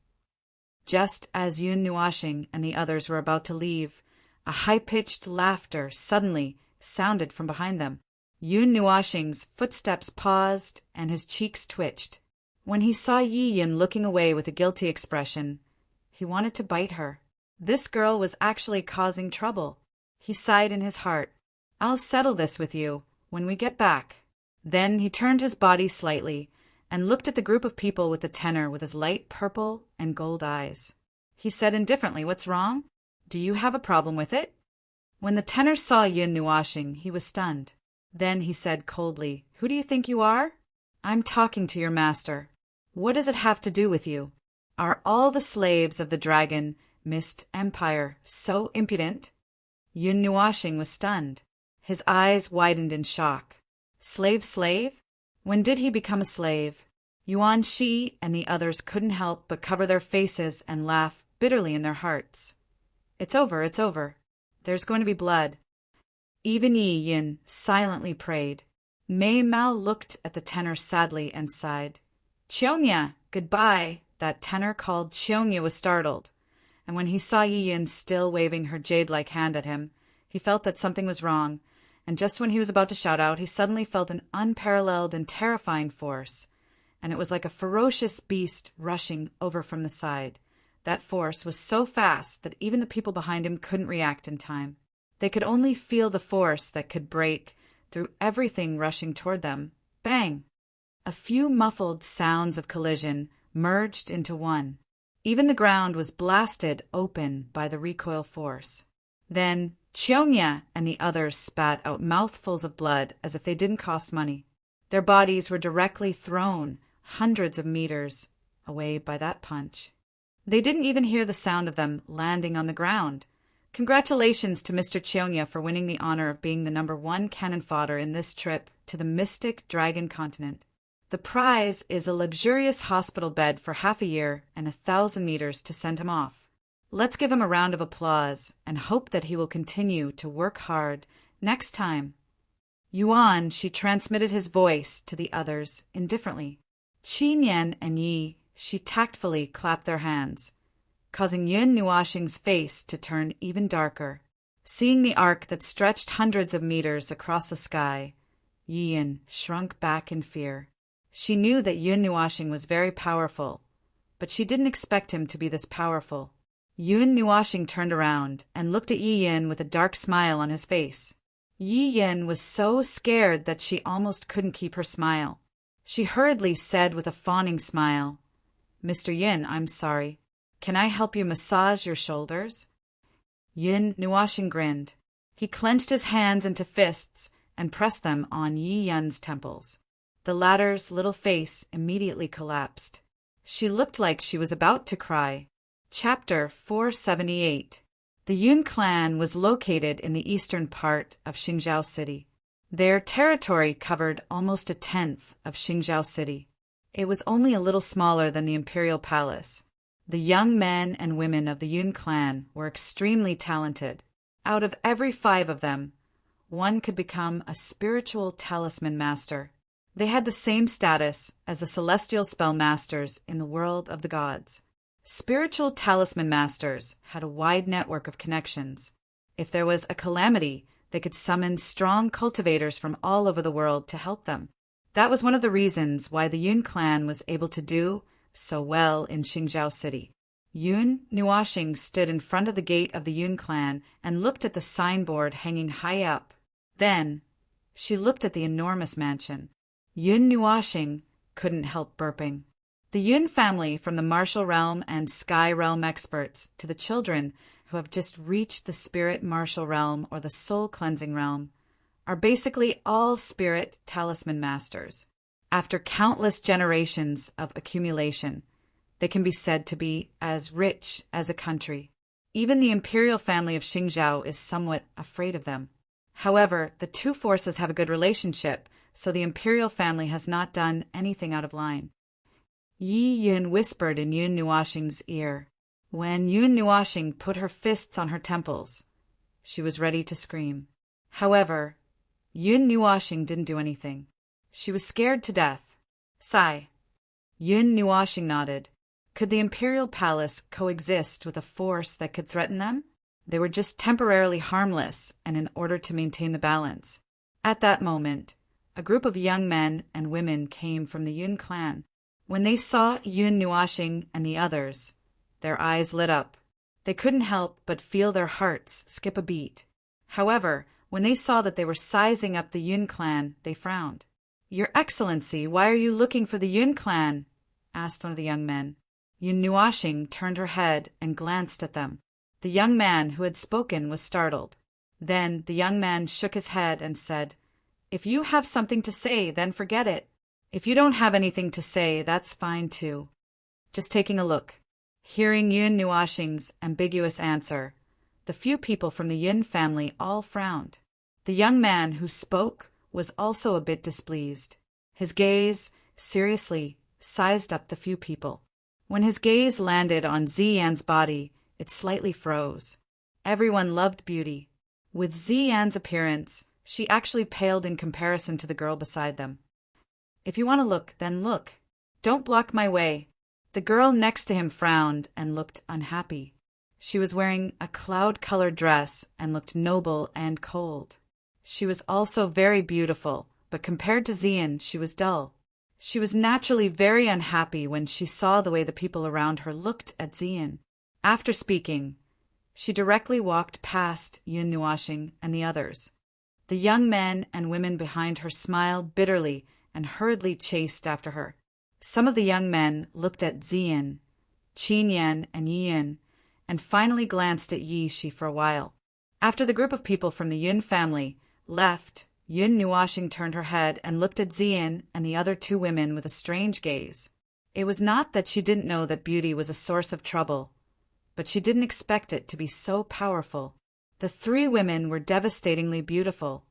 Just as Yun Nuashing and the others were about to leave, a high-pitched laughter suddenly sounded from behind them. Yun Nuashing's footsteps paused and his cheeks twitched. When he saw Yi Yin looking away with a guilty expression, he wanted to bite her. This girl was actually causing trouble. He sighed in his heart. I'll settle this with you when we get back. Then he turned his body slightly and looked at the group of people with the tenor with his light purple and gold eyes. He said indifferently, What's wrong? Do you have a problem with it? When the tenor saw Yin Nuashing, he was stunned. Then he said coldly, Who do you think you are? I'm talking to your master. What does it have to do with you? Are all the slaves of the Dragon Mist Empire so impudent? Yin Nuashing was stunned. His eyes widened in shock. Slave? When did he become a slave? Yuan Shi and the others couldn't help but cover their faces and laugh bitterly in their hearts. It's over. There's going to be blood. Even Yi Yin silently prayed. Mei Mao looked at the tenor sadly and sighed. Cheonya, goodbye. That tenor called Cheonya was startled, and when he saw Yi Yin still waving her jade-like hand at him, he felt that something was wrong, and just when he was about to shout out, he suddenly felt an unparalleled and terrifying force, and it was like a ferocious beast rushing over from the side. That force was so fast that even the people behind him couldn't react in time. They could only feel the force that could break through everything rushing toward them. Bang! A few muffled sounds of collision merged into one. Even the ground was blasted open by the recoil force. Then Cheonya and the others spat out mouthfuls of blood as if they didn't cost money. Their bodies were directly thrown hundreds of meters away by that punch. They didn't even hear the sound of them landing on the ground. Congratulations to Mr. Cheonya for winning the honor of being the #1 cannon fodder in this trip to the Mystic Dragon Continent. The prize is a luxurious hospital bed for half a year and 1,000 meters to send him off. Let's give him a round of applause and hope that he will continue to work hard next time. Yuan, she transmitted his voice to the others indifferently. Qin Yan and Yi, she tactfully clapped their hands, causing Yin Nuashing's face to turn even darker. Seeing the arc that stretched hundreds of meters across the sky, Yi Yin shrunk back in fear. She knew that Yin Nuashing was very powerful, but she didn't expect him to be this powerful. Yin Nuashing turned around and looked at Yi Yin with a dark smile on his face. Yi Yin was so scared that she almost couldn't keep her smile. She hurriedly said with a fawning smile, Mr. Yin, I'm sorry. Can I help you massage your shoulders? Yin Nuashing grinned. He clenched his hands into fists and pressed them on Yi Yin's temples. The latter's little face immediately collapsed. She looked like she was about to cry. Chapter 478. The Yun clan was located in the eastern part of Xingzhou City. Their territory covered almost a tenth of Xingzhou City. It was only a little smaller than the Imperial Palace. The young men and women of the Yun clan were extremely talented. Out of every 5 of them, one could become a spiritual talisman master. They had the same status as the celestial spell masters in the world of the gods. Spiritual talisman masters had a wide network of connections. If there was a calamity, they could summon strong cultivators from all over the world to help them. That was one of the reasons why the Yun clan was able to do so well in Xingzhou City. Yin Nuashing stood in front of the gate of the Yun clan and looked at the signboard hanging high up. Then she looked at the enormous mansion. Yin Nuashing couldn't help burping. The Yun family, from the martial realm and sky realm experts to the children who have just reached the spirit martial realm or the soul cleansing realm, are basically all spirit talisman masters. After countless generations of accumulation, they can be said to be as rich as a country. Even the imperial family of Xingzhou is somewhat afraid of them. However, the two forces have a good relationship, so the imperial family has not done anything out of line. Yi Yin whispered in Yin Nuashing's ear. When Yin Nuashing put her fists on her temples, she was ready to scream. However, Yin Nuashing didn't do anything. She was scared to death. Sigh. Yin Nuashing nodded. Could the imperial palace coexist with a force that could threaten them? They were just temporarily harmless, and in order to maintain the balance. At that moment, a group of young men and women came from the Yun clan. When they saw Yun Nuashing and the others, their eyes lit up. They couldn't help but feel their hearts skip a beat. However, when they saw that they were sizing up the Yun clan, they frowned. "Your Excellency, why are you looking for the Yun clan?" asked one of the young men. Yun Nuashing turned her head and glanced at them. The young man who had spoken was startled. Then the young man shook his head and said, "If you have something to say, then forget it. If you don't have anything to say, that's fine too." Just taking a look. Hearing Yun Nuashing's ambiguous answer, the few people from the Yun family all frowned. The young man who spoke was also a bit displeased. His gaze, seriously, sized up the few people. When his gaze landed on Ziyan's body, it slightly froze. Everyone loved beauty. With Ziyan's appearance, she actually paled in comparison to the girl beside them. "If you want to look, then look. Don't block my way." The girl next to him frowned and looked unhappy. She was wearing a cloud-colored dress and looked noble and cold. She was also very beautiful, but compared to Ziyan, she was dull. She was naturally very unhappy when she saw the way the people around her looked at Ziyan. After speaking, she directly walked past Yun Nuashing and the others. The young men and women behind her smiled bitterly and hurriedly chased after her. Some of the young men looked at Ziyan, Qinyan, and Yiyin, and finally glanced at Yi-Shi for a while. After the group of people from the Yun family left, Yun Nuashing turned her head and looked at Ziyan and the other two women with a strange gaze. It was not that she didn't know that beauty was a source of trouble, but she didn't expect it to be so powerful. The three women were devastatingly beautiful,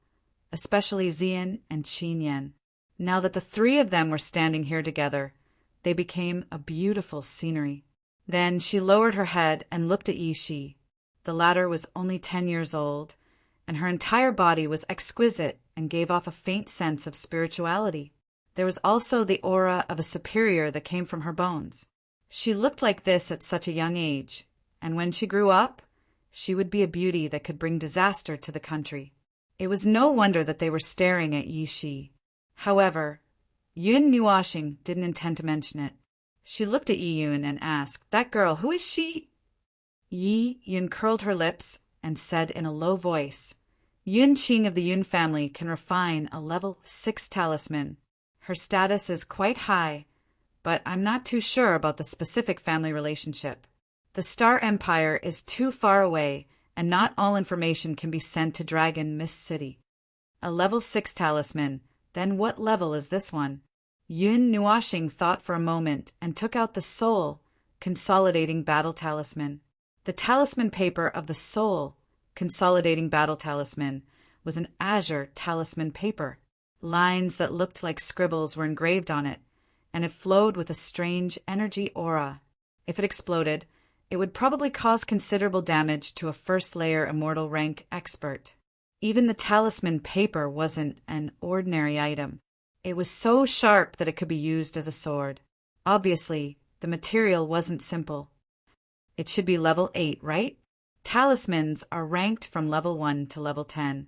especially Ziyan and Qinyan. Now that the three of them were standing here together, they became a beautiful scenery. Then she lowered her head and looked at Yi-Shi. The latter was only 10 years old, and her entire body was exquisite and gave off a faint sense of spirituality. There was also the aura of a superior that came from her bones. She looked like this at such a young age, and when she grew up, she would be a beauty that could bring disaster to the country. It was no wonder that they were staring at Yi-Shi. However, Yun Nuashing didn't intend to mention it. She looked at Yi-Yun and asked, "That girl, who is she?" Yi-Yun curled her lips and said in a low voice, "Yun Qing of the Yun family can refine a level 6 talisman. Her status is quite high, but I'm not too sure about the specific family relationship. The Star Empire is too far away, and not all information can be sent to Dragon Mist City. A level 6 talisman. Then what level is this one?" Yun Nuashing thought for a moment and took out the Soul Consolidating Battle Talisman. The talisman paper of the Soul Consolidating Battle Talisman was an azure talisman paper. Lines that looked like scribbles were engraved on it, and it flowed with a strange energy aura. If it exploded, it would probably cause considerable damage to a first-layer immortal rank expert. Even the talisman paper wasn't an ordinary item. It was so sharp that it could be used as a sword. Obviously, the material wasn't simple. It should be level 8, right? Talismans are ranked from level 1 to level 10,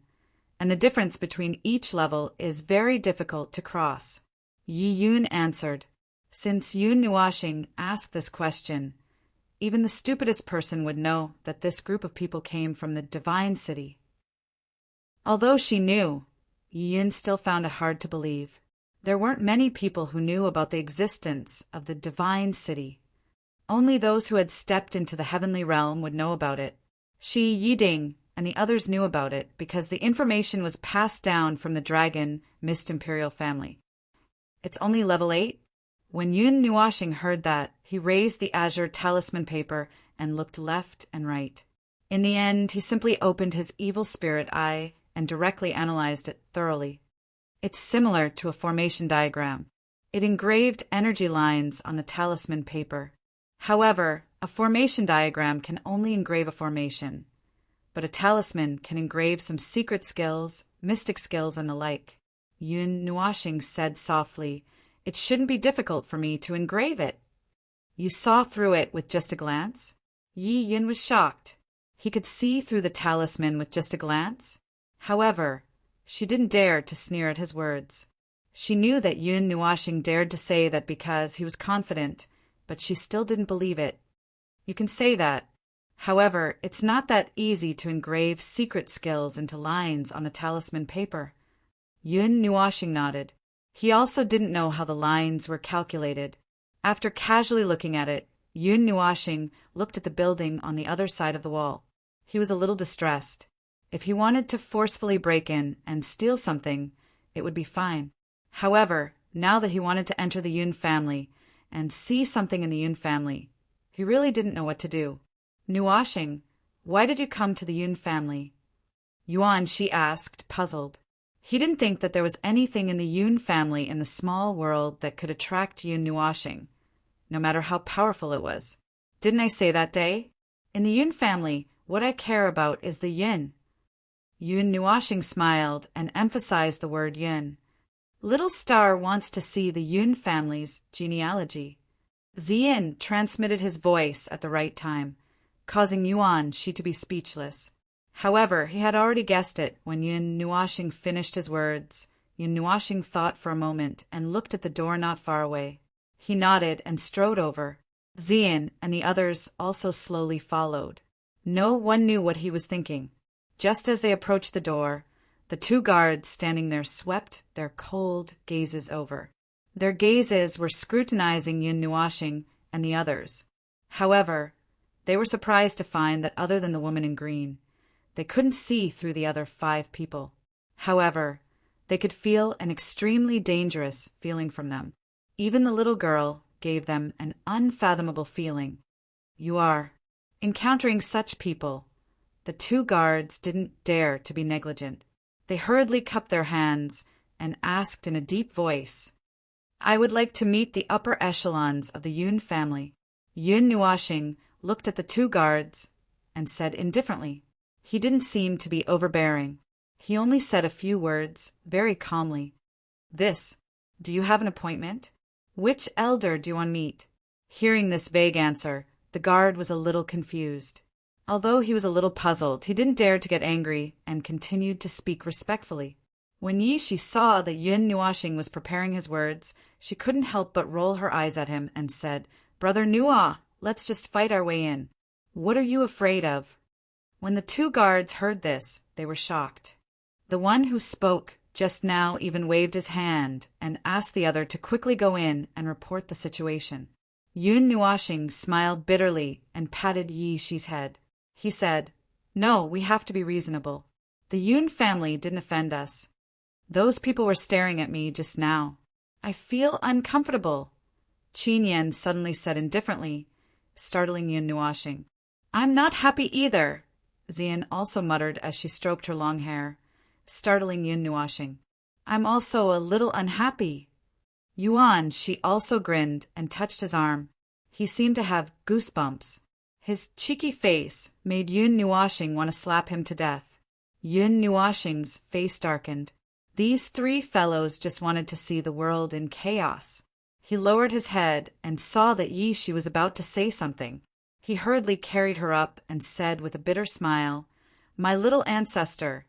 and the difference between each level is very difficult to cross. Yi-Yun answered. Since Yun Nuashing asked this question, even the stupidest person would know that this group of people came from the Divine City. Although she knew, Yi-Yun still found it hard to believe. There weren't many people who knew about the existence of the Divine City. Only those who had stepped into the heavenly realm would know about it. She, Yiding, and the others knew about it because the information was passed down from the Dragon Mist Imperial family. It's only level 8? When Yun Nuashing heard that, he raised the azure talisman paper and looked left and right. In the end, he simply opened his evil spirit eye and directly analyzed it thoroughly. It's similar to a formation diagram. It engraved energy lines on the talisman paper. However, a formation diagram can only engrave a formation, but a talisman can engrave some secret skills, mystic skills, and the like. Yun Nuashing said softly, "It shouldn't be difficult for me to engrave it." "You saw through it with just a glance?" Yi-Yun was shocked. He could see through the talisman with just a glance? However, she didn't dare to sneer at his words. She knew that Yun Nuashing dared to say that because he was confident, but she still didn't believe it. You can say that. However, it's not that easy to engrave secret skills into lines on a talisman paper. Yun Nuashing nodded. He also didn't know how the lines were calculated. After casually looking at it, Yun Nuashing looked at the building on the other side of the wall. He was a little distressed. If he wanted to forcefully break in and steal something, it would be fine. However, now that he wanted to enter the Yun family and see something in the Yun family, he really didn't know what to do. Nuashing, why did you come to the Yun family? Yuan, she asked, puzzled. He didn't think that there was anything in the Yun family in the small world that could attract Yun Nuashing, no matter how powerful it was. Didn't I say that day? In the Yun family, what I care about is the yin. Yun Nuashing smiled and emphasized the word yin. Little Star wants to see the Yun family's genealogy. Ziyin transmitted his voice at the right time, causing Yuan she to be speechless. However, he had already guessed it when Yun Nuashing finished his words. Yun Nuashing thought for a moment and looked at the door not far away. He nodded and strode over. Ziyin and the others also slowly followed. No one knew what he was thinking. Just as they approached the door, the two guards standing there swept their cold gazes over. Their gazes were scrutinizing Yun Nuashing and the others. However, they were surprised to find that other than the woman in green, they couldn't see through the other 5 people. However, they could feel an extremely dangerous feeling from them. Even the little girl gave them an unfathomable feeling. You are. Encountering such people, the 2 guards didn't dare to be negligent. They hurriedly cupped their hands and asked in a deep voice, I would like to meet the upper echelons of the Yun family. Yun Nuashing looked at the 2 guards and said indifferently. He didn't seem to be overbearing. He only said a few words, very calmly. Do you have an appointment? Which elder do you want to meet? Hearing this vague answer, the guard was a little confused. Although he was a little puzzled, he didn't dare to get angry and continued to speak respectfully. When Yishi saw that Yun Nuashing was preparing his words, she couldn't help but roll her eyes at him and said, Brother Nua, let's just fight our way in. What are you afraid of? When the 2 guards heard this, they were shocked. The one who spoke just now even waved his hand and asked the other to quickly go in and report the situation. Yun Nuashing smiled bitterly and patted Yishi's head. He said, No, we have to be reasonable. The Yun family didn't offend us. Those people were staring at me just now. I feel uncomfortable. Qin Yan suddenly said indifferently, startling Yun Nuashing. I'm not happy either, Ziyin also muttered as she stroked her long hair, startling Yun Nuashing. I'm also a little unhappy. Yuan, she also grinned and touched his arm. He seemed to have goosebumps. His cheeky face made Yun Nuashing want to slap him to death. Yun Nuashing's face darkened. These 3 fellows just wanted to see the world in chaos. He lowered his head and saw that Yishi was about to say something. He hurriedly carried her up and said with a bitter smile, My little ancestor,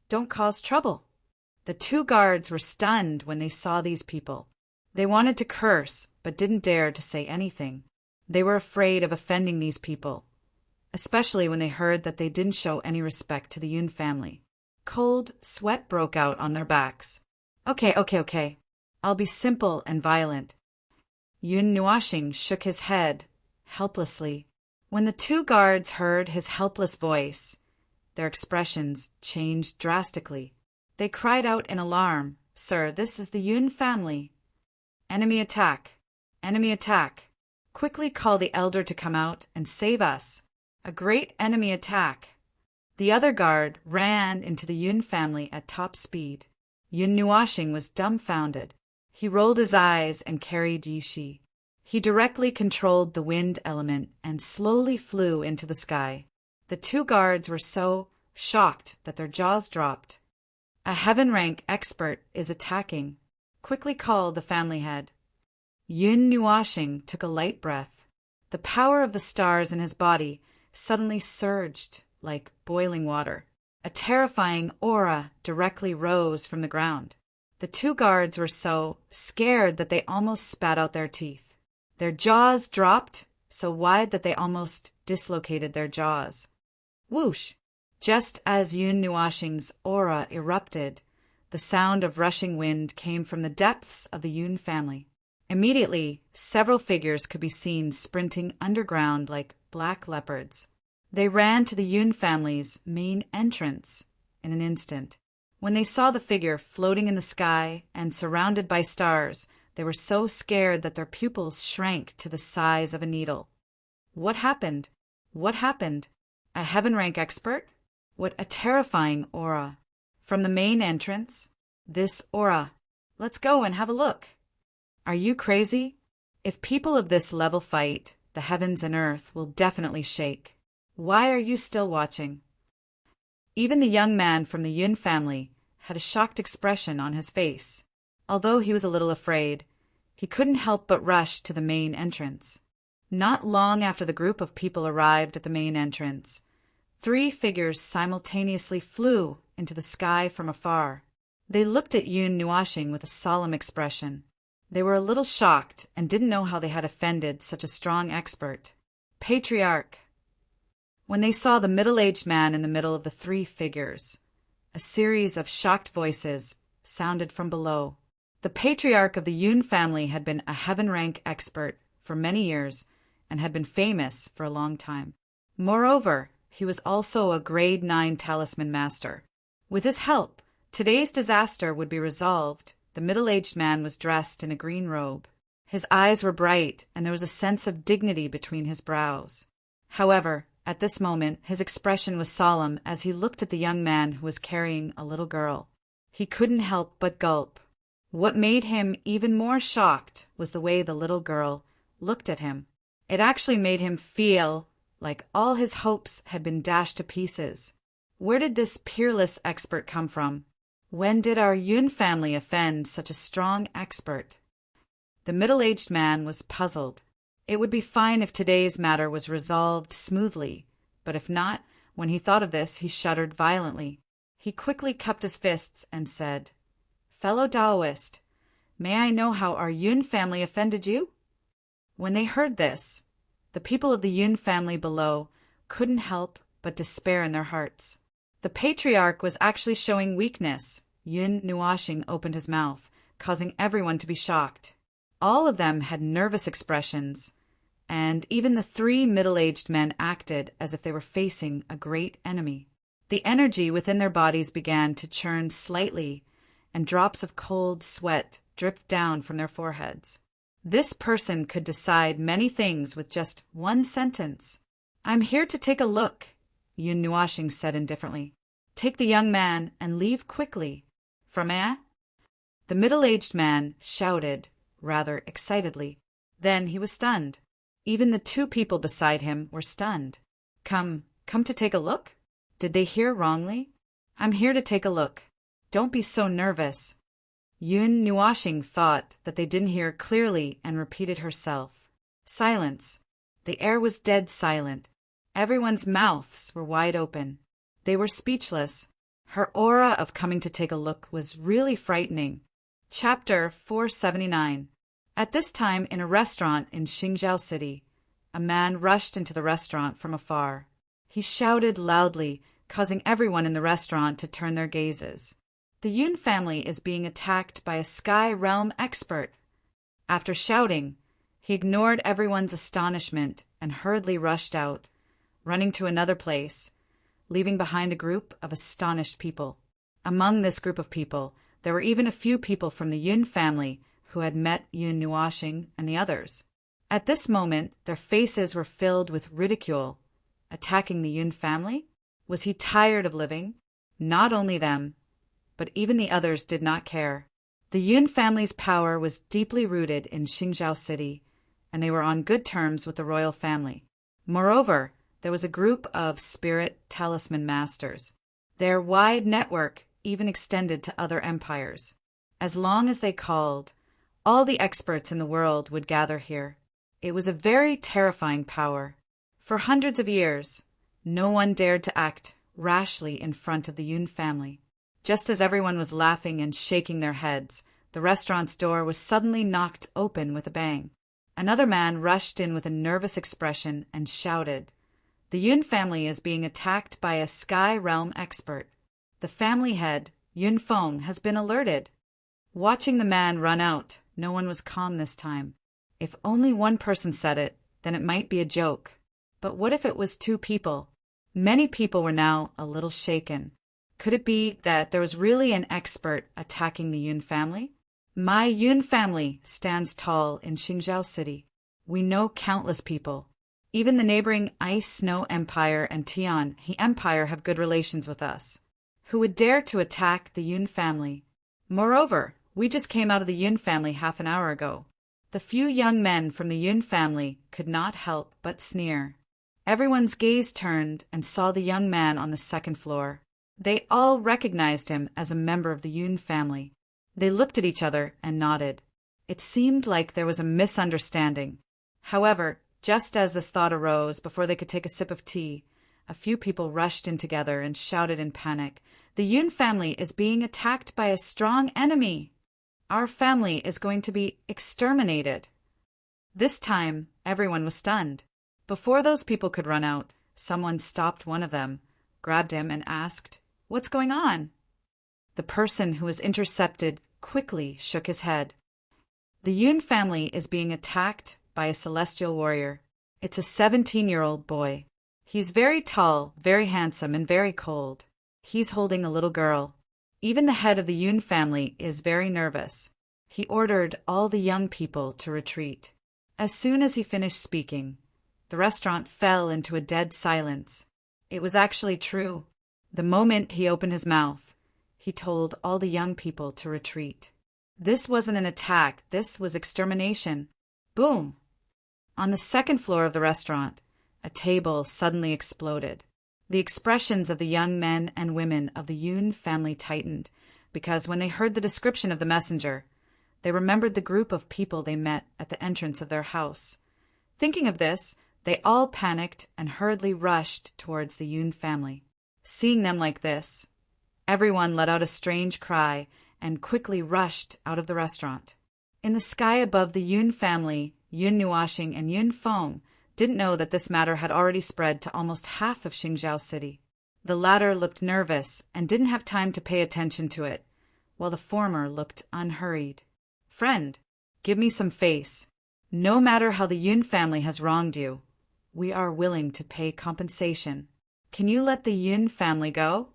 don't cause trouble. The 2 guards were stunned when they saw these people. They wanted to curse, but didn't dare to say anything. They were afraid of offending these people, especially when they heard that they didn't show any respect to the Yun family. Cold sweat broke out on their backs. Okay. I'll be simple and violent. Yun Nuashing shook his head, helplessly. When the 2 guards heard his helpless voice, their expressions changed drastically. They cried out in alarm, Sir, this is the Yun family. Enemy attack! Enemy attack! Quickly call the elder to come out and save us. A great enemy attack! The other guard ran into the Yun family at top speed. Yun Nuashing was dumbfounded. He rolled his eyes and carried Yishi. He directly controlled the wind element and slowly flew into the sky. The 2 guards were so shocked that their jaws dropped. A heaven-rank expert is attacking. Quickly call the family head. Yun Nuashing took a light breath. The power of the stars in his body suddenly surged like boiling water. A terrifying aura directly rose from the ground. The two guards were so scared that they almost spat out their teeth. Their jaws dropped so wide that they almost dislocated their jaws. Whoosh! Just as Yun Nuashing's aura erupted, the sound of rushing wind came from the depths of the Yun family. Immediately, several figures could be seen sprinting underground like black leopards. They ran to the Yun family's main entrance in an instant. When they saw the figure floating in the sky and surrounded by stars, they were so scared that their pupils shrank to the size of a needle. What happened? What happened? A heaven rank expert? What a terrifying aura. From the main entrance, this aura. Let's go and have a look. Are you crazy? If people of this level fight, the heavens and earth will definitely shake. Why are you still watching? Even the young man from the Yun family had a shocked expression on his face. Although he was a little afraid, he couldn't help but rush to the main entrance. Not long after the group of people arrived at the main entrance, 3 figures simultaneously flew into the sky from afar. They looked at Yun Nuashing with a solemn expression. They were a little shocked and didn't know how they had offended such a strong expert. Patriarch. When they saw the middle-aged man in the middle of the 3 figures, a series of shocked voices sounded from below. The patriarch of the Yun family had been a heaven rank expert for many years and had been famous for a long time. Moreover, he was also a grade 9 talisman master. With his help, today's disaster would be resolved. The middle-aged man was dressed in a green robe. His eyes were bright, and there was a sense of dignity between his brows. However, at this moment, his expression was solemn as he looked at the young man who was carrying a little girl. He couldn't help but gulp. What made him even more shocked was the way the little girl looked at him. It actually made him feel like all his hopes had been dashed to pieces. Where did this peerless expert come from? When did our Yun family offend such a strong expert? The middle-aged man was puzzled. It would be fine if today's matter was resolved smoothly, but if not, when he thought of this, he shuddered violently. He quickly cupped his fists and said, "Fellow Taoist, may I know how our Yun family offended you?" When they heard this, the people of the Yun family below couldn't help but despair in their hearts. The patriarch was actually showing weakness. Yun Nuashing opened his mouth, causing everyone to be shocked. All of them had nervous expressions, and even the 3 middle-aged men acted as if they were facing a great enemy. The energy within their bodies began to churn slightly, and drops of cold sweat dripped down from their foreheads. This person could decide many things with just one sentence. "I'm here to take a look," Yun Nuashing said indifferently. "Take the young man and leave quickly." "From eh?" The middle-aged man shouted, rather excitedly. Then he was stunned. Even the 2 people beside him were stunned. Come to take a look? Did they hear wrongly? "I'm here to take a look. Don't be so nervous." Yun Nuashing thought that they didn't hear clearly and repeated herself. Silence. The air was dead silent. Everyone's mouths were wide open. They were speechless. Her aura of coming to take a look was really frightening. Chapter 479. At this time, in a restaurant in Xingzhou City, a man rushed into the restaurant from afar. He shouted loudly, causing everyone in the restaurant to turn their gazes. "The Yun family is being attacked by a Sky Realm expert." After shouting, he ignored everyone's astonishment and hurriedly rushed out, running to another place, leaving behind a group of astonished people. Among this group of people, there were even a few people from the Yun family who had met Yun Nuashing and the others. At this moment, their faces were filled with ridicule. Attacking the Yun family? Was he tired of living? Not only them, but even the others did not care. The Yun family's power was deeply rooted in Xingzhou City, and they were on good terms with the royal family. Moreover, there was a group of spirit talisman masters. Their wide network even extended to other empires. As long as they called, all the experts in the world would gather here. It was a very terrifying power. For hundreds of years, no one dared to act rashly in front of the Yun family. Just as everyone was laughing and shaking their heads, the restaurant's door was suddenly knocked open with a bang. Another man rushed in with a nervous expression and shouted, "The Yun family is being attacked by a Sky Realm expert. The family head, Yun Feng, has been alerted." Watching the man run out, no one was calm this time. If only one person said it, then it might be a joke. But what if it was two people? Many people were now a little shaken. Could it be that there was really an expert attacking the Yun family? My Yun family stands tall in Xingzhou City. We know countless people. Even the neighboring Ice Snow Empire and Tian He Empire have good relations with us. Who would dare to attack the Yun family? Moreover, we just came out of the Yun family half an hour ago. The few young men from the Yun family could not help but sneer. Everyone's gaze turned and saw the young man on the second floor. They all recognized him as a member of the Yun family. They looked at each other and nodded. It seemed like there was a misunderstanding. However, just as this thought arose, before they could take a sip of tea, a few people rushed in together and shouted in panic, "The Yun family is being attacked by a strong enemy! Our family is going to be exterminated." This time, everyone was stunned. Before those people could run out, someone stopped one of them, grabbed him, and asked, "What's going on?" The person who was intercepted quickly shook his head. "The Yun family is being attacked by a celestial warrior. It's a 17-year-old boy. He's very tall, very handsome, and very cold. He's holding a little girl. Even the head of the Yun family is very nervous. He ordered all the young people to retreat." As soon as he finished speaking, the restaurant fell into a dead silence. It was actually true. The moment he opened his mouth, he told all the young people to retreat. This wasn't an attack, this was extermination. Boom! On the second floor of the restaurant, a table suddenly exploded. The expressions of the young men and women of the Yun family tightened, because when they heard the description of the messenger, they remembered the group of people they met at the entrance of their house. Thinking of this, they all panicked and hurriedly rushed towards the Yun family. Seeing them like this, everyone let out a strange cry and quickly rushed out of the restaurant. In the sky above the Yun family, Yun Nuashing and Yun Feng didn't know that this matter had already spread to almost half of Xingzhou City. The latter looked nervous and didn't have time to pay attention to it, while the former looked unhurried. "Friend, give me some face. No matter how the Yun family has wronged you, we are willing to pay compensation. Can you let the Yun family go?"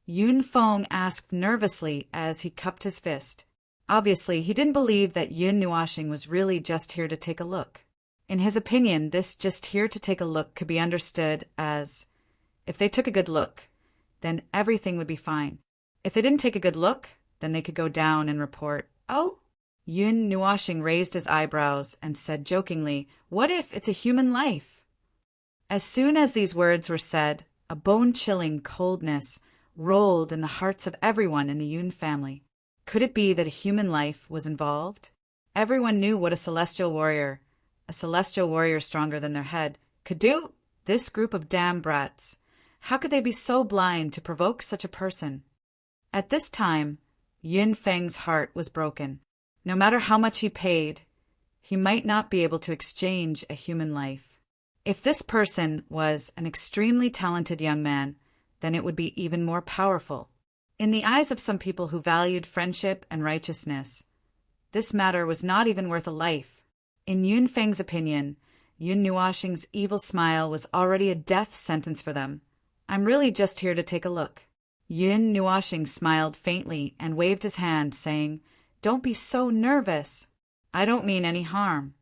Yun Feng asked nervously as he cupped his fist. Obviously, he didn't believe that Yun Nuashing was really just here to take a look. In his opinion, this "just here to take a look" could be understood as, if they took a good look, then everything would be fine. If they didn't take a good look, then they could go down and report, "Oh?" Yun Nuashing raised his eyebrows and said jokingly, "What if it's a human life?" As soon as these words were said, a bone-chilling coldness rolled in the hearts of everyone in the Yun family. Could it be that a human life was involved? Everyone knew what a celestial warrior stronger than their head, could do. This group of damn brats. How could they be so blind to provoke such a person? At this time, Yun Feng's heart was broken. No matter how much he paid, he might not be able to exchange a human life. If this person was an extremely talented young man, then it would be even more powerful. In the eyes of some people who valued friendship and righteousness, this matter was not even worth a life. In Yun Feng's opinion, Yun Nuashing's evil smile was already a death sentence for them. "I'm really just here to take a look." Yun Nuashing smiled faintly and waved his hand, saying, "Don't be so nervous. I don't mean any harm."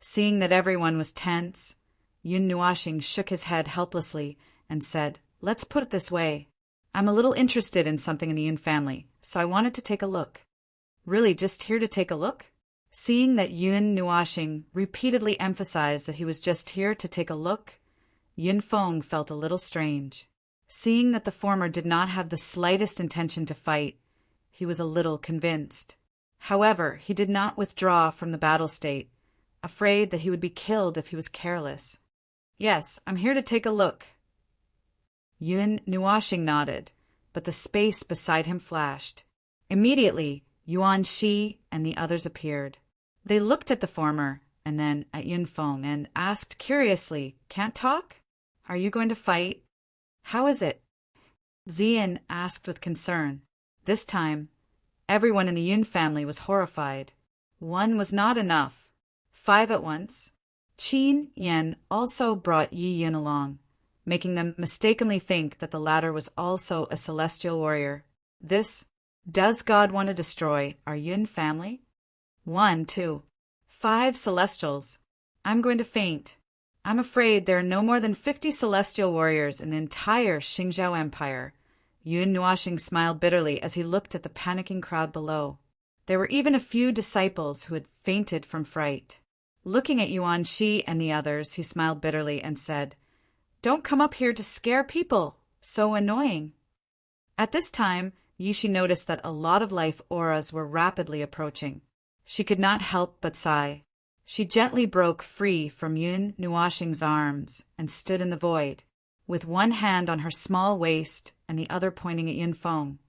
Seeing that everyone was tense, Yun Nuashing shook his head helplessly and said, "Let's put it this way. I'm a little interested in something in the Yun family, so I wanted to take a look." "Really just here to take a look?" Seeing that Yun Nuashing repeatedly emphasized that he was just here to take a look, Yun Feng felt a little strange. Seeing that the former did not have the slightest intention to fight, he was a little convinced. However, he did not withdraw from the battle state, afraid that he would be killed if he was careless. "Yes, I'm here to take a look." Yun Nuashing nodded, but the space beside him flashed. Immediately, Yuan Shi and the others appeared. They looked at the former, and then at Yunfeng, and asked curiously, "Can't talk? Are you going to fight? How is it?" Zian asked with concern. This time, everyone in the Yun family was horrified. One was not enough. 5 at once. Qin Yan also brought Yi Yin along, making them mistakenly think that the latter was also a celestial warrior. Does God want to destroy our Yun family? 1, 2, 5 celestials. I'm going to faint. I'm afraid there are no more than 50 celestial warriors in the entire Xingzhou Empire. Yun Nuoxing smiled bitterly as he looked at the panicking crowd below. There were even a few disciples who had fainted from fright. Looking at Yuan Shi and the others, he smiled bitterly and said, "Don't come up here to scare people. So annoying." At this time, Yishi noticed that a lot of life auras were rapidly approaching. She could not help but sigh. She gently broke free from Yun Nuoxing's arms and stood in the void, with one hand on her small waist and the other pointing at Yunfeng.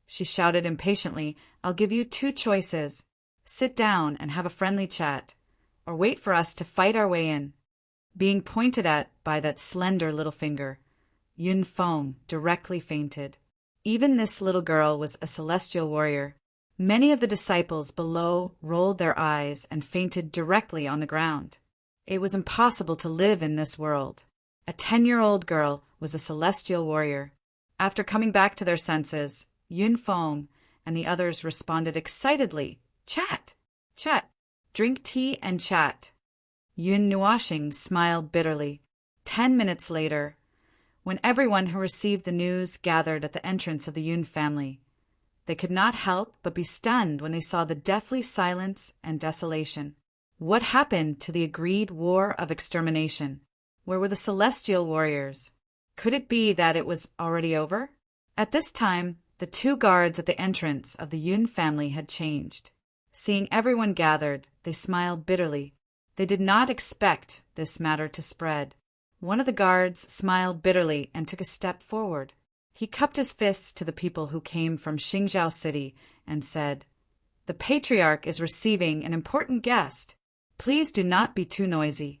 She shouted impatiently, "I'll give you 2 choices. Sit down and have a friendly chat, or wait for us to fight our way in." Being pointed at by that slender little finger, Yunfeng directly fainted. Even this little girl was a celestial warrior. Many of the disciples below rolled their eyes and fainted directly on the ground. It was impossible to live in this world. A 10-year-old girl was a celestial warrior. After coming back to their senses, Yunfeng and the others responded excitedly, "Chat! Chat! Drink tea and chat." Yun Nuoxing smiled bitterly. 10 minutes later, when everyone who received the news gathered at the entrance of the Yun family, they could not help but be stunned when they saw the deathly silence and desolation. What happened to the agreed war of extermination? Where were the celestial warriors? Could it be that it was already over? At this time, the 2 guards at the entrance of the Yun family had changed. Seeing everyone gathered, they smiled bitterly. They did not expect this matter to spread. One of the guards smiled bitterly and took a step forward. He cupped his fists to the people who came from Xingzhou City and said, "The Patriarch is receiving an important guest. Please do not be too noisy."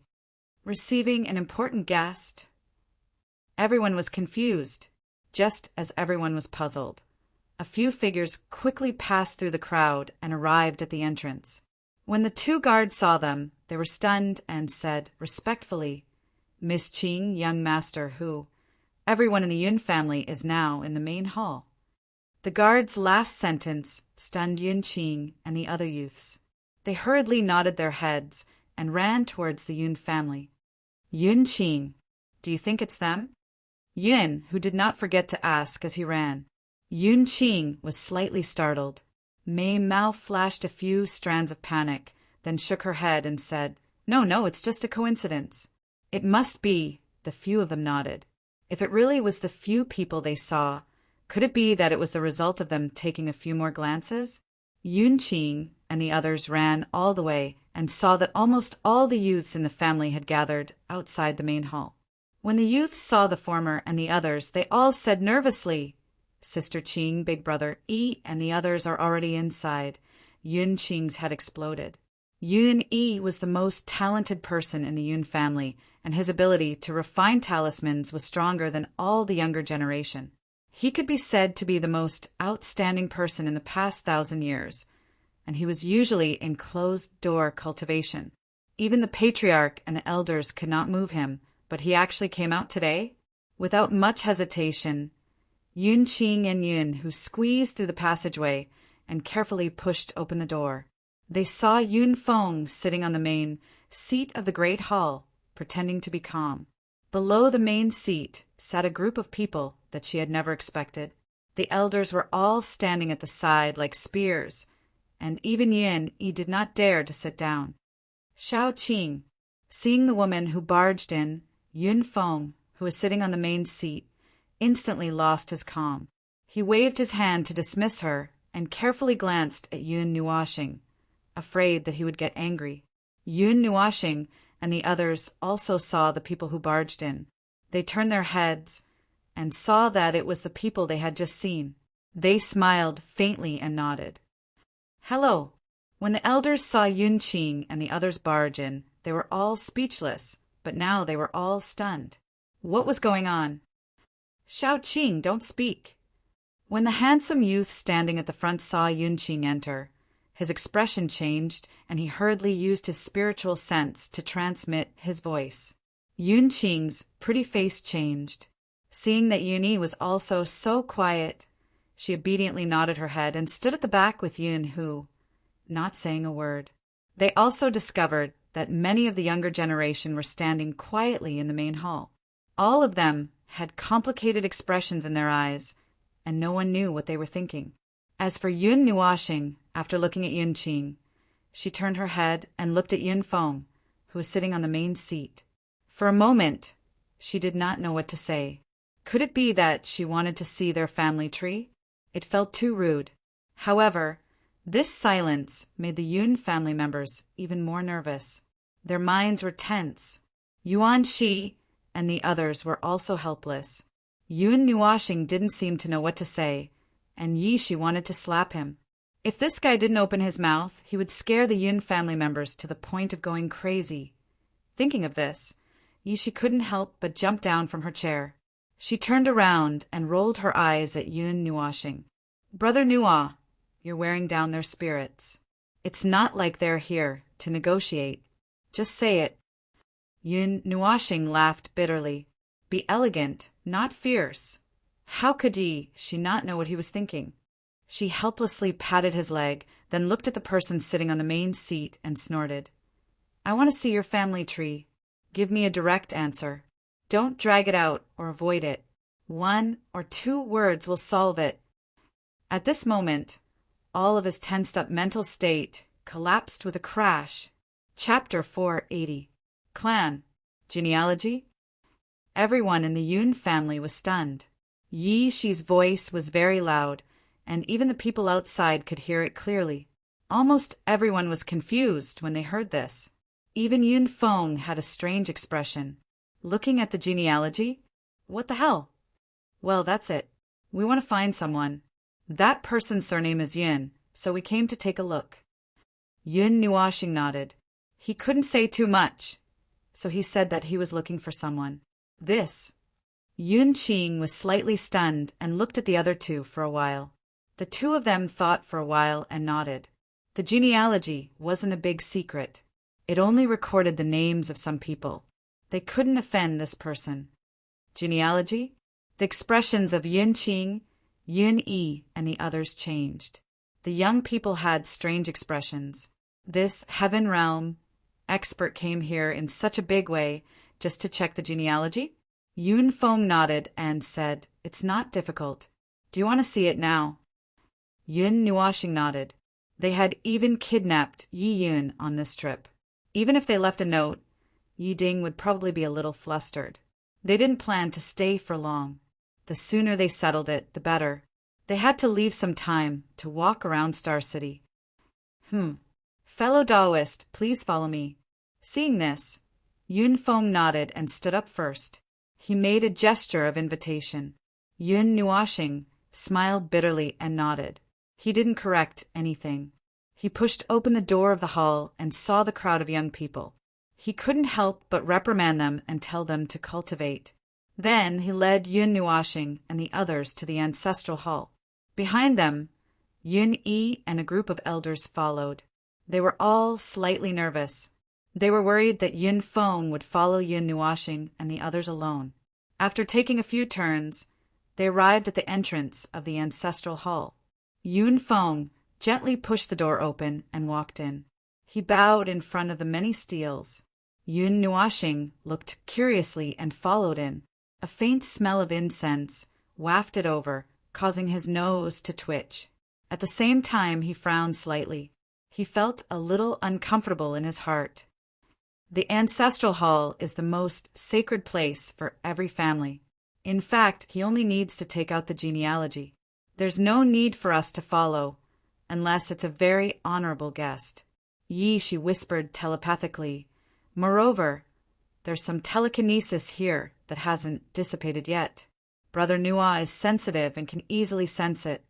Receiving an important guest? Everyone was confused, just as everyone was puzzled. A few figures quickly passed through the crowd and arrived at the entrance. When the 2 guards saw them, they were stunned and said respectfully, "Miss Qing, young master, who? Everyone in the Yun family is now in the main hall." The guard's last sentence stunned Yun Qing and the other youths. They hurriedly nodded their heads and ran towards the Yun family. "Yun Qing, do you think it's them?" Yun, who did not forget to ask as he ran. Yun Qing was slightly startled. Mei Mao flashed a few strands of panic, then shook her head and said, No, it's just a coincidence." "It must be," the few of them nodded. If it really was the few people they saw, could it be that it was the result of them taking a few more glances? Yun Qing and the others ran all the way and saw that almost all the youths in the family had gathered outside the main hall. When the youths saw the former and the others, they all said nervously, "Sister Qing, big brother Yi, and the others are already inside." Yun Qing's head exploded. Yun Yi was the most talented person in the Yun family, and his ability to refine talismans was stronger than all the younger generation. He could be said to be the most outstanding person in the past 1,000 years, and he was usually in closed-door cultivation. Even the patriarch and the elders could not move him, but he actually came out today? Without much hesitation, Yun Qing and Yun, who squeezed through the passageway and carefully pushed open the door. They saw Yunfeng sitting on the main seat of the great hall, pretending to be calm. Below the main seat sat a group of people that she had never expected. The elders were all standing at the side like spears, and even Yi did not dare to sit down. Shao Qing, seeing the woman who barged in, Yunfeng, who was sitting on the main seat, instantly lost his calm. He waved his hand to dismiss her and carefully glanced at Yun Nuoxing, afraid that he would get angry. Yun Nuoxing and the others also saw the people who barged in. They turned their heads and saw that it was the people they had just seen. They smiled faintly and nodded. "Hello." When the elders saw Yun Qing and the others barge in, they were all speechless, but now they were all stunned. What was going on? "Shao Qing, don't speak." When the handsome youth standing at the front saw Yun Qing enter, his expression changed, and he hurriedly used his spiritual sense to transmit his voice. Yun Qing's pretty face changed. Seeing that Yun Yi was also so quiet, she obediently nodded her head and stood at the back with Yun, who, not saying a word. They also discovered that many of the younger generation were standing quietly in the main hall. All of them had complicated expressions in their eyes, and no one knew what they were thinking. As for Yun Nuoxing, after looking at Yun Qing, she turned her head and looked at Yun Feng, who was sitting on the main seat. For a moment, she did not know what to say. Could it be that she wanted to see their family tree? It felt too rude. However, this silence made the Yun family members even more nervous. Their minds were tense. Yuan Shi and the others were also helpless. Yun Nuoxing didn't seem to know what to say, and Yi Shi wanted to slap him. If this guy didn't open his mouth, he would scare the Yun family members to the point of going crazy. Thinking of this, Yi Shi couldn't help but jump down from her chair. She turned around and rolled her eyes at Yun Nuoxing. "Brother Nua, you're wearing down their spirits. It's not like they're here to negotiate. Just say it." Yun Nuoxing laughed bitterly. Be elegant, not fierce. How could she not know what he was thinking? She helplessly patted his leg, then looked at the person sitting on the main seat and snorted. "I want to see your family tree. Give me a direct answer. Don't drag it out or avoid it. 1 or 2 words will solve it." At this moment, all of his tensed-up mental state collapsed with a crash. Chapter 480. Clan. Genealogy. Everyone in the Yun family was stunned. Yi Shi's voice was very loud, and even the people outside could hear it clearly. Almost everyone was confused when they heard this. Even Yun Feng had a strange expression. Looking at the genealogy? What the hell? Well, that's it. We want to find someone. That person's surname is Yun, so we came to take a look. Yun Nuoxing nodded. He couldn't say too much, so he said that he was looking for someone. This. Yun Qing was slightly stunned and looked at the other two for a while. The two of them thought for a while and nodded. The genealogy wasn't a big secret. It only recorded the names of some people. They couldn't offend this person. Genealogy? The expressions of Yun Qing, Yun Yi, and the others changed. The young people had strange expressions. This heaven realm expert came here in such a big way just to check the genealogy? Yun Feng nodded and said, "It's not difficult. Do you want to see it now?" Yun Nuoxing nodded. They had even kidnapped Yi Yun on this trip. Even if they left a note, Yi Ding would probably be a little flustered. They didn't plan to stay for long. The sooner they settled it, the better. They had to leave some time to walk around Star City. Fellow Taoist, please follow me." Seeing this, Yun Feng nodded and stood up first. He made a gesture of invitation. Yun Nuoxing smiled bitterly and nodded. He didn't correct anything. He pushed open the door of the hall and saw the crowd of young people. He couldn't help but reprimand them and tell them to cultivate. Then he led Yun Nuoxing and the others to the ancestral hall. Behind them, Yun Yi and a group of elders followed. They were all slightly nervous. They were worried that Yun Feng would follow Yun Nuoxing and the others alone. After taking a few turns, they arrived at the entrance of the ancestral hall. Yun Feng gently pushed the door open and walked in. He bowed in front of the many steels. Yun Nuoxing looked curiously and followed in. A faint smell of incense wafted over, causing his nose to twitch. At the same time, he frowned slightly. He felt a little uncomfortable in his heart. The ancestral hall is the most sacred place for every family. In fact, he only needs to take out the genealogy. There's no need for us to follow, unless it's a very honorable guest. Yi Shi whispered telepathically. Moreover, there's some telekinesis here that hasn't dissipated yet. Brother Nua is sensitive and can easily sense it.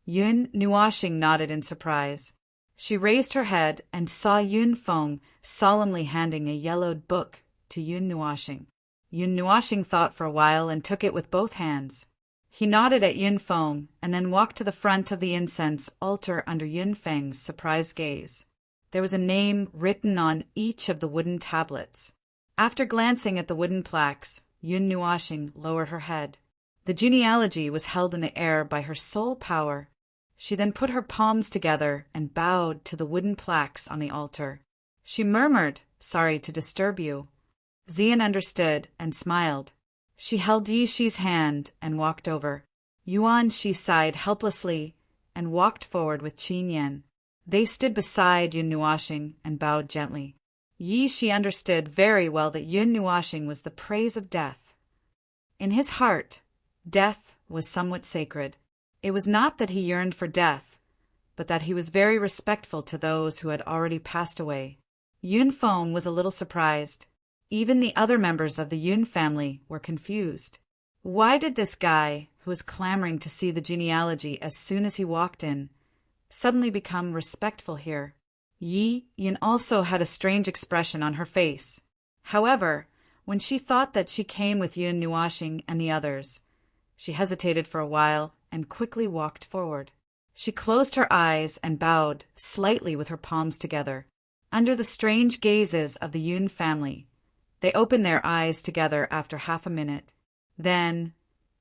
Yun Nuashing nodded in surprise. She raised her head and saw Yun Feng solemnly handing a yellowed book to Yun Nuashing. Yun Nuashing thought for a while and took it with both hands. He nodded at Yun Feng and then walked to the front of the incense altar under Yun Feng's surprised gaze. There was a name written on each of the wooden tablets. After glancing at the wooden plaques, Yun Nuashing lowered her head. The genealogy was held in the air by her sole power. She then put her palms together and bowed to the wooden plaques on the altar. She murmured, "Sorry to disturb you." Xian understood and smiled. She held Yi Shi's hand and walked over. Yuan Shi sighed helplessly and walked forward with Qin Yan. They stood beside Yun Nuashing and bowed gently. Yi Shi understood very well that Yun Nuashing was the praise of death. In his heart, death was somewhat sacred. It was not that he yearned for death, but that he was very respectful to those who had already passed away. Yun Feng was a little surprised. Even the other members of the Yun family were confused. Why did this guy, who was clamoring to see the genealogy as soon as he walked in, suddenly become respectful here? Yi Yin also had a strange expression on her face. However, when she thought that she came with Yun Nuashing and the others, she hesitated for a while and quickly walked forward. She closed her eyes and bowed slightly with her palms together. Under the strange gazes of the Yun family, they opened their eyes together after half a minute. Then,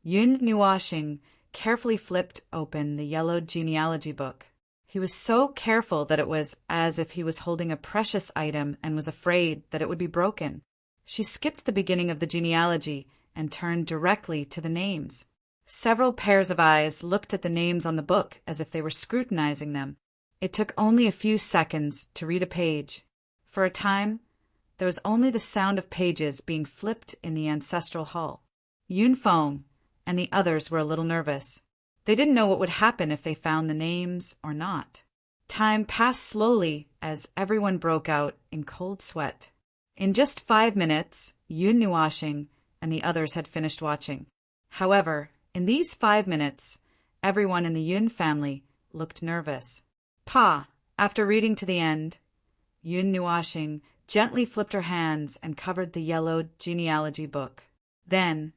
Yun Nuashing carefully flipped open the yellowed genealogy book. He was so careful that it was as if he was holding a precious item and was afraid that it would be broken. She skipped the beginning of the genealogy and turned directly to the names. Several pairs of eyes looked at the names on the book as if they were scrutinizing them. It took only a few seconds to read a page. For a time, there was only the sound of pages being flipped in the ancestral hall. Yun Feng and the others were a little nervous. They didn't know what would happen if they found the names or not. Time passed slowly as everyone broke out in cold sweat. In just 5 minutes, Yun Nuashing and the others had finished watching. However, in these 5 minutes, everyone in the Yun family looked nervous. After reading to the end, Yun Nuashing gently flipped her hands and covered the yellowed genealogy book. Then,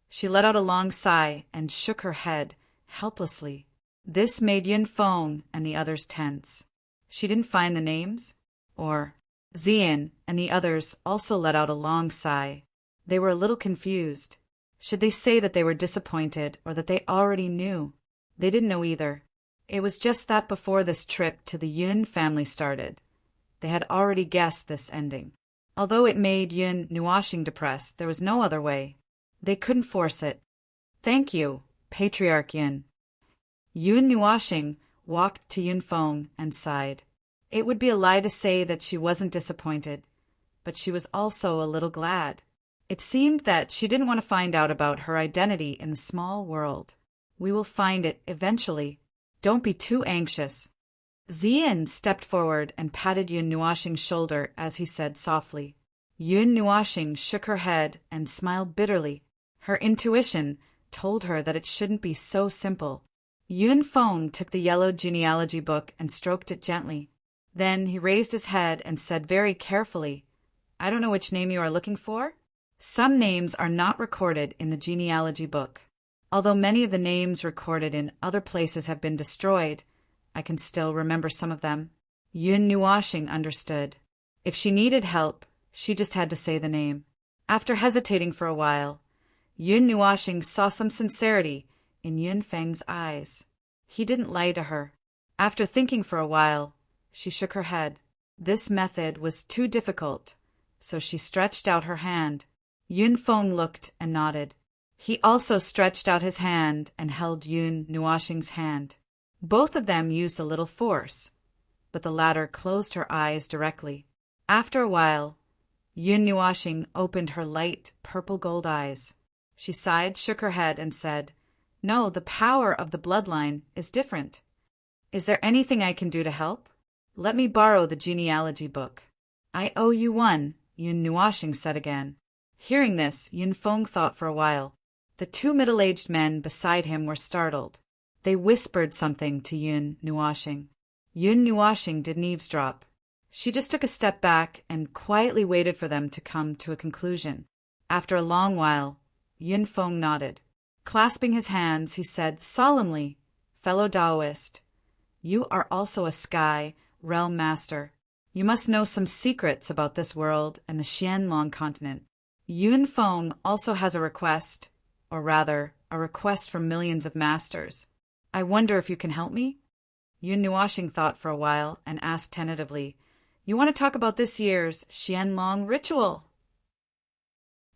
she let out a long sigh and shook her head helplessly. This made Yun Feng and the others tense. She didn't find the names? Or Xian and the others also let out a long sigh. They were a little confused. Should they say that they were disappointed or that they already knew? They didn't know either. It was just that before this trip to the Yun family started, they had already guessed this ending. Although it made Yun Nuashing depressed, there was no other way. They couldn't force it. "Thank you, Patriarch Yun." Yun Nuashing walked to Yun Feng and sighed. It would be a lie to say that she wasn't disappointed, but she was also a little glad. It seemed that she didn't want to find out about her identity in the small world. "We will find it eventually. Don't be too anxious." Xian stepped forward and patted Yun Nuashing's shoulder as he said softly. Yun Nuashing shook her head and smiled bitterly. Her intuition told her that it shouldn't be so simple. Yun Feng took the yellowed genealogy book and stroked it gently. Then he raised his head and said very carefully, "I don't know which name you are looking for. Some names are not recorded in the genealogy book. Although many of the names recorded in other places have been destroyed, I can still remember some of them." Yun Nuashing understood. If she needed help, she just had to say the name. After hesitating for a while, Yun Nuashing saw some sincerity in Yun Feng's eyes. He didn't lie to her. After thinking for a while, she shook her head. This method was too difficult, so she stretched out her hand. Yun Feng looked and nodded. He also stretched out his hand and held Yun Nuashing's hand. Both of them used a little force, but the latter closed her eyes directly. After a while, Yun Nuashing opened her light purple gold eyes. She sighed, shook her head, and said, "No, the power of the bloodline is different. Is there anything I can do to help? Let me borrow the genealogy book." "I owe you one," Yun Nuashing said again. Hearing this, Yun Feng thought for a while. The two middle-aged men beside him were startled. They whispered something to Yun Nuashing. Yun Nuashing didn't eavesdrop. She just took a step back and quietly waited for them to come to a conclusion. After a long while, Yun Feng nodded. Clasping his hands, he said solemnly, "Fellow Taoist, you are also a sky realm master. You must know some secrets about this world and the Xianlong continent. Yun Feng also has a request, or rather, a request from millions of masters. I wonder if you can help me?" Yun Nuashing thought for a while and asked tentatively, "You want to talk about this year's Xianlong ritual?"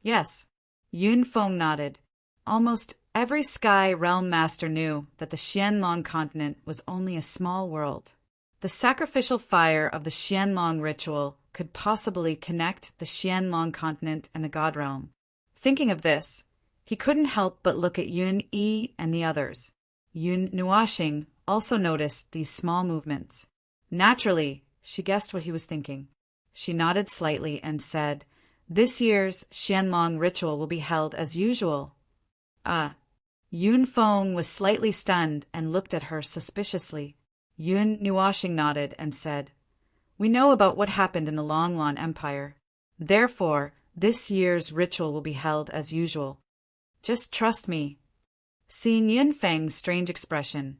"Yes." Yun Feng nodded. Almost every sky realm master knew that the Xianlong continent was only a small world. The sacrificial fire of the Xianlong ritual could possibly connect the Xianlong continent and the God realm. Thinking of this, he couldn't help but look at Yun Yi and the others. Yun Nuashing also noticed these small movements. Naturally, she guessed what he was thinking. She nodded slightly and said, "This year's Xianlong ritual will be held as usual." Ah. Yun Feng was slightly stunned and looked at her suspiciously. Yun Nuashing nodded and said, "We know about what happened in the Longlan Empire. Therefore, this year's ritual will be held as usual. Just trust me." Seeing Yun Feng's strange expression,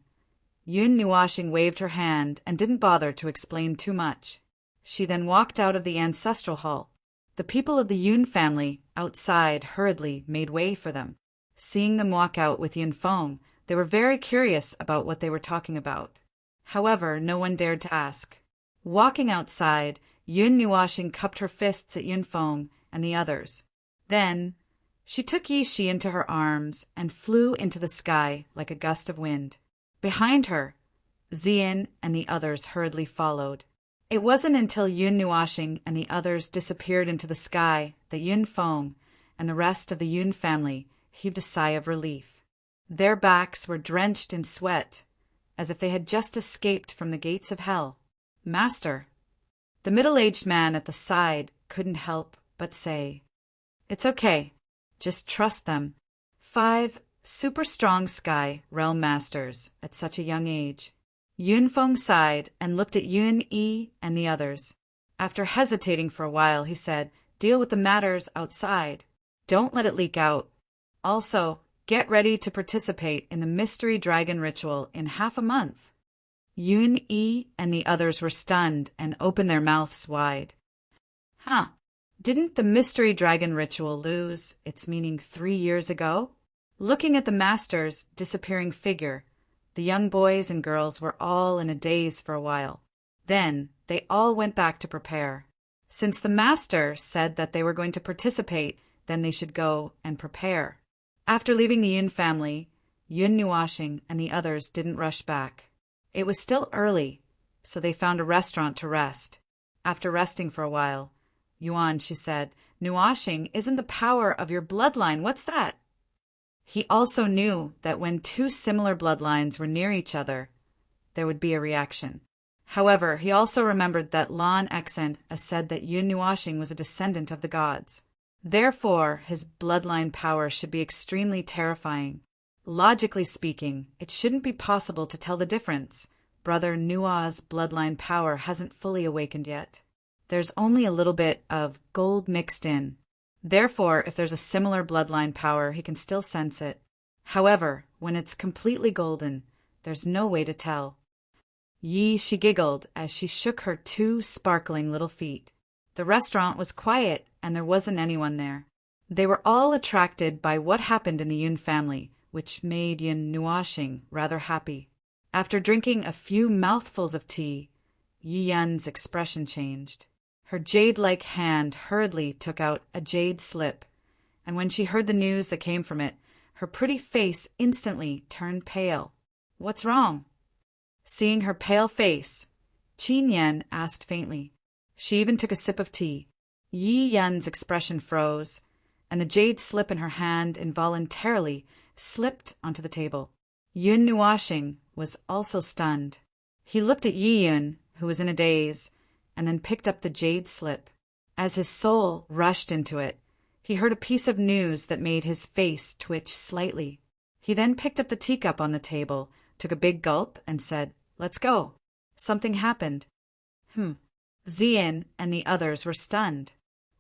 Yun Nuashing waved her hand and didn't bother to explain too much. She then walked out of the ancestral hall. The people of the Yun family outside hurriedly made way for them. Seeing them walk out with Yun Feng, they were very curious about what they were talking about. However, no one dared to ask. Walking outside, Yun Nuashing cupped her fists at Yun Feng and the others. Then, she took Yi Shi into her arms and flew into the sky like a gust of wind. Behind her, Ziyin and the others hurriedly followed. It wasn't until Yun Nuashing and the others disappeared into the sky that Yun Feng and the rest of the Yun family heaved a sigh of relief. Their backs were drenched in sweat, as if they had just escaped from the gates of hell. "Master." The middle-aged man at the side couldn't help but say, "It's okay. Just trust them." 5 super strong sky realm masters at such a young age. Yun Feng sighed and looked at Yun Yi and the others. After hesitating for a while, he said, "Deal with the matters outside. Don't let it leak out. Also, get ready to participate in the Mystery Dragon ritual in half a month." Yun Yi and the others were stunned and opened their mouths wide. Huh. Didn't the Mystery Dragon ritual lose its meaning 3 years ago? Looking at the master's disappearing figure, the young boys and girls were all in a daze for a while. Then they all went back to prepare. Since the master said that they were going to participate, then they should go and prepare. After leaving the Yun family, Yun Nuashing and the others didn't rush back. It was still early, so they found a restaurant to rest. After resting for a while, "Yuan," she said, "Nuashing isn't the power of your bloodline. What's that?" He also knew that when two similar bloodlines were near each other, there would be a reaction. However, he also remembered that Lan Exen said that Yun Nuashing was a descendant of the gods. Therefore, his bloodline power should be extremely terrifying. Logically speaking, it shouldn't be possible to tell the difference. Brother Nua's bloodline power hasn't fully awakened yet. There's only a little bit of gold mixed in. Therefore, if there's a similar bloodline power, he can still sense it. However, when it's completely golden, there's no way to tell. She giggled as she shook her 2 sparkling little feet. The restaurant was quiet and there wasn't anyone there. They were all attracted by what happened in the Yun family, which made Yun Nuashing rather happy. After drinking a few mouthfuls of tea, Yi Yan's expression changed. Her jade-like hand hurriedly took out a jade slip, and when she heard the news that came from it, her pretty face instantly turned pale. "What's wrong?" Seeing her pale face, Qin Yan asked faintly. She even took a sip of tea. Yi Yan's expression froze, and the jade slip in her hand involuntarily slipped onto the table. Yun Nuashing was also stunned. He looked at Yi Yun, who was in a daze, and then picked up the jade slip. As his soul rushed into it, he heard a piece of news that made his face twitch slightly. He then picked up the teacup on the table, took a big gulp, and said, "Let's go." Something happened. Zian and the others were stunned.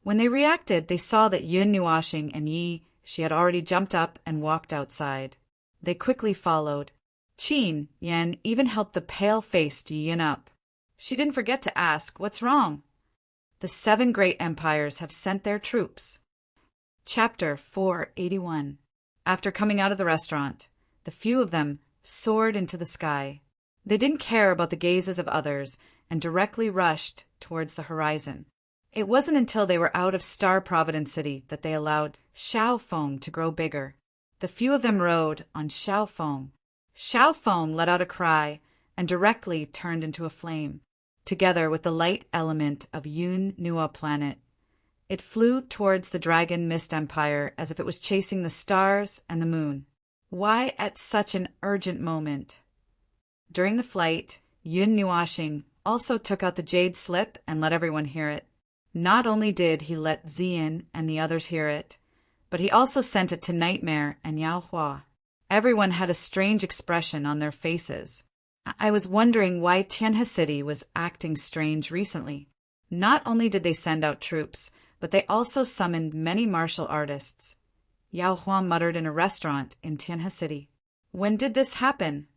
When they reacted, they saw that Yun Nuashing and she had already jumped up and walked outside. They quickly followed. Qin Yan even helped the pale-faced Yin up. She didn't forget to ask, "What's wrong?" The 7 great empires have sent their troops. Chapter 481. After coming out of the restaurant, the few of them soared into the sky. They didn't care about the gazes of others and directly rushed towards the horizon. It wasn't until they were out of Star Providence City that they allowed Xiao Feng to grow bigger. The few of them rode on Xiao Feng. Xiao Feng let out a cry and directly turned into a flame. Together with the light element of Yun Nua planet, it flew towards the Dragon Mist Empire as if it was chasing the stars and the moon. Why at such an urgent moment? During the flight, Yun Nuashing also took out the jade slip and let everyone hear it. Not only did he let Zian and the others hear it, but he also sent it to Nightmare and Yao Hua. Everyone had a strange expression on their faces. I was wondering why Tianhe City was acting strange recently. Not only did they send out troops, but they also summoned many martial artists. Yao Hua muttered in a restaurant in Tianhe City. When did this happen?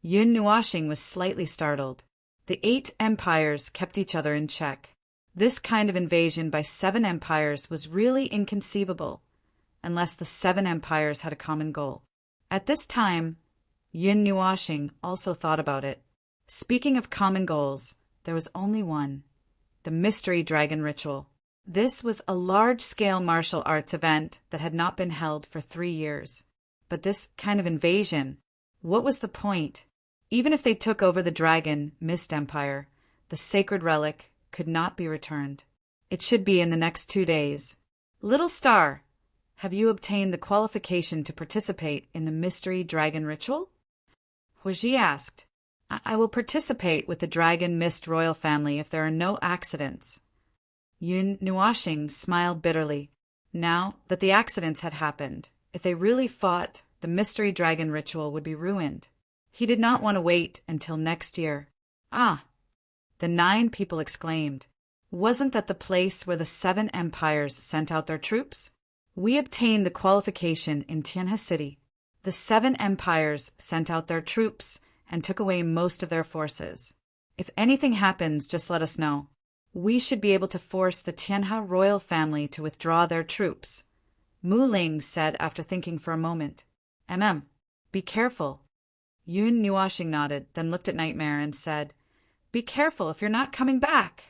Yun Nuashing was slightly startled. The 8 empires kept each other in check. This kind of invasion by 7 empires was really inconceivable, unless the 7 empires had a common goal. At this time, Yun Nuashing also thought about it. Speaking of common goals, there was only one: the Mystery Dragon Ritual. This was a large-scale martial arts event that had not been held for 3 years. But this kind of invasion, what was the point? Even if they took over the Dragon Mist Empire, the sacred relic could not be returned. It should be in the next 2 days. Little Star, have you obtained the qualification to participate in the Mystery Dragon Ritual? Huiji asked. I will participate with the Dragon Mist royal family if there are no accidents. Yun Nuashing smiled bitterly. Now that the accidents had happened, if they really fought, the Mystery Dragon Ritual would be ruined. He did not want to wait until next year. Ah! The 9 people exclaimed. Wasn't that the place where the 7 empires sent out their troops? We obtained the qualification in Tianhe City. The 7 empires sent out their troops and took away most of their forces. If anything happens, just let us know. We should be able to force the Tianhe royal family to withdraw their troops. Mu Ling said after thinking for a moment. Be careful. Yun Nuashing nodded, then looked at Nightmare and said, Be careful if you're not coming back.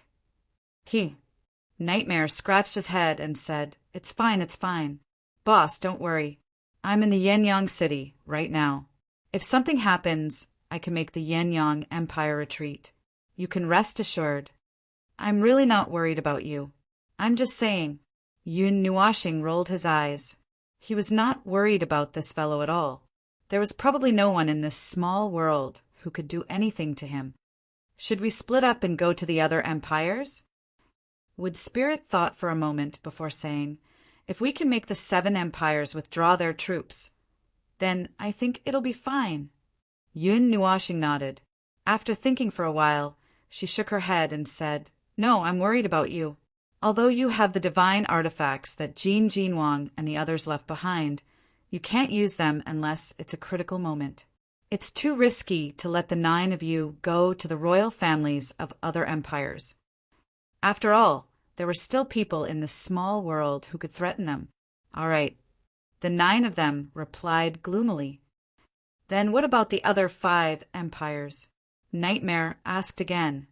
Nightmare scratched his head and said, It's fine. Boss, don't worry. I'm in the Yenyang city right now. If something happens, I can make the Yenyang Empire retreat. You can rest assured. I'm really not worried about you. I'm just saying. Yun Nuashing rolled his eyes. He was not worried about this fellow at all. There was probably no one in this small world who could do anything to him. Should we split up and go to the other empires? Wood Spirit thought for a moment before saying, If we can make the 7 empires withdraw their troops, then I think it'll be fine. Yun Nuashing nodded. After thinking for a while, she shook her head and said, No, I'm worried about you. Although you have the divine artifacts that Jin Wang and the others left behind, you can't use them unless it's a critical moment. It's too risky to let the 9 of you go to the royal families of other empires. After all, there were still people in this small world who could threaten them. All right. The 9 of them replied gloomily. Then what about the other 5 empires? Nightmare asked again.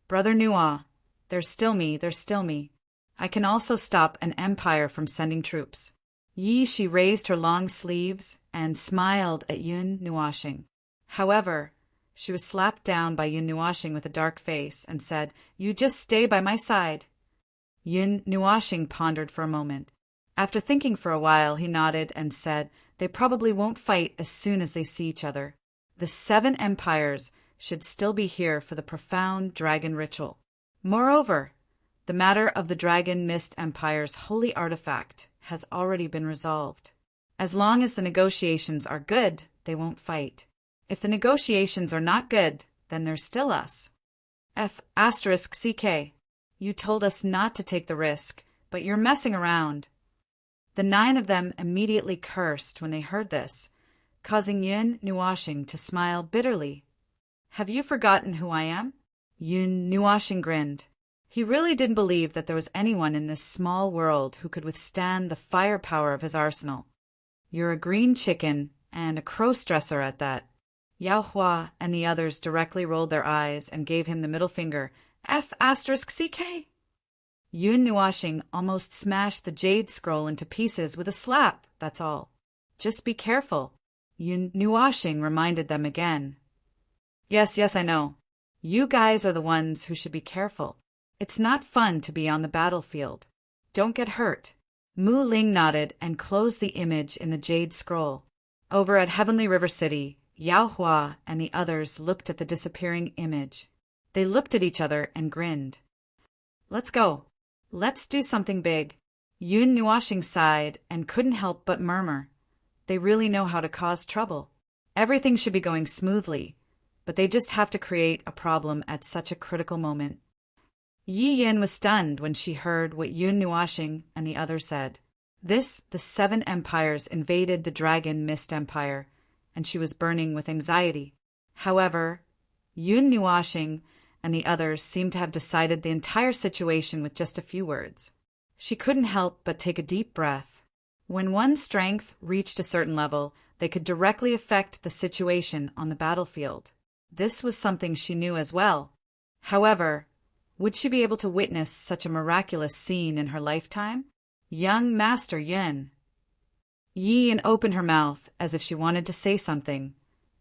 Brother Nua, there's still me. I can also stop an empire from sending troops. She raised her long sleeves and smiled at Yun Nuashing. However, she was slapped down by Yun Nuashing with a dark face and said, You just stay by my side. Yun Nuashing pondered for a moment. After thinking for a while, he nodded and said, They probably won't fight as soon as they see each other. The 7 empires should still be here for the profound dragon ritual. Moreover, The matter of the Dragon Mist Empire's holy artifact has already been resolved. As long as the negotiations are good, they won't fight. If the negotiations are not good, then there's still us. F***CK. You told us not to take the risk, but you're messing around. The 9 of them immediately cursed when they heard this, causing Yun Nuashing to smile bitterly. Have you forgotten who I am? Yun Nuashing grinned. He really didn't believe that there was anyone in this small world who could withstand the firepower of his arsenal. You're a green chicken, and a cross-dresser at that. Yao Hua and the others directly rolled their eyes and gave him the middle finger. F***CK. Yun Nuashing almost smashed the jade scroll into pieces with a slap, that's all. Just be careful. Yun Nuashing reminded them again. Yes, I know. You guys are the ones who should be careful. It's not fun to be on the battlefield. Don't get hurt. Mu Ling nodded and closed the image in the jade scroll. Over at Heavenly River City, Yao Hua and the others looked at the disappearing image. They looked at each other and grinned. Let's go. Let's do something big. Yun Nuashing sighed and couldn't help but murmur. They really know how to cause trouble. Everything should be going smoothly, but they just have to create a problem at such a critical moment. Yi Yin was stunned when she heard what Yun Nuashing and the others said. The 7 empires invaded the Dragon Mist Empire, and she was burning with anxiety. However, Yun Nuashing and the others seemed to have decided the entire situation with just a few words. She couldn't help but take a deep breath. When one's strength reached a certain level, they could directly affect the situation on the battlefield. This was something she knew as well. However, would she be able to witness such a miraculous scene in her lifetime? Young Master Yin. Yi Yin opened her mouth as if she wanted to say something,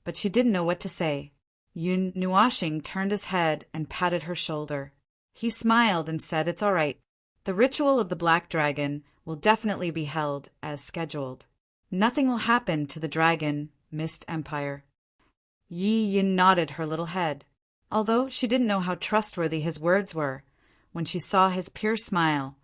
but she didn't know what to say. Yun Nuashing turned his head and patted her shoulder. He smiled and said it's all right. The ritual of the Black Dragon will definitely be held as scheduled. Nothing will happen to the Dragon Mist Empire. Yi Yin nodded her little head. Although she didn't know how trustworthy his words were, when she saw his pure smile,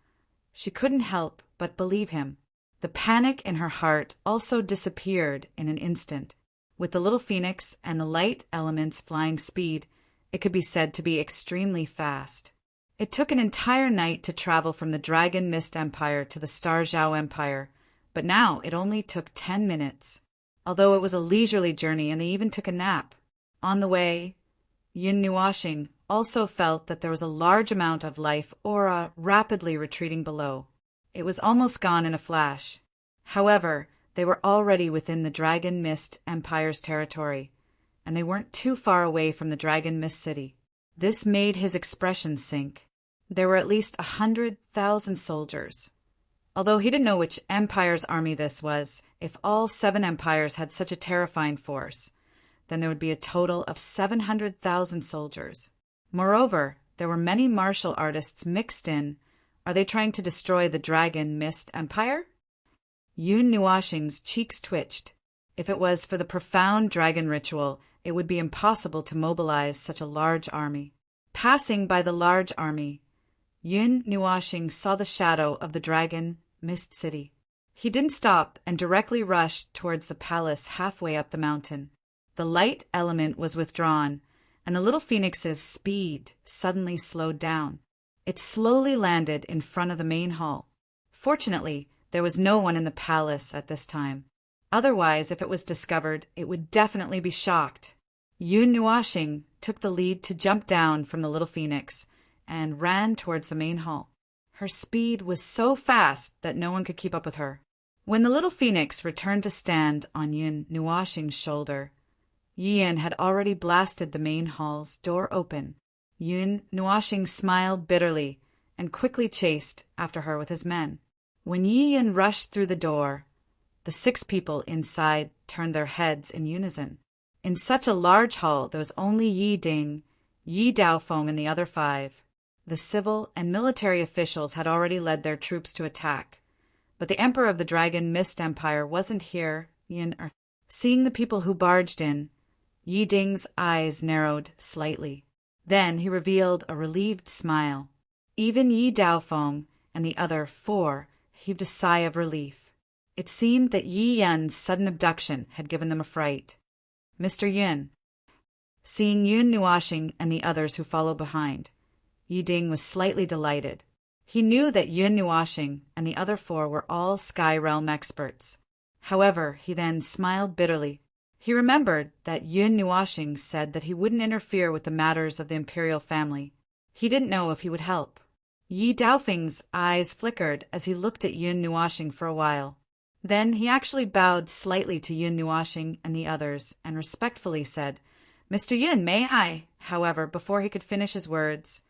she couldn't help but believe him. The panic in her heart also disappeared in an instant. With the little phoenix and the light element's flying speed, it could be said to be extremely fast. It took an entire night to travel from the Dragon Mist Empire to the Star Zhao Empire, but now it only took 10 minutes. Although it was a leisurely journey and they even took a nap. On the way, Yun Nuashing also felt that there was a large amount of life aura rapidly retreating below. It was almost gone in a flash. However, they were already within the Dragon Mist Empire's territory, and they weren't too far away from the Dragon Mist City. This made his expression sink. There were at least 100,000 soldiers. Although he didn't know which empire's army this was, if all 7 empires had such a terrifying force, then there would be a total of 700,000 soldiers. Moreover, there were many martial artists mixed in. Are they trying to destroy the Dragon Mist Empire? Yun Nuashing's cheeks twitched. If it was for the profound dragon ritual, it would be impossible to mobilize such a large army. Passing by the large army, Yun Nuashing saw the shadow of the Dragon Mist City. He didn't stop and directly rushed towards the palace halfway up the mountain. The light element was withdrawn, and the little phoenix's speed suddenly slowed down. It slowly landed in front of the main hall. Fortunately, there was no one in the palace at this time. Otherwise, if it was discovered, it would definitely be shocked. Yun Nuashing took the lead to jump down from the little phoenix and ran towards the main hall. Her speed was so fast that no one could keep up with her. When the little phoenix returned to stand on Yun Nuashing's shoulder, Yi Yin had already blasted the main hall's door open. Yun Nuashing smiled bitterly and quickly chased after her with his men. When Yi Yin rushed through the door, the 6 people inside turned their heads in unison. In such a large hall, there was only Yi Ding, Yi Daofeng, and the other 5. The civil and military officials had already led their troops to attack, but the Emperor of the Dragon Mist Empire wasn't here. Seeing the people who barged in, Yi Ding's eyes narrowed slightly. Then he revealed a relieved smile. Even Yi Daofeng and the other 4 heaved a sigh of relief. It seemed that Yi Yun's sudden abduction had given them a fright. Mr. Yun. Seeing Yun Nuashing and the others who followed behind, Yi Ding was slightly delighted. He knew that Yun Nuashing and the other 4 were all Sky Realm experts. However, he then smiled bitterly. He remembered that Yun Nuashing said that he wouldn't interfere with the matters of the imperial family. He didn't know if he would help. Yi Daofeng's eyes flickered as he looked at Yun Nuashing for a while. Then he actually bowed slightly to Yun Nuashing and the others and respectfully said, "Mr. Yun, may I?" However, before he could finish his words,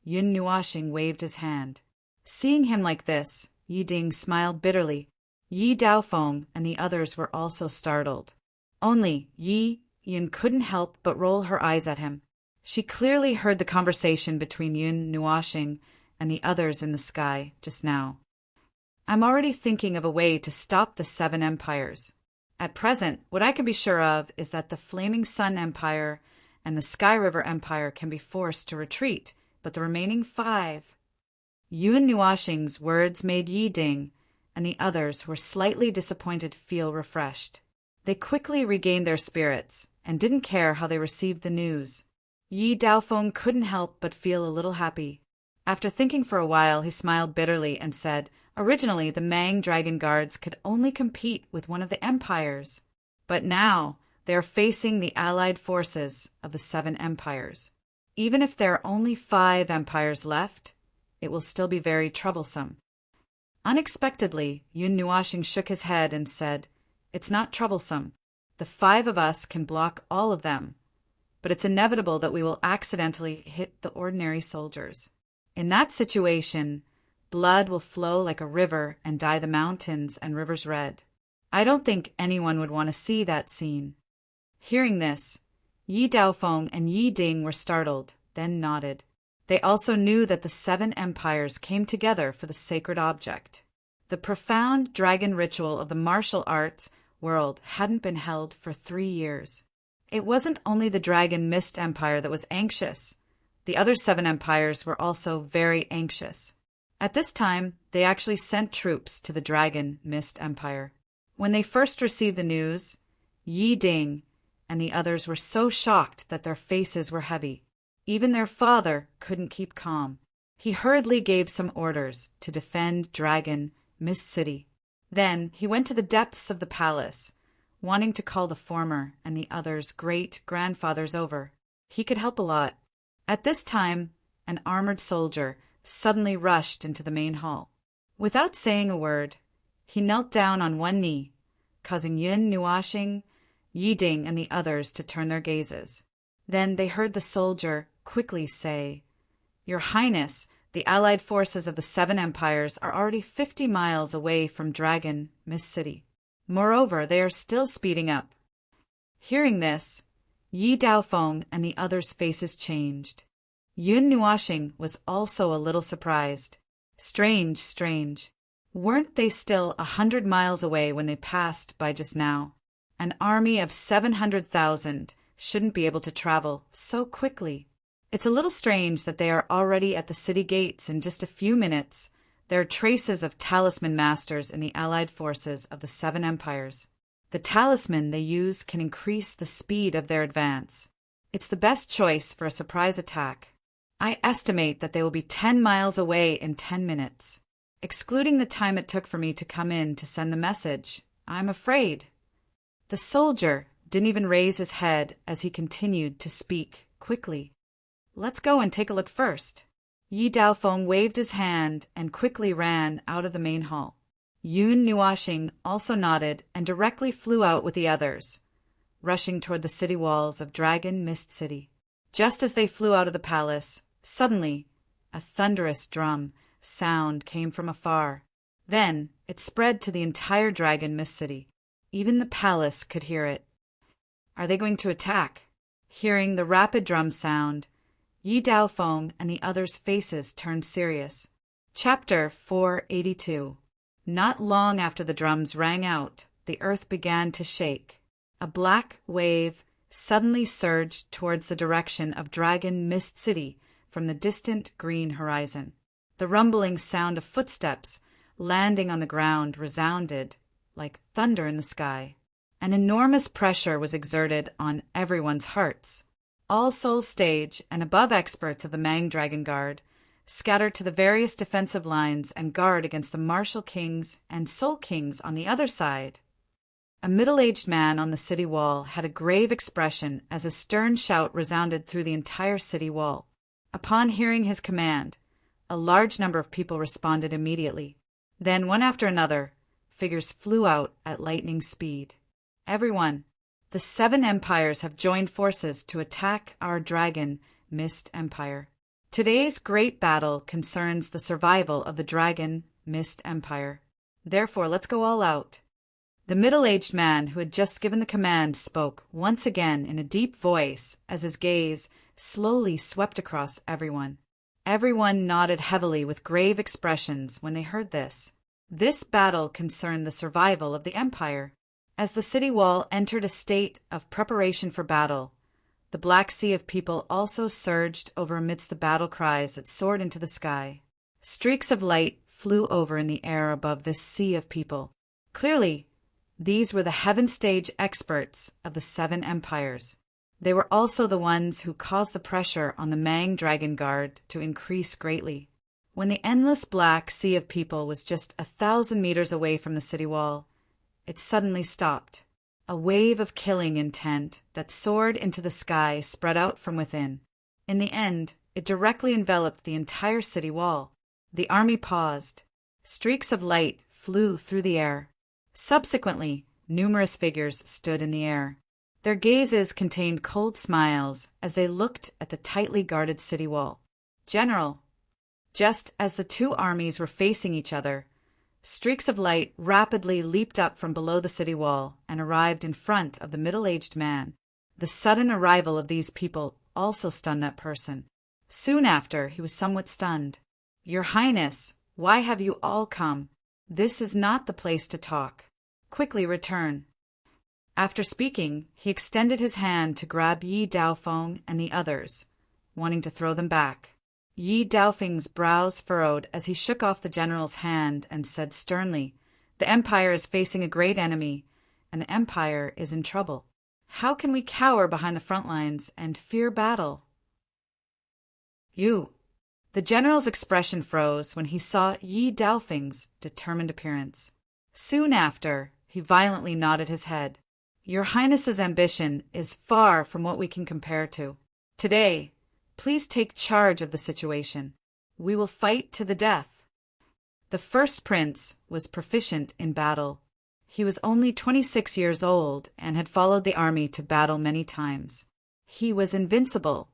Yun Nuashing waved his hand. Seeing him like this, Yi Ding smiled bitterly. Yi Daofeng and the others were also startled. Only Yi Yun couldn't help but roll her eyes at him. She clearly heard the conversation between Yun Nuashing and the others in the sky just now. "I'm already thinking of a way to stop the 7 empires. At present, what I can be sure of is that the Flaming Sun Empire and the Sky River Empire can be forced to retreat, but the remaining 5... Yun Nuashing's words made Yi Ding and the others who were slightly disappointed feel refreshed. They quickly regained their spirits and didn't care how they received the news. Yi Daofeng couldn't help but feel a little happy. After thinking for a while, he smiled bitterly and said, originally the Mang Dragon Guards could only compete with one of the empires, but now they are facing the allied forces of the 7 empires. Even if there are only 5 empires left, it will still be very troublesome. Unexpectedly, Yun Nuashing shook his head and said, "It's not troublesome. The 5 of us can block all of them, but it's inevitable that we will accidentally hit the ordinary soldiers. In that situation, blood will flow like a river and dye the mountains and rivers red. I don't think anyone would want to see that scene." Hearing this, Yi Daofeng and Yi Ding were startled, then nodded. They also knew that the 7 empires came together for the sacred object. The profound dragon ritual of the martial arts world hadn't been held for 3 years. It wasn't only the Dragon Mist Empire that was anxious. The other 7 empires were also very anxious. At this time, they actually sent troops to the Dragon Mist Empire. When they first received the news, Yi Ding and the others were so shocked that their faces were heavy. Even their father couldn't keep calm. He hurriedly gave some orders to defend Dragon Mist City. Then he went to the depths of the palace, wanting to call the former and the others' great-grandfathers over. He could help a lot. At this time, an armored soldier suddenly rushed into the main hall. Without saying a word, he knelt down on one knee, causing Yun Nuashing, Yi Ding, and the others to turn their gazes. Then they heard the soldier quickly say, "Your Highness, the allied forces of the 7 empires are already 50 miles away from Dragon Mist City. Moreover, they are still speeding up." Hearing this, Yi Daofeng and the others' faces changed. Yun Nuashing was also a little surprised. Strange. Weren't they still 100 miles away when they passed by just now? An army of 700,000 shouldn't be able to travel so quickly. It's a little strange that they are already at the city gates in just a few minutes. There are traces of talisman masters in the allied forces of the 7 empires. The talisman they use can increase the speed of their advance. It's the best choice for a surprise attack. I estimate that they will be 10 miles away in 10 minutes. Excluding the time it took for me to come in to send the message, I'm afraid. The soldier didn't even raise his head as he continued to speak quickly. "Let's go and take a look first." Yi Daofeng waved his hand and quickly ran out of the main hall. Yun Nuashing also nodded and directly flew out with the others, rushing toward the city walls of Dragon Mist City. Just as they flew out of the palace, suddenly a thunderous drum sound came from afar. Then it spread to the entire Dragon Mist City. Even the palace could hear it. Are they going to attack? Hearing the rapid drum sound, Yi Daofeng and the others' faces turned serious. Chapter 482. Not long after the drums rang out, the earth began to shake. A black wave suddenly surged towards the direction of Dragon Mist City from the distant green horizon. The rumbling sound of footsteps landing on the ground resounded like thunder in the sky. An enormous pressure was exerted on everyone's hearts. All Souls stage and above experts of the Mang Dragon Guard scattered to the various defensive lines and guard against the martial kings and soul kings on the other side. A middle-aged man on the city wall had a grave expression as a stern shout resounded through the entire city wall. Upon hearing his command, a large number of people responded immediately. Then, one after another, figures flew out at lightning speed. Everyone, the 7 empires have joined forces to attack our dragon, Mist Empire. Today's great battle concerns the survival of the dragon, Mist Empire. Therefore, let's go all out. The middle-aged man who had just given the command spoke once again in a deep voice as his gaze slowly swept across everyone. Everyone nodded heavily with grave expressions when they heard this. This battle concerned the survival of the empire. As the city wall entered a state of preparation for battle, the black sea of people also surged over amidst the battle cries that soared into the sky. Streaks of light flew over in the air above this sea of people. Clearly, these were the heaven stage experts of the 7 empires. They were also the ones who caused the pressure on the Mang Dragon Guard to increase greatly. When the endless black sea of people was just 1,000 meters away from the city wall, it suddenly stopped. A wave of killing intent that soared into the sky spread out from within. In the end, it directly enveloped the entire city wall. The army paused. Streaks of light flew through the air. Subsequently, numerous figures stood in the air. Their gazes contained cold smiles as they looked at the tightly guarded city wall. General, just as the 2 armies were facing each other, streaks of light rapidly leaped up from below the city wall and arrived in front of the middle-aged man. The sudden arrival of these people also stunned that person. Soon after, he was somewhat stunned. "Your Highness, why have you all come? This is not the place to talk. Quickly return." After speaking, he extended his hand to grab Yi Daofeng and the others, wanting to throw them back. Yi Daofeng's brows furrowed as he shook off the general's hand and said sternly, "The empire is facing a great enemy, and the empire is in trouble. How can we cower behind the front lines and fear battle?" "You." The general's expression froze when he saw Yi Daofeng's determined appearance. Soon after, he violently nodded his head. "Your Highness's ambition is far from what we can compare to. Today, please take charge of the situation. We will fight to the death." The first prince was proficient in battle. He was only 26 years old and had followed the army to battle many times. He was invincible,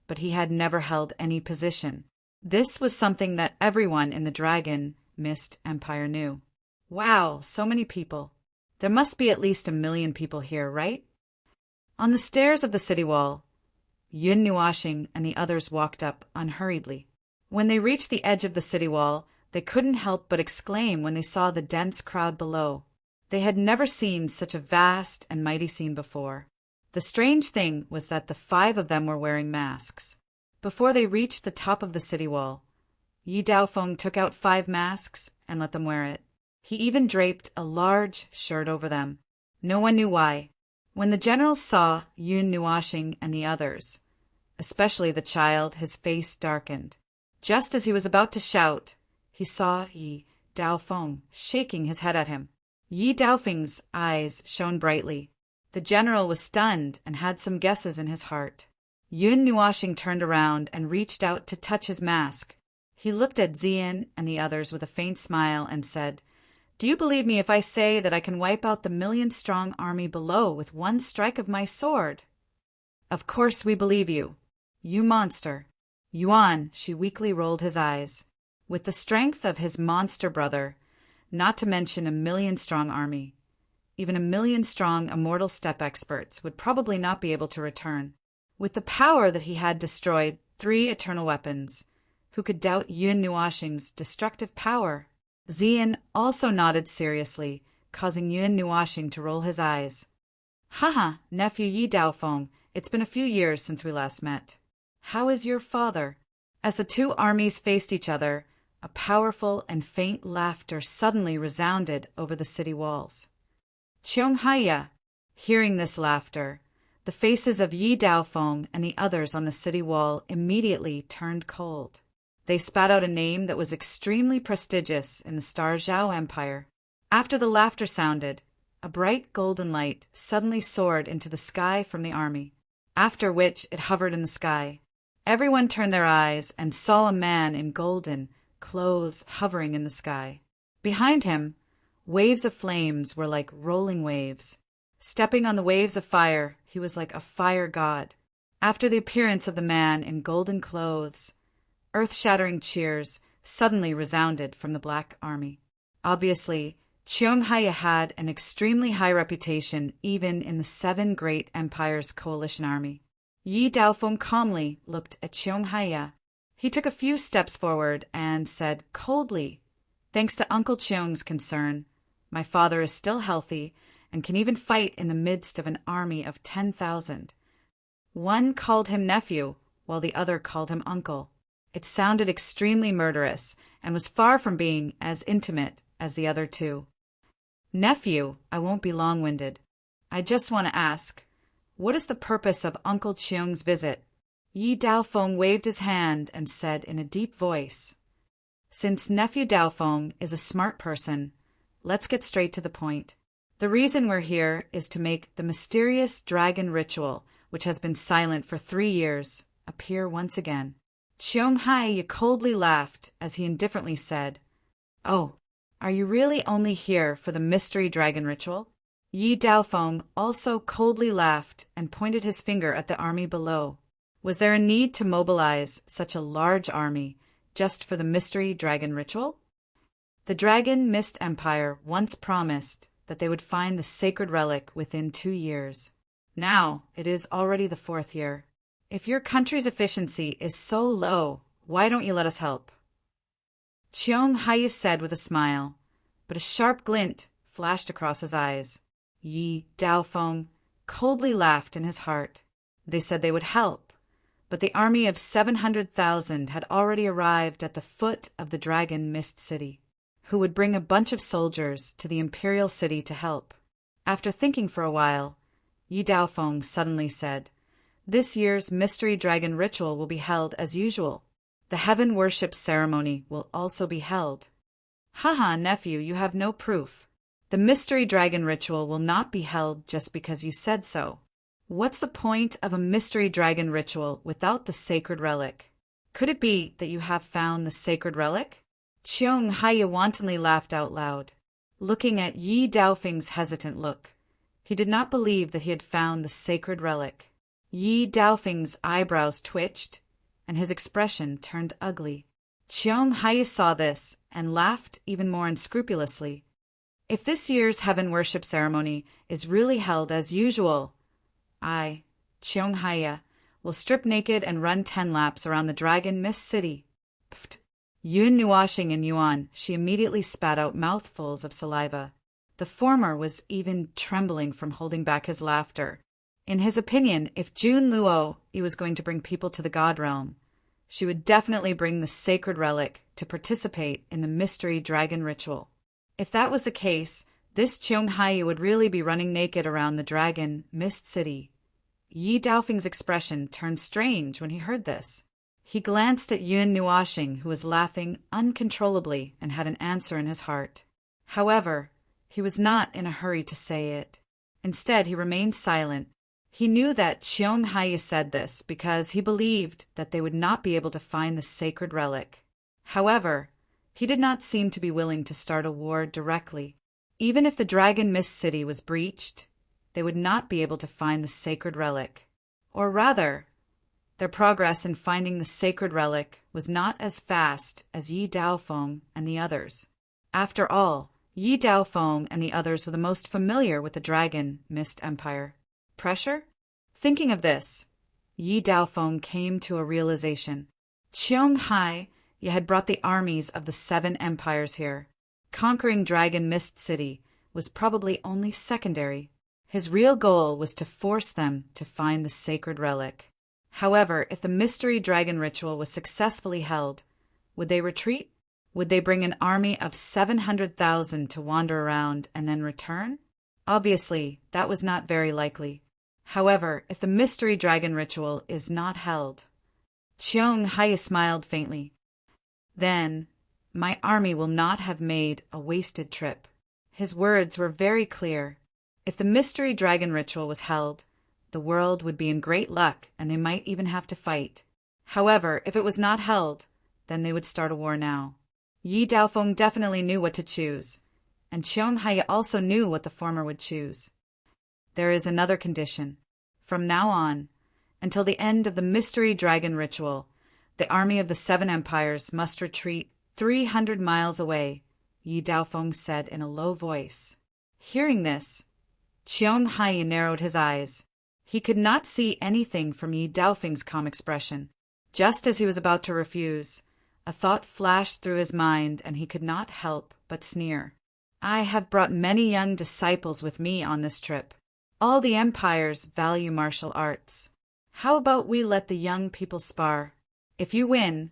but he had never held any position. This was something that everyone in the Dragon Mist Empire knew. Wow, so many people. There must be at least 1 million people here, right? On the stairs of the city wall, Yun Nuashing and the others walked up unhurriedly. When they reached the edge of the city wall, they couldn't help but exclaim when they saw the dense crowd below. They had never seen such a vast and mighty scene before. The strange thing was that the 5 of them were wearing masks. Before they reached the top of the city wall, Yi Daofeng took out 5 masks and let them wear it. He even draped a large shirt over them. No one knew why. When the general saw Yun Nuashing and the others, especially the child, his face darkened. Just as he was about to shout, he saw Yi Daofeng shaking his head at him. Yi Daofeng's eyes shone brightly. The general was stunned and had some guesses in his heart. Yun Nuashing turned around and reached out to touch his mask. He looked at Zian and the others with a faint smile and said, "Do you believe me if I say that I can wipe out the 1,000,000-strong army below with one strike of my sword?" "Of course we believe you. You monster." Yuan, she weakly rolled his eyes. With the strength of his monster brother, not to mention 1,000,000-strong army, even 1,000,000-strong immortal step experts would probably not be able to return. With the power that he had destroyed 3 eternal weapons, who could doubt Yun Nuashing's destructive power? Zian also nodded seriously, causing Yun Nuashing to roll his eyes. "Haha, nephew Yi Daofeng, it's been a few years since we last met. How is your father?" As the 2 armies faced each other, a powerful and faint laughter suddenly resounded over the city walls. Cheonghaya! Hearing this laughter, the faces of Yi Daofeng and the others on the city wall immediately turned cold. They spat out a name that was extremely prestigious in the Star Zhao Empire. After the laughter sounded, a bright golden light suddenly soared into the sky from the army, after which it hovered in the sky. Everyone turned their eyes and saw a man in golden clothes hovering in the sky. Behind him, waves of flames were like rolling waves. Stepping on the waves of fire, he was like a fire god. After the appearance of the man in golden clothes, earth-shattering cheers suddenly resounded from the Black Army. Obviously, Cheonghaya had an extremely high reputation even in the 7 Great Empires coalition army. Yi Daofeng calmly looked at Cheonghaya. He took a few steps forward and said coldly, "Thanks to Uncle Cheong's concern, my father is still healthy and can even fight in the midst of an army of 10,000. One called him nephew, while the other called him uncle. It sounded extremely murderous and was far from being as intimate as the other two. Nephew, I won't be long-winded. I just want to ask, what is the purpose of Uncle Cheong's visit?" Yi Daofeng waved his hand and said in a deep voice, "Since Nephew Daofeng is a smart person, let's get straight to the point. The reason we're here is to make the mysterious dragon ritual, which has been silent for 3 years, appear once again." Cheonghaya coldly laughed as he indifferently said, "Oh, are you really only here for the mystery dragon ritual?" Yi Daofeng also coldly laughed and pointed his finger at the army below. Was there a need to mobilize such a large army just for the mystery dragon ritual? The Dragon Mist Empire once promised that they would find the sacred relic within 2 years. Now it is already the 4th year. If your country's efficiency is so low, why don't you let us help?" Cheonghaya said with a smile, but a sharp glint flashed across his eyes. Yi Daofeng coldly laughed in his heart. They said they would help, but the army of 700,000 had already arrived at the foot of the Dragon Mist City, who would bring a bunch of soldiers to the imperial city to help. After thinking for a while, Yi Daofeng suddenly said, "This year's mystery dragon ritual will be held as usual. The heaven worship ceremony will also be held." "Haha, nephew, you have no proof. The mystery dragon ritual will not be held just because you said so. What's the point of a mystery dragon ritual without the sacred relic? Could it be that you have found the sacred relic?" Cheonghaya wantonly laughed out loud, looking at Yi Daofeng's hesitant look. He did not believe that he had found the sacred relic. Yi Daofeng's eyebrows twitched, and his expression turned ugly. Cheonghaya saw this and laughed even more unscrupulously. "If this year's heaven worship ceremony is really held as usual, I, Cheonghaya, will strip naked and run 10 laps around the Dragon Mist City." Pfft. Yun Nuashing and Yuan, she immediately spat out mouthfuls of saliva. The former was even trembling from holding back his laughter. In his opinion, if Jun Luo was going to bring people to the God Realm, she would definitely bring the sacred relic to participate in the mystery dragon ritual. If that was the case, this Cheonghaya would really be running naked around the Dragon Mist City. Yi Daofeng's expression turned strange when he heard this. He glanced at Yun Nuashing, who was laughing uncontrollably and had an answer in his heart. However, he was not in a hurry to say it. Instead, he remained silent. He knew that Cheonghaya said this because he believed that they would not be able to find the sacred relic. However, he did not seem to be willing to start a war directly. Even if the Dragon Mist City was breached, they would not be able to find the sacred relic. Or rather, their progress in finding the sacred relic was not as fast as Yi Daofeng and the others. After all, Yi Daofeng and the others were the most familiar with the Dragon Mist Empire. Pressure? Thinking of this, Yi Daofeng came to a realization. Cheonghaya had brought the armies of the 7 empires here. Conquering Dragon Mist City was probably only secondary. His real goal was to force them to find the sacred relic. However, if the mystery dragon ritual was successfully held, would they retreat? Would they bring an army of 700,000 to wander around and then return? Obviously, that was not very likely. However, if the mystery dragon ritual is not held, Cheong Hai smiled faintly. Then, my army will not have made a wasted trip. His words were very clear. If the mystery dragon ritual was held, the world would be in great luck and they might even have to fight. However, if it was not held, then they would start a war now. Yi Daofeng definitely knew what to choose, and Cheong Hai also knew what the former would choose. There is another condition. From now on, until the end of the mystery dragon ritual, the army of the 7 empires must retreat 300 miles away, Yi Daofeng said in a low voice. Hearing this, Cheong Hai narrowed his eyes. He could not see anything from Yi Daofeng's calm expression. Just as he was about to refuse, a thought flashed through his mind and he could not help but sneer. I have brought many young disciples with me on this trip. All the empires value martial arts. How about we let the young people spar? If you win,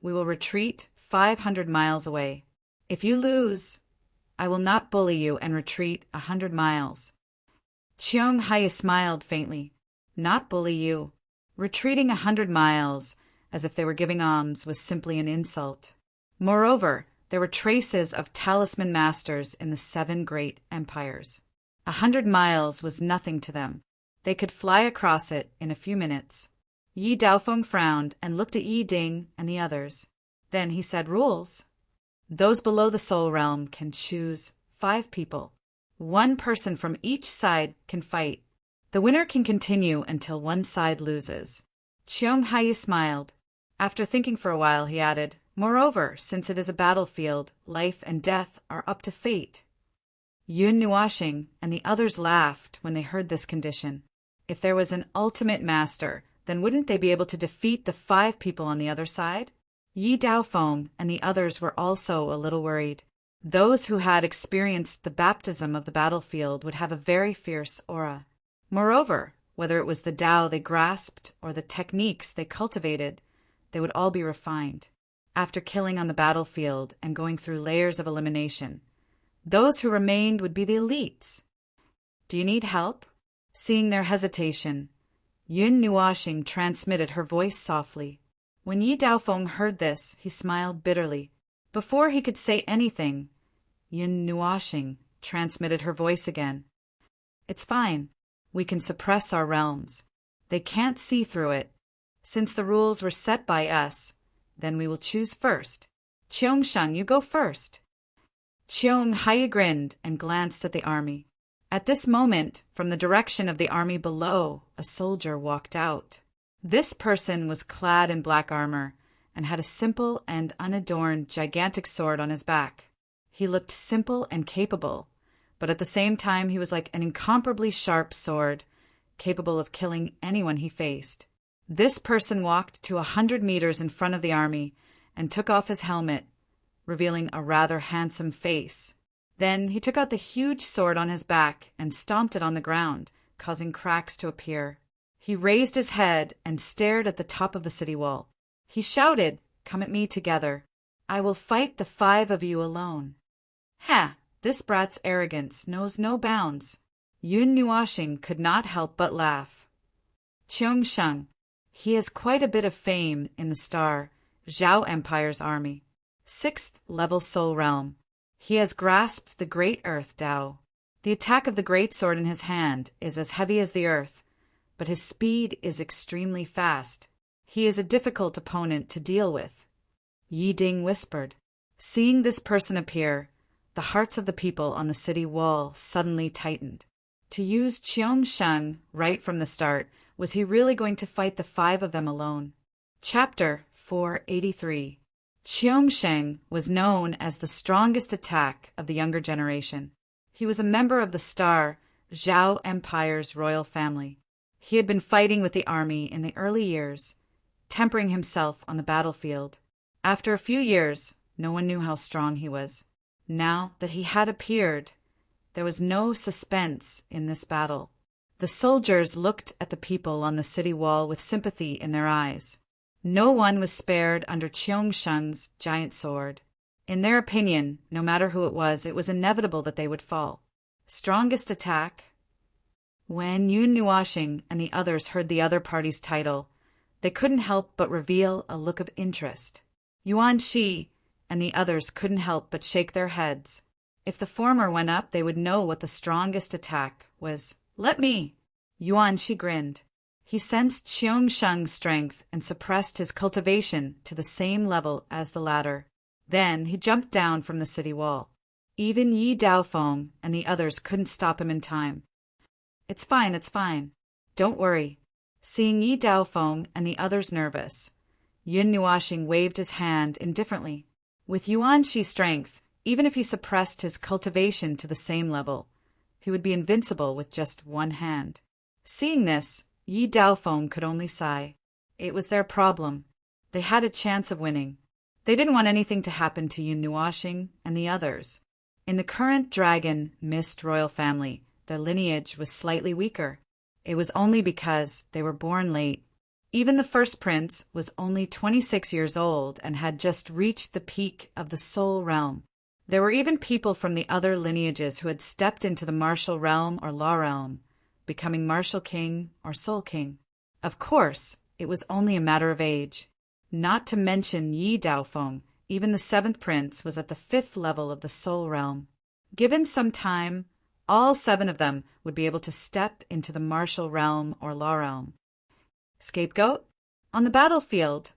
we will retreat 500 miles away. If you lose, I will not bully you and retreat 100 miles. Cheong Hai smiled faintly. Not bully you. Retreating 100 miles, as if they were giving alms, was simply an insult. Moreover, there were traces of talisman masters in the 7 great empires. 100 miles was nothing to them. They could fly across it in a few minutes. Yi Daofeng frowned and looked at Yi Ding and the others. Then he said, rules. Those below the soul realm can choose 5 people. 1 person from each side can fight. The winner can continue until one side loses. Cheong Hai smiled. After thinking for a while, he added, moreover, since it is a battlefield, life and death are up to fate. Yun Nuashing and the others laughed when they heard this condition. If there was an ultimate master, then wouldn't they be able to defeat the 5 people on the other side? Yi Daofeng and the others were also a little worried. Those who had experienced the baptism of the battlefield would have a very fierce aura. Moreover, whether it was the Tao they grasped or the techniques they cultivated, they would all be refined. After killing on the battlefield and going through layers of elimination, those who remained would be the elites. Do you need help? Seeing their hesitation, Yun Nuashing transmitted her voice softly. When Yi Daofeng heard this, he smiled bitterly. Before he could say anything, Yun Nuashing transmitted her voice again. It's fine. We can suppress our realms. They can't see through it. Since the rules were set by us, then we will choose first. Cheong Sheng, you go first. Cheong Hai grinned and glanced at the army. At this moment, from the direction of the army below, a soldier walked out. This person was clad in black armor and had a simple and unadorned gigantic sword on his back. He looked simple and capable, but at the same time he was like an incomparably sharp sword, capable of killing anyone he faced. This person walked to 100 meters in front of the army and took off his helmet, revealing a rather handsome face. Then he took out the huge sword on his back and stomped it on the ground, causing cracks to appear. He raised his head and stared at the top of the city wall. He shouted, "Come at me together. I will fight the 5 of you alone." Ha! This brat's arrogance knows no bounds. Yun Nuashing could not help but laugh. Cheong Sheng, he has quite a bit of fame in the Star, Zhao Empire's army. 6th level soul realm. He has grasped the great earth Tao. The attack of the great sword in his hand is as heavy as the earth, but his speed is extremely fast. He is a difficult opponent to deal with. Yi Ding whispered. Seeing this person appear, the hearts of the people on the city wall suddenly tightened. To use Cheong Sheng right from the start, was he really going to fight the 5 of them alone? Chapter 483. Cheong Sheng was known as the strongest attack of the younger generation. He was a member of the Star, Zhao Empire's royal family. He had been fighting with the army in the early years, tempering himself on the battlefield. After a few years, no one knew how strong he was. Now that he had appeared, there was no suspense in this battle. The soldiers looked at the people on the city wall with sympathy in their eyes. No one was spared under Cheong Sheng's giant sword. In their opinion, no matter who it was inevitable that they would fall. Strongest attack. When Yun Nuashing and the others heard the other party's title, they couldn't help but reveal a look of interest. Yuan Shi and the others couldn't help but shake their heads. If the former went up, they would know what the strongest attack was. Let me! Yuan Shi grinned. He sensed Qiong Sheng's strength and suppressed his cultivation to the same level as the latter. Then he jumped down from the city wall. Even Yi Daofeng and the others couldn't stop him in time. It's fine. Don't worry. Seeing Yi Daofeng and the others nervous, Yun Nuashing waved his hand indifferently. With Yuan Shi's strength, even if he suppressed his cultivation to the same level, he would be invincible with just one hand. Seeing this, Yi Daofeng could only sigh. It was their problem. They had a chance of winning. They didn't want anything to happen to Yun Nuashing and the others. In the current Dragon Mist royal family, their lineage was slightly weaker. It was only because they were born late. Even the first prince was only 26 years old and had just reached the peak of the Soul Realm. There were even people from the other lineages who had stepped into the Martial Realm or Law Realm, becoming Martial King or Soul King. Of course, it was only a matter of age. Not to mention Yi Daofeng, even the 7th prince was at the 5th level of the Soul Realm. Given some time, all 7 of them would be able to step into the Martial Realm or Law Realm. Scapegoat? On the battlefield,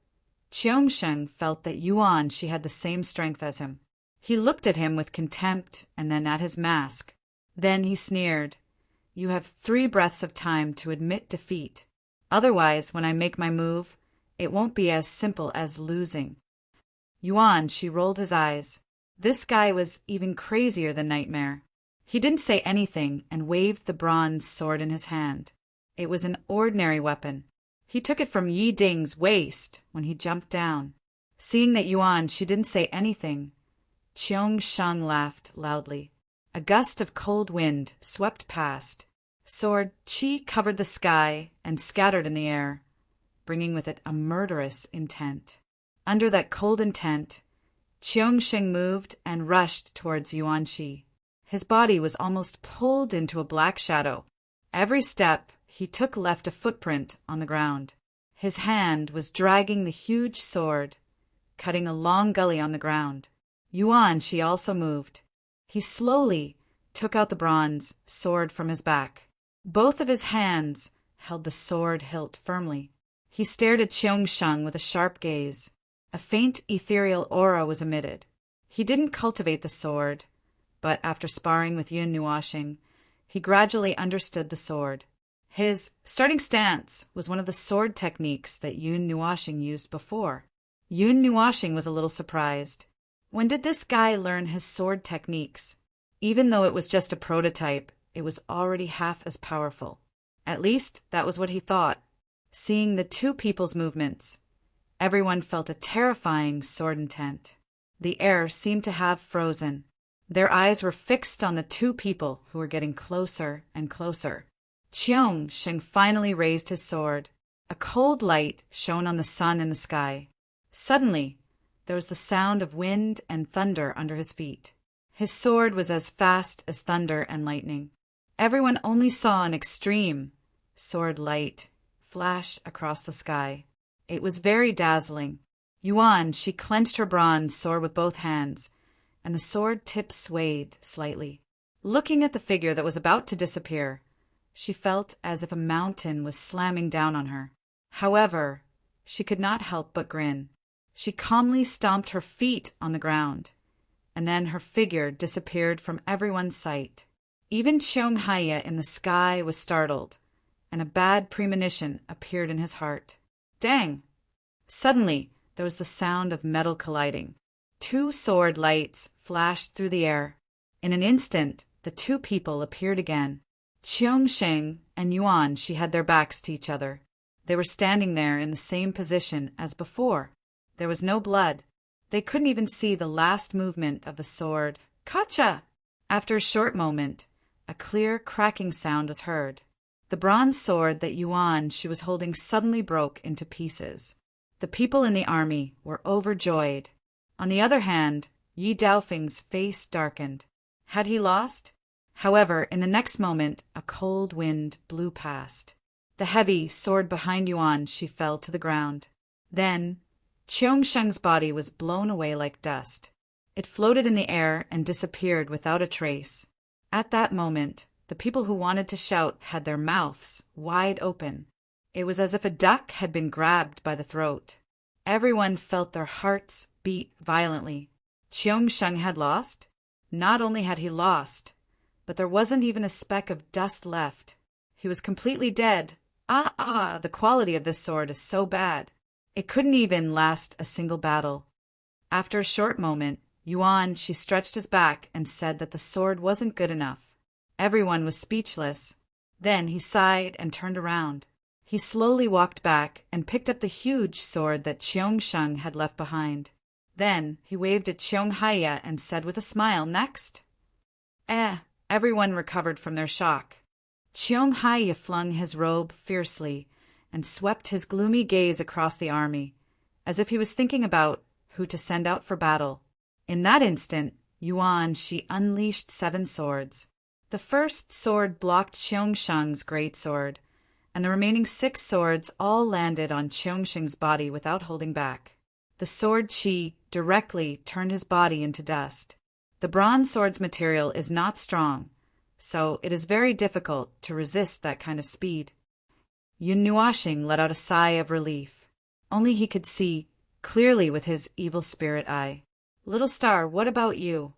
Qiong Sheng felt that Yuan Shi had the same strength as him. He looked at him with contempt and then at his mask. Then he sneered. You have 3 breaths of time to admit defeat. Otherwise, when I make my move, it won't be as simple as losing. Yuan Shi rolled his eyes. This guy was even crazier than Nightmare. He didn't say anything and waved the bronze sword in his hand. It was an ordinary weapon. He took it from Yi Ding's waist when he jumped down. Seeing that Yuan Shi didn't say anything, Qiong Sheng laughed loudly. A gust of cold wind swept past. Sword Qi covered the sky and scattered in the air, bringing with it a murderous intent. Under that cold intent, Qiong Sheng moved and rushed towards Yuan Shi. His body was almost pulled into a black shadow. Every step he took left a footprint on the ground. His hand was dragging the huge sword, cutting a long gully on the ground. Yuan Shi also moved. He slowly took out the bronze sword from his back. Both of his hands held the sword hilt firmly. He stared at Qiong Sheng with a sharp gaze. A faint ethereal aura was emitted. He didn't cultivate the sword, but after sparring with Yun Nuashing, he gradually understood the sword. His starting stance was one of the sword techniques that Yun Nuashing used before. Yun Nuashing was a little surprised. When did this guy learn his sword techniques? Even though it was just a prototype, it was already half as powerful. At least, that was what he thought. Seeing the 2 people's movements, everyone felt a terrifying sword intent. The air seemed to have frozen. Their eyes were fixed on the 2 people who were getting closer and closer. Qiong Sheng finally raised his sword. A cold light shone on the sun in the sky. Suddenly, there was the sound of wind and thunder under his feet. His sword was as fast as thunder and lightning. Everyone only saw an extreme sword light flash across the sky. It was very dazzling. Yuan Shi clenched her bronze sword with both hands, and the sword tip swayed slightly. Looking at the figure that was about to disappear, she felt as if a mountain was slamming down on her. However, she could not help but grin. She calmly stomped her feet on the ground, and then her figure disappeared from everyone's sight. Even Qiong Haya in the sky was startled, and a bad premonition appeared in his heart. Dang! Suddenly, there was the sound of metal colliding. 2 sword lights flashed through the air. In an instant, the 2 people appeared again. Qiong Sheng and Yuan Shi had their backs to each other. They were standing there in the same position as before. There was no blood. They couldn't even see the last movement of the sword. Gotcha! After a short moment, a clear cracking sound was heard. The bronze sword that Yuan Shi was holding suddenly broke into pieces. The people in the army were overjoyed. On the other hand, Yi Daofeng's face darkened. Had he lost? However, in the next moment, a cold wind blew past. The heavy sword behind Yuan, she fell to the ground. Then, Qiongsheng's body was blown away like dust. It floated in the air and disappeared without a trace. At that moment, the people who wanted to shout had their mouths wide open. It was as if a duck had been grabbed by the throat. Everyone felt their hearts beat violently. Qiongsheng had lost? Not only had he lost, but there wasn't even a speck of dust left. He was completely dead. The quality of this sword is so bad. It couldn't even last a single battle. After a short moment, Yuan, she stretched his back and said that the sword wasn't good enough. Everyone was speechless. Then he sighed and turned around. He slowly walked back and picked up the huge sword that Qiongsheng had left behind. Then he waved at Qionghaye and said with a smile, "Next." Everyone recovered from their shock. Qionghaye flung his robe fiercely and swept his gloomy gaze across the army, as if he was thinking about who to send out for battle. In that instant, Yuan, she unleashed 7 swords. The first sword blocked Qiongsheng's great sword, and the remaining 6 swords all landed on Qiongsheng's body without holding back. The sword qi directly turned his body into dust. The bronze sword's material is not strong, so it is very difficult to resist that kind of speed. Yun Nuashing let out a sigh of relief. Only he could see clearly with his evil spirit eye. "Little star, what about you?"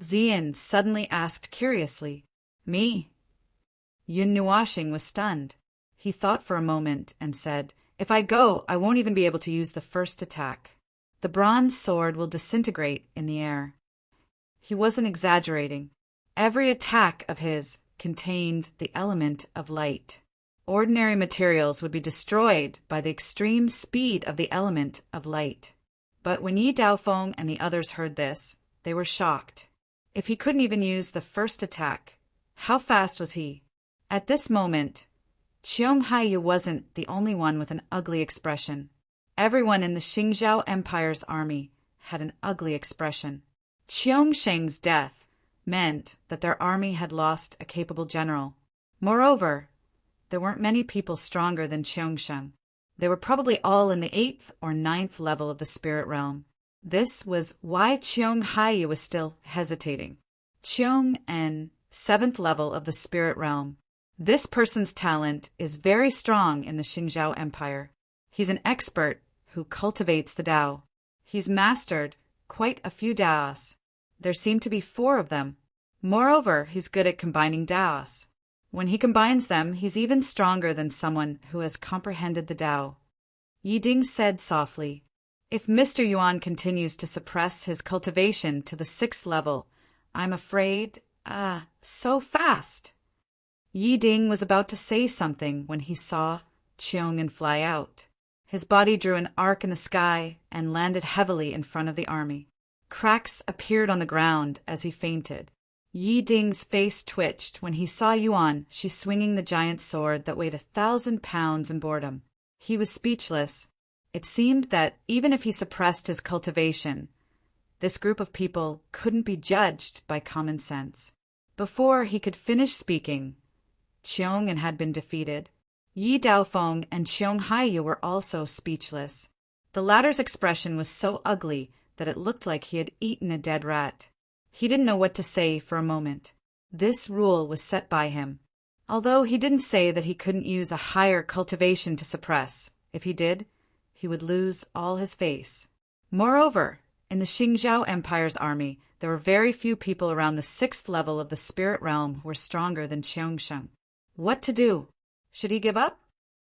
Ziyin suddenly asked curiously. "Me?" Yun Nuashing was stunned. He thought for a moment and said, "If I go, I won't even be able to use the first attack. The bronze sword will disintegrate in the air." He wasn't exaggerating. Every attack of his contained the element of light. Ordinary materials would be destroyed by the extreme speed of the element of light. But when Yi Daofeng and the others heard this, they were shocked. If he couldn't even use the first attack, how fast was he? At this moment, Qionghaye wasn't the only one with an ugly expression. Everyone in the Xingzhou Empire's army had an ugly expression. Qiongsheng's death meant that their army had lost a capable general. Moreover, there weren't many people stronger than Qiongsheng. They were probably all in the 8th or 9th level of the spirit realm. This was why Qionghaye was still hesitating. Qiong 7th level of the spirit realm. This person's talent is very strong in the Xingzhou Empire. He's an expert who cultivates the Tao. He's mastered quite a few Daos. There seem to be 4 of them. Moreover, he's good at combining Daos. When he combines them, he's even stronger than someone who has comprehended the Tao. Yi Ding said softly, "If Mr. Yuan continues to suppress his cultivation to the 6th level, I'm afraid, so fast." Yi Ding was about to say something when he saw Qiong'an fly out. His body drew an arc in the sky and landed heavily in front of the army. Cracks appeared on the ground as he fainted. Yi Ding's face twitched when he saw Yuan, she swinging the giant sword that weighed 1,000 pounds in boredom. He was speechless. It seemed that even if he suppressed his cultivation, this group of people couldn't be judged by common sense. Before he could finish speaking, Qiong'an had been defeated. Yi Daofeng and Qionghaye were also speechless. The latter's expression was so ugly that it looked like he had eaten a dead rat. He didn't know what to say for a moment. This rule was set by him. Although he didn't say that he couldn't use a higher cultivation to suppress. If he did, he would lose all his face. Moreover, in the Xingzhou Empire's army, there were very few people around the 6th level of the spirit realm who were stronger than Qiongsheng. What to do? Should he give up?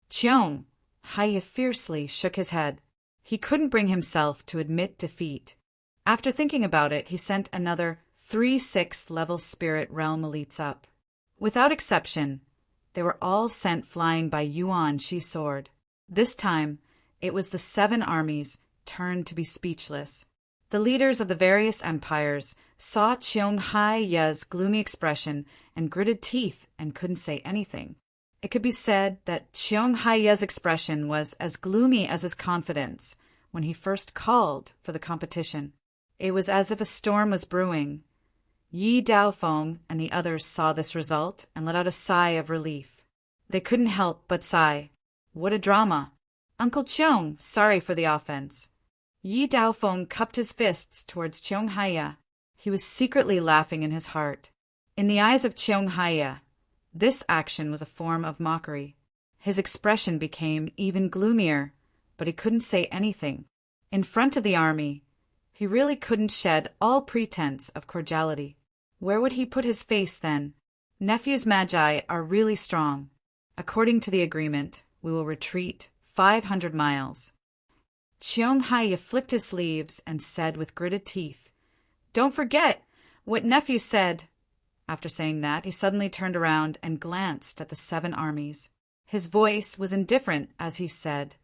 Qionghaye fiercely shook his head. He couldn't bring himself to admit defeat. After thinking about it, he sent another 3 6th level spirit realm elites up. Without exception, they were all sent flying by Yuan Shi's sword. This time, it was the 7 armies turned to be speechless. The leaders of the various empires saw Qionghaye's gloomy expression and gritted teeth and couldn't say anything. It could be said that Qionghaye's expression was as gloomy as his confidence when he first called for the competition. It was as if a storm was brewing. Yi Daofeng and the others saw this result and let out a sigh of relief. They couldn't help but sigh. What a drama! Uncle Cheong, sorry for the offense. Yi Daofeng cupped his fists towards Cheong Haya. He was secretly laughing in his heart. In the eyes of Cheong Haya, this action was a form of mockery. His expression became even gloomier, but he couldn't say anything. In front of the army, he really couldn't shed all pretense of cordiality. Where would he put his face then? Nephew's magi are really strong. According to the agreement, we will retreat 500 miles. Cheong Haya flicked his sleeves and said with gritted teeth, "Don't forget what nephew said." After saying that, he suddenly turned around and glanced at the 7 armies. His voice was indifferent as he said,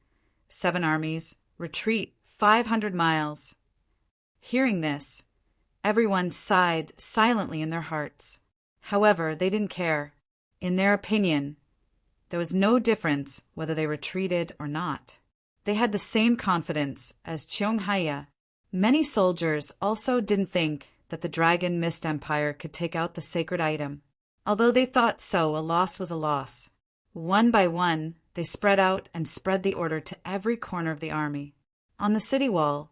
"7 armies, retreat 500 miles." Hearing this, everyone sighed silently in their hearts. However, they didn't care. In their opinion, there was no difference whether they retreated or not. They had the same confidence as Cheong Haya. Many soldiers also didn't think that the Dragon Mist Empire could take out the sacred item. Although they thought so, a loss was a loss. One by one, they spread out and spread the order to every corner of the army. On the city wall,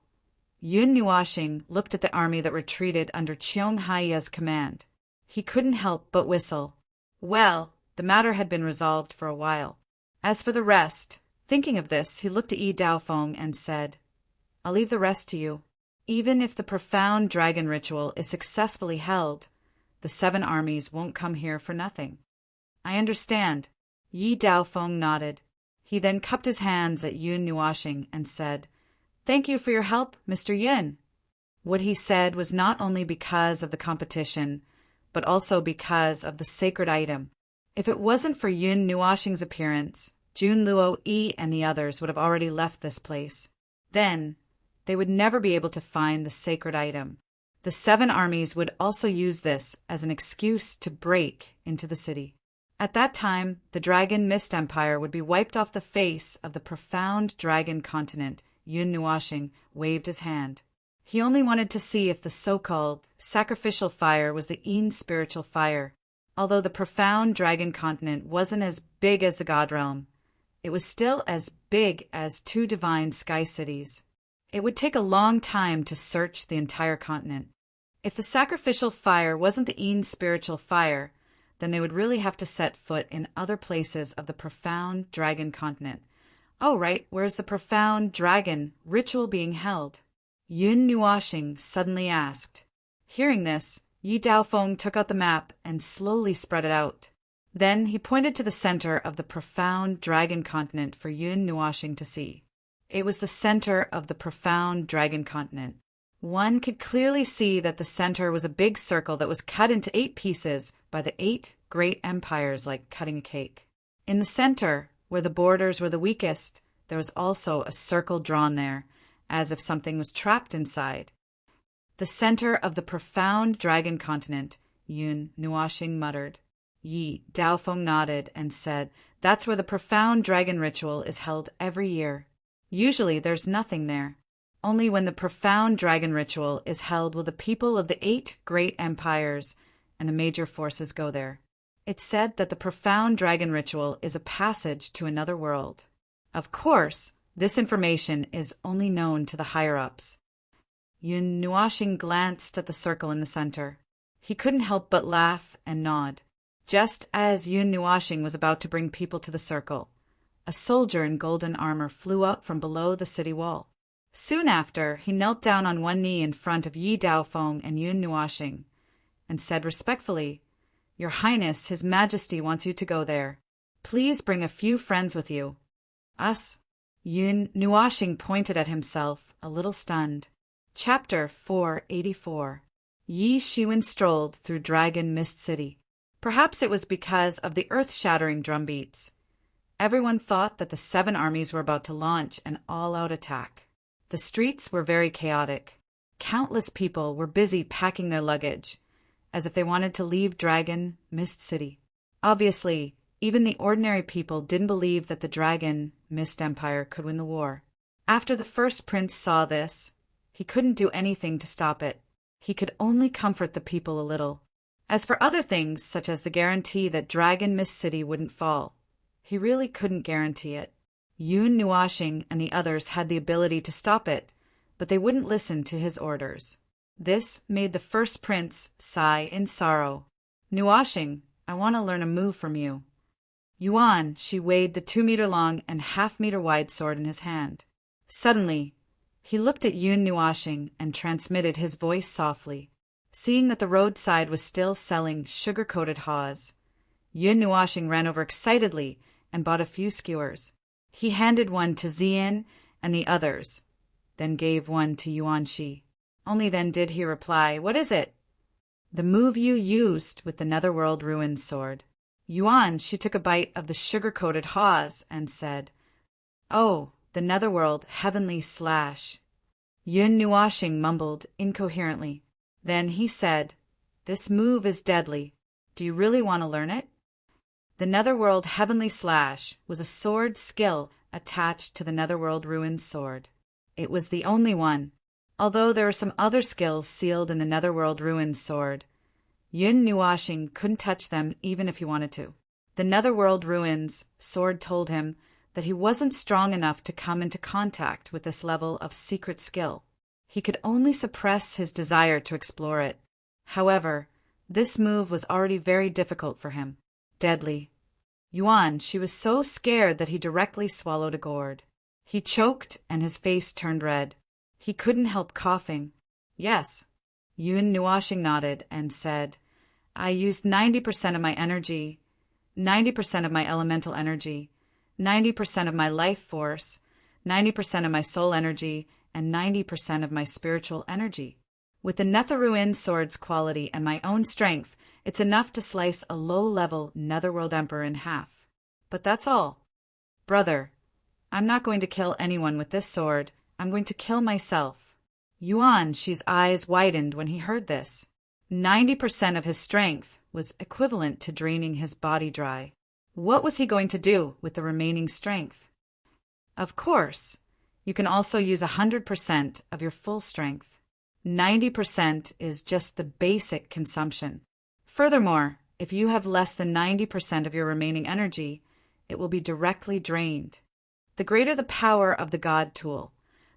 Yun Nuashing looked at the army that retreated under Cheong Haya's command. He couldn't help but whistle. Well, the matter had been resolved for a while. As for the rest, thinking of this, he looked at Yi Daofeng and said, "I'll leave the rest to you. Even if the profound dragon ritual is successfully held, the 7 armies won't come here for nothing." "I understand." Yi Daofeng nodded. He then cupped his hands at Yun Nuashing and said, "Thank you for your help, Mr. Yun." What he said was not only because of the competition, but also because of the sacred item. If it wasn't for Yun Nuashing's appearance, Jun Luo Yi and the others would have already left this place. Then, they would never be able to find the sacred item. The 7 armies would also use this as an excuse to break into the city. At that time, the Dragon Mist Empire would be wiped off the face of the profound dragon continent. Yun Nuashing waved his hand. He only wanted to see if the so-called sacrificial fire was the Yin spiritual fire. Although the profound dragon continent wasn't as big as the God Realm, it was still as big as 2 divine sky cities. It would take a long time to search the entire continent. If the sacrificial fire wasn't the Yin spiritual fire, then they would really have to set foot in other places of the profound dragon continent. Oh, right, where's the profound dragon ritual being held? Yun Nuashing suddenly asked. Hearing this, Yi Daofeng took out the map and slowly spread it out. Then he pointed to the center of the profound dragon continent for Yun Nuashing to see. It was the center of the profound dragon continent. One could clearly see that the center was a big circle that was cut into 8 pieces by the 8 great empires like cutting a cake. In the center, where the borders were the weakest, there was also a circle drawn there, as if something was trapped inside. The center of the profound dragon continent, Yun Nuashing muttered. Yi Daofeng nodded and said, "That's where the profound dragon ritual is held every year. Usually there's nothing there. Only when the profound dragon ritual is held will the people of the 8 great empires and the major forces go there. It's said that the profound dragon ritual is a passage to another world. Of course, this information is only known to the higher-ups." Yun Nuashing glanced at the circle in the center. He couldn't help but laugh and nod. Just as Yun Nuashing was about to bring people to the circle, a soldier in golden armor flew up from below the city wall. Soon after, he knelt down on one knee in front of Yi Daofeng and Yun Nuashing and said respectfully, "Your Highness, His Majesty wants you to go there. Please bring a few friends with you." "Us?" Yun Nuashing pointed at himself, a little stunned. Chapter 484. Yi Shiwen strolled through Dragon Mist City. Perhaps it was because of the earth-shattering drumbeats. Everyone thought that the 7 armies were about to launch an all-out attack. The streets were very chaotic. Countless people were busy packing their luggage, as if they wanted to leave Dragon Mist City. Obviously, even the ordinary people didn't believe that the Dragon Mist Empire could win the war. After the first prince saw this, He couldn't do anything to stop it. He could only comfort the people a little. As for other things, such as the guarantee that Dragon Mist City wouldn't fall, he really couldn't guarantee it. Yun Nuashing and the others had the ability to stop it, but they wouldn't listen to his orders. This made the first prince sigh in sorrow. Nuashing, I want to learn a move from you. Yuan, she weighed the 2-meter-long and half-meter-wide sword in his hand. Suddenly, he looked at Yun Nuashing and transmitted his voice softly. Seeing that the roadside was still selling sugar-coated haws, Yun Nuashing ran over excitedly and bought a few skewers. He handed one to Zian and the others, then gave one to Yuan Shi. Only then did he reply, "What is it?" "The move you used with the Netherworld Ruins sword." Yuan Shi took a bite of the sugar-coated haws and said, "Oh, the Netherworld Heavenly Slash." Yun Nuashing mumbled incoherently. Then he said, "This move is deadly. Do you really want to learn it?" The Netherworld Heavenly Slash was a sword skill attached to the Netherworld Ruins sword. It was the only one. Although there were some other skills sealed in the Netherworld Ruins sword, Yun Nuashing couldn't touch them even if he wanted to. The Netherworld Ruins sword told him that he wasn't strong enough to come into contact with this level of secret skill. He could only suppress his desire to explore it. However, this move was already very difficult for him. Deadly. Yuan, she was so scared that he directly swallowed a gourd. He choked and his face turned red. He couldn't help coughing. "Yes." Yun Nuashing nodded and said, "I used 90% of my energy, 90% of my elemental energy, 90% of my life force, 90% of my soul energy, and 90% of my spiritual energy. With the Netherruin sword's quality and my own strength, it's enough to slice a low-level Netherworld Emperor in half. But that's all. Brother, I'm not going to kill anyone with this sword. I'm going to kill myself." Yuan Shi's eyes widened when he heard this. 90% of his strength was equivalent to draining his body dry. What was he going to do with the remaining strength? Of course, you can also use 100% of your full strength. 90% is just the basic consumption. Furthermore, if you have less than 90% of your remaining energy, it will be directly drained. The greater the power of the God tool,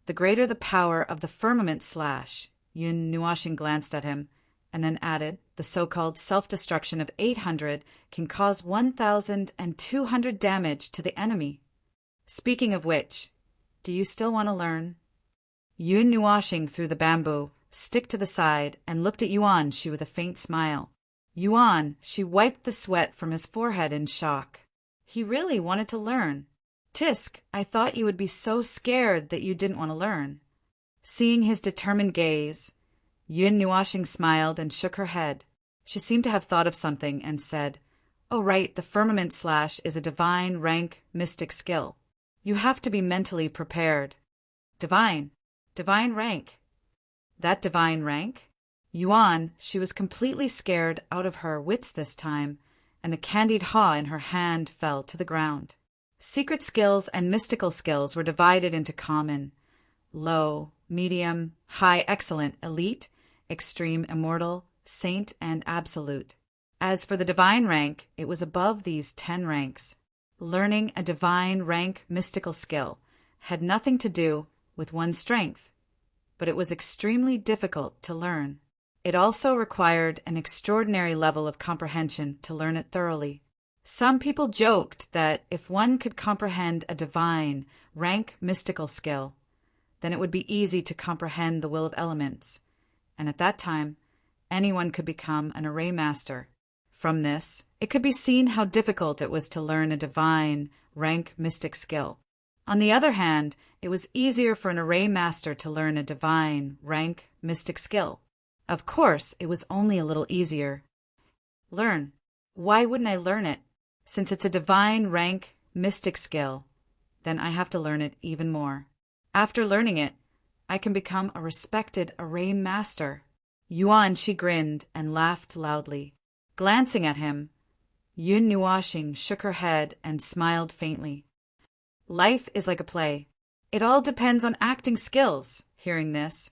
the greater the power of the Firmament Slash. Yun Nuashing glanced at him, and then added, the so-called self-destruction of 800 can cause 1,200 damage to the enemy. Speaking of which, do you still want to learn? Yun Nuashing threw the bamboo stick to the side and looked at Yuan Shi with a faint smile. Yuan Shi wiped the sweat from his forehead in shock. He really wanted to learn. "Tisk, I thought you would be so scared that you didn't want to learn." Seeing his determined gaze, Yun Nuashing smiled and shook her head. She seemed to have thought of something and said, "Oh right, the Firmament Slash is a divine rank mystic skill. You have to be mentally prepared." Divine rank. That divine rank? Yuan, she was completely scared out of her wits this time, and the candied haw in her hand fell to the ground. Secret skills and mystical skills were divided into common, low, medium, high, excellent, elite, extreme, immortal, saint, and absolute. As for the divine rank, it was above these 10 ranks. Learning a divine rank mystical skill had nothing to do with one's strength, but it was extremely difficult to learn. It also required an extraordinary level of comprehension to learn it thoroughly. Some people joked that if one could comprehend a divine, rank mystical skill, then it would be easy to comprehend the will of elements, and at that time, anyone could become an array master. From this, it could be seen how difficult it was to learn a divine, rank mystic skill. On the other hand, it was easier for an array master to learn a divine, rank mystic skill. Of course, it was only a little easier. Learn. Why wouldn't I learn it? Since it's a divine rank mystic skill, then I have to learn it even more. After learning it, I can become a respected array master. Yuan Shi grinned and laughed loudly. Glancing at him, Yun Nuashing shook her head and smiled faintly. Life is like a play. It all depends on acting skills. Hearing this,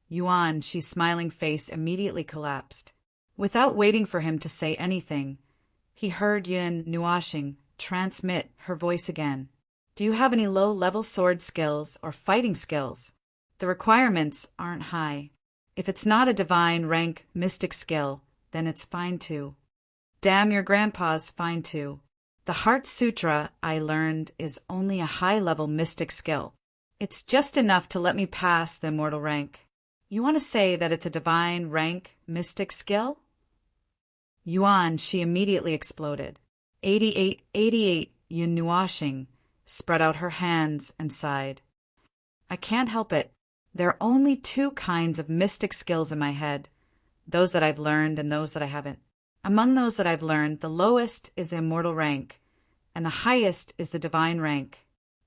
Yuan, Shi's smiling face immediately collapsed. Without waiting for him to say anything, he heard Yun Nuashing transmit her voice again. Do you have any low-level sword skills or fighting skills? The requirements aren't high. If it's not a divine rank mystic skill, then it's fine too. Damn your grandpa's fine too. The Heart Sutra I learned is only a high-level mystic skill. It's just enough to let me pass the immortal rank. You want to say that it's a divine rank mystic skill? Yuan, she immediately exploded. 88, 88, Yun Nuashing spread out her hands and sighed. I can't help it. There are only two kinds of mystic skills in my head, those that I've learned and those that I haven't. Among those that I've learned, the lowest is the immortal rank, and the highest is the divine rank.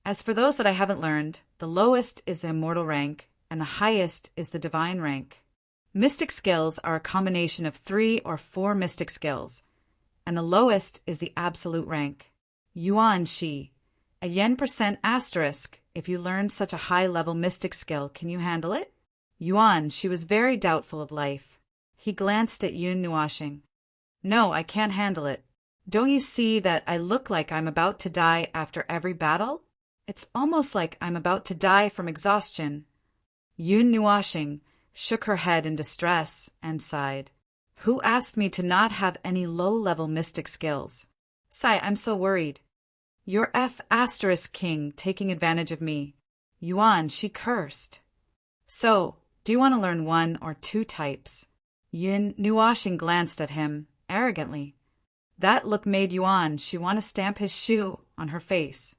As for those that I haven't learned, the lowest is the immortal rank, and the highest is the divine rank. Mystic skills are a combination of 3 or 4 mystic skills, and the lowest is the absolute rank. Yuan Shi, a yen% asterisk. If you learned such a high-level mystic skill, can you handle it? Yuan, she was very doubtful of life. He glanced at Yun Nuashing. No, I can't handle it. Don't you see that I look like I'm about to die after every battle? It's almost like I'm about to die from exhaustion. Yun Nuashing shook her head in distress and sighed. Who asked me to not have any low-level mystic skills? Sigh, I'm so worried. Your F** king taking advantage of me. Yuan, she cursed. So, do you want to learn 1 or 2 types? Yun Nuashing glanced at him arrogantly. That look made Yuan, she want to stamp his shoe on her face.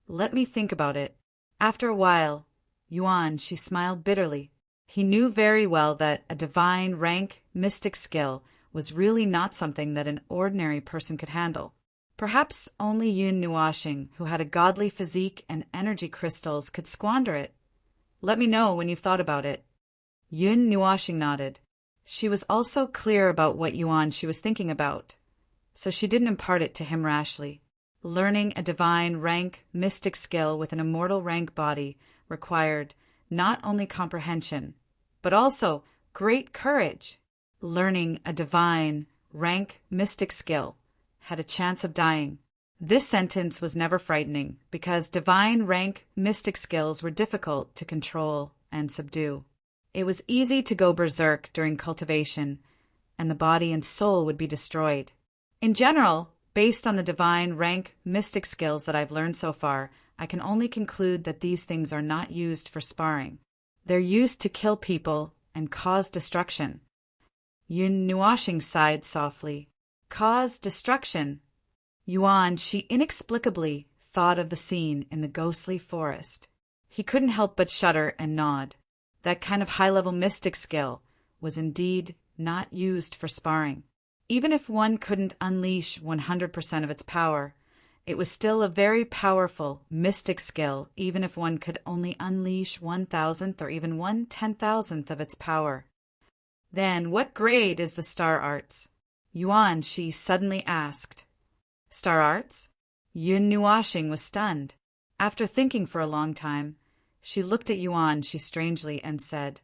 Let me think about it. After a while, Yuan, she smiled bitterly. He knew very well that a divine rank mystic skill was really not something that an ordinary person could handle. Perhaps only Yun Nuashing, who had a godly physique and energy crystals, could squander it. Let me know when you've thought about it. Yun Nuashing nodded. She was also clear about what Yuan she was thinking about, so she didn't impart it to him rashly. Learning a divine rank mystic skill with an immortal rank body required not only comprehension, but also great courage. Learning a divine rank mystic skill had a chance of dying. This sentence was never frightening, because divine rank mystic skills were difficult to control and subdue. It was easy to go berserk during cultivation, and the body and soul would be destroyed. In general, based on the divine rank mystic skills that I've learned so far, I can only conclude that these things are not used for sparring. They're used to kill people and cause destruction. Yun Nuashing sighed softly. Cause destruction. Yuan, she inexplicably thought of the scene in the ghostly forest. He couldn't help but shudder and nod. That kind of high-level mystic skill was indeed not used for sparring. Even if one couldn't unleash 100% of its power, it was still a very powerful mystic skill, even if one could only unleash 1,000th or even 1/10,000th of its power. Then what grade is the Star Arts? Yuan, she suddenly asked. Star Arts? Yun Nuashing was stunned. After thinking for a long time, she looked at Yuan she strangely and said,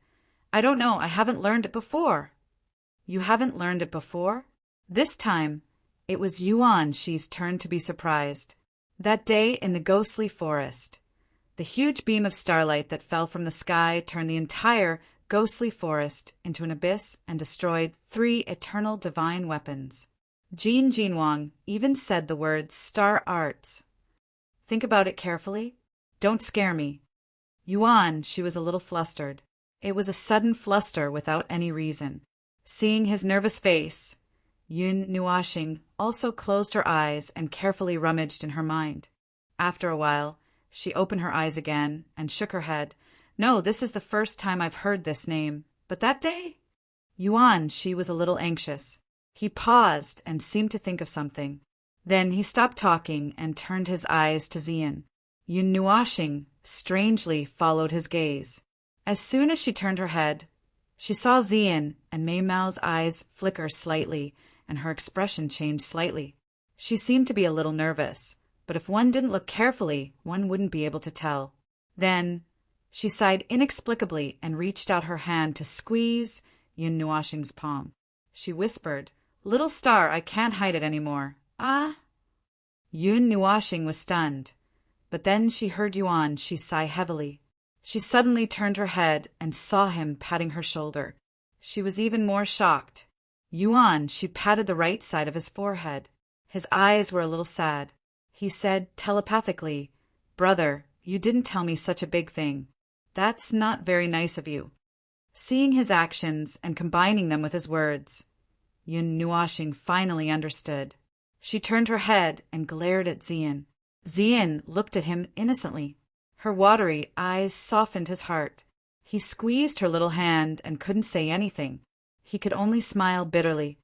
I don't know, I haven't learned it before. You haven't learned it before? This time, it was Yuan she's turn to be surprised. That day in the ghostly forest, the huge beam of starlight that fell from the sky turned the entire ghostly forest into an abyss and destroyed 3 eternal divine weapons. Jin Jinwang even said the word Star Arts. Think about it carefully. Don't scare me. Yuan, she was a little flustered. It was a sudden fluster without any reason. Seeing his nervous face, Yun Nuashing also closed her eyes and carefully rummaged in her mind. After a while, she opened her eyes again and shook her head. No, this is the first time I've heard this name. But that day? Yuan, she was a little anxious. He paused and seemed to think of something. Then he stopped talking and turned his eyes to Xian. Yun Nuashing strangely followed his gaze. As soon as she turned her head, she saw Xian and Mei Mao's eyes flicker slightly, and her expression changed slightly. She seemed to be a little nervous, but if one didn't look carefully, one wouldn't be able to tell. Then She sighed inexplicably and reached out her hand to squeeze Yin Nuashing's palm. She whispered, "Little star, I can't hide it anymore. Ah?" Yun Nuashing was stunned, but then she heard Yuan she sigh heavily. She suddenly turned her head and saw him patting her shoulder. She was even more shocked. Yuan, she patted the right side of his forehead. His eyes were a little sad. He said telepathically, "Brother, you didn't tell me such a big thing. That's not very nice of you." Seeing his actions and combining them with his words, Yun Nuashing finally understood. She turned her head and glared at Zian. Zian looked at him innocently. Her watery eyes softened his heart. He squeezed her little hand and couldn't say anything. He could only smile bitterly.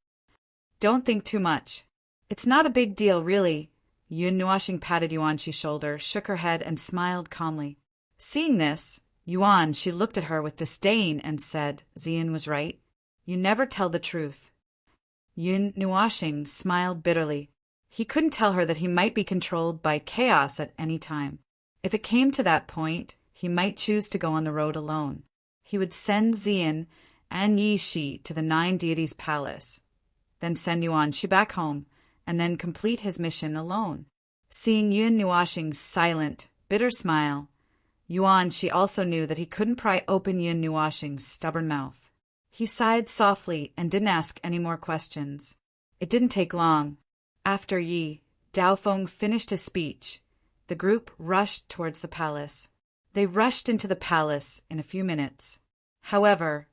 "Don't think too much. It's not a big deal, really." Yun Nuashing patted Yuan's shoulder, shook her head, and smiled calmly. Seeing this, Yuan, she looked at her with disdain and said, "Zian was right. You never tell the truth." Yun Nuashing smiled bitterly. He couldn't tell her that he might be controlled by chaos at any time. If it came to that point, he might choose to go on the road alone. He would send Zian and Yi Shi to the 9 deities' palace, then send Yuan Shi back home, and then complete his mission alone. Seeing Yun Nuashing's silent, bitter smile, Yuan Shi also knew that he couldn't pry open Yun Nuashing's stubborn mouth. He sighed softly and didn't ask any more questions. It didn't take long. After Yi Daofeng finished his speech, the group rushed towards the palace. They rushed into the palace in a few minutes. However,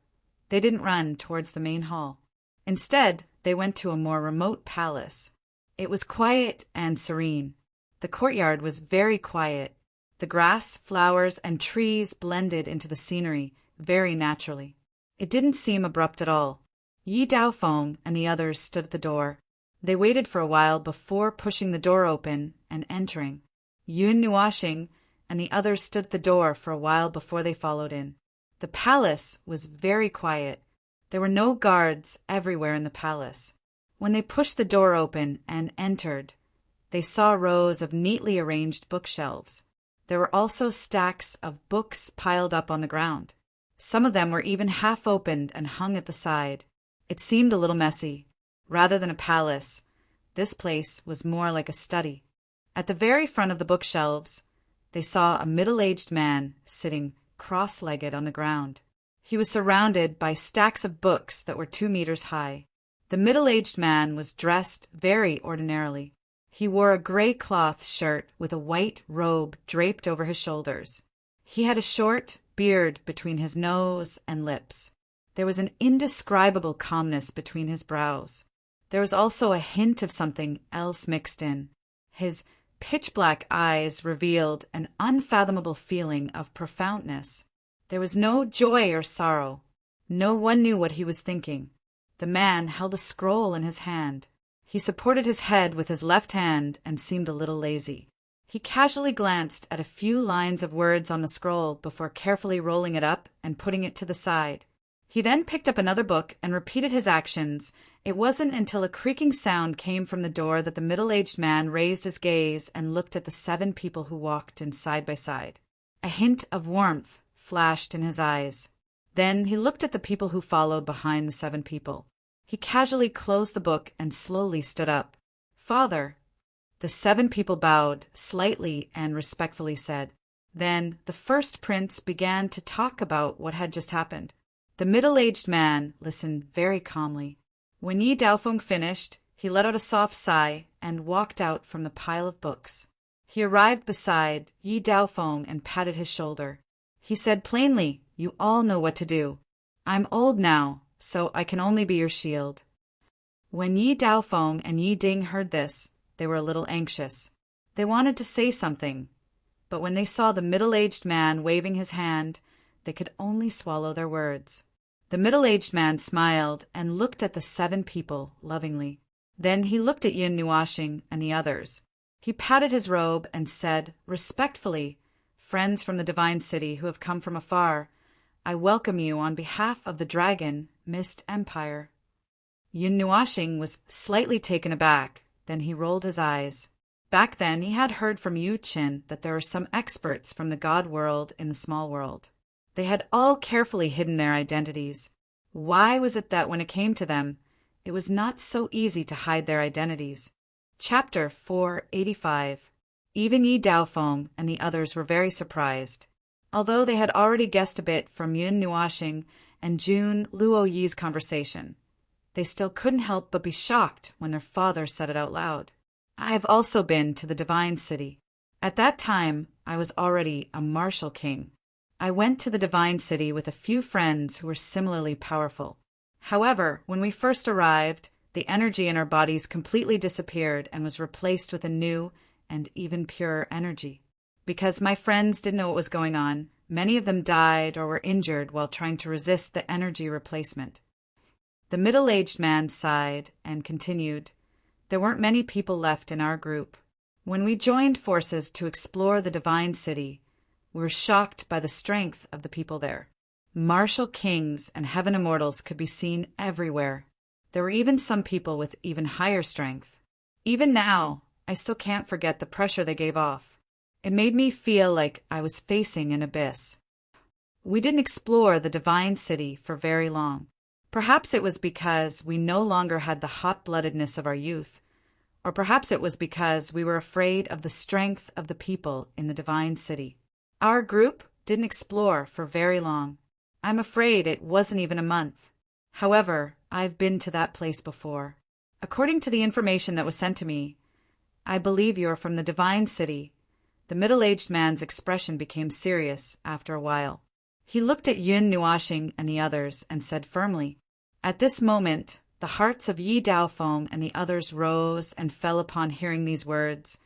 they didn't run towards the main hall. Instead, they went to a more remote palace. It was quiet and serene. The courtyard was very quiet. The grass, flowers, and trees blended into the scenery very naturally. It didn't seem abrupt at all. Yi Daofeng and the others stood at the door. They waited for a while before pushing the door open and entering. Yun Nuashing and the others stood at the door for a while before they followed in. The palace was very quiet. There were no guards everywhere in the palace. When they pushed the door open and entered, they saw rows of neatly arranged bookshelves. There were also stacks of books piled up on the ground. Some of them were even half opened and hung at the side. It seemed a little messy. Rather than a palace, this place was more like a study. At the very front of the bookshelves, they saw a middle-aged man sitting cross-legged on the ground. He was surrounded by stacks of books that were 2 meters high. The middle-aged man was dressed very ordinarily. He wore a gray cloth shirt with a white robe draped over his shoulders. He had a short beard between his nose and lips. There was an indescribable calmness between his brows. There was also a hint of something else mixed in. His pitch-black eyes revealed an unfathomable feeling of profoundness. There was no joy or sorrow. No one knew what he was thinking. The man held a scroll in his hand. He supported his head with his left hand and seemed a little lazy. He casually glanced at a few lines of words on the scroll before carefully rolling it up and putting it to the side. He then picked up another book and repeated his actions. It wasn't until a creaking sound came from the door that the middle-aged man raised his gaze and looked at the 7 people who walked in side by side. A hint of warmth flashed in his eyes. Then he looked at the people who followed behind the 7 people. He casually closed the book and slowly stood up. "Father." The 7 people bowed slightly and respectfully said. Then the first prince began to talk about what had just happened. The middle-aged man listened very calmly. When Yi Daofeng finished, he let out a soft sigh and walked out from the pile of books. He arrived beside Yi Daofeng and patted his shoulder. He said plainly, "You all know what to do. I'm old now, so I can only be your shield." When Yi Daofeng and Yi Ding heard this, they were a little anxious. They wanted to say something, but when they saw the middle-aged man waving his hand, they could only swallow their words. The middle-aged man smiled and looked at the 7 people lovingly. Then he looked at Yun Nuashing and the others. He patted his robe and said, respectfully, "Friends from the Divine City who have come from afar, I welcome you on behalf of the Dragon Mist Empire." Yun Nuashing was slightly taken aback. Then he rolled his eyes. Back then, he had heard from Yu Qin that there were some experts from the god world in the small world. They had all carefully hidden their identities. Why was it that when it came to them, it was not so easy to hide their identities? Chapter 485. Even Yi Daofeng and the others were very surprised. Although they had already guessed a bit from Yun Nuoxing and Jun Luoyi's conversation, they still couldn't help but be shocked when their father said it out loud. I have also been to the Divine City. At that time, I was already a martial king. I went to the Divine City with a few friends who were similarly powerful. However, when we first arrived, the energy in our bodies completely disappeared and was replaced with a new and even purer energy. Because my friends didn't know what was going on, many of them died or were injured while trying to resist the energy replacement. The middle-aged man sighed and continued, "There weren't many people left in our group. When we joined forces to explore the Divine City, we were shocked by the strength of the people there. Martial kings and heaven immortals could be seen everywhere. There were even some people with even higher strength. Even now, I still can't forget the pressure they gave off. It made me feel like I was facing an abyss." We didn't explore the Divine City for very long. Perhaps it was because we no longer had the hot-bloodedness of our youth, or perhaps it was because we were afraid of the strength of the people in the Divine City. Our group didn't explore for very long. I'm afraid it wasn't even a month. However, I've been to that place before. According to the information that was sent to me, I believe you're from the Divine City. The middle-aged man's expression became serious after a while. He looked at Yun Nuoxing and the others and said firmly. At this moment, the hearts of Yi Daofeng and the others rose and fell upon hearing these words,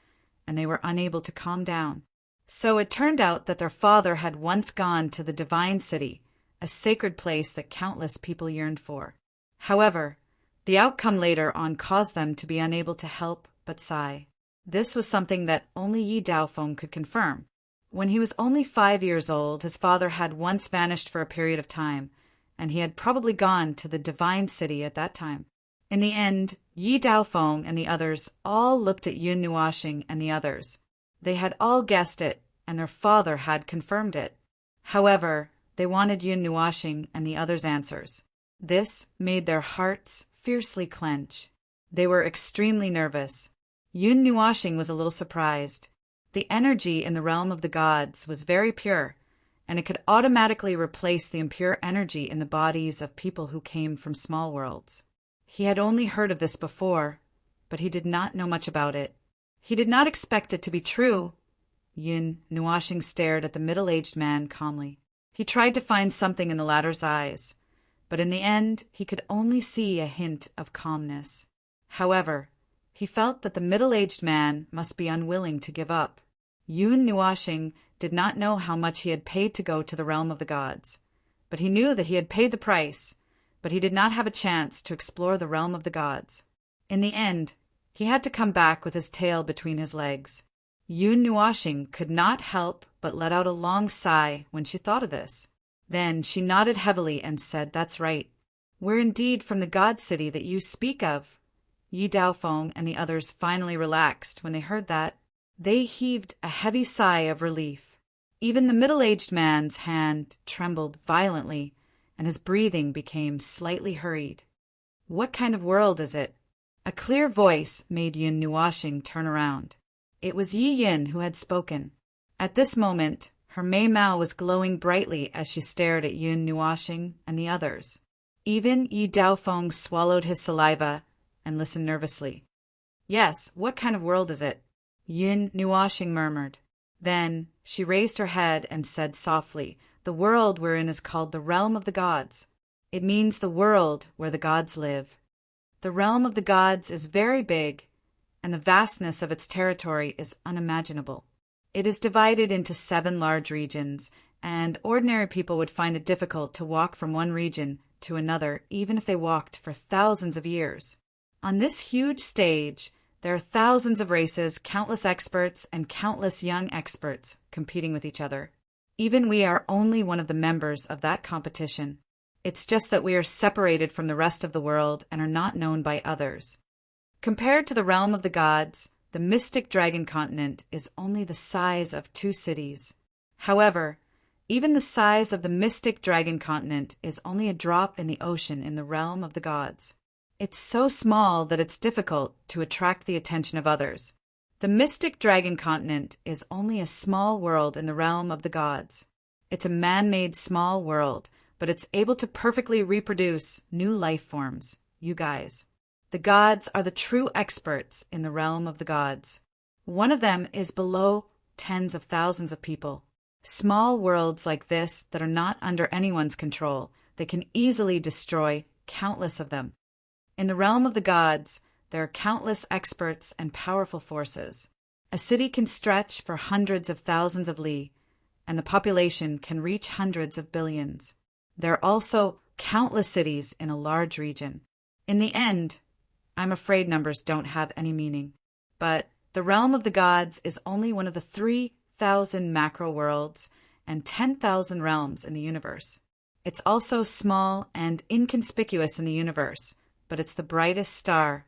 and they were unable to calm down. So it turned out that their father had once gone to the Divine City, a sacred place that countless people yearned for. However, the outcome later on caused them to be unable to help but sigh. This was something that only Yi Daofeng could confirm. When he was only 5 years old, his father had once vanished for a period of time, and he had probably gone to the Divine City at that time. In the end, Yi Daofeng and the others all looked at Yun Nuoxing and the others. They had all guessed it, and their father had confirmed it. However, they wanted Yun Nuoxing and the others' answers. This made their hearts fiercely clench. They were extremely nervous. Yun Nuoxing was a little surprised. The energy in the realm of the gods was very pure, and it could automatically replace the impure energy in the bodies of people who came from small worlds. He had only heard of this before, but he did not know much about it. He did not expect it to be true. Yun Nuoxing stared at the middle-aged man calmly. He tried to find something in the latter's eyes, but in the end he could only see a hint of calmness. However, he felt that the middle-aged man must be unwilling to give up. Yun Nuoxing did not know how much he had paid to go to the realm of the gods, but he knew that he had paid the price, but he did not have a chance to explore the realm of the gods. In the end, he had to come back with his tail between his legs. Yun Nuoxing could not help but let out a long sigh when she thought of this. Then she nodded heavily and said, "That's right. We're indeed from the god city that you speak of." Yi Daofeng and the others finally relaxed when they heard that. They heaved a heavy sigh of relief. Even the middle-aged man's hand trembled violently, and his breathing became slightly hurried. "What kind of world is it?" A clear voice made Yun Nuoxing turn around. It was Yi Yin who had spoken. At this moment, her Mei Mao was glowing brightly as she stared at Yun Nuoxing and the others. Even Yi Daofeng swallowed his saliva and listened nervously. "Yes, what kind of world is it?" Yun Nuoxing murmured. Then she raised her head and said softly, "The world we're in is called the realm of the gods. It means the world where the gods live. The realm of the gods is very big, and the vastness of its territory is unimaginable. It is divided into 7 large regions, and ordinary people would find it difficult to walk from one region to another even if they walked for thousands of years. On this huge stage, there are thousands of races, countless experts, and countless young experts competing with each other. Even we are only one of the members of that competition. It's just that we are separated from the rest of the world and are not known by others. Compared to the realm of the gods, The mystic dragon continent is only the size of 2 cities. However, even the size of the mystic dragon continent is only a drop in the ocean in the realm of the gods. It's so small that it's difficult to attract the attention of others. The mystic dragon continent is only a small world in the realm of the gods. It's a man-made small world, but it's able to perfectly reproduce new life forms, you guys. The gods are the true experts in the realm of the gods. One of them is below tens of thousands of people. Small worlds like this that are not under anyone's control, they can easily destroy countless of them. In the realm of the gods, there are countless experts and powerful forces. A city can stretch for hundreds of thousands of li, and the population can reach hundreds of billions. There are also countless cities in a large region. In the end, I'm afraid numbers don't have any meaning. But the realm of the gods is only one of the 3,000 macro worlds and 10,000 realms in the universe. It's also small and inconspicuous in the universe, but it's the brightest star.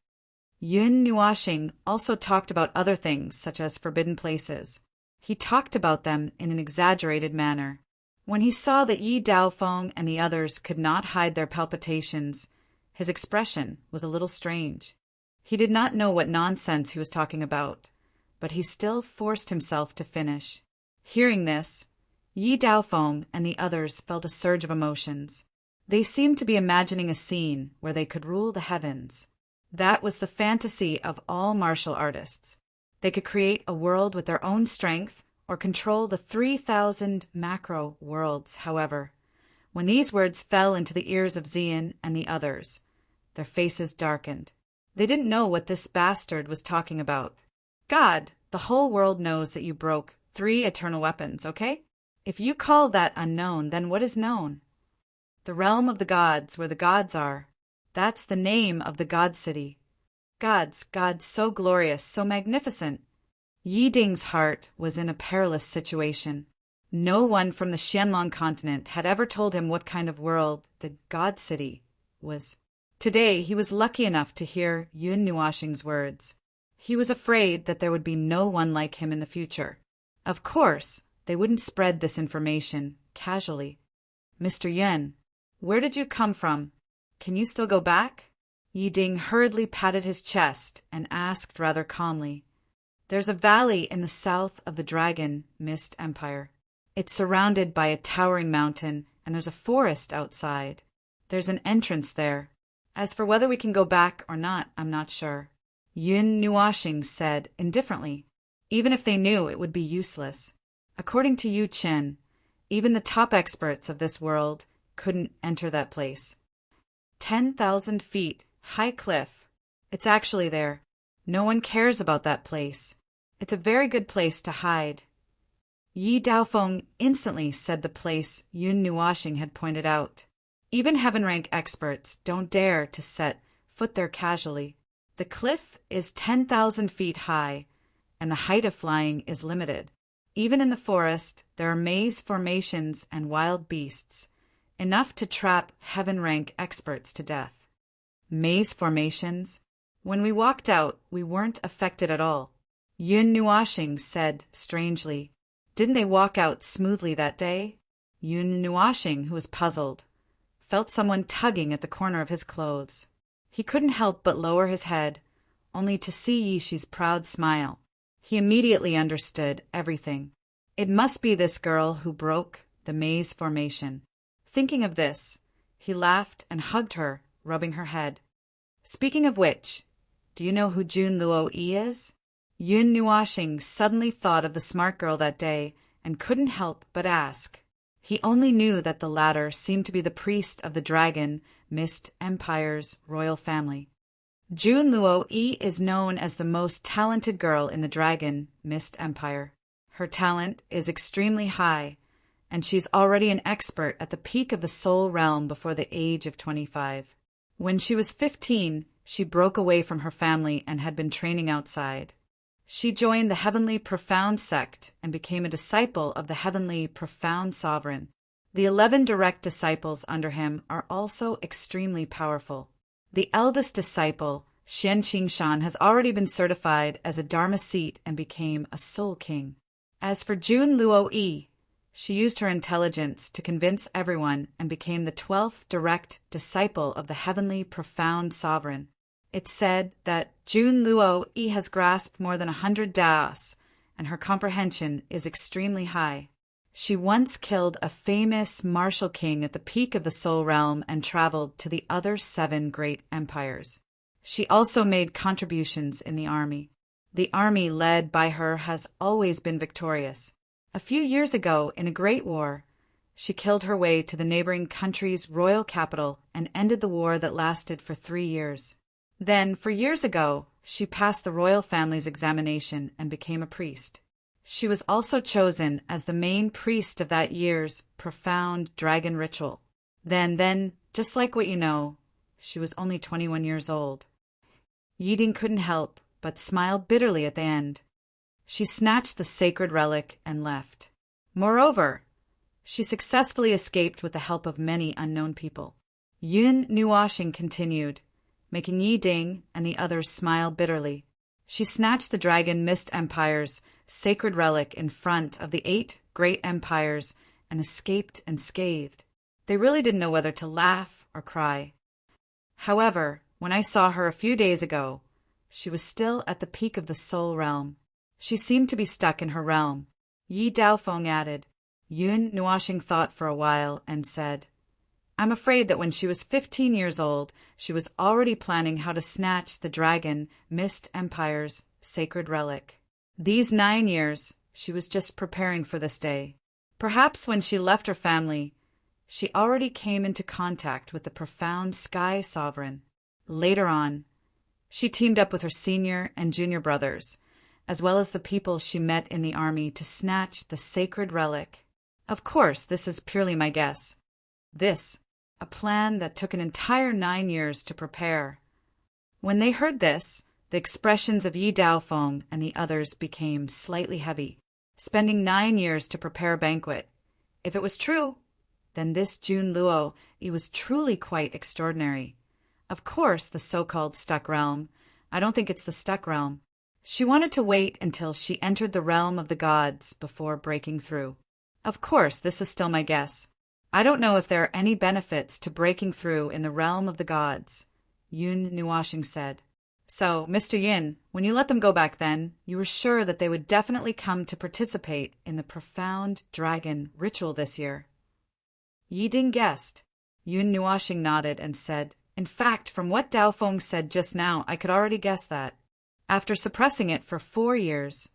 Yun Nuashing also talked about other things, such as forbidden places. He talked about them in an exaggerated manner. When he saw that Yi Daofeng and the others could not hide their palpitations, his expression was a little strange. He did not know what nonsense he was talking about, but he still forced himself to finish. Hearing this, Yi Daofeng and the others felt a surge of emotions. They seemed to be imagining a scene where they could rule the heavens. That was the fantasy of all martial artists. They could create a world with their own strength or control the 3,000 macro worlds. However, when these words fell into the ears of Xian and the others, their faces darkened. They didn't know what this bastard was talking about. God, the whole world knows that you broke 3 eternal weapons, okay? If you call that unknown, then what is known? The realm of the gods, where the gods are. That's the name of the god city. Gods so glorious, so magnificent. Yi Ding's heart was in a perilous situation. No one from the Xianlong continent had ever told him what kind of world the god city was. Today he was lucky enough to hear Yun Nuashing's words. He was afraid that there would be no one like him in the future. Of course, they wouldn't spread this information casually. Mr. Yun, where did you come from? Can you still go back? Yi Ding hurriedly patted his chest and asked rather calmly. There's a valley in the south of the Dragon Mist Empire. It's surrounded by a towering mountain, and there's a forest outside. There's an entrance there. As for whether we can go back or not, I'm not sure. Yun Nuashing said indifferently. Even if they knew, it would be useless. According to Yu Chen, even the top experts of this world couldn't enter that place. 10,000 feet, high cliff. It's actually there. No one cares about that place. It's a very good place to hide. Yi Daofeng instantly said the place Yun Nuashing had pointed out. Even heaven-rank experts don't dare to set foot there casually. The cliff is 10,000 feet high, and the height of flying is limited. Even in the forest, there are maze formations and wild beasts, enough to trap heaven-rank experts to death. Maze formations? When we walked out, we weren't affected at all. Yun Nuashing said strangely. Didn't they walk out smoothly that day? Yun Nuashing, who was puzzled, felt someone tugging at the corner of his clothes. He couldn't help but lower his head, only to see Yishi's proud smile. He immediately understood everything. It must be this girl who broke the maze formation. Thinking of this, he laughed and hugged her, rubbing her head. Speaking of which, do you know who Jun Luo Yi is? Yun Nuashing suddenly thought of the smart girl that day and couldn't help but ask. He only knew that the latter seemed to be the priest of the Dragon Mist Empire's royal family. Jun Luo Yi is known as the most talented girl in the Dragon Mist Empire. Her talent is extremely high, and she's already an expert at the peak of the soul realm before the age of 25. When she was 15, she broke away from her family and had been training outside. She joined the Heavenly Profound sect and became a disciple of the Heavenly Profound Sovereign. The 11 direct disciples under him are also extremely powerful. The eldest disciple Xian Qingshan has already been certified as a Dharma seat and became a Soul King. As for Jun Luo Yi, she used her intelligence to convince everyone and became the 12th direct disciple of the heavenly profound sovereign. It's said that Jun Luo Yi has grasped more than 100 Daos, and her comprehension is extremely high. She once killed a famous martial king at the peak of the Soul Realm and traveled to the other 7 great empires. She also made contributions in the army. The army led by her has always been victorious. A few years ago, in a great war, she killed her way to the neighboring country's royal capital and ended the war that lasted for 3 years. Then, 4 years ago, she passed the royal family's examination and became a priest. She was also chosen as the main priest of that year's profound dragon ritual. Then, just like what you know, she was only 21 years old. Yiding couldn't help but smile bitterly at the end. She snatched the sacred relic and left. Moreover, she successfully escaped with the help of many unknown people. Yun Nuoxing continued, making Yi Ding and the others smile bitterly. She snatched the Dragon Mist Empire's sacred relic in front of the 8 great empires and escaped unscathed. They really didn't know whether to laugh or cry. However, when I saw her a few days ago, she was still at the peak of the Soul Realm. She seemed to be stuck in her realm. Yi Daofeng added. Yun Nuoxing thought for a while and said, I'm afraid that when she was 15 years old, she was already planning how to snatch the Dragon Mist Empire's sacred relic. These 9 years, she was just preparing for this day. Perhaps when she left her family, she already came into contact with the profound Sky Sovereign. Later on, she teamed up with her senior and junior brothers, as well as the people she met in the army to snatch the sacred relic. Of course, this is purely my guess. This, a plan that took an entire 9 years to prepare. When they heard this, the expressions of Yi Daofeng and the others became slightly heavy. Spending 9 years to prepare a banquet. If it was true, then this Jun Luo Yi was truly quite extraordinary. Of course, the so-called stuck realm. I don't think it's the stuck realm. She wanted to wait until she entered the realm of the gods before breaking through. Of course, this is still my guess. I don't know if there are any benefits to breaking through in the realm of the gods, Yun Nuoxing said. So, Mr. Yin, when you let them go back then, you were sure that they would definitely come to participate in the profound dragon ritual this year. Yi Ding guessed. Yun Nuoxing nodded and said, in fact, from what Daofeng said just now, I could already guess that. After suppressing it for 4 years,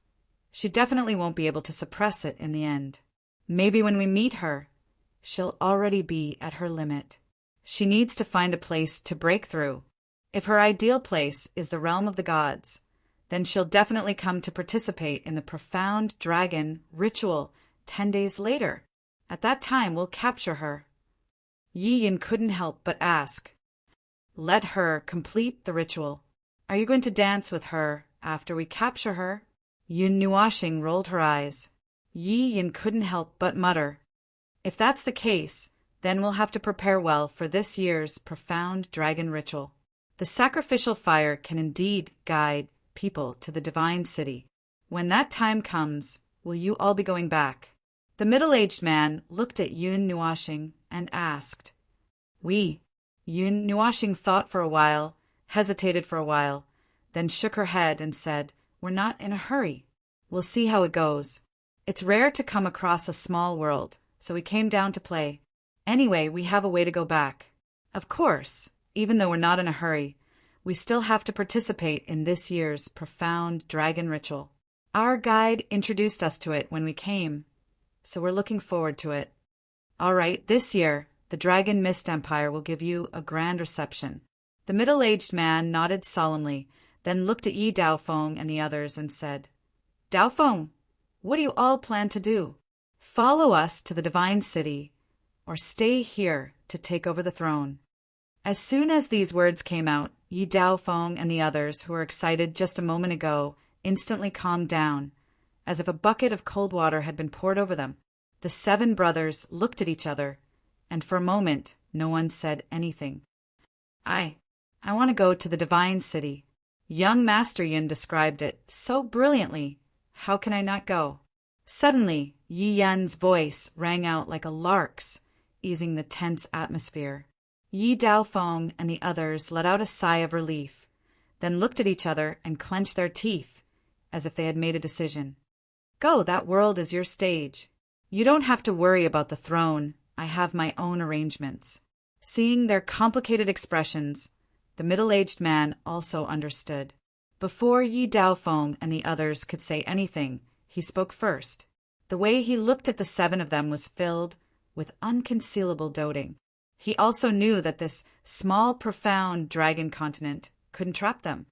she definitely won't be able to suppress it in the end. Maybe when we meet her, she'll already be at her limit. She needs to find a place to break through. If her ideal place is the realm of the gods, then she'll definitely come to participate in the profound dragon ritual 10 days later. At that time, we'll capture her. Yi Yin couldn't help but ask, let her complete the ritual. Are you going to dance with her after we capture her? Yun Nuoxing rolled her eyes. Yi Yin couldn't help but mutter, if that's the case, then we'll have to prepare well for this year's profound dragon ritual. The sacrificial fire can indeed guide people to the divine city. When that time comes, will you all be going back? The middle-aged man looked at Yun Nuoxing and asked. We. Yun Nuoxing thought for a while, hesitated for a while, then shook her head and said, we're not in a hurry. We'll see how it goes. It's rare to come across a small world, so we came down to play. Anyway, we have a way to go back. Of course, even though we're not in a hurry, we still have to participate in this year's profound dragon ritual. Our guide introduced us to it when we came, so we're looking forward to it. All right, this year, the Dragon Mist Empire will give you a grand reception. The middle-aged man nodded solemnly, then looked at Yi Daofeng and the others and said, Daofeng, what do you all plan to do? Follow us to the divine city, or stay here to take over the throne. As soon as these words came out, Yi Daofeng and the others, who were excited just a moment ago, instantly calmed down, as if a bucket of cold water had been poured over them. The 7 brothers looked at each other, and for a moment no one said anything. I want to go to the divine city. Young Master Yin described it so brilliantly. How can I not go? Suddenly, Yi Yan's voice rang out like a lark's, easing the tense atmosphere. Yi Daofeng and the others let out a sigh of relief, then looked at each other and clenched their teeth, as if they had made a decision. Go, that world is your stage. You don't have to worry about the throne. I have my own arrangements. Seeing their complicated expressions, the middle-aged man also understood. Before Yi Daofeng and the others could say anything, he spoke first. The way he looked at the 7 of them was filled with unconcealable doting. He also knew that this small, profound dragon continent couldn't trap them.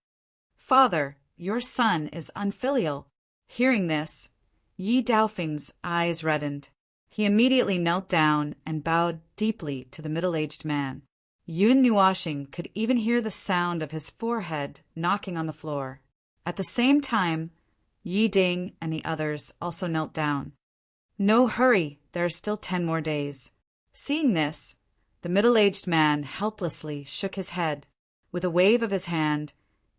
Father, your son is unfilial. Hearing this, Yi Daofeng's eyes reddened. He immediately knelt down and bowed deeply to the middle-aged man. Yun Nuoxing could even hear the sound of his forehead knocking on the floor. At the same time, Yi Ding and the others also knelt down. No hurry, there are still 10 more days. Seeing this, the middle-aged man helplessly shook his head. With a wave of his hand,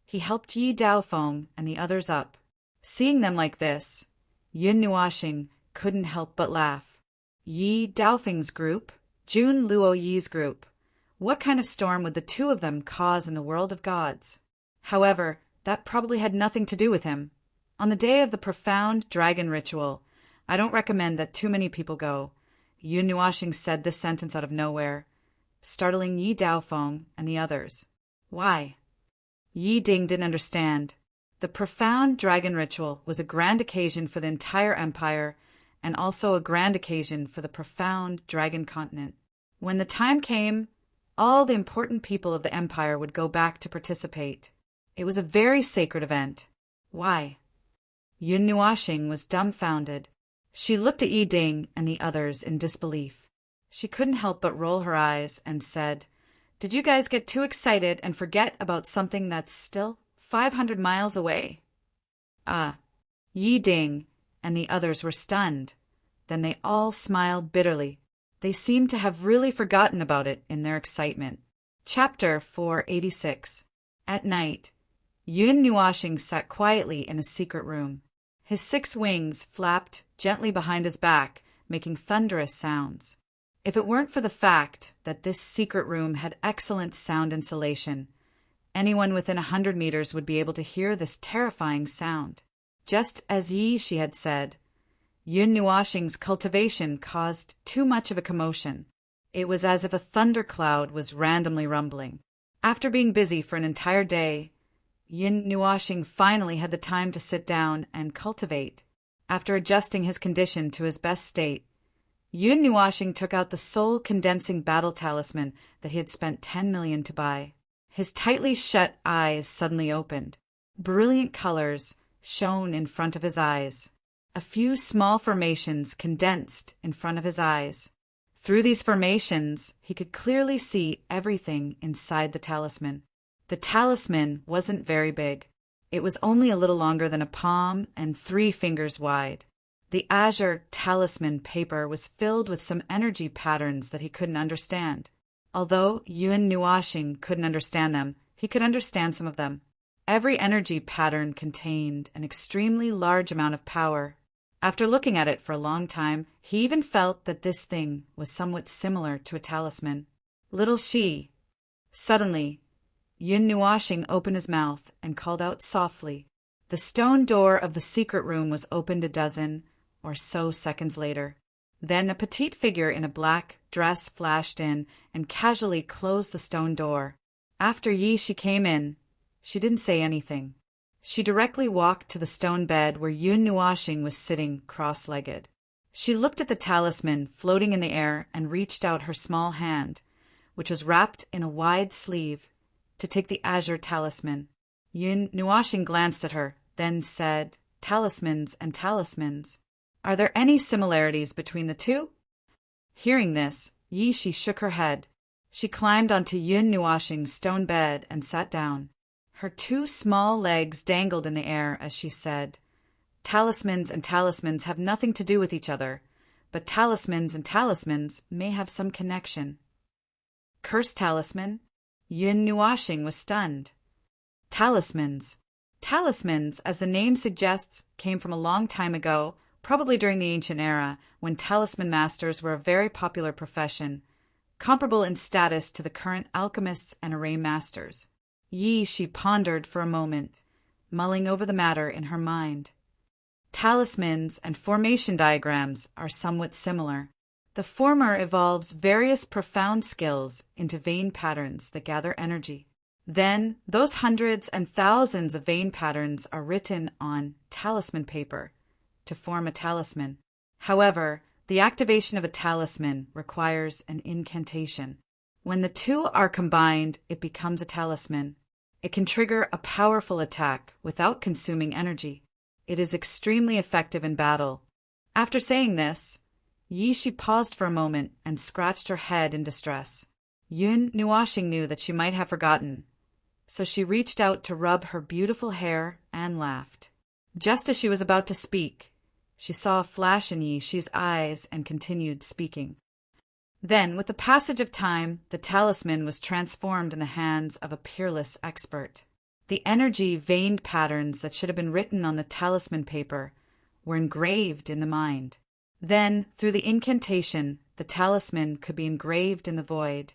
he helped Yi Daofeng and the others up. Seeing them like this, Yun Nuoxing couldn't help but laugh. Yi Daofeng's group, Jun Luoyi's group. What kind of storm would the 2 of them cause in the world of gods? However, that probably had nothing to do with him. On the day of the profound dragon ritual, I don't recommend that too many people go. Yun Nuoxing said this sentence out of nowhere, startling Yi Daofeng and the others. Why? Yi Ding didn't understand. The profound dragon ritual was a grand occasion for the entire empire and also a grand occasion for the profound dragon continent. When the time came, all the important people of the empire would go back to participate. It was a very sacred event. Why? Yun Nuoxing was dumbfounded. She looked at Yi Ding and the others in disbelief. She couldn't help but roll her eyes and said, Did you guys get too excited and forget about something that's still 500 miles away? Yi Ding and the others were stunned. Then they all smiled bitterly. They seemed to have really forgotten about it in their excitement. Chapter 486. At night, Yun Nuoxing sat quietly in a secret room. His 6 wings flapped gently behind his back, making thunderous sounds. If it weren't for the fact that this secret room had excellent sound insulation, anyone within 100 meters would be able to hear this terrifying sound. Just as Yi Shi had said, Yun Nuoxing's cultivation caused too much of a commotion. It was as if a thundercloud was randomly rumbling. After being busy for an entire day, Yun Nuoxing finally had the time to sit down and cultivate. After adjusting his condition to his best state, Yun Nuoxing took out the soul-condensing battle talisman that he had spent 10 million to buy. His tightly shut eyes suddenly opened. Brilliant colors shone in front of his eyes. A few small formations condensed in front of his eyes. Through these formations, he could clearly see everything inside the talisman. The talisman wasn't very big. It was only a little longer than a palm and 3 fingers wide. The azure talisman paper was filled with some energy patterns that he couldn't understand. Although Yun Nuoxing couldn't understand them, he could understand some of them. Every energy pattern contained an extremely large amount of power. After looking at it for a long time, he even felt that this thing was somewhat similar to a talisman. Little Shi. Suddenly, Yun Nuoxing opened his mouth and called out softly. The stone door of the secret room was opened a dozen or so seconds later. Then a petite figure in a black dress flashed in and casually closed the stone door. After Yi Shi came in, she didn't say anything. She directly walked to the stone bed where Yun Nuoxing was sitting cross-legged. She looked at the talisman floating in the air and reached out her small hand, which was wrapped in a wide sleeve, to take the azure talisman. Yun Nuoxing glanced at her, then said, "Talismans and talismans. Are there any similarities between the 2? Hearing this, Yi Shi shook her head. She climbed onto Yun Nuoxing's stone bed and sat down. Her 2 small legs dangled in the air as she said, "Talismans and talismans have nothing to do with each other, but talismans and talismans may have some connection." Cursed talisman? Yun Nuashing was stunned. Talismans. Talismans, as the name suggests, came from a long time ago, probably during the ancient era, when talisman masters were a very popular profession, comparable in status to the current alchemists and array masters. She pondered for a moment, mulling over the matter in her mind. Talismans and formation diagrams are somewhat similar. The former evolves various profound skills into vein patterns that gather energy. Then, those hundreds and thousands of vein patterns are written on talisman paper to form a talisman. However, the activation of a talisman requires an incantation. When the two are combined, it becomes a talisman. It can trigger a powerful attack without consuming energy. It is extremely effective in battle. After saying this, She paused for a moment and scratched her head in distress. Yun Nuashing knew that she might have forgotten, so she reached out to rub her beautiful hair and laughed. Just as she was about to speak, she saw a flash in Yishi's eyes and continued speaking. Then, with the passage of time, the talisman was transformed in the hands of a peerless expert. The energy veined patterns that should have been written on the talisman paper were engraved in the mind. Then, through the incantation, the talisman could be engraved in the void,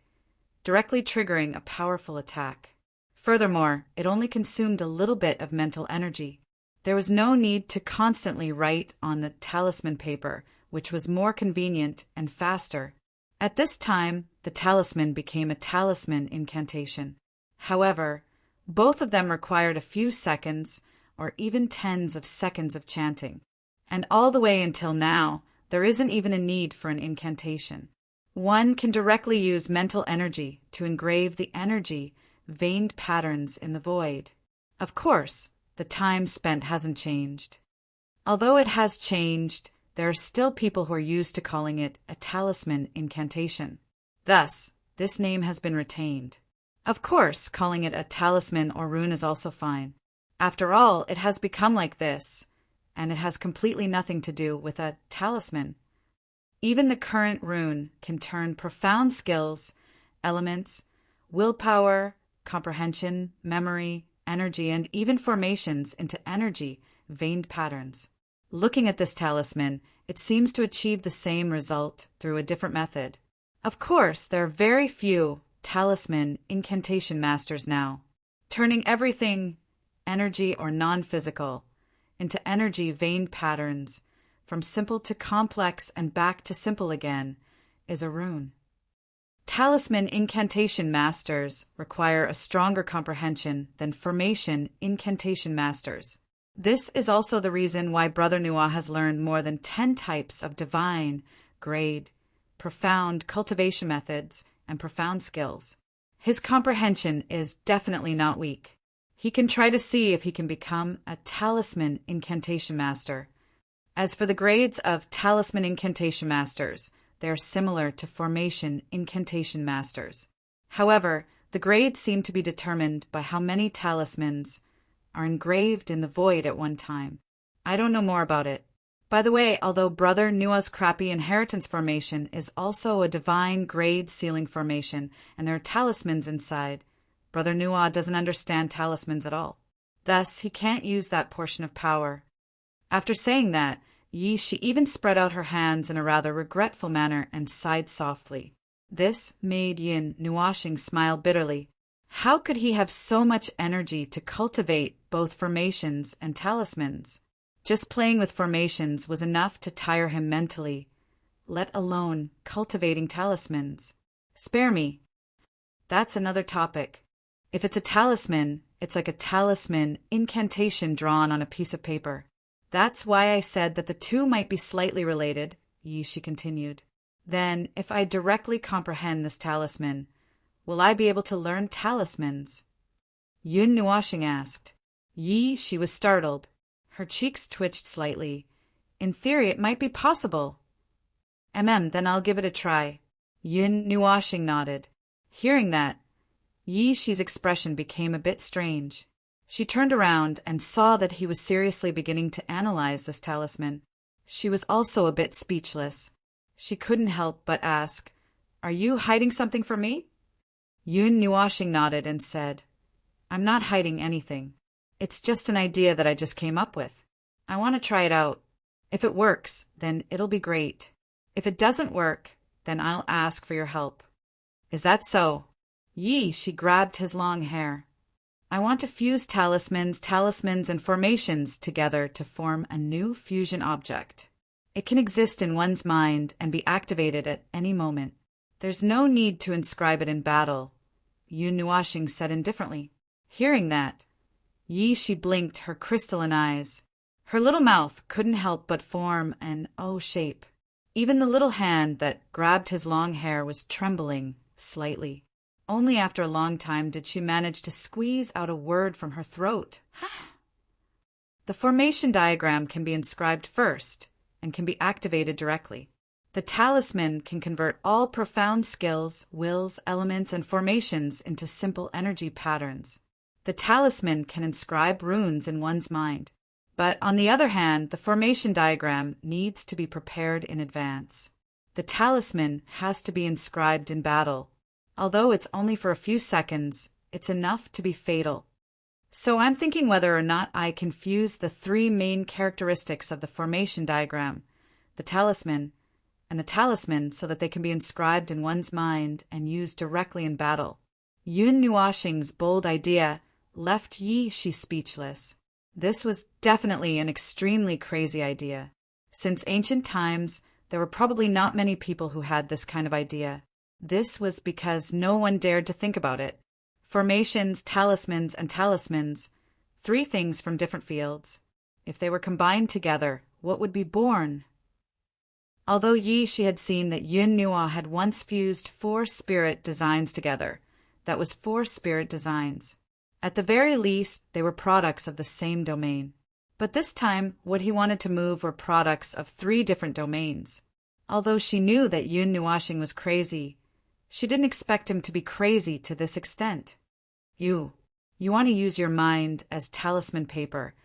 directly triggering a powerful attack. Furthermore, it only consumed a little bit of mental energy. There was no need to constantly write on the talisman paper, which was more convenient and faster. At this time, the talisman became a talisman incantation. However, both of them required a few seconds or even tens of seconds of chanting. And all the way until now, there isn't even a need for an incantation. One can directly use mental energy to engrave the energy veined patterns in the void. Of course, the time spent hasn't changed. Although it has changed, there are still people who are used to calling it a talisman incantation. Thus, this name has been retained. Of course, calling it a talisman or rune is also fine. After all, it has become like this, and it has completely nothing to do with a talisman. Even the current rune can turn profound skills, elements, willpower, comprehension, memory, energy, and even formations into energy veined patterns. Looking at this talisman, it seems to achieve the same result through a different method. Of course, there are very few talisman incantation masters now. Turning everything, energy or non-physical, into energy veined patterns, from simple to complex and back to simple again, is a rune. Talisman incantation masters require a stronger comprehension than formation incantation masters. This is also the reason why Brother Nuwa has learned more than 10 types of divine, grade, profound cultivation methods and profound skills. His comprehension is definitely not weak. He can try to see if he can become a talisman incantation master. As for the grades of talisman incantation masters, they are similar to formation incantation masters. However, the grades seem to be determined by how many talismans are engraved in the void at one time. I don't know more about it. By the way, although Brother Nuwa's crappy inheritance formation is also a divine grade sealing formation, and there are talismans inside, Brother Nuwa doesn't understand talismans at all. Thus, he can't use that portion of power. After saying that, she even spread out her hands in a rather regretful manner and sighed softly. This made Yin Nuashing smile bitterly. How could he have so much energy to cultivate both formations and talismans? Just playing with formations was enough to tire him mentally, let alone cultivating talismans. Spare me. That's another topic. If it's a talisman, it's like a talisman incantation drawn on a piece of paper. That's why I said that the two might be slightly related, she continued. Then, if I directly comprehend this talisman, will I be able to learn talismans? Yun Nuashing asked. She was startled. Her cheeks twitched slightly. In theory, it might be possible. Then I'll give it a try. Yun Nuashing nodded. Hearing that, She's expression became a bit strange. She turned around and saw that he was seriously beginning to analyze this talisman. She was also a bit speechless. She couldn't help but ask, "Are you hiding something from me?" Yun Nuashing nodded and said, I'm not hiding anything. It's just an idea that I just came up with. I want to try it out. If it works, then it'll be great. If it doesn't work, then I'll ask for your help. Is that so? Yi, she grabbed his long hair. I want to fuse talismans, and formations together to form a new fusion object. It can exist in one's mind and be activated at any moment. There's no need to inscribe it in battle, Yun Nuashing said indifferently. Hearing that, Yi, she blinked her crystalline eyes. Her little mouth couldn't help but form an O shape. Even the little hand that grabbed his long hair was trembling slightly. Only after a long time did she manage to squeeze out a word from her throat. The formation diagram can be inscribed first and can be activated directly. The talisman can convert all profound skills, wills, elements, and formations into simple energy patterns. The talisman can inscribe runes in one's mind. But on the other hand, the formation diagram needs to be prepared in advance. The talisman has to be inscribed in battle. Although it's only for a few seconds, it's enough to be fatal. So I'm thinking whether or not I can fuse the three main characteristics of the formation diagram, the talisman, and the talisman so that they can be inscribed in one's mind and used directly in battle. Yun Nuashing's bold idea left Yi Shi speechless. This was definitely an extremely crazy idea. Since ancient times, there were probably not many people who had this kind of idea. This was because no one dared to think about it. Formations, talismans, and talismans, three things from different fields. If they were combined together, what would be born? Although Yi Shi had seen that Yun Nua had once fused 4 spirit designs together, that was 4 spirit designs. At the very least, they were products of the same domain. But this time, what he wanted to move were products of 3 different domains. Although she knew that Yun Nuashing was crazy, she didn't expect him to be crazy to this extent. You want to use your mind as talisman paper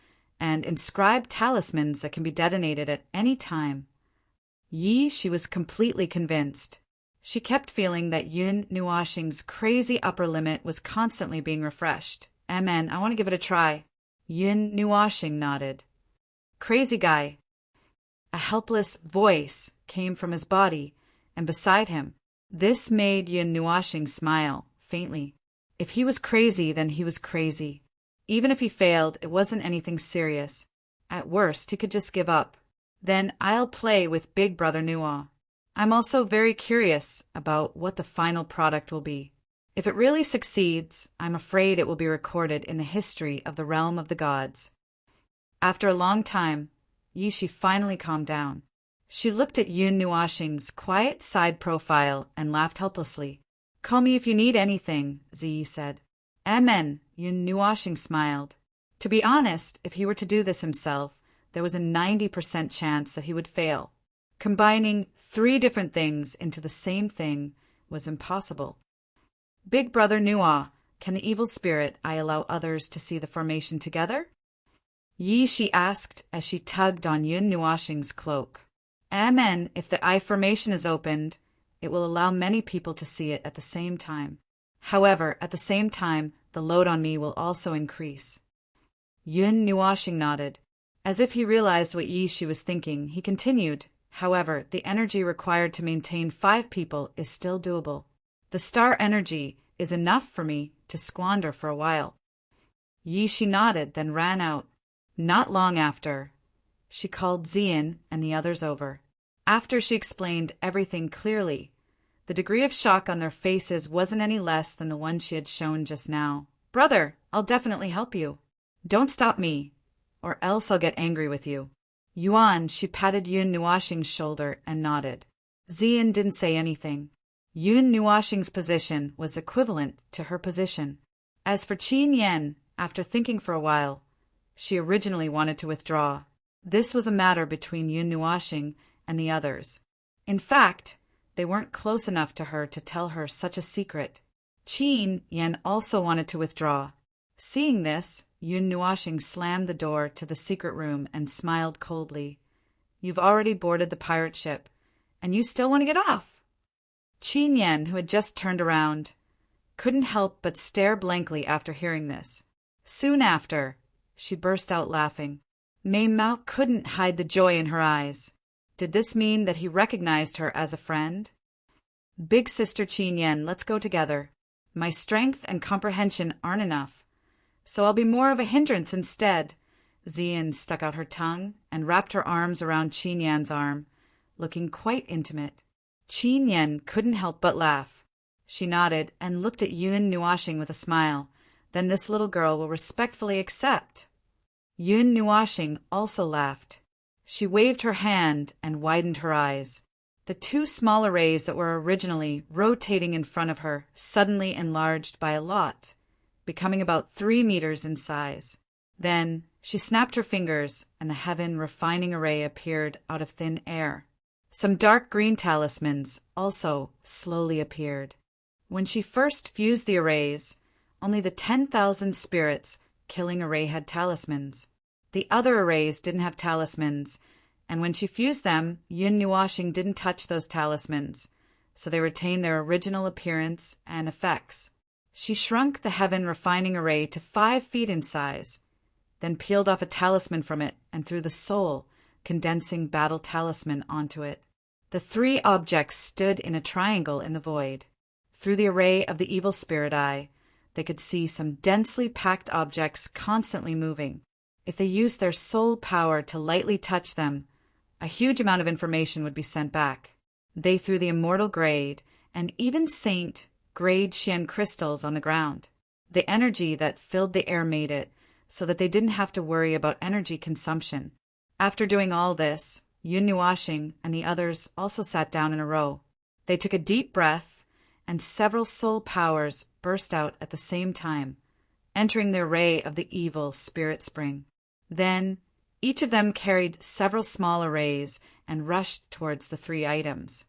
and inscribe talismans that can be detonated at any time. Yi, she was completely convinced. She kept feeling that Yun Nuashing's crazy upper limit was constantly being refreshed. Amen, I want to give it a try. Yun Nuashing nodded. Crazy guy. A helpless voice came from his body and beside him. This made Yun Nuashing smile, faintly. If he was crazy, then he was crazy. Even if he failed, it wasn't anything serious. At worst, he could just give up. Then I'll play with Big Brother Nua. I'm also very curious about what the final product will be. If it really succeeds, I'm afraid it will be recorded in the history of the realm of the gods. After a long time, Yi Shi finally calmed down. She looked at Yun Nuashing's quiet side profile and laughed helplessly. Call me if you need anything, Ziyi said. Amen, Yun Nuashing smiled. To be honest, if he were to do this himself, there was a 90% chance that he would fail. Combining 3 different things into the same thing was impossible. Big Brother Nua, can the evil spirit I allow others to see the formation together? Yi Shi asked as she tugged on Yun Nuashing's cloak. Amen, if the eye formation is opened, it will allow many people to see it at the same time. However, at the same time, the load on me will also increase. Yun Nuashing nodded. As if he realized what Yi Shi was thinking, he continued, however, the energy required to maintain 5 people is still doable. The star energy is enough for me to squander for a while. Yi Shi nodded, then ran out. Not long after, she called Ziyin and the others over. After she explained everything clearly, the degree of shock on their faces wasn't any less than the one she had shown just now. Brother, I'll definitely help you. Don't stop me, or else I'll get angry with you. Yuan, she patted Yun Nuashing's shoulder and nodded. Ziyin didn't say anything. Yun Nuashing's position was equivalent to her position. As for Qin Yan, after thinking for a while, she originally wanted to withdraw. This was a matter between Yun Nuashing and the others. In fact, they weren't close enough to her to tell her such a secret. Qin Yan also wanted to withdraw. Seeing this, Yun Nuashing slammed the door to the secret room and smiled coldly. You've already boarded the pirate ship, and you still want to get off? Qin Yan, who had just turned around, couldn't help but stare blankly after hearing this. Soon after, she burst out laughing. Mei Mao couldn't hide the joy in her eyes. Did this mean that he recognized her as a friend? Big sister Qin Yan, let's go together. My strength and comprehension aren't enough, so I'll be more of a hindrance instead. Zian stuck out her tongue and wrapped her arms around Qin Yan's arm, looking quite intimate. Qin Yan couldn't help but laugh. She nodded and looked at Yun Nuashing with a smile. Then this little girl will respectfully accept. Yun Nuashing also laughed. She waved her hand and widened her eyes. The two small arrays that were originally rotating in front of her suddenly enlarged by a lot, becoming about 3 meters in size. Then she snapped her fingers, and the heaven refining array appeared out of thin air. Some dark green talismans also slowly appeared. When she first fused the arrays, only the 10,000 spirits killing array had talismans. The other arrays didn't have talismans, and when she fused them, Yun Nuashing didn't touch those talismans, so they retained their original appearance and effects. She shrunk the heaven refining array to 5 feet in size, then peeled off a talisman from it and threw the soul, condensing battle talisman onto it. The 3 objects stood in a triangle in the void. Through the array of the evil spirit eye, they could see some densely packed objects constantly moving. If they used their soul power to lightly touch them, a huge amount of information would be sent back. They threw the immortal grade and even saint grade Xian crystals on the ground. The energy that filled the air made it so that they didn't have to worry about energy consumption. After doing all this, Yun Nuashing and the others also sat down in a row. They took a deep breath, and several soul powers burst out at the same time, entering the array of the evil spirit spring. Then, each of them carried several small arrays and rushed towards the 3 items.